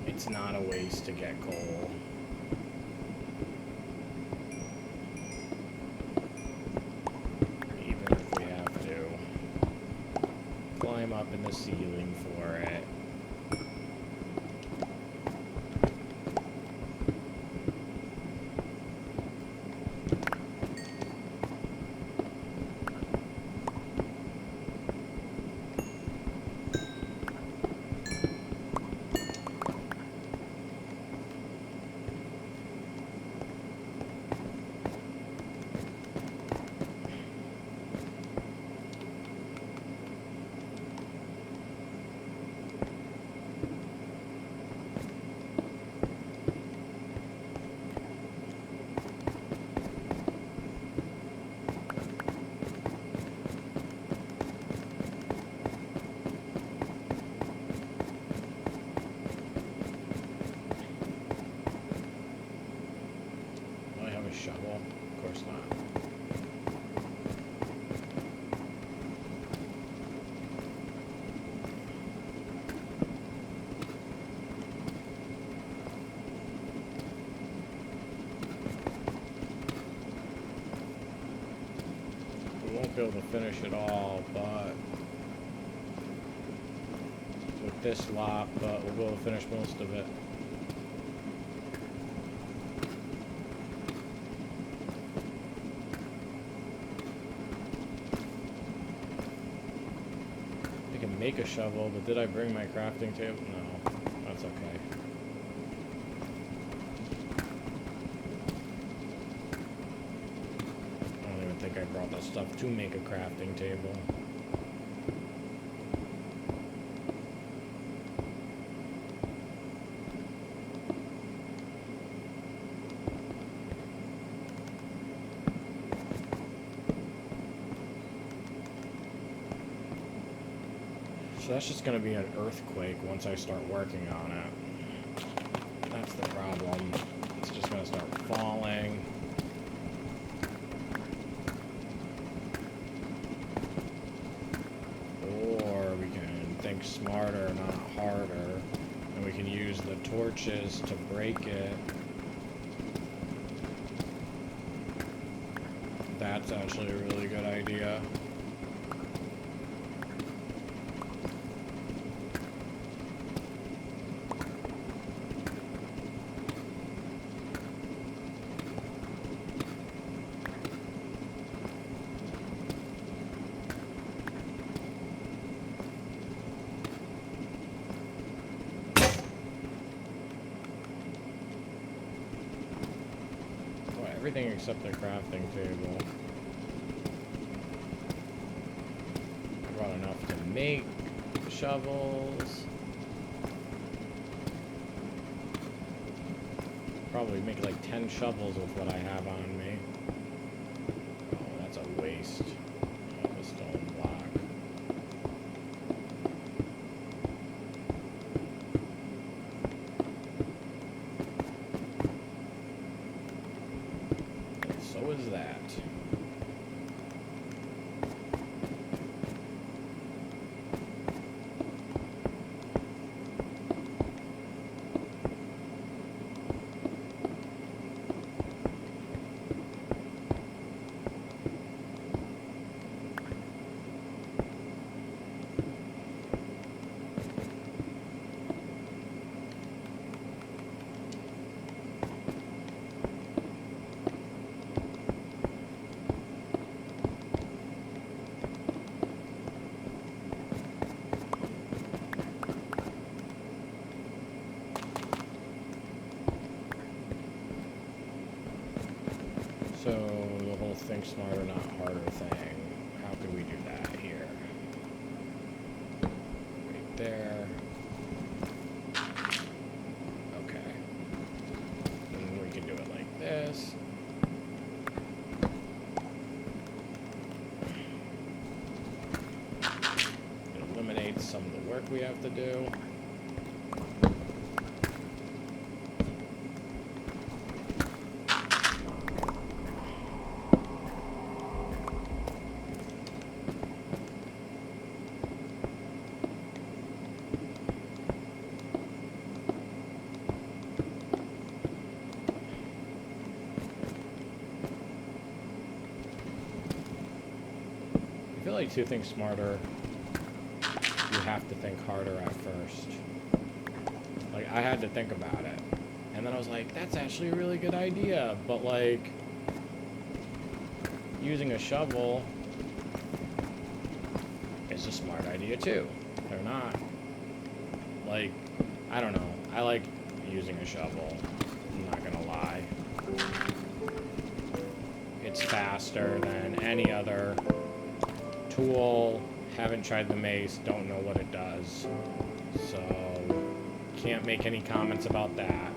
it's not a waste to get coal. Up in the ceiling for it. shovel? Of course not. We won't be able to finish it all, but with this lot, but we'll be able to finish most of it. I can make a shovel, but did I bring my crafting table? No, that's okay. I don't even think I brought the stuff to make a crafting table. So that's just going to be an earthquake once I start working on it. That's the problem. It's just going to start falling. Or we can think smarter, not harder. And we can use the torches to break it. That's actually a really good idea. Everything except the crafting table. I brought enough to make shovels. Probably make like 10 shovels with what I have on me. Oh, that's a waste of a stone block. So is that. So the whole think smarter, not harder thing, how can we do that here? Right there. Okay. And we can do it like this. It eliminates some of the work we have to do. I feel like to think smarter, you have to think harder at first. Like, I had to think about it. And then I was like, that's actually a really good idea. But, like, using a shovel is a smart idea, too. They're not. Like, I don't know. I like using a shovel. I'm not gonna lie. It's faster than any other tool. Haven't tried the mace, don't know what it does, so can't make any comments about that.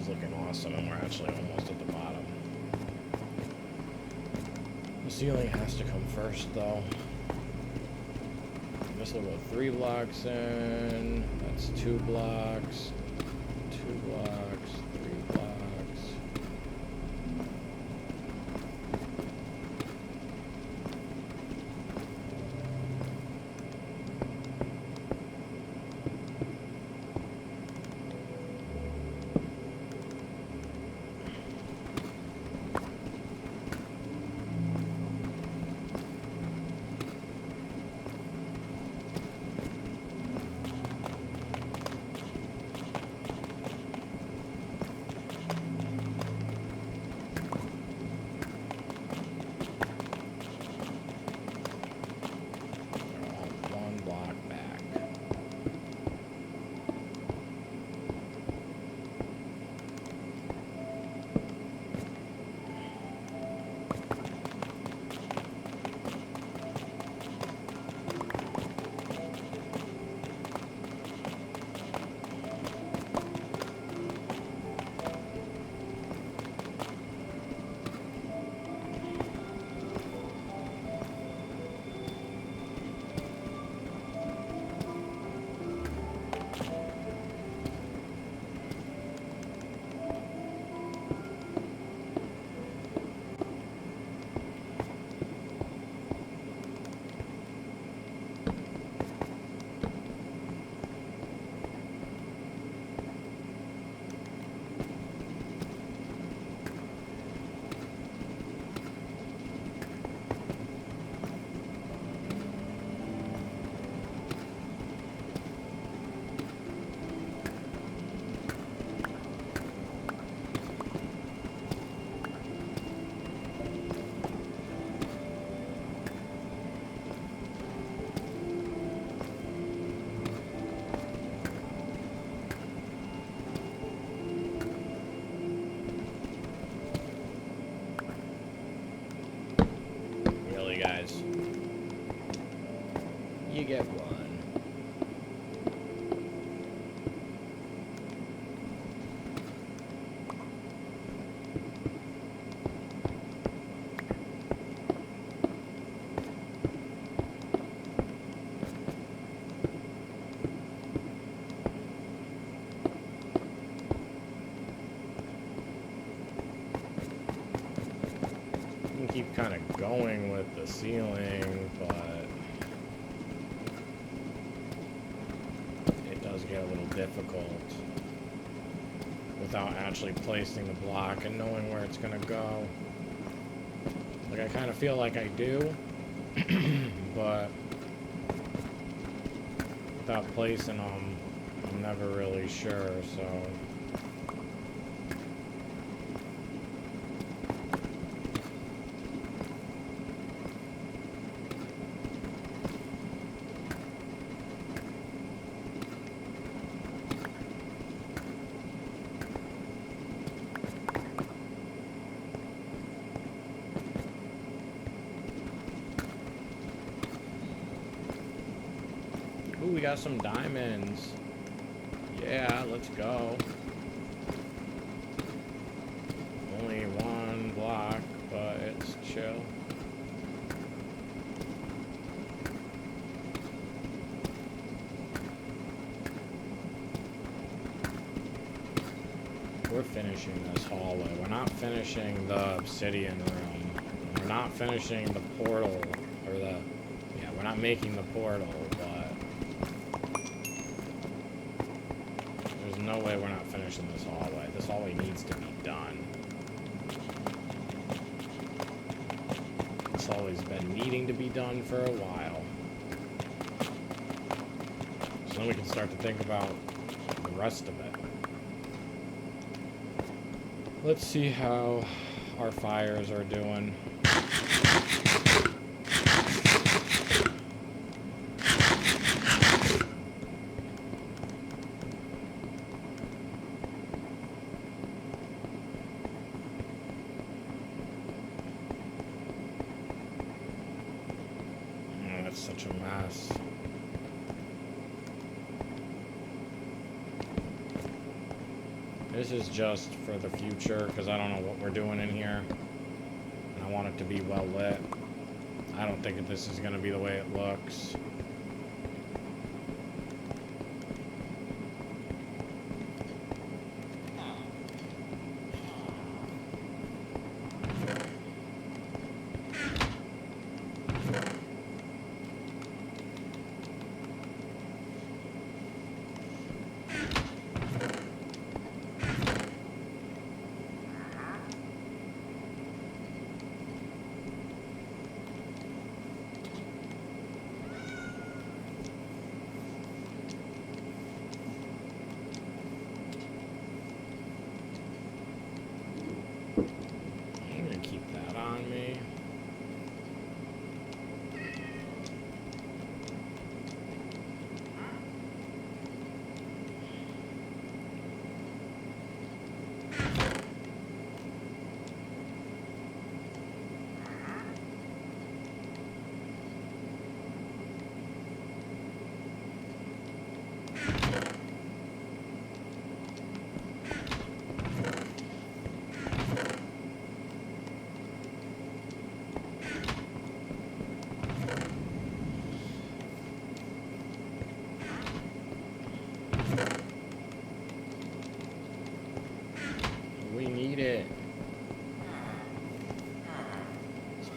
is looking awesome, and we're actually almost at the bottom. The ceiling has to come first, though. This will go 3 blocks in. That's 2 blocks. 2 blocks. 3 blocks. Guys, you get one. Keep kind of going with the ceiling, but it does get a little difficult without actually placing the block and knowing where it's gonna go. Like, I kind of feel like I do, but without placing them, I'm never really sure, so... Ooh, we got some diamonds. Yeah, let's go. Only 1 block, but it's chill. We're finishing this hallway. We're not finishing the obsidian room. We're not finishing the portal, or the... Yeah, we're not making the portal, but... There's no way we're not finishing this hallway. This hallway needs to be done. This hallway's been needing to be done for a while. So then we can start to think about the rest of it. Let's see how our fires are doing. Oh, that's such a mess. This is just for the future, because I don't know what we're doing in here. And I want it to be well lit. I don't think that this is going to be the way it looks.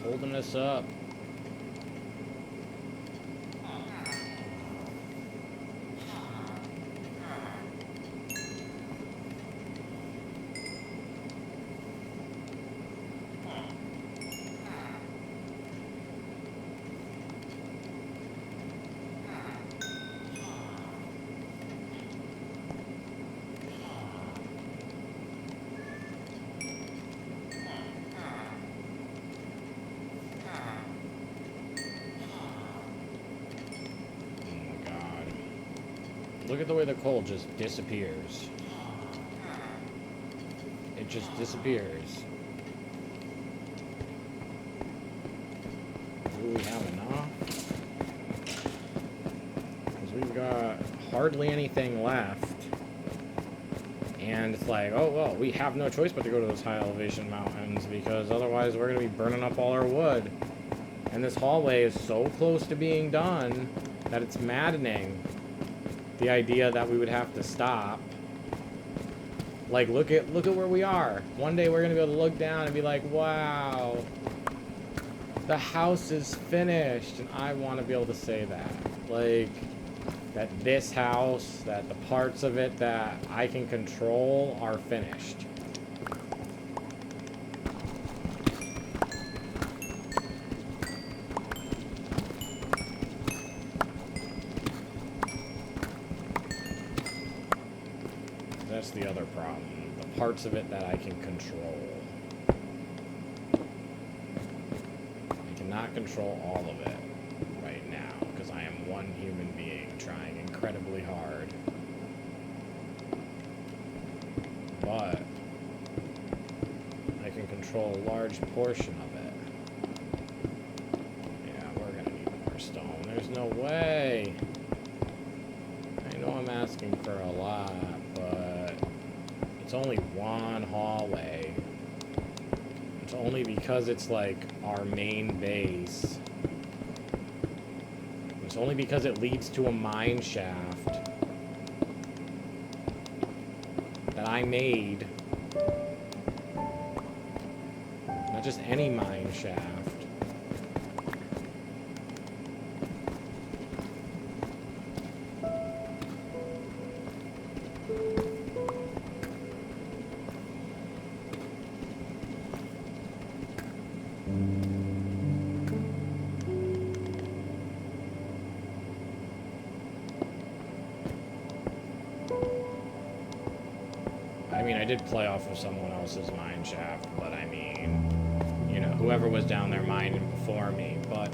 Holding us up. Look at the way the coal just disappears. It just disappears. Do we have enough? Because we've got hardly anything left. And it's like, oh, well, we have no choice but to go to those high elevation mountains because otherwise we're going to be burning up all our wood. And this hallway is so close to being done that it's maddening. The idea that we would have to stop. Like, look at where we are. One day we're gonna be able to look down and be like, wow, the house is finished. And I want to be able to say that. Like, that this house, that the parts of it that I can control are finished. That's the other problem. The parts of it that I can control. I cannot control all of it right now because I am one human being trying incredibly hard. But I can control a large portion of it. Yeah, we're gonna need more stone. There's no way. I know I'm asking for a lot, but it's only one hallway. It's only because it's like our main base. It's only because it leads to a mine shaft that I made. Not just any mine shaft. I mean, I did play off of someone else's mine shaft, but I mean, you know, whoever was down there mining before me, but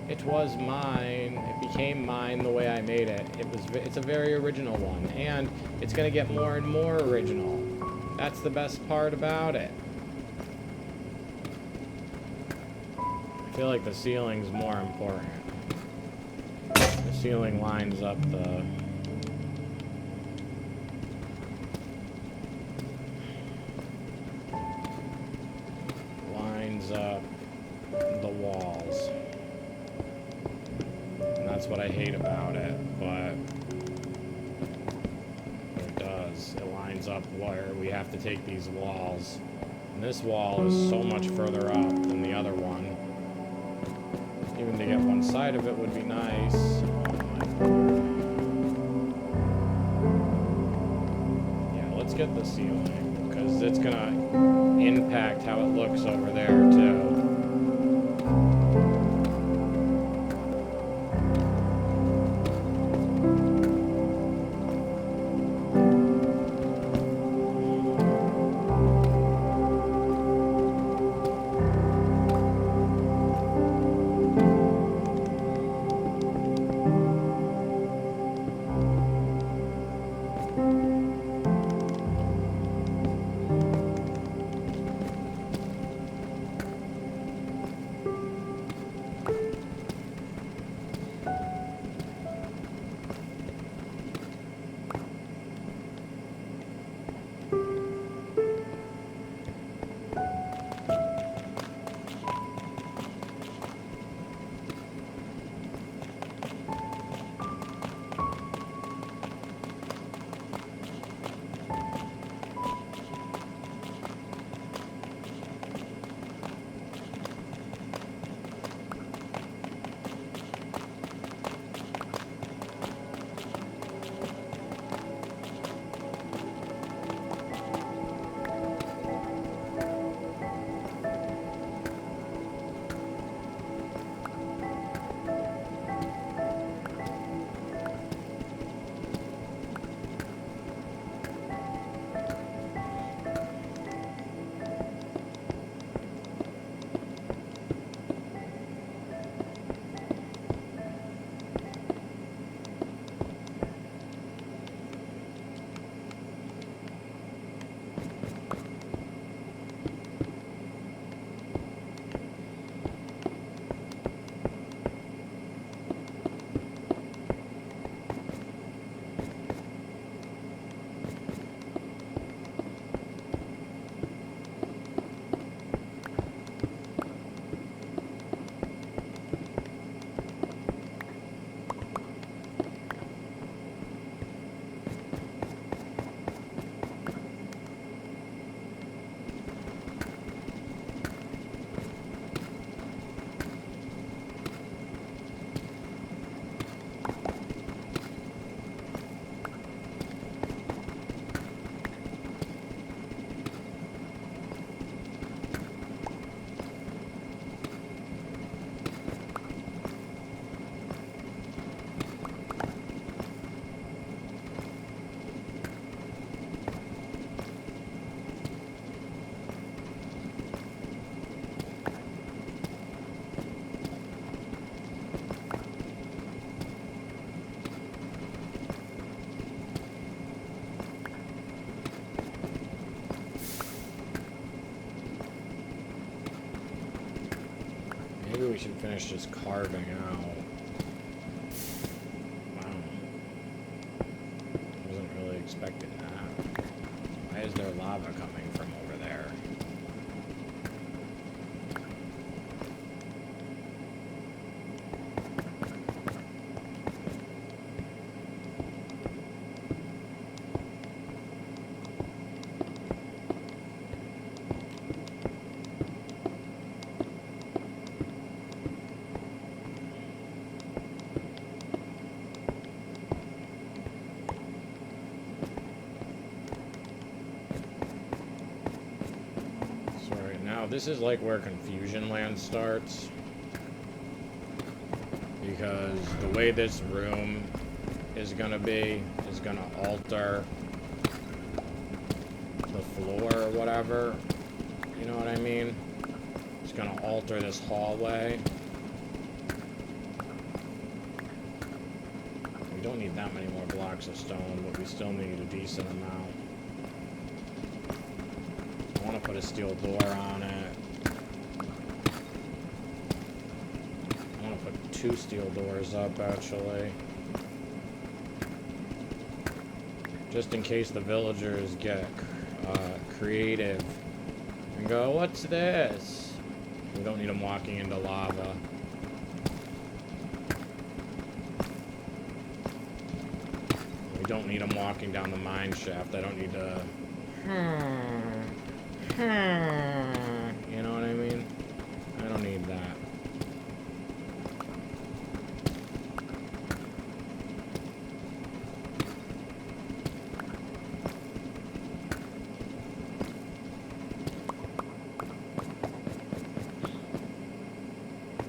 it was mine. It became mine the way I made it. It's a very original one, and it's gonna get more and more original. That's the best part about it. I feel like the ceiling's more important. The ceiling lines up the what I hate about it, but it does. It lines up where we have to take these walls. And this wall is so much further up than the other one. Even to get one side of it would be nice. Oh my. Yeah, let's get the ceiling, because it's gonna impact how it looks over there too. Maybe we should finish just carving out. Wow. Wasn't really expecting that. Why is there lava coming from over there? This is like where Confusion Land starts, because the way this room is gonna alter the floor or whatever, you know what I mean? It's gonna alter this hallway. We don't need that many more blocks of stone, but we still need a decent amount. I want to put a steel door on it. I want to put 2 steel doors up, actually. Just in case the villagers get creative and go, what's this? We don't need them walking into lava. We don't need them walking down the mine shaft. I don't need to... You know what I mean? I don't need that.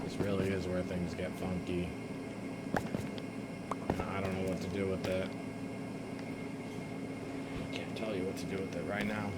This really is where things get funky. I don't know what to do with it. I can't tell you what to do with it right now.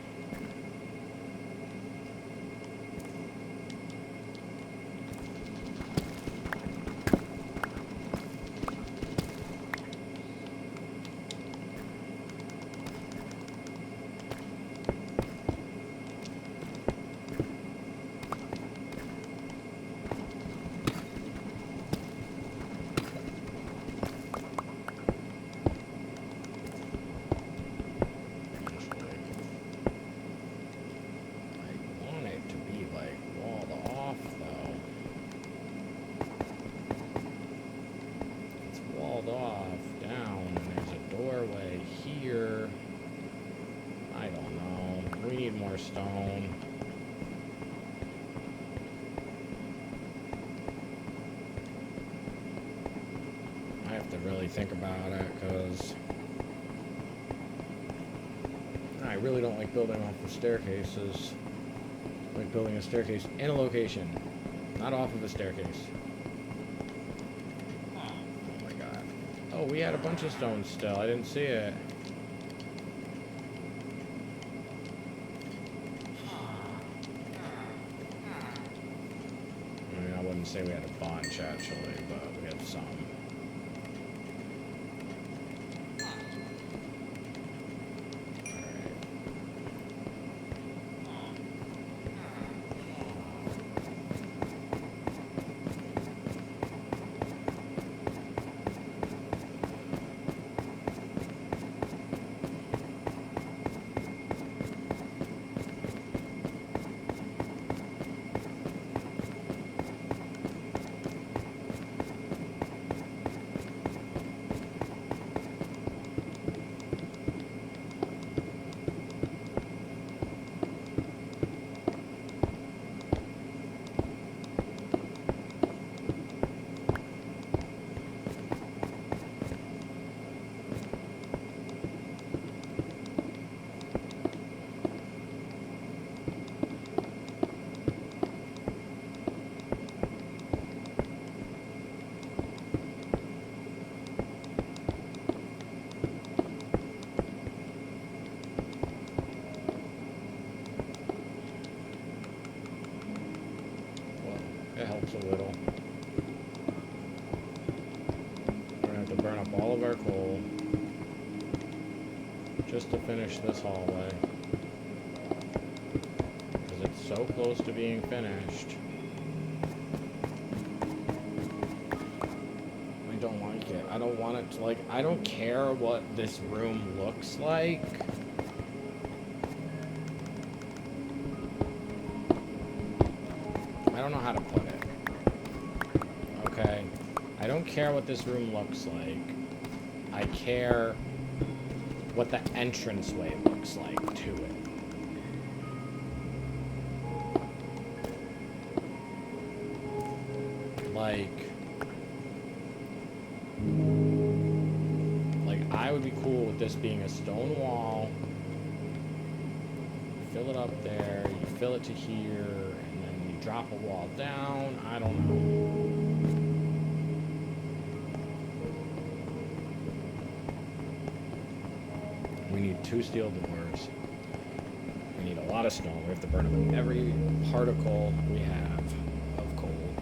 Stone. I have to really think about it because I really don't like building off of staircases. I like building a staircase in a location, not off of a staircase. Oh my god. Oh, we had a bunch of stones still. I didn't see it. Say we had a bunch actually, but we had some. It helps a little. We're gonna have to burn up all of our coal just to finish this hallway. Because it's so close to being finished. I don't like it. I don't want it to, like, I don't care what this room looks like. I don't know how to put it. Okay. I don't care what this room looks like. I care what the entranceway looks like to it. Like I would be cool with this being a stone wall. Fill it up there, you fill it to here, and then you drop a wall down. I don't know. We need 2 steel doors. We need a lot of stone. We have to burn up every particle we have of coal.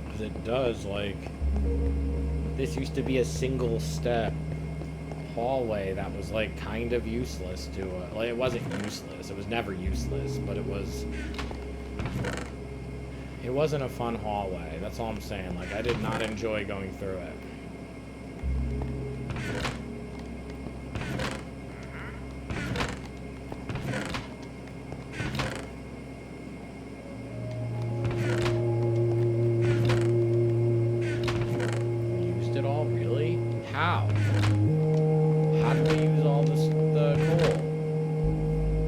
Because it does, like, this used to be a single step hallway that was, like, kind of useless to it. Like, it wasn't useless. It was never useless, but it wasn't a fun hallway. That's all I'm saying. Like, I did not enjoy going through it. really? How? How do we use all this, the coal?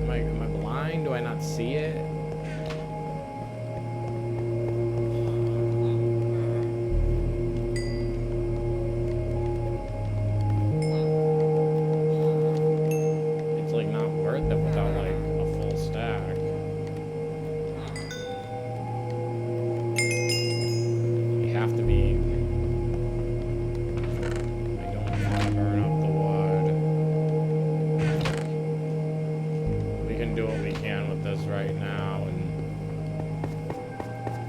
Am I blind? Do I not see it? It's like not worth it without like a full stack. You have to be. I don't want to burn up the wood. We can do what we can with this right now and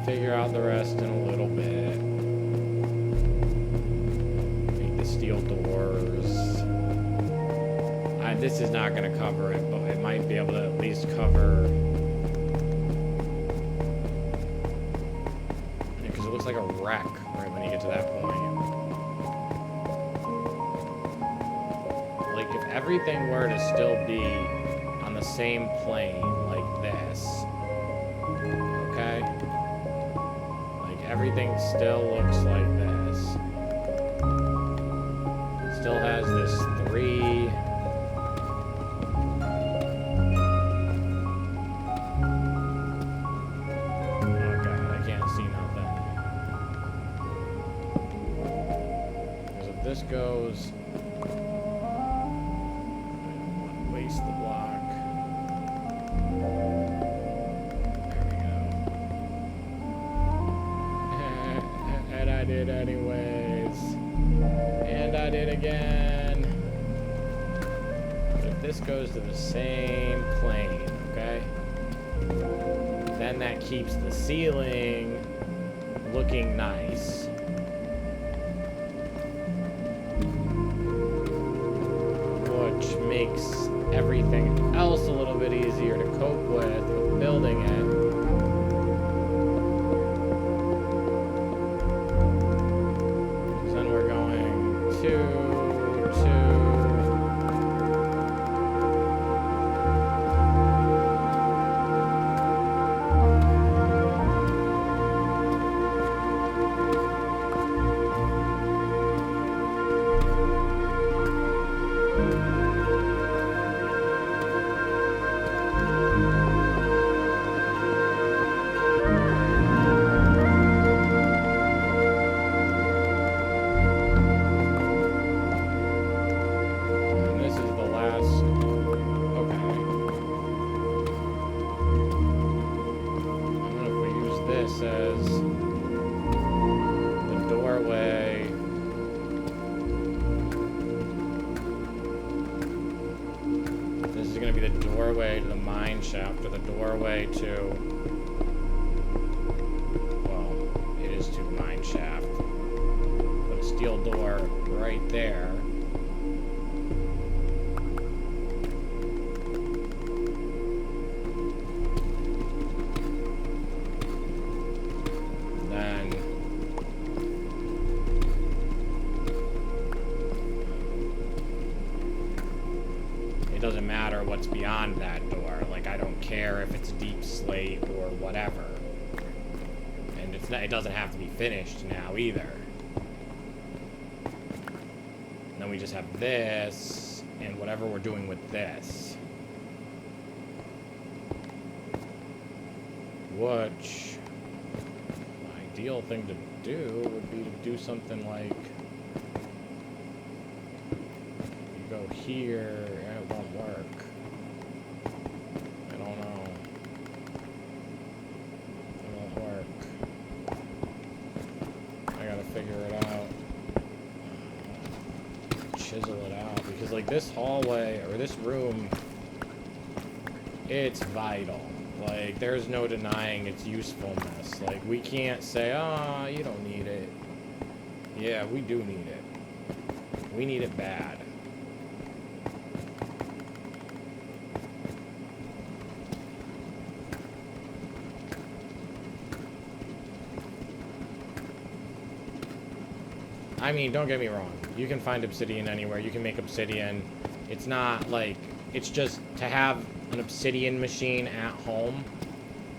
figure out the rest in a little bit. Make the steel doors. This is not going to cover it, but it might be able to at least cover. Because it looks like a wreck right when you get to that point. Like, if everything were to still be on the same plane like this, okay? Like, everything still looks like this. Still has this 3. This goes. I don't want to waste the block. There we go. And I did anyways. And I did again. But if this goes to the same plane, okay? Then that keeps the ceiling looking nice. Makes everything else a little bit easier to cope with building it. So then we're going 2, 2. Says the doorway this is going to be the doorway to the mine shaft, or the doorway to, well, it is to the mine shaft. Put a steel door right there. Doesn't matter what's beyond that door. Like, I don't care if it's deep slate or whatever. And it's not, it doesn't have to be finished now either. And then we just have this and whatever we're doing with this. Which, the ideal thing to do would be to do something like you go here. It won't work. I don't know. It won't work. I gotta figure it out. Chisel it out. Because, like, this hallway, or this room, it's vital. Like, there's no denying its usefulness. Like, we can't say, oh, you don't need it. Yeah, we do need it. We need it bad. I mean, don't get me wrong. You can find obsidian anywhere. You can make obsidian. It's not like... It's just to have an obsidian machine at home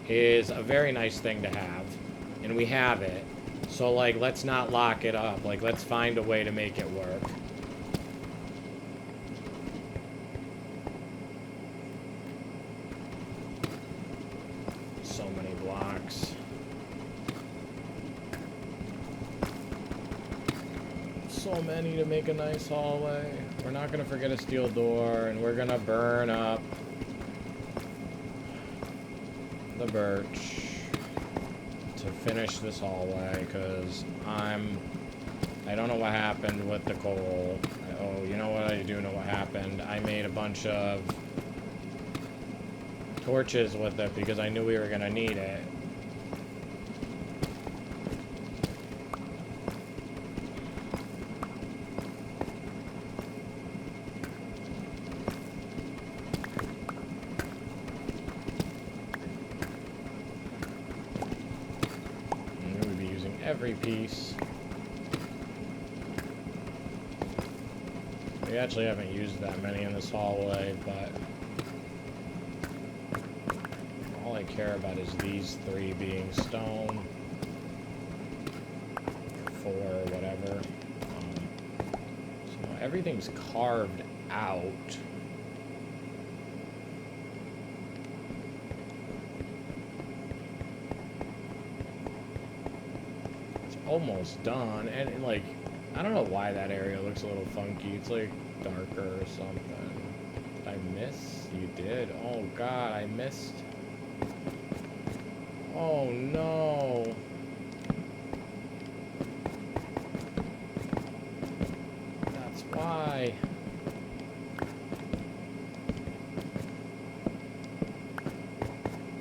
is a very nice thing to have. And we have it. So, like, let's not lock it up. Like, let's find a way to make it work. So many blocks. So many to make a nice hallway. We're not gonna forget a steel door, and we're gonna burn up the birch to finish this hallway, because I don't know what happened with the coal. Oh, you know what? I do know what happened. I made a bunch of torches with it because I knew we were gonna need it. Every piece. We actually haven't used that many in this hallway, but all I care about is these 3 being stone. 4, whatever. So everything's carved out. Almost done, and like, I don't know why that area looks a little funky. It's like darker or something. Did I miss? You did? Oh god, I missed. Oh no. That's why.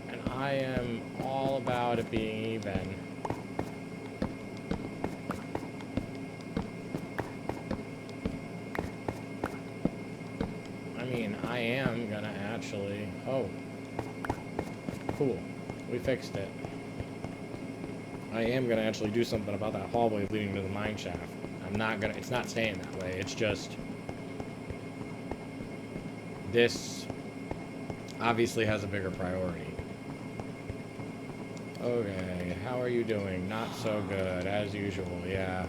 And I am all about it being even. I am gonna actually... Oh. Cool. We fixed it. I am gonna actually do something about that hallway leading to the mine shaft. I'm not gonna... It's not staying that way. It's just... This obviously has a bigger priority. Okay, how are you doing? Not so good, as usual, yeah.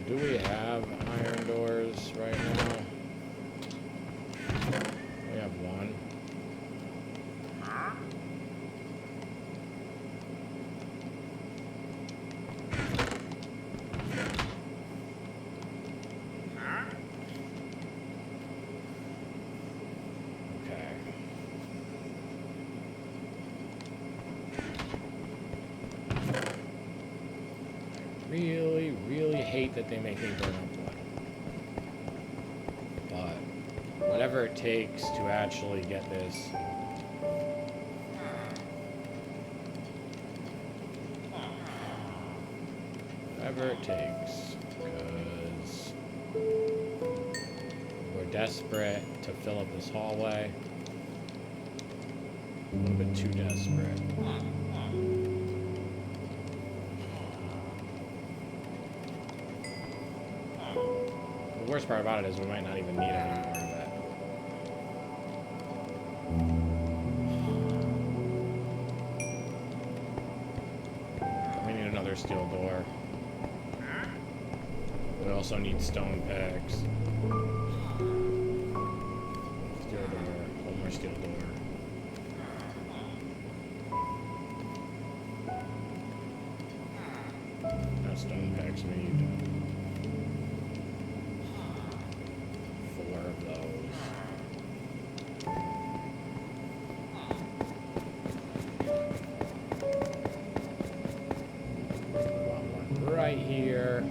Do we have iron doors right now? We have one. Okay. Really hate that they make me burn up wood. But whatever it takes to actually get this. Whatever it takes. Because we're desperate to fill up this hallway. A little bit too desperate. The worst part about it is we might not even need any more of it. We need another steel door. We also need stone picks. Steel door. One more steel door. No stone picks. We need 4 of those. Got one right here.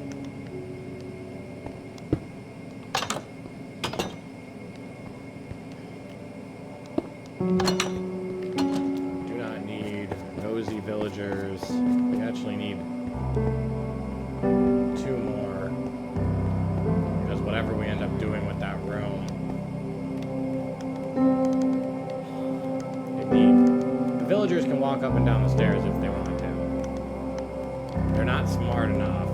Do not need nosy villagers. We actually need 2 more. Because whatever we end up doing with that room, the villagers can walk up and down the stairs if they want to. They're not smart enough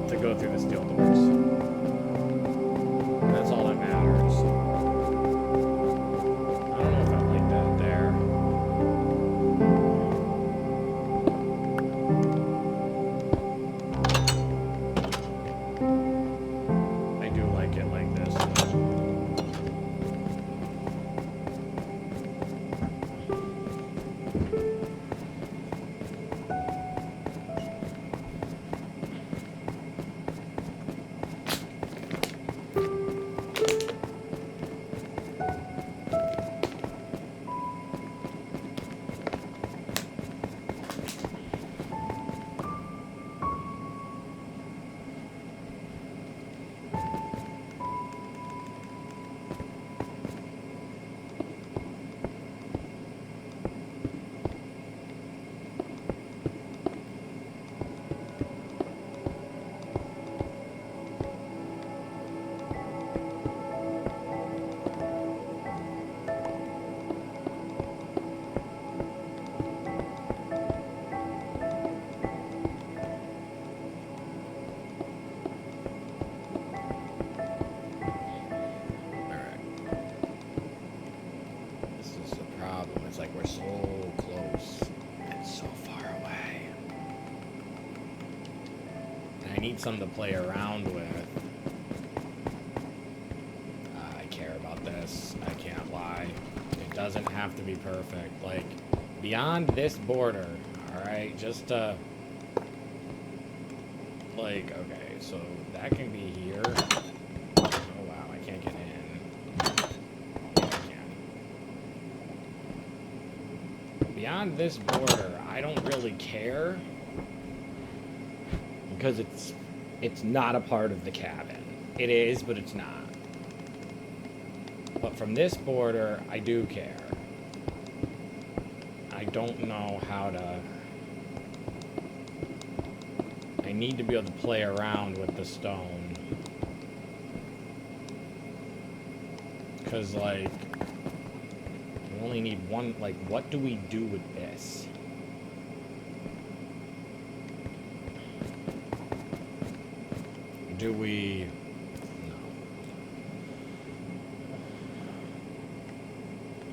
to go through the steel doors. That's all that matters. I don't know if I like that there. I do like it like this, though. We're so close and so far away. And I need something to play around with. I care about this. I can't lie. It doesn't have to be perfect. Like, beyond this border, alright? Just to... Like, okay, so that can be here. Oh, wow, I can't get in. Beyond this border, I don't really care because it's not a part of the cabin. It is, but it's not. But from this border, I do care. I don't know how to... I need to be able to play around with the stone. Because, like... We only need one, like, what do we do with this? Do we... No.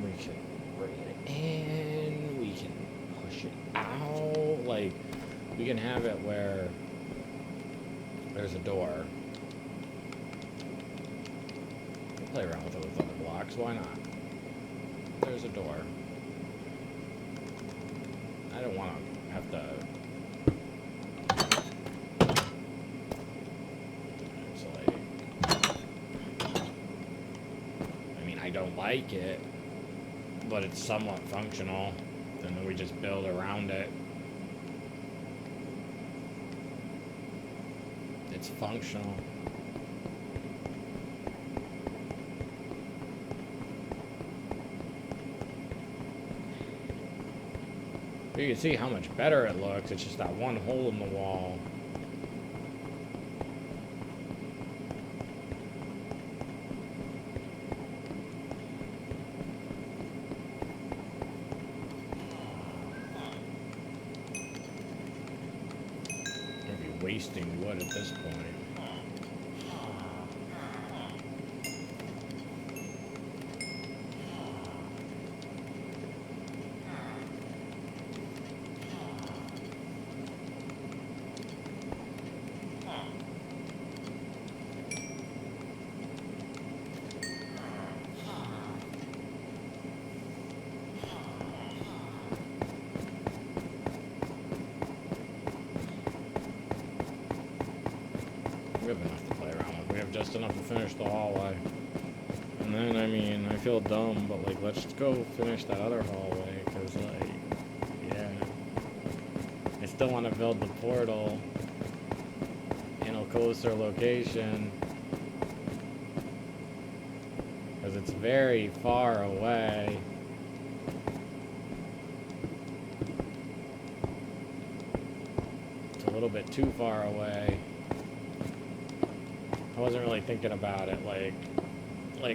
We can bring it in, we can push it out, like, we can have it where there's a door. We'll play around with it with other blocks, why not? There's a door. I don't want to have to... It's like... I mean, I don't like it, but it's somewhat functional. And then we just build around it. It's functional. You can see how much better it looks. It's just that one hole in the wall. Maybe wasting wood at this point. We have enough to play around with. We have just enough to finish the hallway. And then, I mean, I feel dumb, but, like, let's go finish that other hallway, because, like, yeah. I still want to build the portal in a closer location. Because it's very far away. It's a little bit too far away. I wasn't really thinking about it, like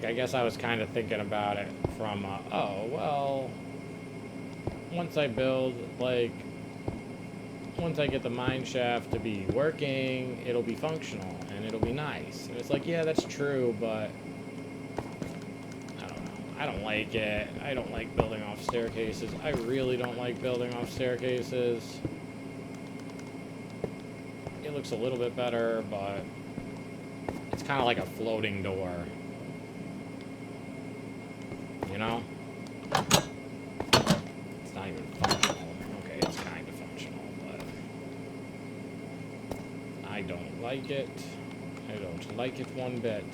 I guess I was kind of thinking about it from, oh, well, once I build, like, once I get the mine shaft to be working, it'll be functional and it'll be nice. And it's like, yeah, that's true, but I don't know. I don't like it. I don't like building off staircases. I really don't like building off staircases. It looks a little bit better, but it's kind of like a floating door. You know? It's not even functional. Okay, it's kind of functional, but I don't like it. I don't like it one bit.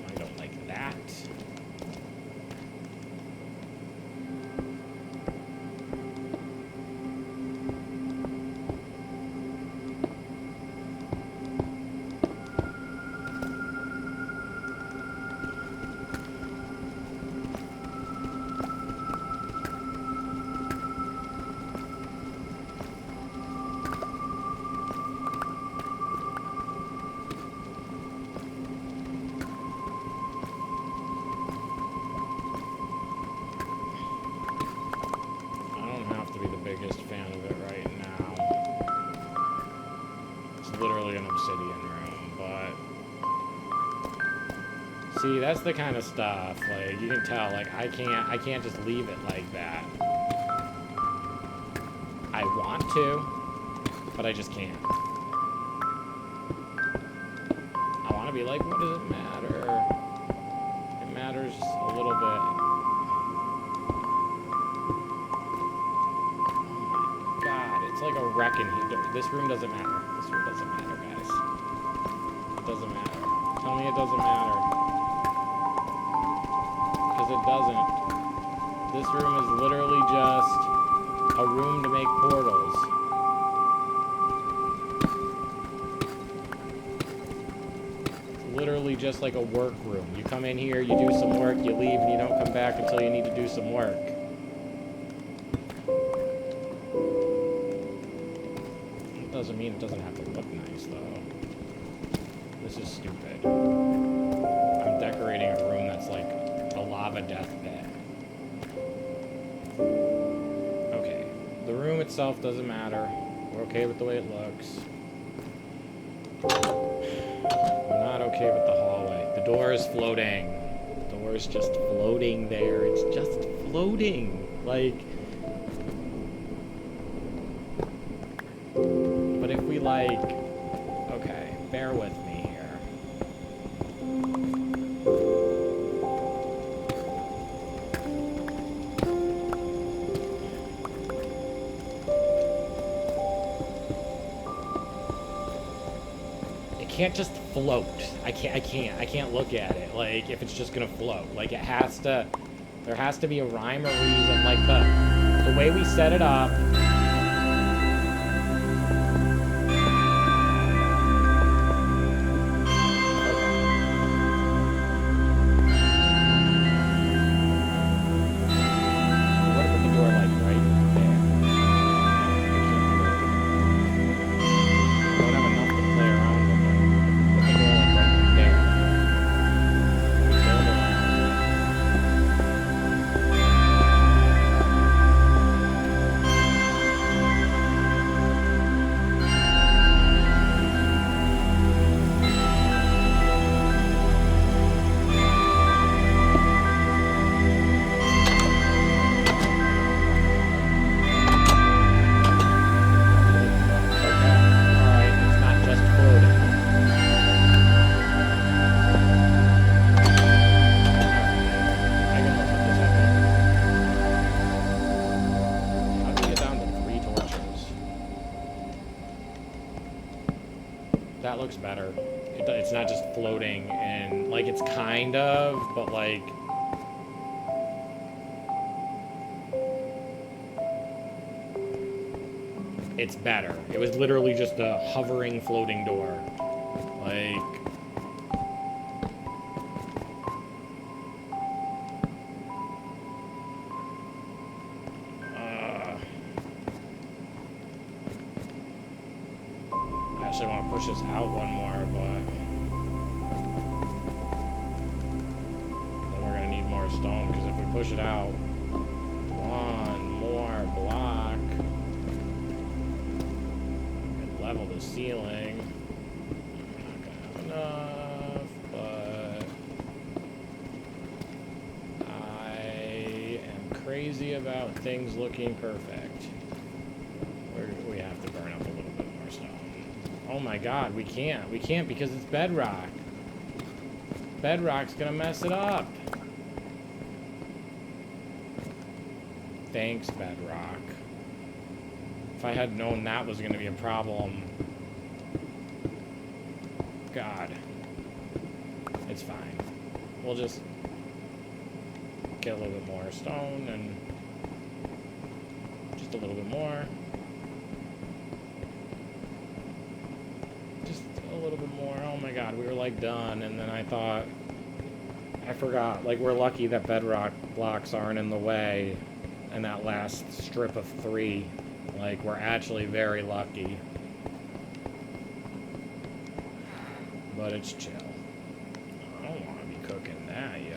I don't like that. Biggest fan of it right now. It's literally an obsidian room, but see, that's the kind of stuff, like, you can tell, like, I can't just leave it like that. I want to, but I just can't. I want to be like, what does it matter? It matters a little bit. It's like a wrecking heap. This room doesn't matter. This room doesn't matter, guys. It doesn't matter. Tell me it doesn't matter. Because it doesn't. This room is literally just a room to make portals. It's literally just like a work room. You come in here, you do some work, you leave, and you don't come back until you need to do some work. Doesn't mean it doesn't have to look nice, though. This is stupid. I'm decorating a room that's like a lava deathbed. Okay. The room itself doesn't matter. We're okay with the way it looks. We're not okay with the hallway. The door is floating. The door is just floating there. It's just floating. Like... But if we like, okay, bear with me here. It can't just float. I can't look at it. Like, if it's just gonna float. Like, it has to, there has to be a rhyme or reason. Like, the way we set it up. That looks better. It's not just floating and, like, it's kind of, but, like... It's better. It was literally just a hovering floating door. Like... I actually want to push this out one more, but... then we're going to need more stone, because if we push it out... level the ceiling. Not gonna have enough, but I am crazy about things looking perfect. We have to burn up a little bit more stone. Oh my god, we can't. We can't because it's bedrock. Bedrock's gonna mess it up. Thanks, bedrock. If I had known that was gonna be a problem. God. It's fine. We'll just get a little bit more stone and just a little bit more. Just a little bit more. Oh my god, we were like done, and then I thought, I forgot, like we're lucky that bedrock blocks aren't in the way and that last strip of 3. Like we're actually very lucky. But it's chill. I don't want to be cooking that, yo.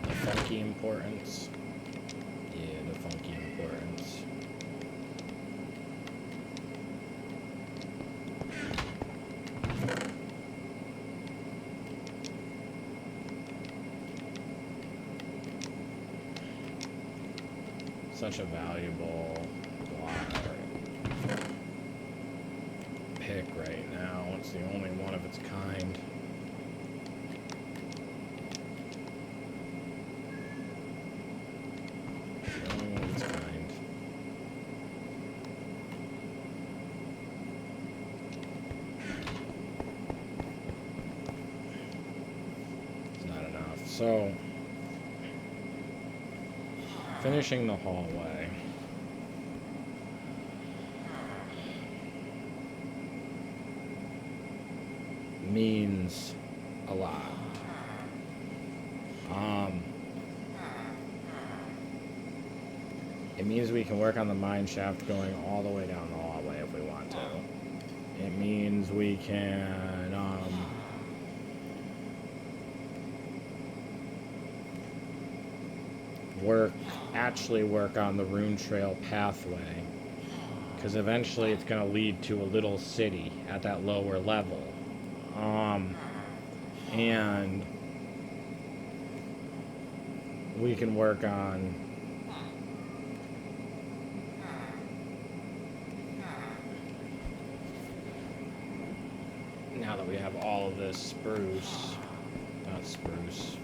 The funky importance. Yeah, the funky importance. Such a valuable pick right now. It's the only one of its kind. The only one of its kind. It's not enough. So, finishing the hallway. Means a lot. It means we can work on the mine shaft going all the way down the hallway if we want to. It means we can actually work on the rune trail pathway, because eventually it's going to lead to a little city at that lower level. And we can work on now that we have all of this spruce, not spruce,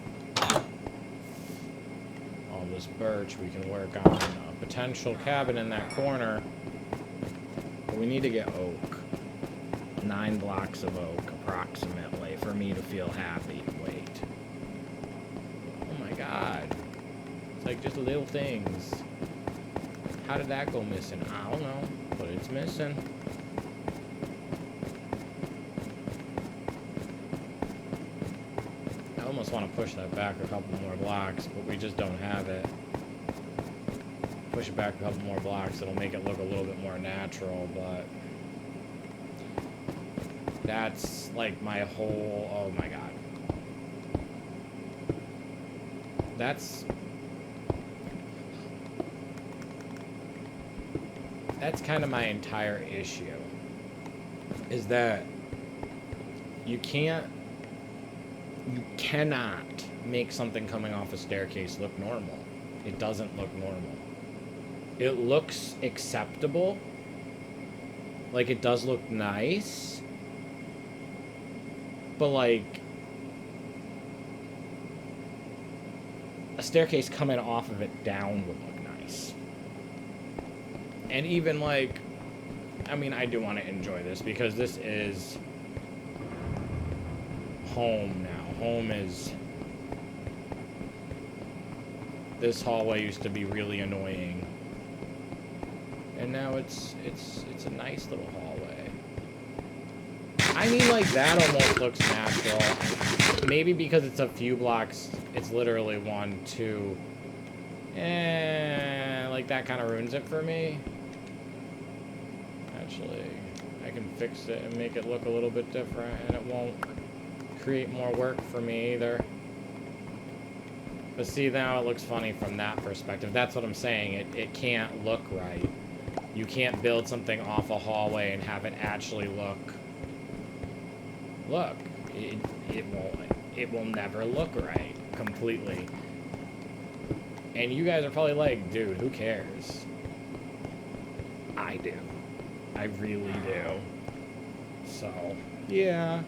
all this birch, we can work on a potential cabin in that corner. But we need to get oak. 9 blocks of oak, approximately, for me to feel happy. Wait. Oh my god. It's like just little things. How did that go missing? I don't know, but it's missing. I almost want to push that back a couple more blocks, but we just don't have it. Push it back a couple more blocks, it'll make it look a little bit more natural, but that's like my whole, oh my god. That's kind of my entire issue, is that you cannot make something coming off a staircase look normal. It doesn't look normal. It looks acceptable. Like, it does look nice. But, like, a staircase coming off of it down would look nice. And even, like, I mean, I do want to enjoy this because this is home now. Home is... This hallway used to be really annoying. And now it's a nice little hallway. I mean, like, that almost looks natural. maybe because it's a few blocks, it's literally 1, 2. Like that kind of ruins it for me. Actually, I can fix it and make it look a little bit different, and it won't create more work for me either. But see, now it looks funny from that perspective. That's what I'm saying. It can't look right. You can't build something off a hallway and have it actually look. Look, it will never look right completely. And you guys are probably like, dude, who cares? I do. I really do. So, yeah.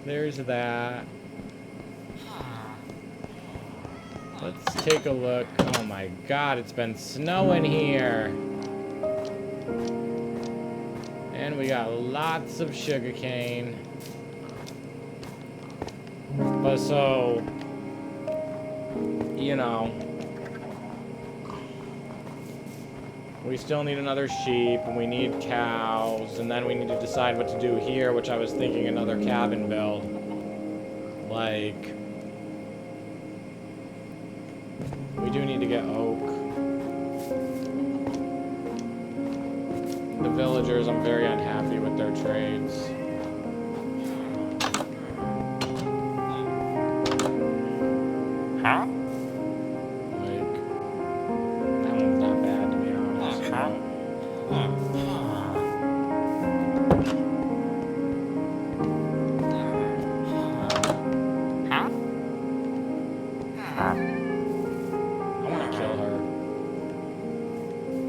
There's that. Let's take a look. Oh my god, it's been snowing here. And we got lots of sugarcane. But so, you know, we still need another sheep, and we need cows, and then we need to decide what to do here, which I was thinking another cabin build. Like, we do need to get oak. The villagers, I'm very unhappy with their trades. Huh? Like, that one's not bad, to be honest. I want to kill her.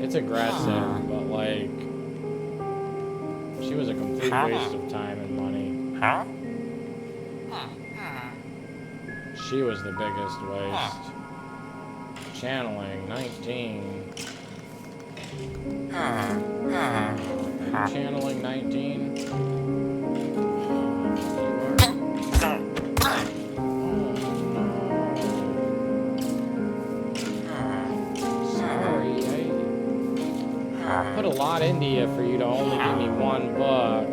It's aggressive, but like, she was a complete waste of time and money. Huh? She was the biggest waste. Channeling 19. Are you channeling 19? Sorry, I put a lot into you for you to only give me 1 book.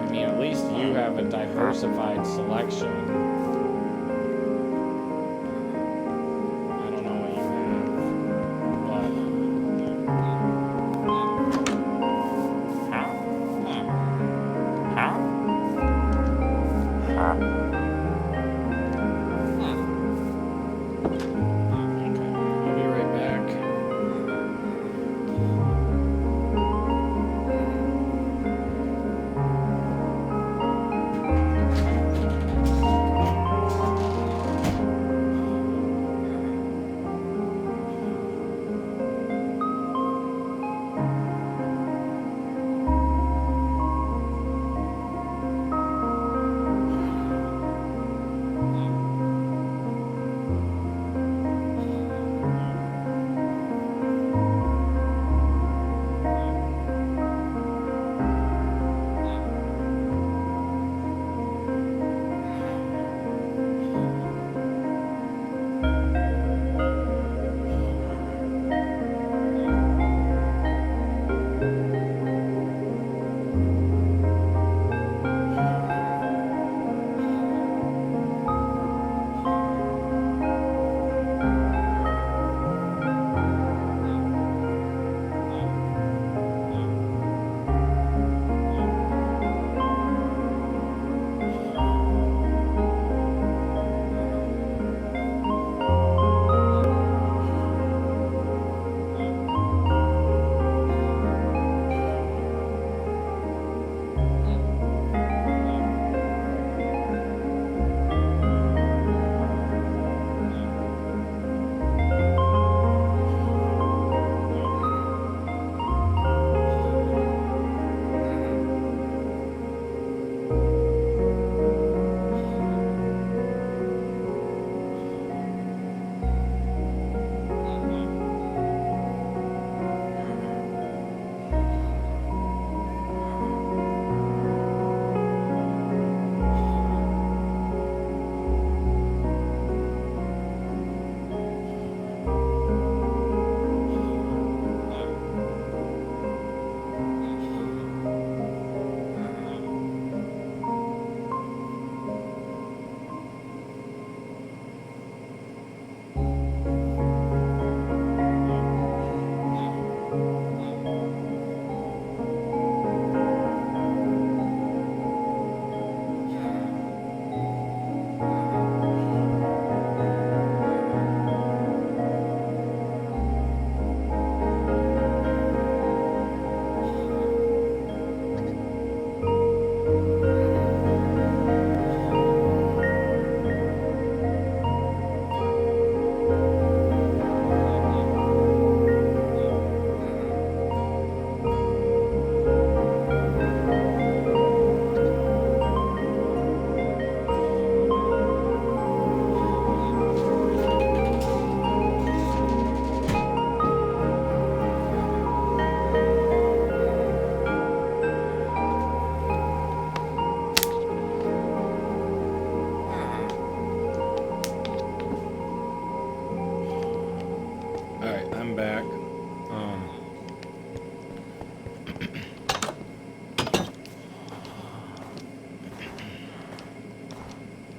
I mean, at least you have a diversified selection. I don't know what you I'll be right back.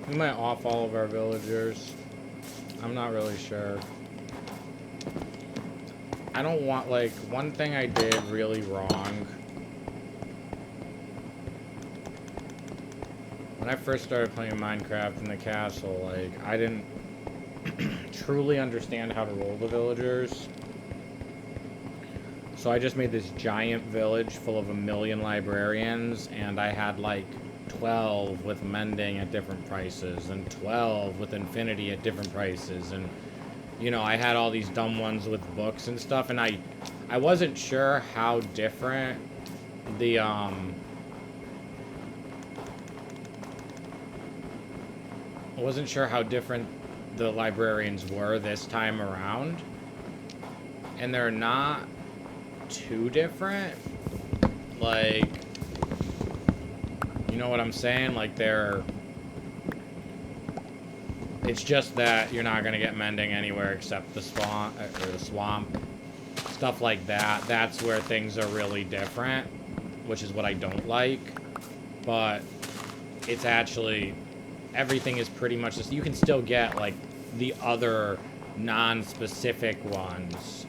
We might off all of our villagers. I'm not really sure. I don't want, like, one thing I did really wrong. When I first started playing Minecraft in the castle, like, I didn't truly understand how to roll the villagers. So I just made this giant village full of 1,000,000 librarians, and I had, like, 12 with Mending at different prices, and 12 with Infinity at different prices, and, you know, I had all these dumb ones with books and stuff, and I wasn't sure how different the, I wasn't sure how different the librarians were this time around, and they're not too different, like, you know what I'm saying? Like, it's just that you're not gonna get Mending anywhere except the swamp, or the swamp. Stuff like that. That's where things are really different, which is what I don't like. But it's actually, everything is pretty much this. You can still get, like, the other non-specific ones.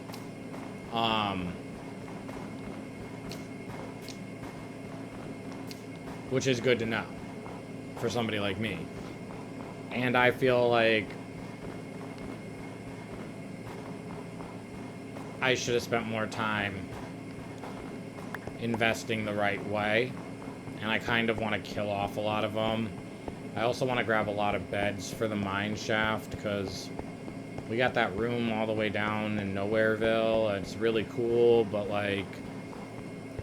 Which is good to know for somebody like me. And I feel like I should have spent more time investing the right way. And I kind of want to kill off a lot of them. I also want to grab a lot of beds for the mine shaft, because we got that room all the way down in Nowhereville. It's really cool, but, like,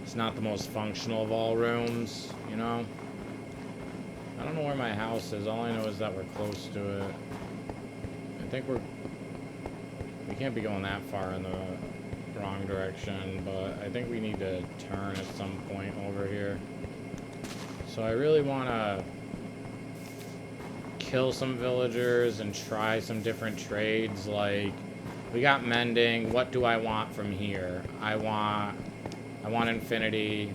it's not the most functional of all rooms, you know? I don't know where my house is. All I know is that we're close to it. I think we can't be going that far in the wrong direction, but I think we need to turn at some point over here. So I really want to kill some villagers and try some different trades. Like, we got Mending. What do I want from here? I want Infinity.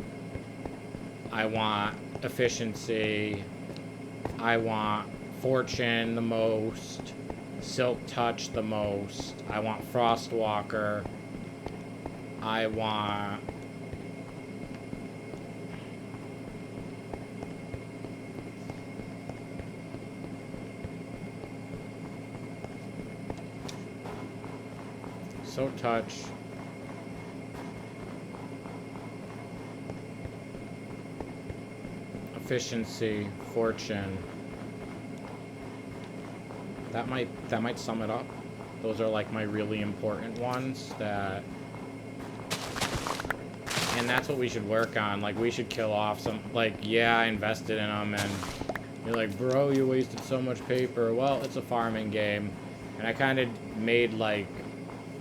I want Efficiency. I want Fortune the most. Silk Touch the most. I want Frostwalker. I want... Silk Touch. Efficiency, Fortune. That might sum it up. Those are, like, my really important ones that... And that's what we should work on. Like, we should kill off some... Like, yeah, I invested in them, and you're like, bro, you wasted so much paper. Well, it's a farming game. And I kind of made, like...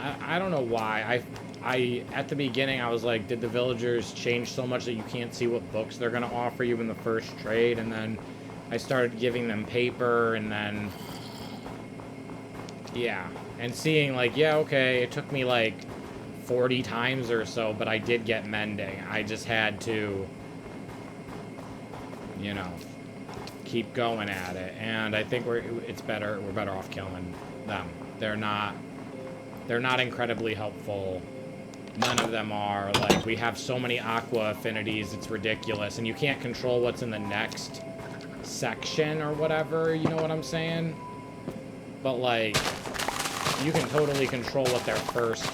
I don't know why. At the beginning, I was like, did the villagers change so much that you can't see what books they're going to offer you in the first trade? And then I started giving them paper, and then... Yeah. And seeing, like, yeah, okay, it took me, like, 40 times or so, but I did get Mending. I just had to, you know, keep going at it. And I think we're better off killing them. They're not incredibly helpful. None of them are. Like, we have so many aqua affinities, it's ridiculous. And you can't control what's in the next section or whatever, you know what I'm saying? But, like, you can totally control what their first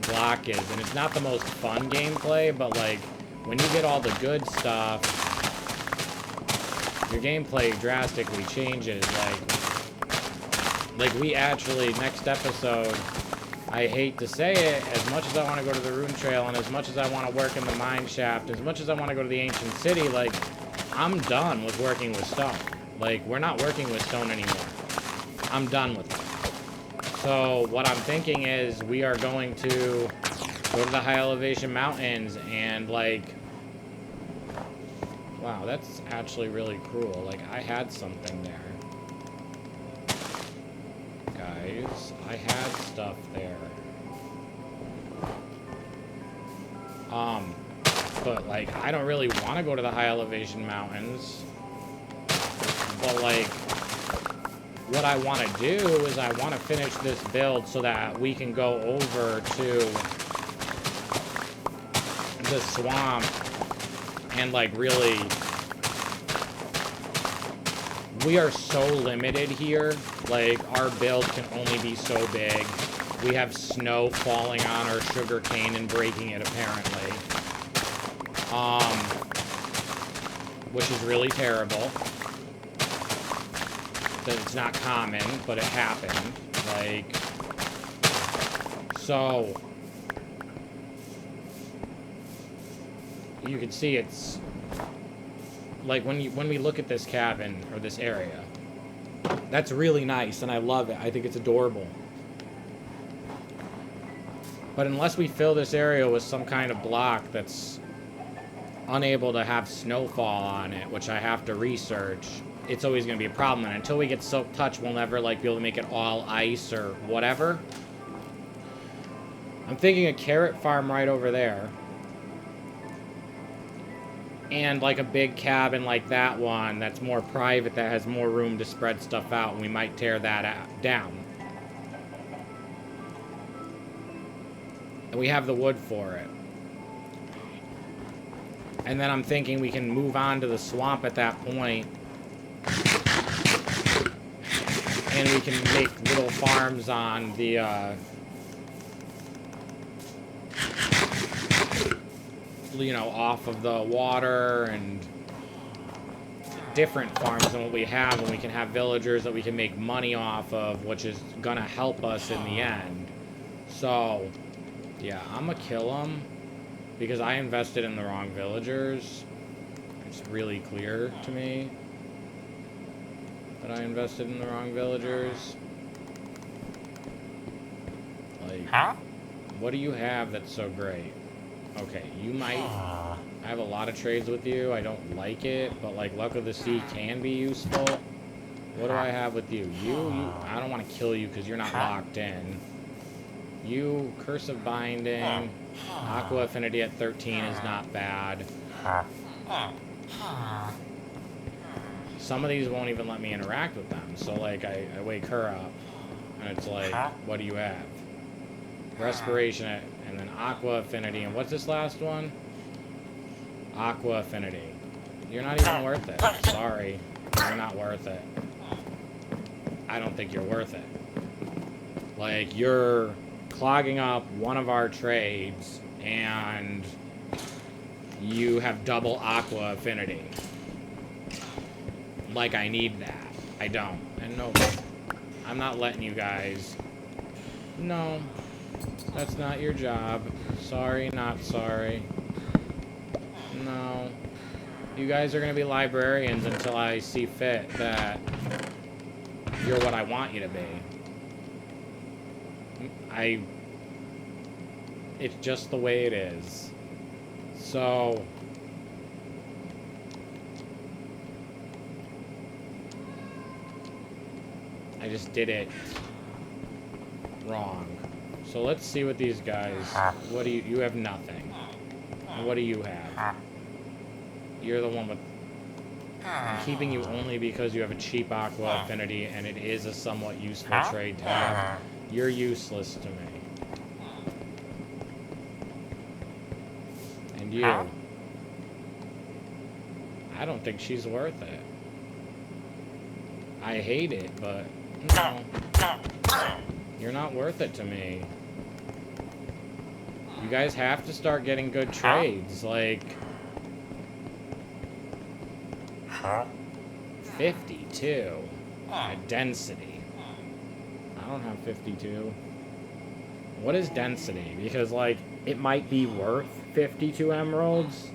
block is. And it's not the most fun gameplay, but, like, when you get all the good stuff, your gameplay drastically changes. Like we actually, next episode, I hate to say it, as much as I want to go to the Rune Trail, and as much as I want to work in the mine shaft, as much as I want to go to the Ancient City, like, I'm done with working with stone. Like, we're not working with stone anymore. I'm done with it. So, what I'm thinking is, we are going to go to the high elevation mountains, and, like... Wow, that's actually really cruel. Like, I had something there. Guys, I had stuff there. But, like, I don't really want to go to the high elevation mountains. But, like, what I want to do is I want to finish this build so that we can go over to the swamp and, like, really... We are so limited here. Like, our build can only be so big. We have snow falling on our sugar cane and breaking it, apparently. Which is really terrible. That it's not common, but it happened. Like, so you can see it's like when we look at this cabin or this area, that's really nice and I love it. I think it's adorable. But unless we fill this area with some kind of block that's unable to have snowfall on it, which I have to research, it's always going to be a problem. And until we get Silk Touch, we'll never, like, be able to make it all ice or whatever. I'm thinking a carrot farm right over there. And, like, a big cabin like that one that's more private, that has more room to spread stuff out, and we might tear that down. And we have the wood for it. And then I'm thinking we can move on to the swamp at that point. And we can make little farms on the, you know, off of the water and different farms than what we have. And we can have villagers that we can make money off of, which is gonna help us in the end. So, yeah, I'm gonna kill them because I invested in the wrong villagers. It's really clear to me that I invested in the wrong villagers. Like, what do you have that's so great? Okay, you might... I have a lot of trades with you. I don't like it, but, like, Luck of the Sea can be useful. What do I have with you? You I don't want to kill you because you're not locked in. You, Curse of Binding. Aqua Affinity at 13 is not bad. Some of these won't even let me interact with them. So, like, I wake her up. And it's like, what do you have? Respiration, and then Aqua Affinity. And what's this last one? Aqua Affinity. You're not even worth it. Sorry. You're not worth it. I don't think you're worth it. Like, you're clogging up one of our trades, and you have double Aqua Affinity. Like, I need that. I don't. And no, I'm not letting you guys. No, that's not your job. Sorry, not sorry. No. You guys are going to be librarians until I see fit that you're what I want you to be. It's just the way it is. So... I just did it wrong. So let's see what these guys... What do you have nothing. And what do you have? You're the one with... I'm keeping you only because you have a cheap Aqua Affinity, and it is a somewhat useful trade to have. You're useless to me. And you. I don't think she's worth it. I hate it, but... No. You're not worth it to me. You guys have to start getting good trades, like... 52. Density. I don't have 52. What is density? Because, like, it might be worth 52 emeralds.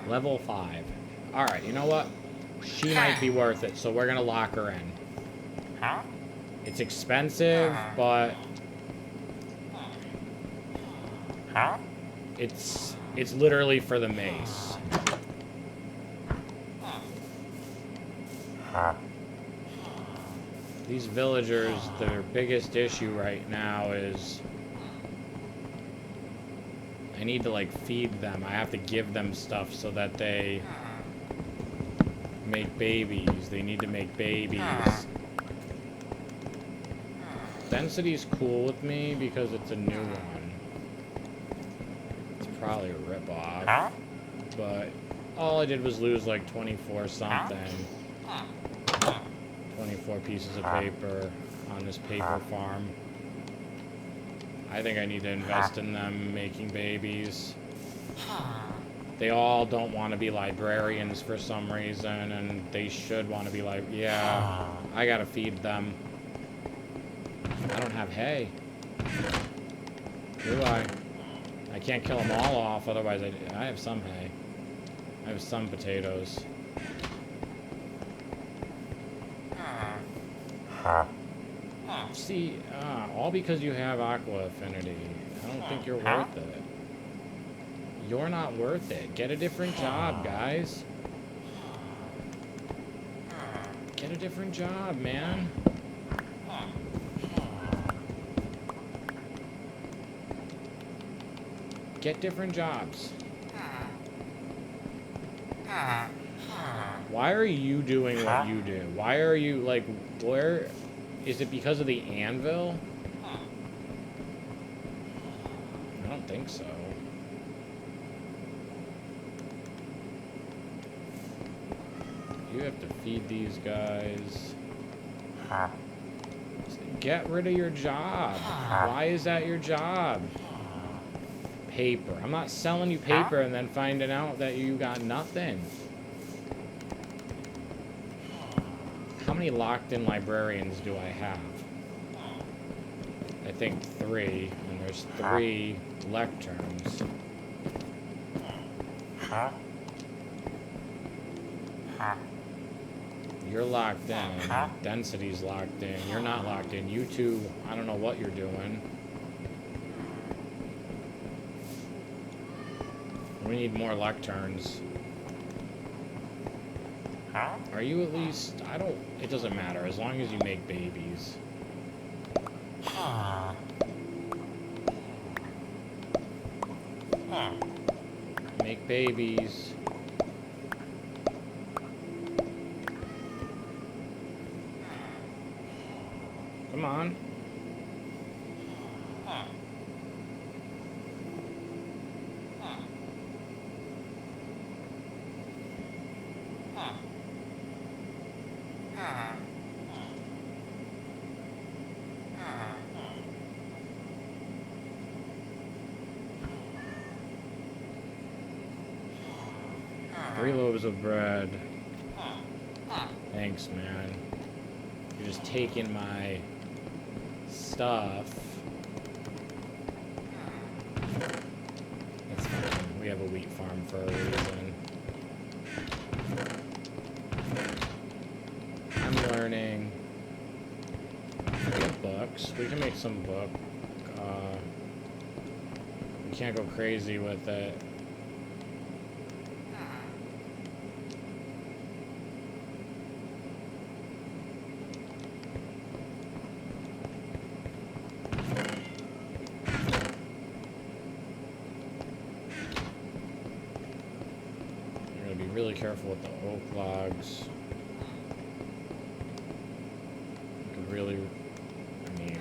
Level 5. Alright, you know what? She might be worth it, so we're gonna lock her in. It's expensive, but... It's literally for the mace. These villagers, their biggest issue right now is I need to, like, feed them. I have to give them stuff so that they make babies. They need to make babies. Density's cool with me because it's a new one. It's probably a ripoff. But all I did was lose like 24 something. 24 pieces of paper on this paper farm. I think I need to invest in them making babies. They all don't want to be librarians for some reason, and they should want to be like, yeah, I gotta feed them. I don't have hay. Do I? I can't kill them all off, otherwise I have some hay. I have some potatoes. See, all because you have aqua affinity. I don't think you're worth it. You're not worth it. Get a different job, guys. Get a different job, man. Get different jobs. Why are you doing what you do? Why are you, like, where... Is it because of the anvil? I don't think so. You have to feed these guys. Get rid of your job. Why is that your job? Paper. I'm not selling you paper and then finding out that you got nothing. How many locked-in librarians do I have? I think 3, and there's 3 lecterns. You're locked in. Density's locked in. You're not locked in. You two, I don't know what you're doing. We need more lecterns. Are you at least... I don't... It doesn't matter, as long as you make babies. Make babies. Come on. Three loaves of bread. Thanks, man. You're just taking my stuff. That's fine. We have a wheat farm for a reason. I'm learning. We have books. We can make some book. We can't go crazy with it. Really careful with the oak logs. You could really, I mean,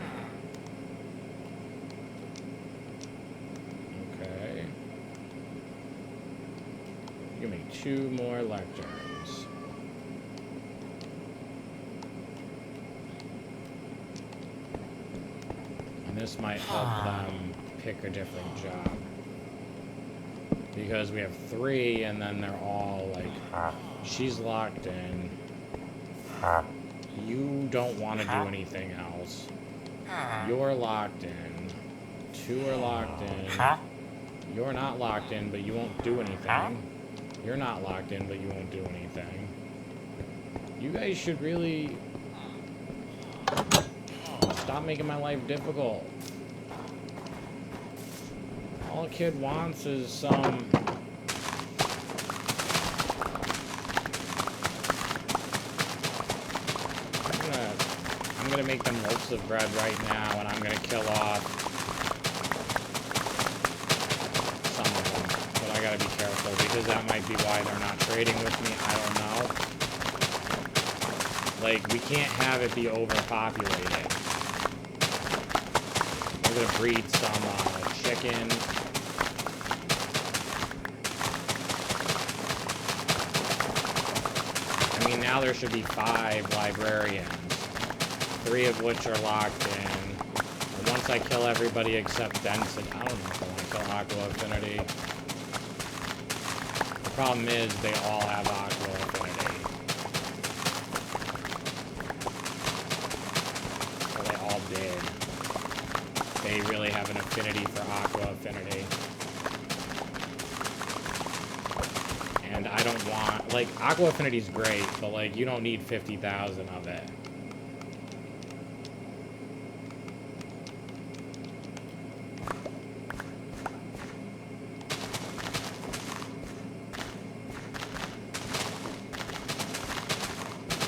okay. Give me 2 more lecterns. And this might help them pick a different job. Because we have 3, and then they're all like, she's locked in. You don't want to do anything else. You're locked in. 2 are locked in. You're not locked in, but you won't do anything. You're not locked in, but you won't do anything. You guys should really stop making my life difficult. All a kid wants is some... gonna make them loaves of bread right now, and I'm gonna kill off some of them. But I gotta be careful, because that might be why they're not trading with me. I don't know. Like, we can't have it be overpopulated. We're gonna breed some chicken. I mean, now there should be 5 librarians, 3 of which are locked in. And once I kill everybody except density, I don't know if I want to kill aqua affinity. The problem is they all have aqua affinity. Well, they all did. They really have an affinity for aqua affinity. And I don't want, like, aqua affinity's great, but, like, you don't need 50,000 of it.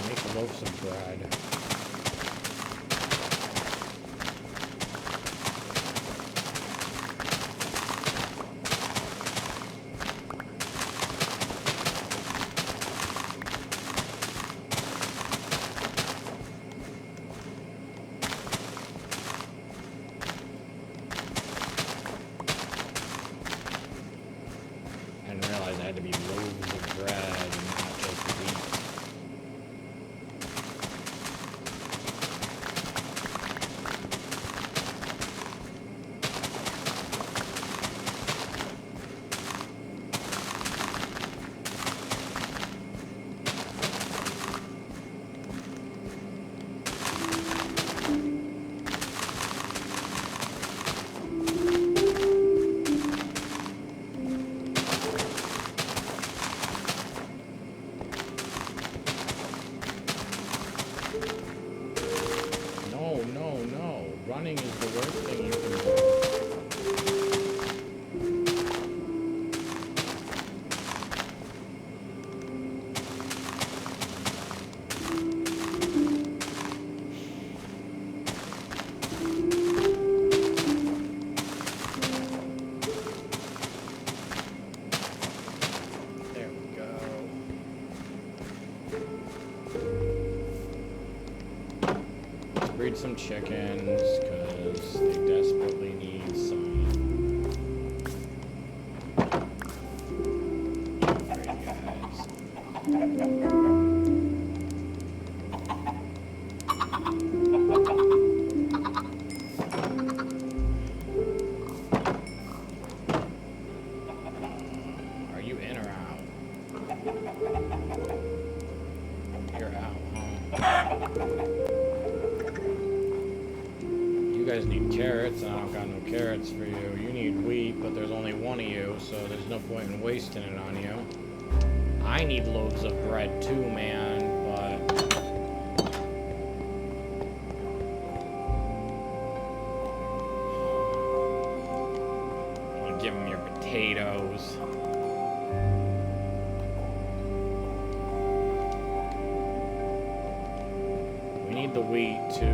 Make loaves of bread. Had to be loaves of bread and not just wheat. No. Running is the worst thing you can do. There we go. Breed some chickens, because they desperately need some. Great guys. Are you in or out? You're out, huh? You guys need carrots, and I don't got no carrots for you. You need wheat, but there's only one of you, so there's no point in wasting it on you. I need loaves of bread too, man, but... I want to give them your potatoes. We need the wheat to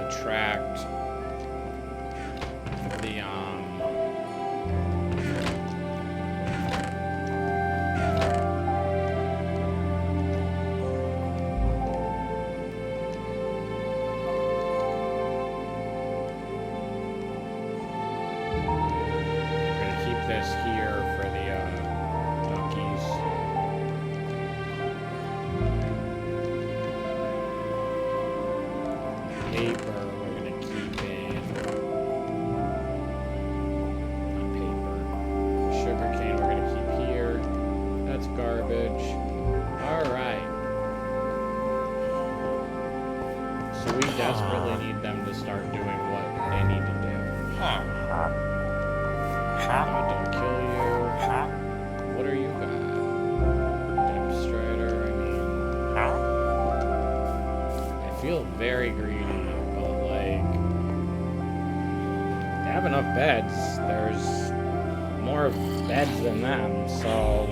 attract the we're gonna keep this here for the duckies. Paper, we're gonna keep in. Not paper. Sugarcane, we're gonna keep here. That's garbage. Alright. So we desperately need them to start doing what they need to do. Don't kill you. What are you got? Demonstrator, I mean. I feel very greedy, but like, they have enough beds. There's more beds than them, so.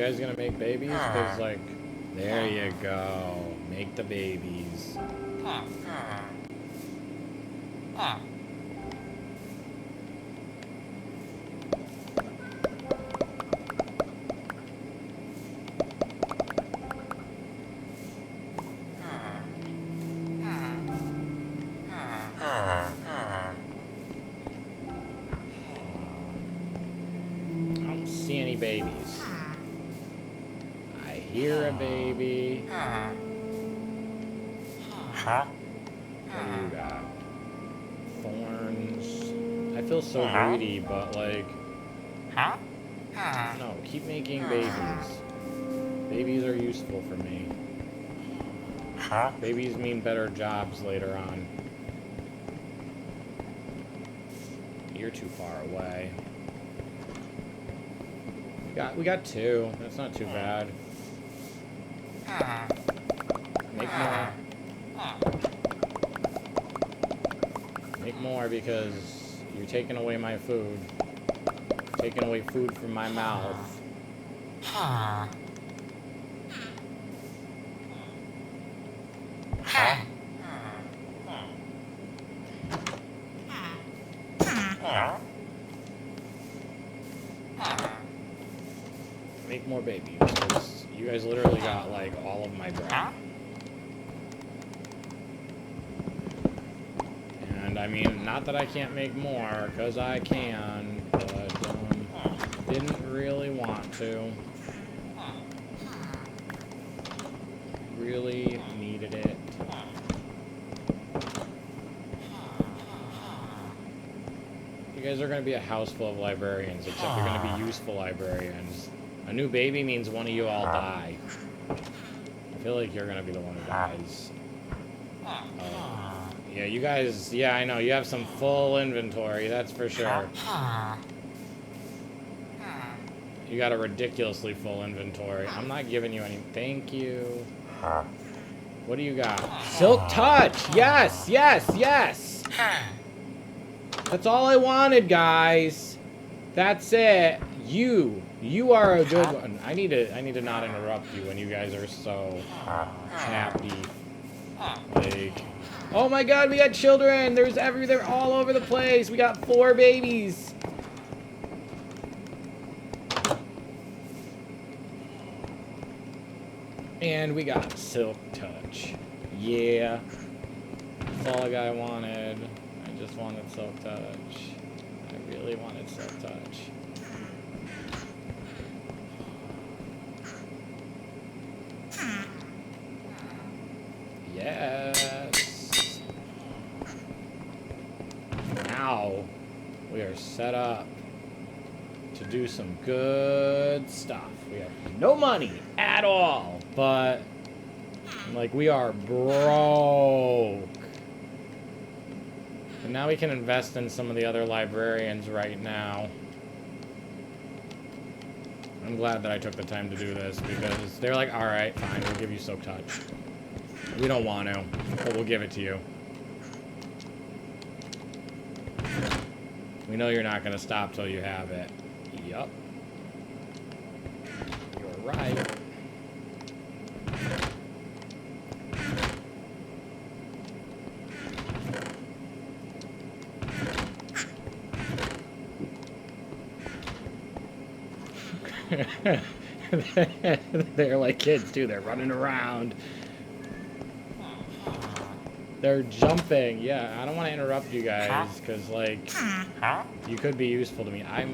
guys gonna make babies? Cause like, there you go. Make the babies. I don't see any babies. I hear a baby. Huh? What do you got? Thorns. I feel so greedy, but like, Huh? no, keep making babies. Babies are useful for me. Huh? Babies mean better jobs later on. You're too far away. We got 2. That's not too bad. Make more. Make more because you're taking away my food. Taking away food from my mouth. Huh? Make more babies because you guys literally got like all of my bread. And I mean, not that I can't make more, because I can, but didn't really want to. Really needed it. You guys are going to be a house full of librarians, except you're going to be useful librarians. A new baby means one of you all die. I feel like you're going to be the one who dies. Yeah, you guys, yeah, I know, you have some full inventory, that's for sure. You got a ridiculously full inventory. I'm not giving you any, thank you. What do you got? Silk Touch, yes, yes, yes. That's all I wanted, guys. That's it. You are a good one. I need to not interrupt you when you guys are so happy. Like, oh my God, we got children. They're all over the place. We got 4 babies. And we got Silk Touch. Yeah. That's all I wanted. I just wanted Silk Touch. I really wanted Silk Touch. Yes. Now we are set up to do some good stuff. We have no money at all, but like we are broke. And now we can invest in some of the other librarians right now. I'm glad that I took the time to do this because they're like, all right, fine, we'll give you Silk Touch. We don't want to, but we'll give it to you. We know you're not going to stop till you have it. Yup. You're right. They're like kids too, they're running around. They're jumping. Yeah, I don't want to interrupt you guys because like you could be useful to me. I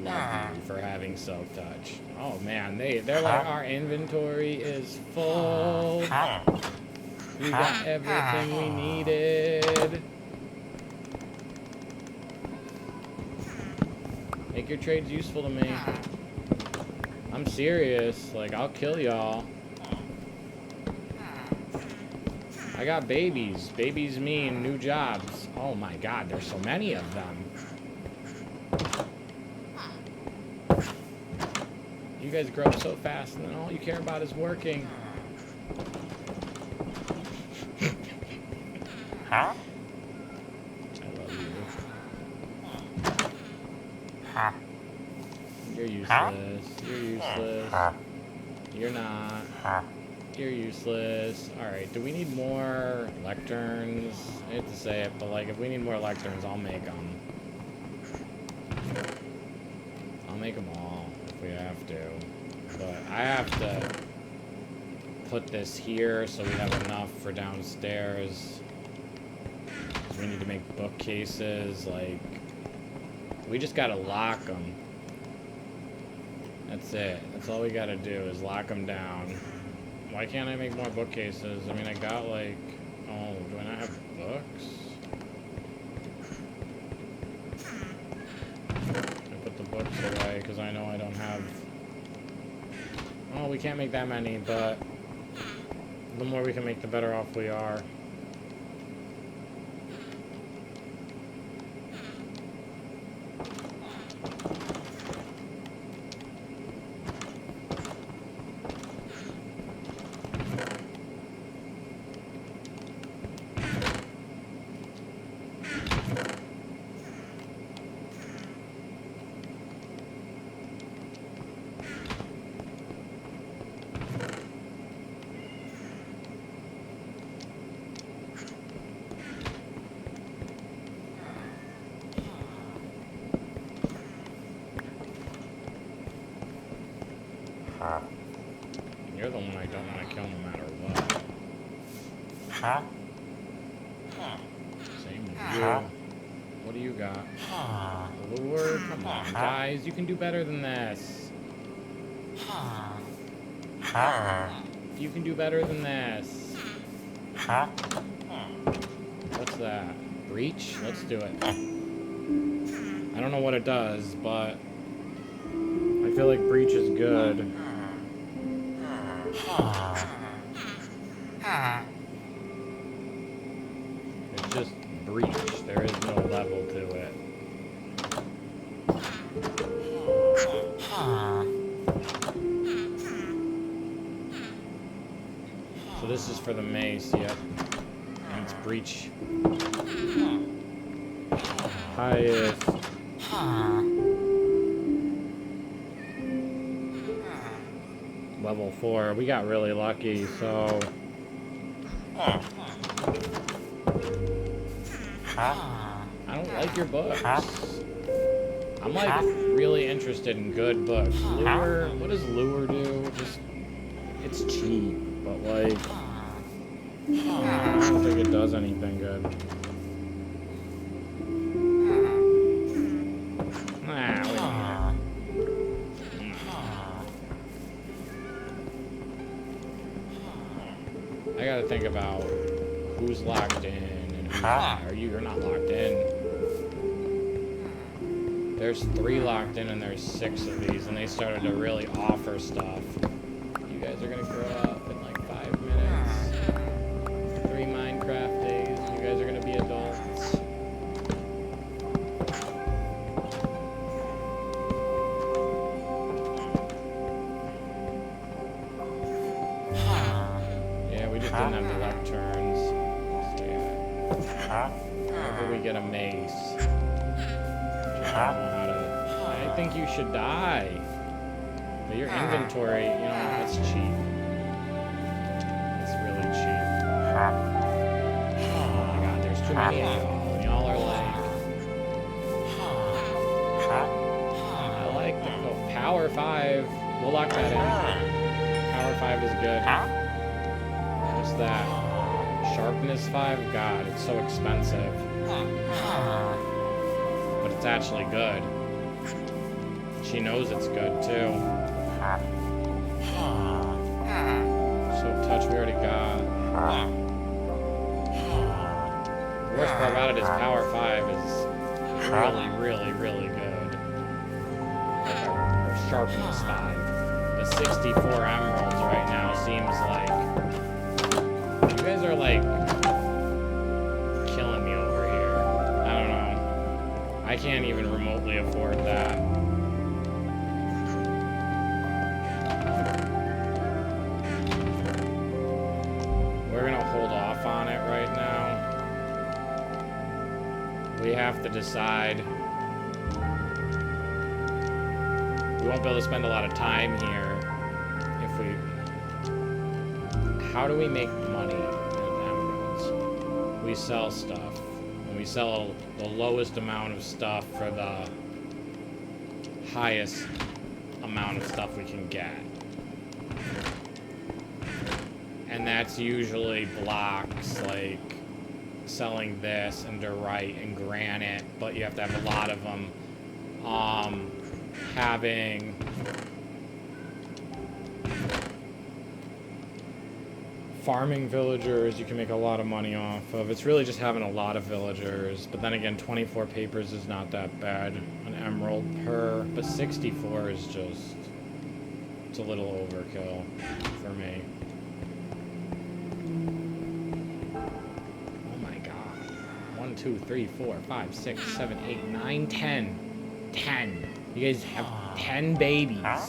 love you for having Silk Touch. Oh man, they're like, our inventory is full. We got everything we needed. Make your trades useful to me. I'm serious. Like, I'll kill y'all. I got babies. Babies mean new jobs. Oh my God, there's so many of them. You guys grow up so fast, and then all you care about is working. Huh? I love you. You're useless. You're useless. You're not. You're useless. Alright, do we need more lecterns? I hate to say it, but like, if we need more lecterns, I'll make them. I'll make them all if we have to. But I have to put this here so we have enough for downstairs. 'Cause we need to make bookcases, like, we just gotta lock them. That's it. That's all we gotta do is lock them down. Why can't I make more bookcases? I mean, I got like... Oh, do I not have books? I put the books away because I know I don't have... Oh, we can't make that many, but... The more we can make, the better off we are. You're the one I don't want to kill no matter what. Same with you. What do you got? Lure? Come on, guys. You can do better than this. You can do better than this. What's that? Breach? Let's do it. I don't know what it does, but I feel like breach is good. It's just breach. There is no level to it. So this is for the mace, yep. And it's breach. Highest. Level 4. We got really lucky, so... I don't like your books. I'm like really interested in good books. Lure, what does lure do? Just, it's cheap, but like, I don't think it does anything good. Nah, we don't I gotta think about who's locked in and who's not. You're not locked in. There's 3 locked in and there's 6 of these, and they started to really offer stuff. You guys are gonna grow up in like 5 minutes. 3 Minecraft days. You guys are gonna be adults. Yeah, we just didn't have the lecterns. So yeah. Whenever we get a mace. I think you should die. But your inventory, you know, that's cheap. It's really cheap. Oh my god, there's too many of y'all. And y'all are like... I like the Power 5. We'll lock that in. Power 5 is good. What's that? Sharpness 5? God, it's so expensive. But it's actually good. She knows it's good too. Soap touch we already got. The worst part about it is Power 5 is really, really, really good. Like our Sharpness 5. The 64 emeralds right now seems like... You guys are like... killing me over here. I don't know. I can't even remotely afford that. We're gonna hold off on it right now. We have to decide. We won't be able to spend a lot of time here if we... How do we make money with emeralds? We sell stuff. And we sell the lowest amount of stuff for the highest amount of stuff we can get. And that's usually blocks, like selling this and diorite and granite, but you have to have a lot of them. Having farming villagers you can make a lot of money off of. It's really just having a lot of villagers, but then again 24 papers is not that bad an emerald per, but 64 is just, it's a little overkill for me. Oh my god. 1, 2, 3, 4, 5, 6, 7, 8, 9, 10. 10. You guys have 10 babies. Huh?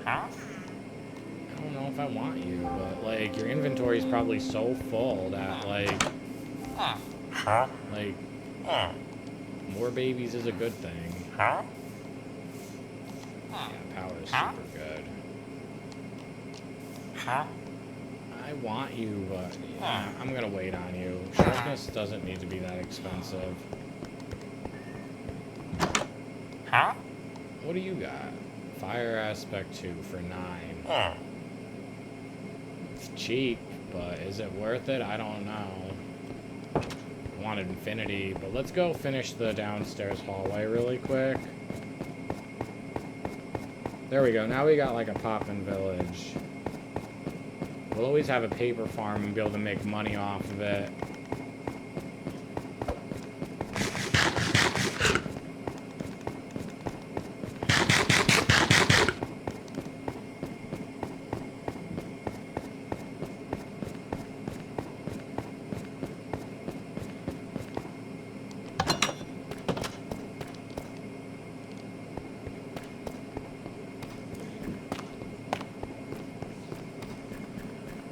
I don't know if I want you, but like your inventory is probably so full that like more babies is a good thing. Yeah, power is super good. I want you, but yeah, I'm gonna wait on you. Sharpness doesn't need to be that expensive. What do you got? Fire aspect 2 for 9. It's cheap, but is it worth it? I don't know. I wanted infinity, but let's go finish the downstairs hallway really quick. There we go. Now we got like a poppin' village. We'll always have a paper farm and be able to make money off of it.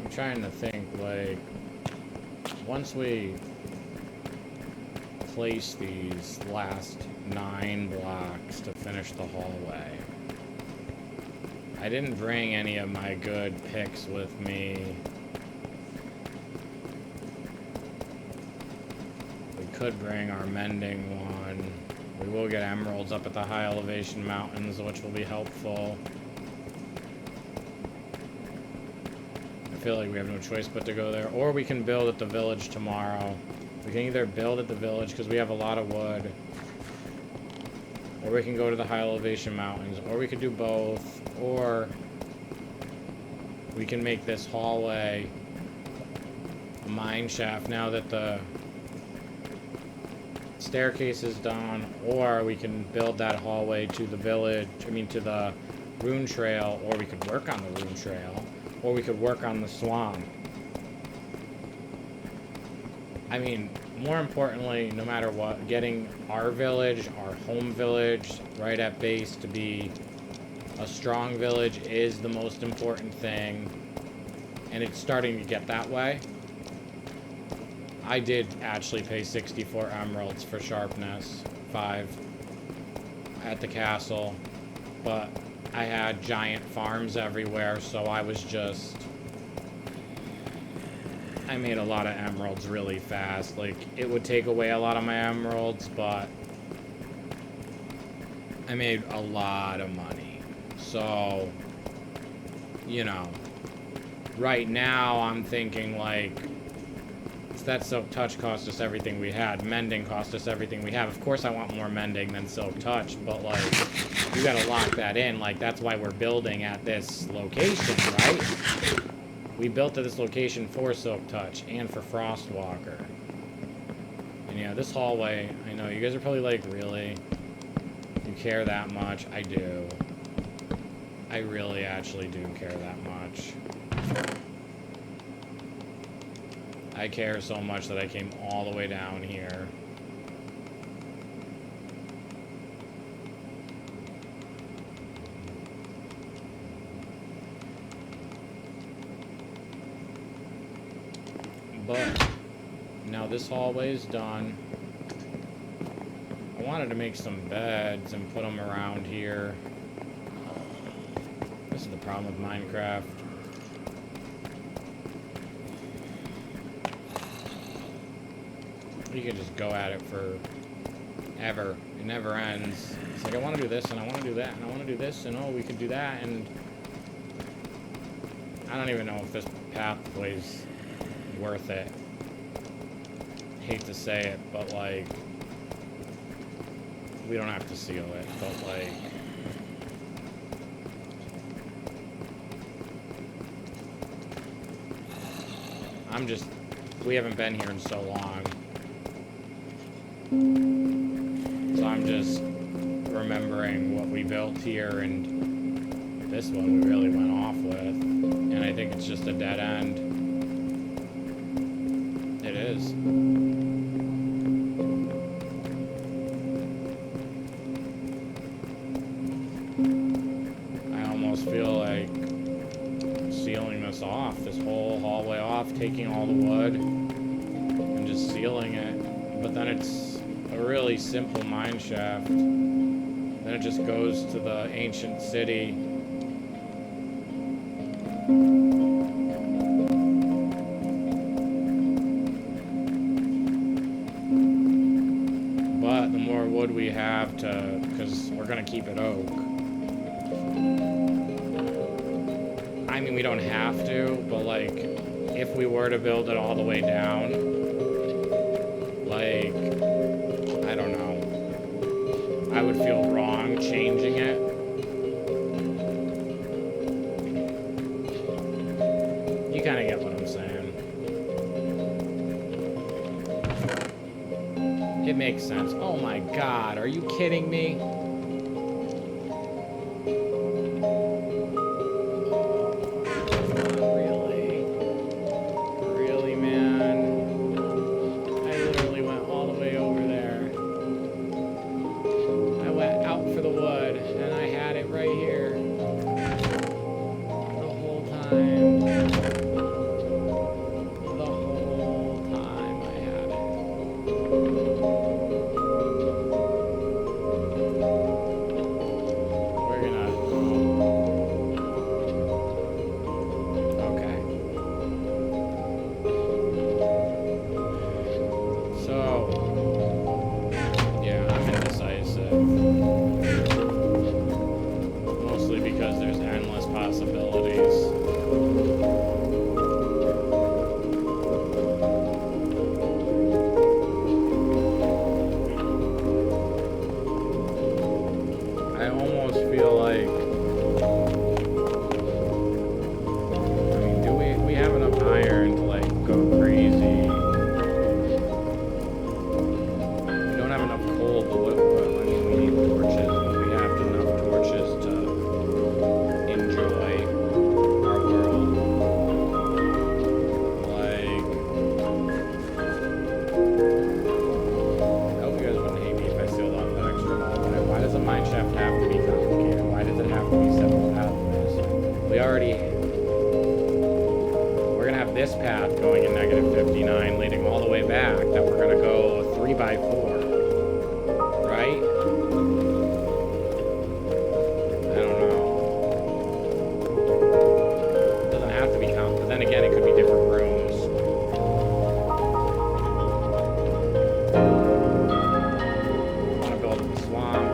Trying to think, like, once we place these last 9 blocks to finish the hallway, I didn't bring any of my good picks with me. We could bring our mending one. We will get emeralds up at the high elevation mountains, which will be helpful. I feel like we have no choice but to go there, or we can build at the village tomorrow. We can either build at the village because we have a lot of wood, or we can go to the high elevation mountains, or we could do both, or we can make this hallway a mine shaft now that the staircase is done, or we can build that hallway to the village, to the rune trail, or we could work on the rune trail. Or we could work on the swamp. I mean, more importantly, no matter what, getting our village, our home village, right at base to be a strong village is the most important thing. And it's starting to get that way. I did actually pay 64 emeralds for sharpness, 5, at the castle. But I had giant farms everywhere, so I made a lot of emeralds really fast. Like, it would take away a lot of my emeralds, but I made a lot of money. So, you know, right now I'm thinking, like, that Silk Touch cost us everything we had. Mending cost us everything we have. Of course I want more Mending than Silk Touch, but, like, you gotta lock that in. Like, that's why we're building at this location, right? We built at this location for Silk Touch and for Frostwalker. And yeah, this hallway, I know, you guys are probably like, really? You care that much? I do. I really actually do care that much. I care so much that I came all the way down here. But now this hallway is done. wanted to make some beds and put them around here. This is the problem with Minecraft. You can just go at it for ever. It never ends. It's like, I want to do this, and I want to do that, and I want to do this, and oh, we could do that, and I don't even know if this pathway's worth it. Hate to say it, but like, we don't have to seal it, but like, we haven't been here in so long. So I'm just remembering what we built here, and this one we really went off with. And I think it's just a dead end. It is. I almost feel like sealing this off, this whole hallway off, taking all the wood and just sealing it. But then it's a really simple mine shaft. Then it just goes to the ancient city. But the more wood we have to, because we're gonna keep it oak. I mean, we don't have to, but like, if we were to build it all the way down, like, I don't know. I would feel wrong changing it. You kind of get what I'm saying. It makes sense. Oh my god, are you kidding me? This path going in -59, leading all the way back, that we're going to go 3x4, right? I don't know. It doesn't have to be counted, but then again, it could be different rooms. I want to build a swamp.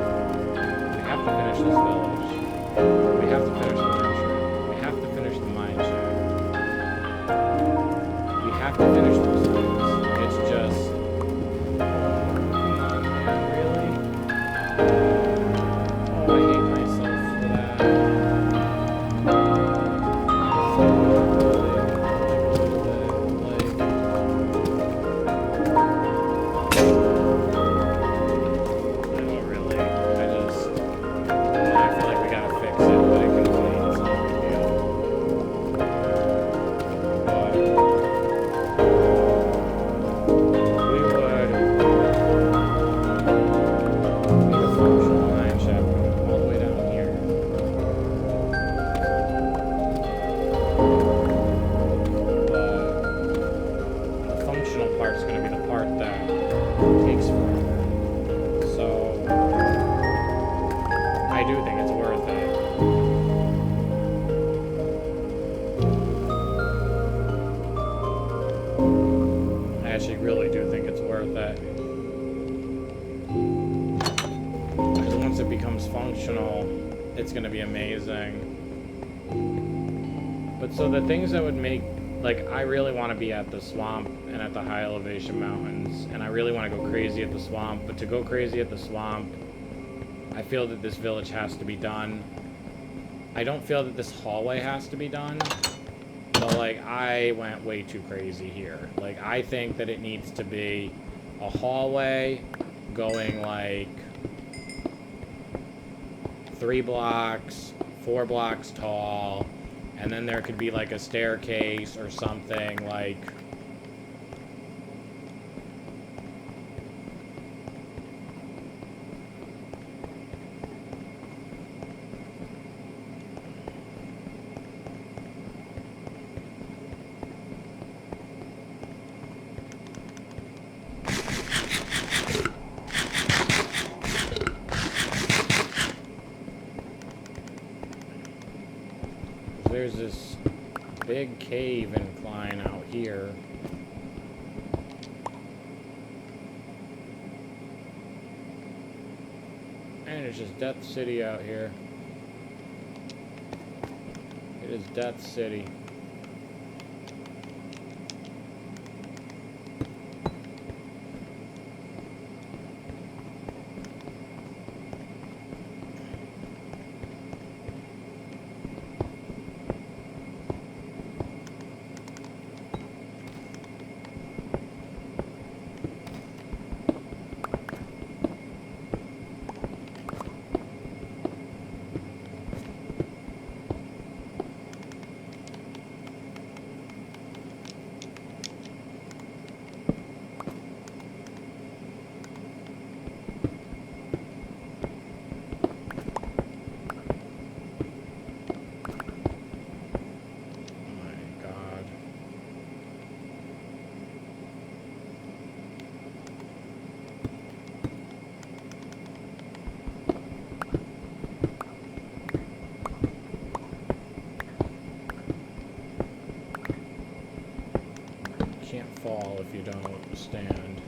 We have to finish this village. We have to finish the nursery. We have to finish the mine shaft. Have to finish those things. It's just, come on, man, really? it becomes functional, it's gonna be amazing. But so the things that would make, like, I really want to be at the swamp and at the high elevation mountains, and I really want to go crazy at the swamp, but to go crazy at the swamp, I feel that this village has to be done. I don't feel that this hallway has to be done, but, like, I went way too crazy here. Like, I think that it needs to be a hallway going, like, 3 blocks, 4 blocks tall, and then there could be, like, a staircase or something, like... There's this big cave incline out here. And it's just Death City out here. It is Death City. Can't fall if you don't stand.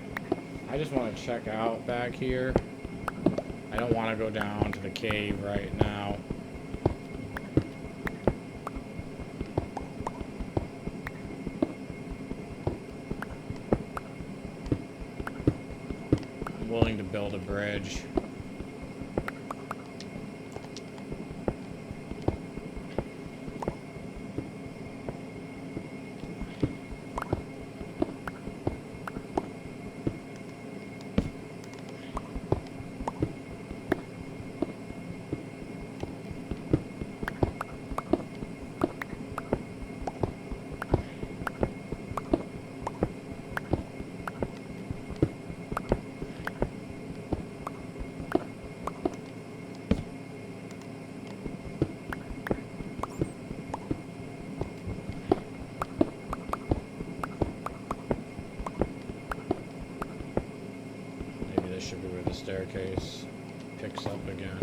I just want to check out back here. I don't want to go down to the cave right now. I'm willing to build a bridge. Should be where the staircase picks up again.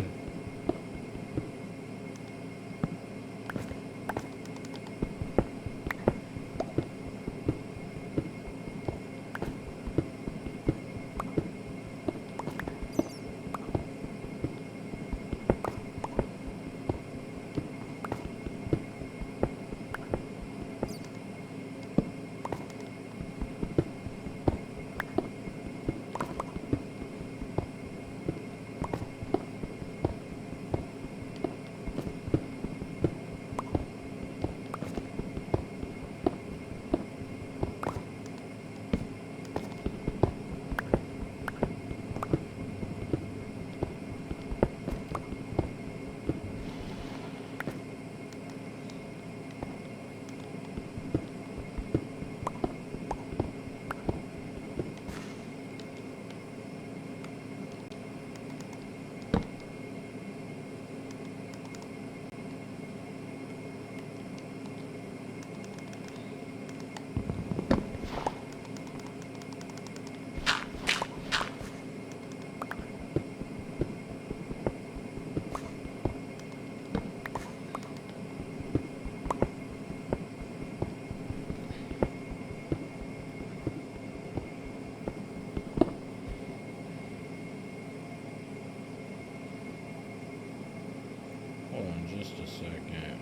Just a second.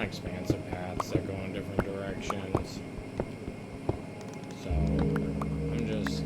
Expansive paths that go in different directions. So I'm just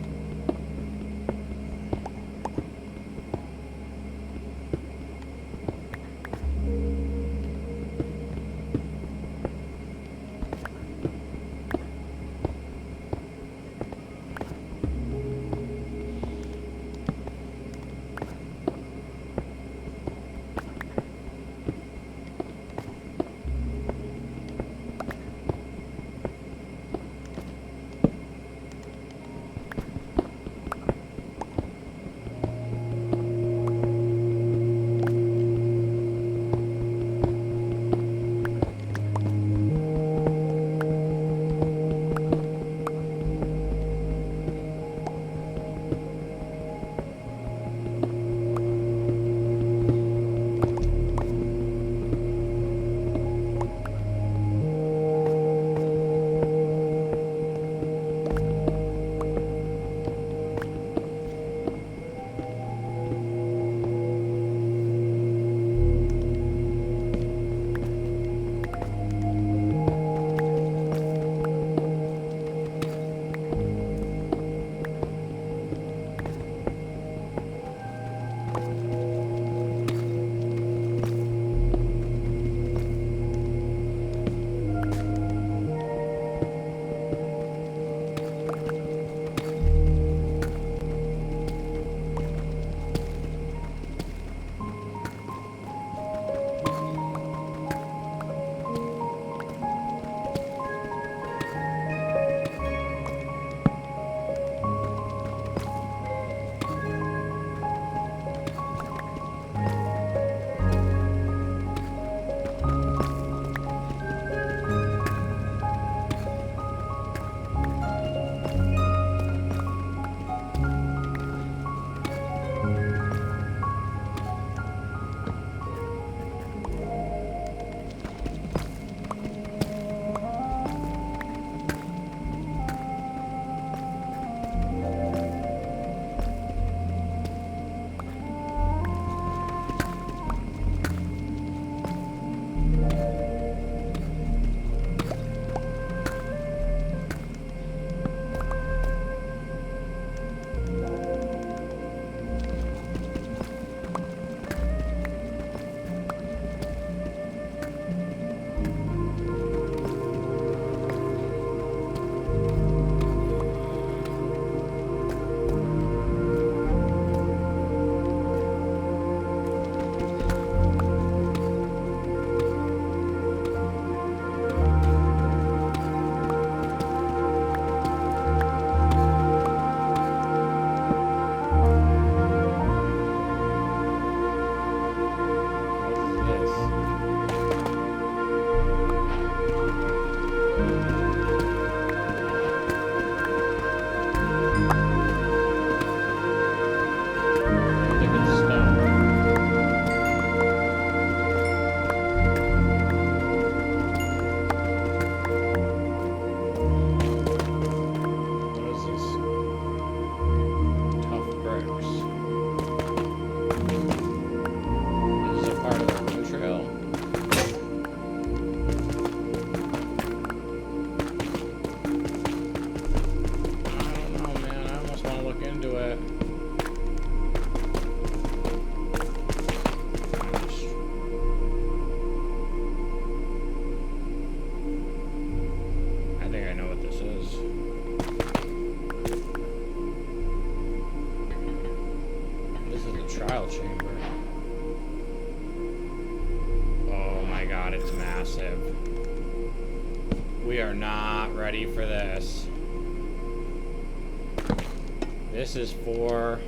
trial chamber. Oh my god, it's massive. We are not ready for this. This is for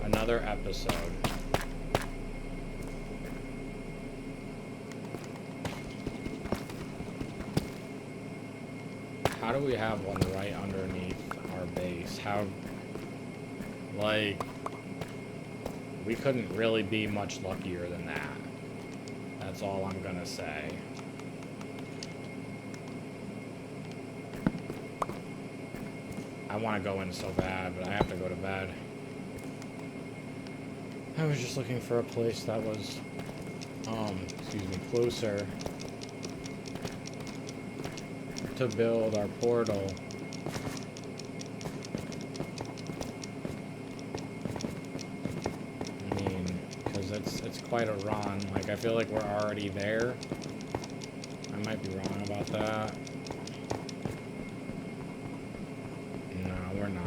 another episode. How do we have one right underneath our base? How, like, we couldn't really be much luckier than that. That's all I'm gonna say. I want to go in so bad, but I have to go to bed. I was just looking for a place that was, excuse me, closer to build our portal. I mean, because it's quite a run. Like, I feel like we're already there. I might be wrong about that. No, we're not.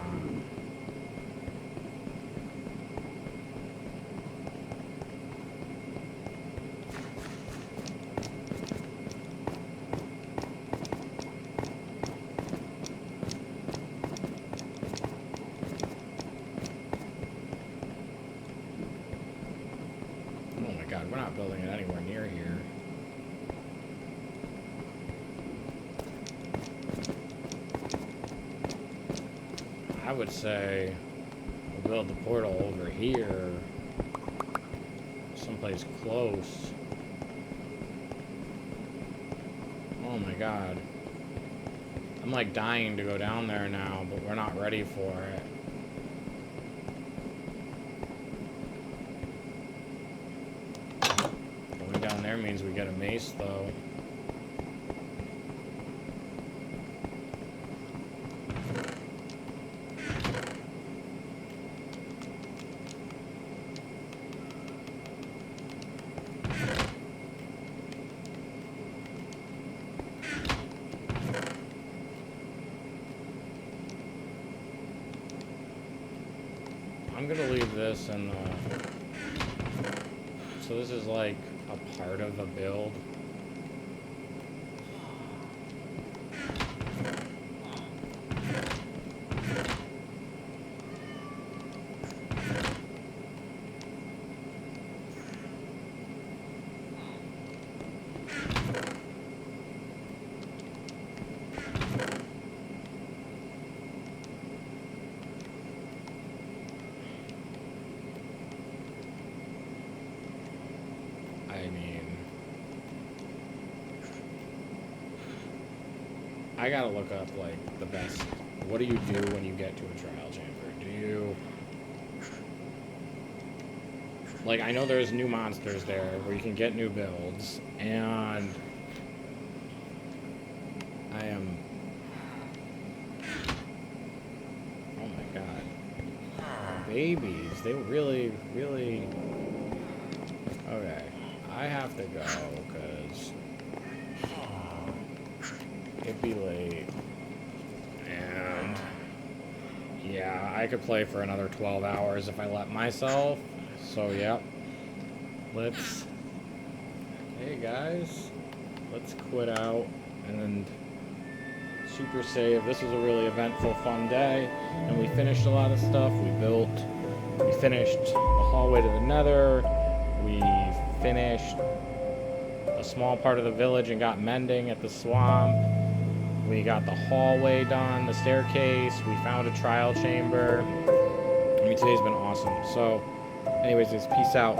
Oh my god, we're not building it anywhere near here. I would say we'll build the portal over here, someplace close. Oh my god. I'm like dying to go down there now, but we're not ready for it. Going down there means we get a mace though. I'm gonna leave this in the... So this is like a part of the build. I mean, I gotta look up, like, the best. What do you do when you get to a trial chamber? Do you... Like, I know there's new monsters there where you can get new builds, and I am... Oh my god. Babies, they really, really... Okay. I have to go, because it'd be late, and yeah, I could play for another 12 hours if I let myself, so yep, let's, hey guys, let's quit out and super save. This was a really eventful, fun day, and we finished a lot of stuff. We finished the hallway to the nether, we finished a small part of the village and got Mending at the swamp. We got the hallway done, the staircase. We found a trial chamber. I mean, today's been awesome. So, anyways, peace out.